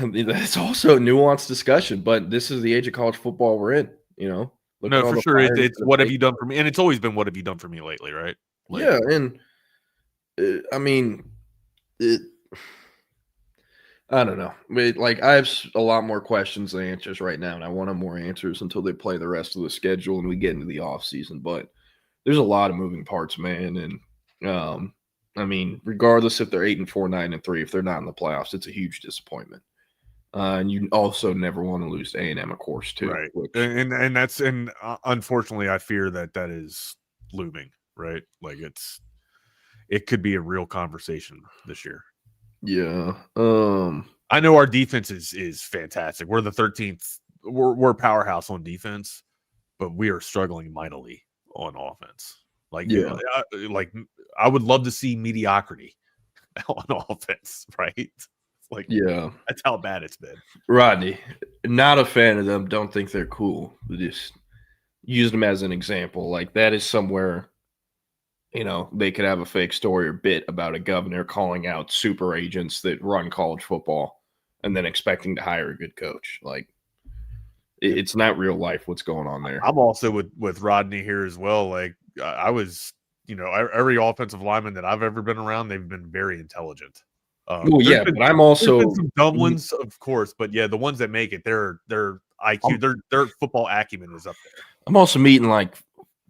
That's also a nuanced discussion, but this is the age of college football we're in, you know? No, for sure. It's what have you done for me? And it's always been what have you done for me lately, right? Like, yeah, and I mean, I don't know. Like, I have a lot more questions than answers right now, and I want more answers until they play the rest of the schedule and we get into the offseason. But there's a lot of moving parts, man. And, I mean, regardless if they're 8-4, 9-3, if they're not in the playoffs, it's a huge disappointment. And you also never want to lose to A&M, of course, too. Right. And unfortunately, I fear that is looming, right? Like, it could be a real conversation this year. Yeah. I know our defense is fantastic. We're the 13th. We're a powerhouse on defense, but we are struggling mightily on offense. Like, yeah, like I would love to see mediocrity on offense, right? Like, yeah, that's how bad it's been. Rodney, not a fan of them. Don't think they're cool. Just use them as an example. Like, that is somewhere, you know, they could have a fake story or bit about a governor calling out super agents that run college football and then expecting to hire a good coach. Like, it's not real life what's going on there. I'm also with Rodney here as well. Like, I was, you know, every offensive lineman that I've ever been around, they've been very intelligent. Well, yeah, but I'm also some dumb ones, of course, but yeah, the ones that make it, their IQ, their football acumen is up there. I'm also meeting like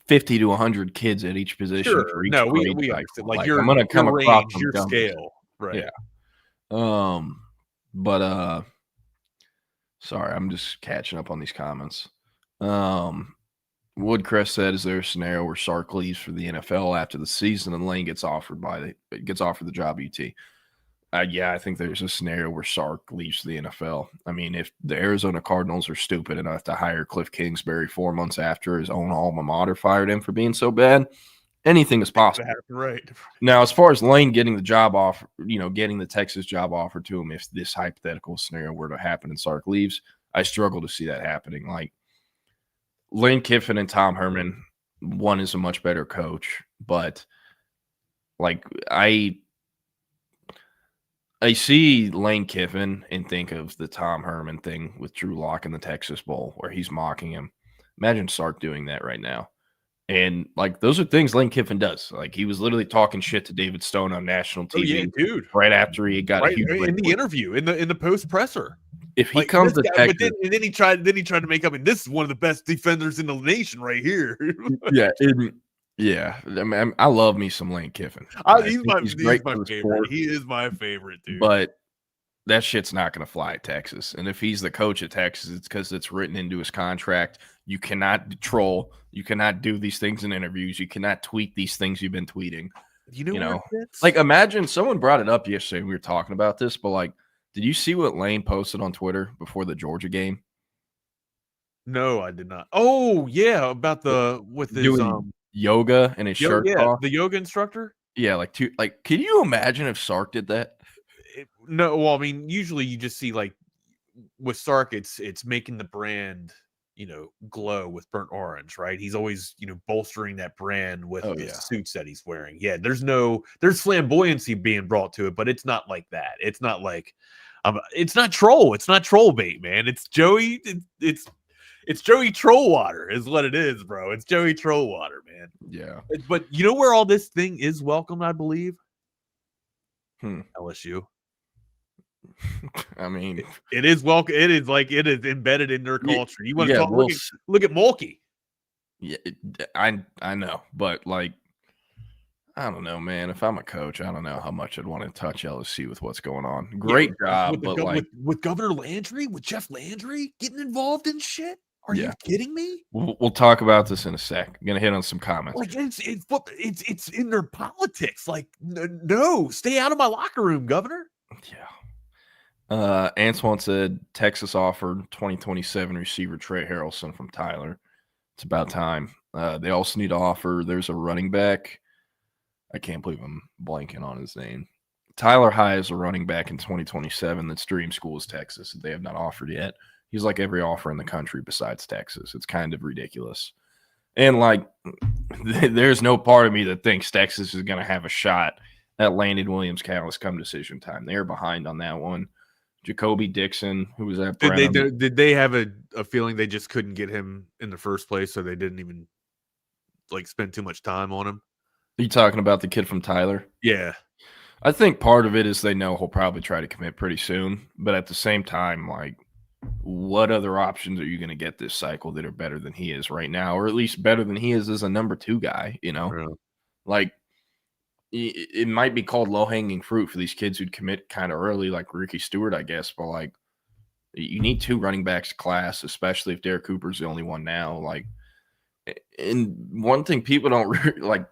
50 to 100 kids at each position. Sure. For each No, we like, like I'm gonna come across your scale, right? Yeah. But sorry, I'm just catching up on these comments. Woodcrest said, "Is there a scenario where Sark leaves for the NFL after the season and Lane gets offered the job at UT?" Yeah, I think there's a scenario where Sark leaves to the NFL. I mean, if the Arizona Cardinals are stupid enough to hire Cliff Kingsbury 4 months after his own alma mater fired him for being so bad, anything is possible. Right. Now, as far as Lane getting the job offer, you know, getting the Texas job offer to him, if this hypothetical scenario were to happen and Sark leaves, I struggle to see that happening. Like, Lane Kiffin and Tom Herman, one is a much better coach, but like I see Lane Kiffin and think of the Tom Herman thing with Drew Lock in the Texas Bowl where he's mocking him. Imagine Sark doing that right now. And like those are things Lane Kiffin does. Like he was literally talking shit to David Stone on national TV, yeah, dude. right after he got a huge in the interview, in the post presser. If he comes to Texas, but then he tried to make up, and this is one of the best defenders in the nation right here. yeah. I mean, I love me some Lane Kiffin. He's my favorite. Sport, he is my favorite, dude. But that shit's not going to fly at Texas. And if he's the coach at Texas, it's because it's written into his contract. You cannot troll. You cannot do these things in interviews. You cannot tweet these things you've been tweeting. You know like imagine someone brought it up yesterday. We were talking about this, but like, did you see what Lane posted on Twitter before the Georgia game? No, I did not. Oh, yeah, about with his yoga and his shirt off. The yoga instructor. Yeah, can you imagine if Sark did that? No, well, I mean, usually you just see like with Sark, it's making the brand, glow with burnt orange, right? He's always, bolstering that brand with the suits that he's wearing. Yeah, there's flamboyancy being brought to it, but it's not like that. It's not like, it's not troll. It's not troll bait, man. It's Joey. It's Joey Trollwater is what it is, bro. It's Joey Trollwater, man. Yeah. But you know where all this thing is welcomed, I believe? LSU. I mean, it is welcome. It is embedded in their culture. You want to talk? Look at Mulkey. Yeah, I know, but like, I don't know, man. If I'm a coach, I don't know how much I'd want to touch LSU with what's going on. Great job, but with Governor Landry, with Jeff Landry getting involved in shit. Are you kidding me? We'll talk about this in a sec. I'm gonna hit on some comments. Like it's in their politics. Like no, stay out of my locker room, Governor. Yeah. Antoine said Texas offered 2027 receiver Trey Harrelson from Tyler. It's about time. They also need to offer. There's a running back. I can't believe I'm blanking on his name. Tyler High is a running back in 2027. That's Dream School is Texas. They have not offered yet. He's like every offer in the country besides Texas. It's kind of ridiculous. And like, there's no part of me that thinks Texas is going to have a shot at Landon Williams-Callis come decision time. They're behind on that one. Jacoby Dixon, who was at Brown. Did they have a feeling they just couldn't get him in the first place, so they didn't even like spend too much time on him? Are you talking about the kid from Tyler? Yeah. I think part of it is they know he'll probably try to commit pretty soon. But at the same time, like, what other options are you going to get this cycle that are better than he is right now? Or at least better than he is as a number 2 guy, Really? Like, it might be called low-hanging fruit for these kids who'd commit kind of early, like Ricky Stewart, I guess. But, like, you need 2 running backs class, especially if Derek Cooper's the only one now. Like, and one thing people don't like,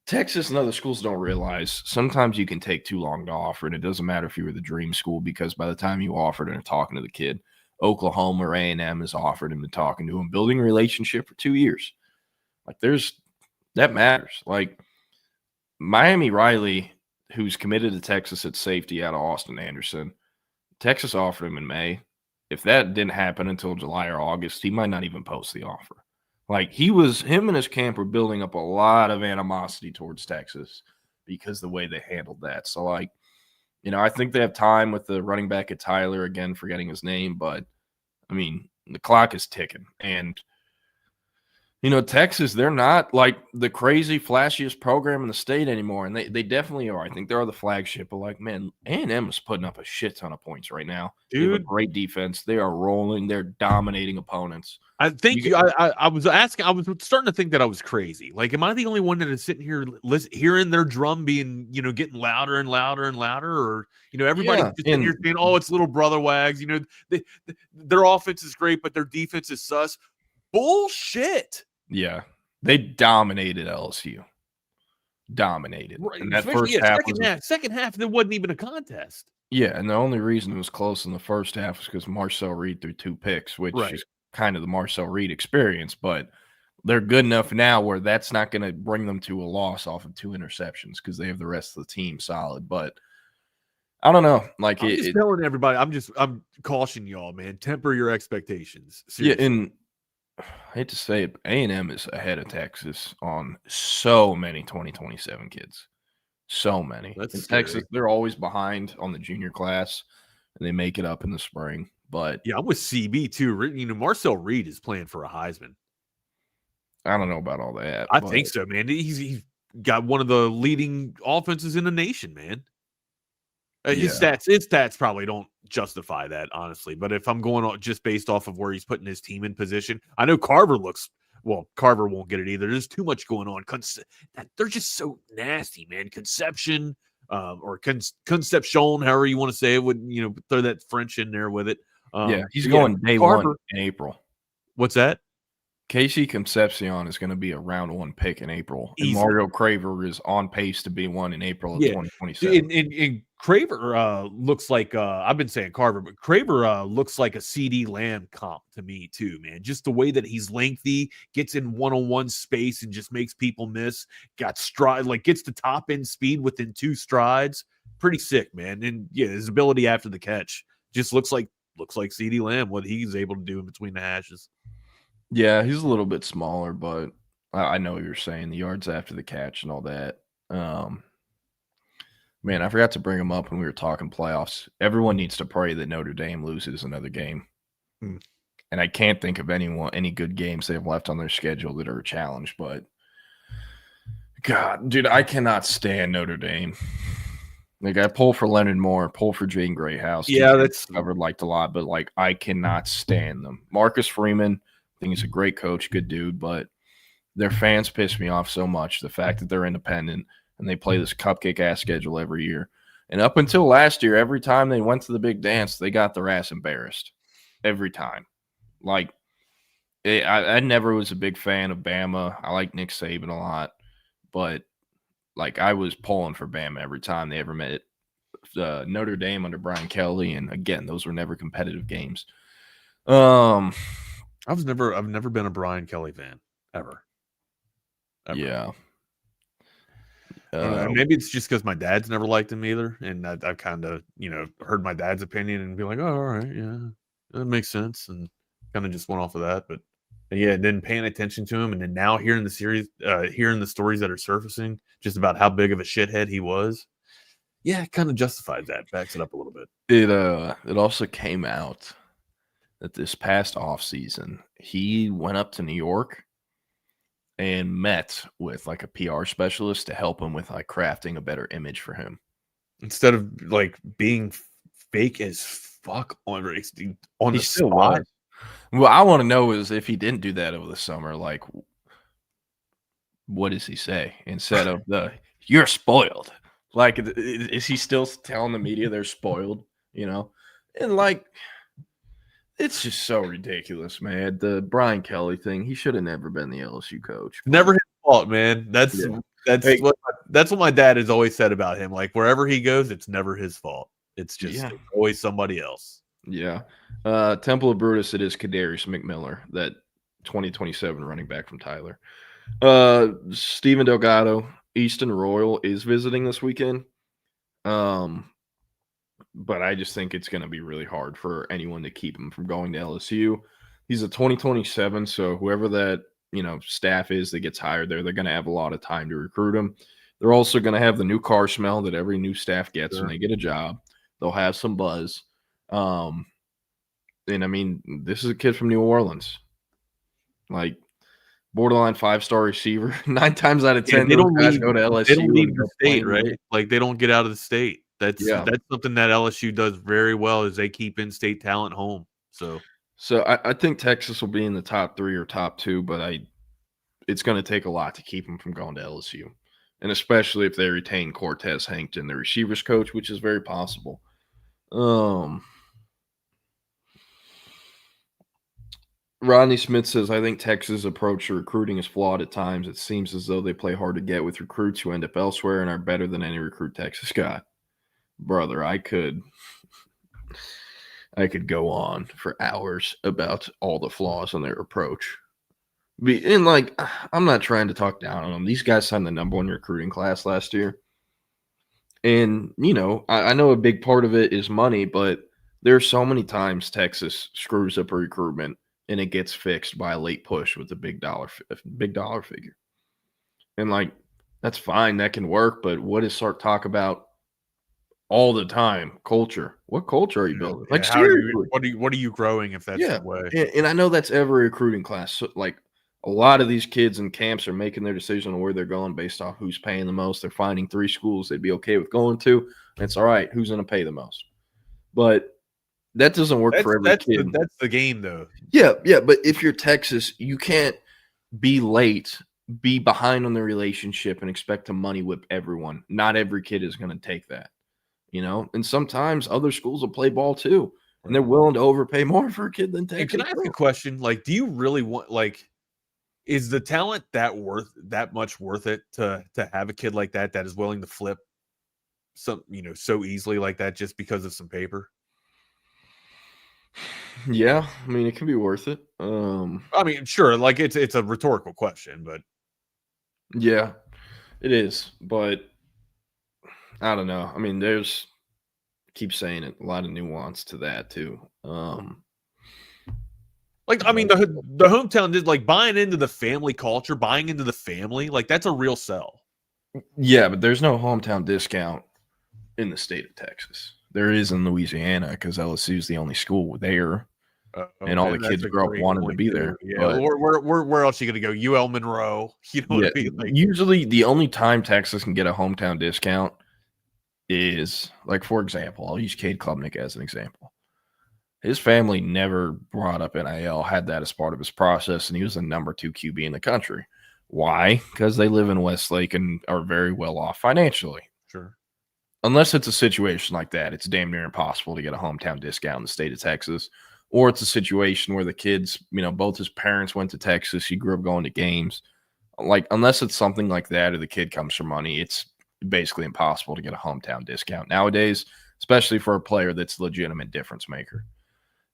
Texas and other schools don't realize, sometimes you can take too long to offer, and it doesn't matter if you were the dream school, because by the time you offered and are talking to the kid, Oklahoma or A&M has offered him and talking to him, building a relationship for 2 years. Like, that matters. Like, Miami Riley, who's committed to Texas at safety out of Austin Anderson, Texas offered him in May. If that didn't happen until July or August, he might not even post the offer. Like, him and his camp were building up a lot of animosity towards Texas because the way they handled that. So, like, I think they have time with the running back at Tyler, again, forgetting his name. But, I mean, the clock is ticking. And, Texas, they're not, like, the crazy, flashiest program in the state anymore. And they definitely are. I think they are the flagship. But, like, man, A&M is putting up a shit ton of points right now. Dude. They have a great defense. They are rolling. They're dominating opponents. I think I was starting to think that I was crazy. Like, am I the only one that is sitting here hearing their drum being, getting louder and louder and louder? Or, everybody's just sitting here saying, oh, it's little brother wags. Their offense is great, but their defense is sus. Bullshit. Yeah. They dominated LSU. Dominated. Right. And that second half, there wasn't even a contest. Yeah, and the only reason it was close in the first half was because Marcel Reed threw 2 picks, which is kind of the Marcel Reed experience. But they're good enough now where that's not going to bring them to a loss off of 2 interceptions because they have the rest of the team solid. But I don't know. Like, I'm just telling everybody, I'm cautioning y'all, man. Temper your expectations. Seriously. Yeah, and I hate to say it, A&M is ahead of Texas on so many 2027 kids. So many. That's In scary. Texas, they're always behind on the junior class, and they make it up in the spring. But yeah, I'm with CB too. You know, Marcel Reed is playing for a Heisman. I don't know about all that. I think so, man. He's got one of the leading offenses in the nation, man. His stats probably don't justify that, honestly. But if I'm going on just based off of where he's putting his team in position, I know Carver won't get it either. There's too much going on. They're just so nasty, man. Conception, or Conception, however you want to say it, would throw that French in there with it. He's going day Carver, 1 in April. What's that? Casey Concepcion is going to be a round 1 pick in April. And Easy. Mario Craver is on pace to be one in April of 2027. And Craver looks like I've been saying Carver, but Craver looks like a CD Lamb comp to me too, man. Just the way that he's lengthy, gets in one-on-one space and just makes people miss. Got stride, like gets the top end speed within 2 strides. Pretty sick, man. And his ability after the catch just looks like CD Lamb, what he's able to do in between the hashes. Yeah, he's a little bit smaller, but I know what you're saying. The yards after the catch and all that. Man, I forgot to bring him up when we were talking playoffs. Everyone needs to pray that Notre Dame loses another game. And I can't think of any good games they have left on their schedule that are a challenge. But, God, dude, I cannot stand Notre Dame. Like, I pull for Leonard Moore, pull for Jaden Greathouse. Yeah, that's covered liked a lot, but, like, I cannot stand them. Marcus Freeman, I think he's a great coach, good dude, but their fans piss me off so much. The fact that they're independent and they play this cupcake-ass schedule every year. And up until last year, every time they went to the big dance, they got their ass embarrassed. Every time. Like, I never was a big fan of Bama. I like Nick Saban a lot. But, like, I was pulling for Bama every time they ever met Notre Dame under Brian Kelly. And, again, those were never competitive games. I've never been a Brian Kelly fan ever. Yeah. Maybe it's just because my dad's never liked him either, and I kind of heard my dad's opinion and be like, oh, all right, yeah, that makes sense, and kind of just went off of that. But yeah, then paying attention to him, and then now hearing the series, hearing the stories that are surfacing just about how big of a shithead he was. Yeah, it kind of justifies that, backs it up a little bit. It also came out that this past offseason, he went up to New York and met with like a PR specialist to help him with like crafting a better image for him. Instead of like being fake as fuck on the spot. Well, I want to know is if he didn't do that over the summer, like what does he say instead of you're spoiled? Like, is he still telling the media they're spoiled, And like, it's just so ridiculous, man. The Brian Kelly thing, he should have never been the LSU coach. Never his fault, man. That's what my dad has always said about him. Like, wherever he goes, it's never his fault. It's just always somebody else. Yeah. Temple of Brutus, it is Kadarius McMiller, that 2027 running back from Tyler. Steven Delgado, Easton Royal is visiting this weekend. But I just think it's going to be really hard for anyone to keep him from going to LSU. He's a 2027, so whoever that, staff is that gets hired there, they're going to have a lot of time to recruit him. They're also going to have the new car smell that every new staff gets when they get a job. They'll have some buzz. And I mean, this is a kid from New Orleans. Like, borderline 5-star receiver. 9 times out of 10, they don't go to LSU. They don't leave the state, right? Like, they don't get out of the state. That's something that LSU does very well is they keep in-state talent home. So I think Texas will be in the top 3 or top 2, but it's going to take a lot to keep them from going to LSU, and especially if they retain Cortez Hankton, the receivers coach, which is very possible. Rodney Smith says, I think Texas' approach to recruiting is flawed at times. It seems as though they play hard to get with recruits who end up elsewhere and are better than any recruit Texas got. Brother, I could go on for hours about all the flaws in their approach. And, like, I'm not trying to talk down on them. These guys signed the number 1 recruiting class last year. And, I know a big part of it is money, but there are so many times Texas screws up a recruitment and it gets fixed by a late push with a big dollar figure. And like, that's fine. That can work. But what does Sark talk about all the time? Culture. What culture are you building? Yeah, Like, seriously. what are you growing if that's the way? And I know that's every recruiting class. So, like, a lot of these kids in camps are making their decision on where they're going based off who's paying the most. They're finding 3 schools they'd be okay with going to. And it's all right. Who's going to pay the most? But that doesn't work for every kid. That's the game, though. Yeah. But if you're Texas, you can't be late, be behind on the relationship, and expect to money whip everyone. Not every kid is going to take that, And sometimes other schools will play ball too, and they're willing to overpay more for a kid than Texas. Can I ask a question? Like, do you really want is the talent that much worth it to have a kid like that is willing to flip some, so easily like that just because of some paper? Yeah, I mean, it can be worth it. I mean, sure, like it's a rhetorical question, but yeah, it is. But I don't know. I mean, keep saying it, a lot of nuance to that too. Like, I mean, the hometown did, like, buying into the family culture, buying into the family, like, that's a real sell. Yeah, but there's no hometown discount in the state of Texas. There is in Louisiana because LSU is the only school there, and all the kids grew up wanting to be there. Yeah, where else are you going to go? UL Monroe, what I mean? Like, usually the only time Texas can get a hometown discount is, like, for example, I'll use Cade Klubnik as an example. His family never brought up NIL, had that as part of his process, and he was the number 2 QB in the country. Why? Because they live in Westlake and are very well off financially. Sure. Unless it's a situation like that, it's damn near impossible to get a hometown discount in the state of Texas. Or it's a situation where the kids, both his parents went to Texas. He grew up going to games. Like, unless it's something like that or the kid comes from money, it's basically impossible to get a hometown discount nowadays, especially for a player that's a legitimate difference maker.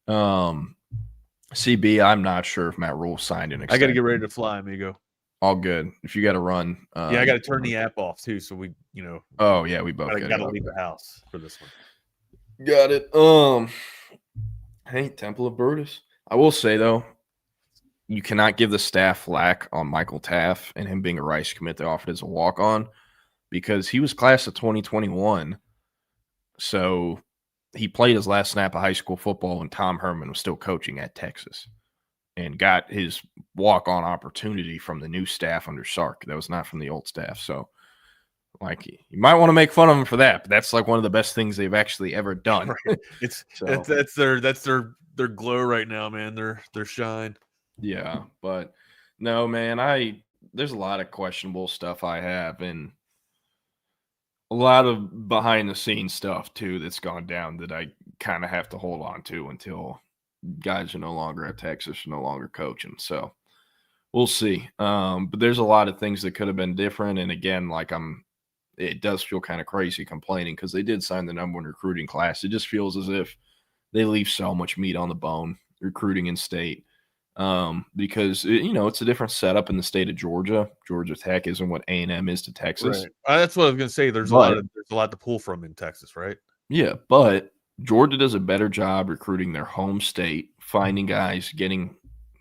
CB, I'm not sure if Matt Rule signed an extension. I got to get ready to fly, amigo. All good. If you got to run. Yeah, I got to turn the app off too. So we, Oh, yeah, we both got to leave the house for this one. Got it. Hey, Temple of Brutus. I will say, though, you cannot give the staff flack on Michael Taff and him being a Rice commit they offered as a walk-on because he was class of 2021. So he played his last snap of high school football when Tom Herman was still coaching at Texas and got his walk-on opportunity from the new staff under Sark. That was not from the old staff. So, like, you might want to make fun of him for that, but that's like one of the best things they've actually ever done. Right. That's their glow right now, man. Their shine. Yeah, but no, man, there's a lot of questionable stuff I have and a lot of behind the scenes stuff too that's gone down that I kind of have to hold on to until guys are no longer at Texas, no longer coaching. So we'll see. But there's a lot of things that could have been different. And again, like it does feel kind of crazy complaining because they did sign the number 1 recruiting class. It just feels as if they leave so much meat on the bone recruiting in state. Because it's a different setup in the state of Georgia. Georgia Tech isn't what A&M is to Texas. Right. That's what I was going to say. There's a lot to pull from in Texas, right? Yeah, but Georgia does a better job recruiting their home state, finding guys, getting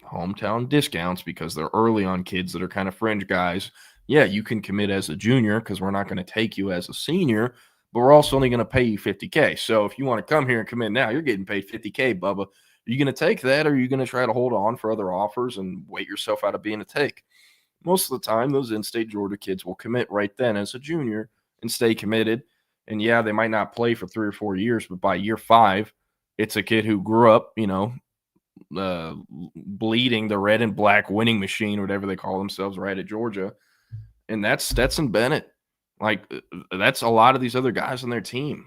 hometown discounts because they're early on kids that are kind of fringe guys. Yeah, you can commit as a junior because we're not going to take you as a senior, but we're also only going to pay you $50K. So if you want to come here and commit now, you're getting paid $50K, Bubba. Are you going to take that, or are you going to try to hold on for other offers and wait yourself out of being a take? Most of the time, those in-state Georgia kids will commit right then as a junior and stay committed. And, yeah, they might not play for 3 or 4 years, but by year 5, it's a kid who grew up, bleeding the red and black winning machine, whatever they call themselves, right at Georgia. And that's Stetson Bennett. Like, that's a lot of these other guys on their team.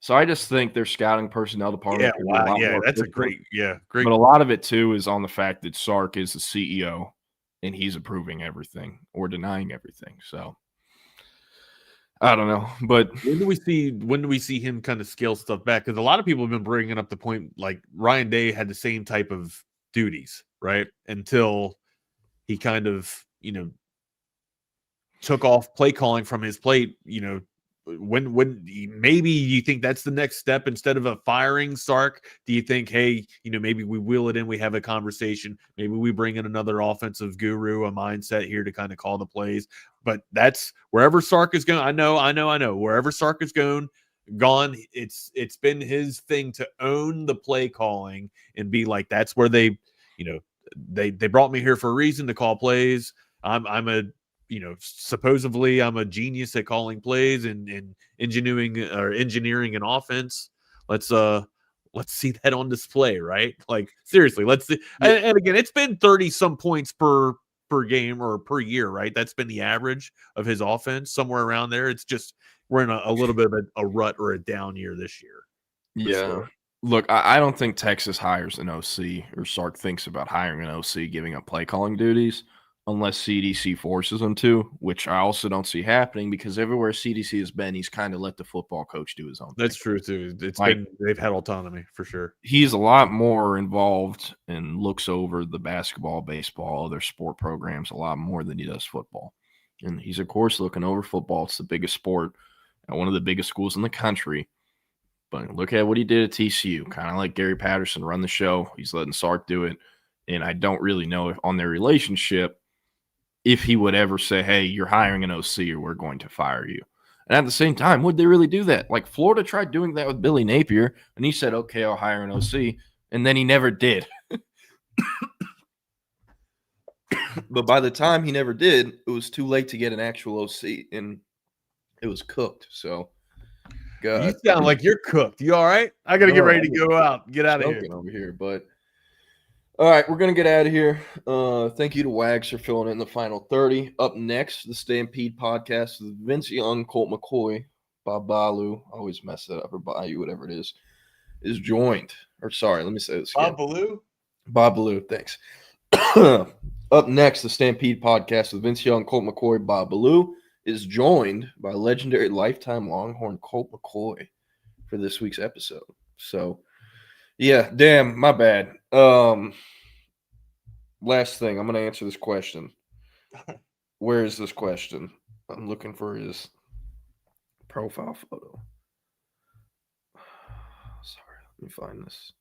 So I just think their scouting personnel department. Yeah, wow, yeah, that's great. But a lot of it too is on the fact that Sark is the CEO and he's approving everything or denying everything. So I don't know, but when do we see him kind of scale stuff back? Because a lot of people have been bringing up the point like Ryan Day had the same type of duties, right? Until he kind of took off play calling from his plate, when maybe you think that's the next step instead of a firing Sark? Do you think, hey, maybe we wheel it in, we have a conversation, maybe we bring in another offensive guru, a mindset here to kind of call the plays? But that's wherever Sark is going. I know. Wherever Sark is gone, it's been his thing to own the play calling and be like, that's where they brought me here for a reason to call plays. Supposedly I'm a genius at calling plays and engineering an offense. Let's see that on display, right? Like, seriously, let's see. And again, it's been 30 some points per game or per year, right? That's been the average of his offense, somewhere around there. It's just we're in a little bit of a rut or a down year this year. Yeah. Sure. Look, I don't think Texas hires an OC or Sark thinks about hiring an OC giving up play calling duties unless CDC forces him to, which I also don't see happening because everywhere CDC has been, he's kind of let the football coach do his own That's thing. true too. They've had autonomy for sure. He's a lot more involved and looks over the basketball, baseball, other sport programs a lot more than he does football. And he's, of course, looking over football. It's the biggest sport at one of the biggest schools in the country. But look at what he did at TCU. Kind of like Gary Patterson run the show. He's letting Sark do it. And I don't really know if on their relationship if he would ever say, hey, you're hiring an OC or we're going to fire you. And at the same time, would they really do that? Like Florida tried doing that with Billy Napier, and he said, okay, I'll hire an OC. And then he never did. But by the time he never did, it was too late to get an actual OC, and it was cooked. So, God. You sound like you're cooked. You all right? I got to get ready to go out. Get out of here. Over here, but all right, we're going to get out of here. Thank you to Wags for filling in the final 30. Up next, the Stampede podcast with Vince Young, Colt McCoy, Bob Balu, I always mess that up, or Bayou, whatever it is joined. Or sorry, let me say this again. Bob Balu? Bob Balu, thanks. Up next, the Stampede podcast with Vince Young, Colt McCoy, Bob Balu is joined by legendary lifetime Longhorn Colt McCoy for this week's episode. So, yeah, damn, my bad. Last thing, I'm going to answer this question. Where is this question? I'm looking for his profile photo. Sorry, let me find this.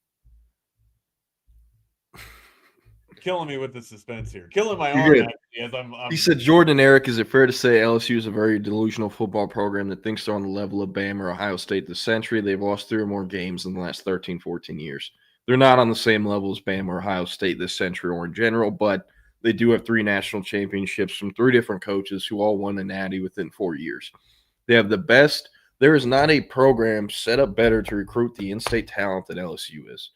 Killing me with the suspense here. Killing my You're arm. good. Actually, as I'm He said, Jordan and Eric, is it fair to say LSU is a very delusional football program that thinks they're on the level of Bama or Ohio State this century? They've lost 3 or more games in the last 13, 14 years. They're not on the same level as Bama or Ohio State this century or in general, but they do have 3 national championships from 3 different coaches who all won a natty within 4 years. They have the best. There is not a program set up better to recruit the in-state talent than LSU is.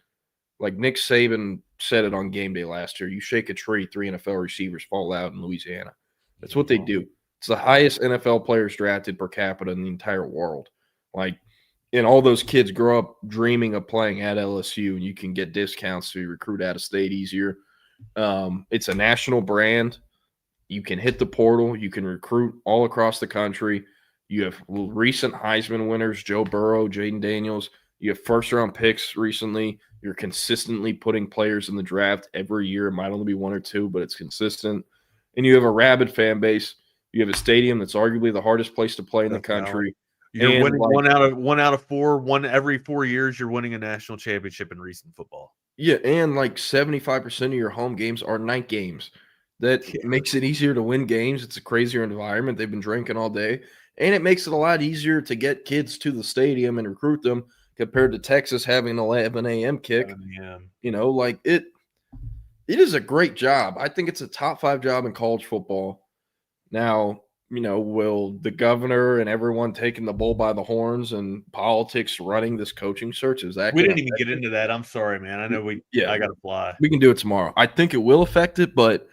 Like Nick Saban said it on game day last year, you shake a tree, 3 NFL receivers fall out in Louisiana. That's what they do. It's the highest NFL players drafted per capita in the entire world. Like, and all those kids grow up dreaming of playing at LSU, and you can get discounts to recruit out of state easier. It's a national brand. You can hit the portal. You can recruit all across the country. You have recent Heisman winners, Joe Burrow, Jaden Daniels. You have first-round picks recently. You're consistently putting players in the draft every year. It might only be 1 or 2, but it's consistent. And you have a rabid fan base. You have a stadium that's arguably the hardest place to play in the country. You're winning one out of 4. One every 4 years, you're winning a national championship in recent football. Yeah, and like 75% of your home games are night games. That makes it easier to win games. It's a crazier environment. They've been drinking all day. And it makes it a lot easier to get kids to the stadium and recruit them compared to Texas having an 11 a.m. kick. You know, like it is a great job. I think it's a top 5 job in college football. Now, you know, will the governor and everyone taking the bull by the horns and politics running this coaching search, is that we didn't even get into that? I'm sorry, man. I know I got to fly. We can do it tomorrow. I think it will affect it, but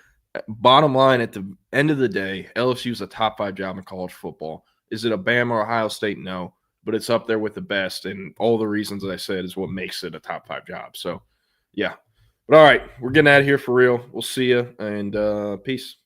bottom line, at the end of the day, LSU is a top 5 job in college football. Is it a Bama or Ohio State? No. But it's up there with the best, and all the reasons that I said is what makes it a top 5 job. So, yeah. But all right, we're getting out of here for real. We'll see you, and peace.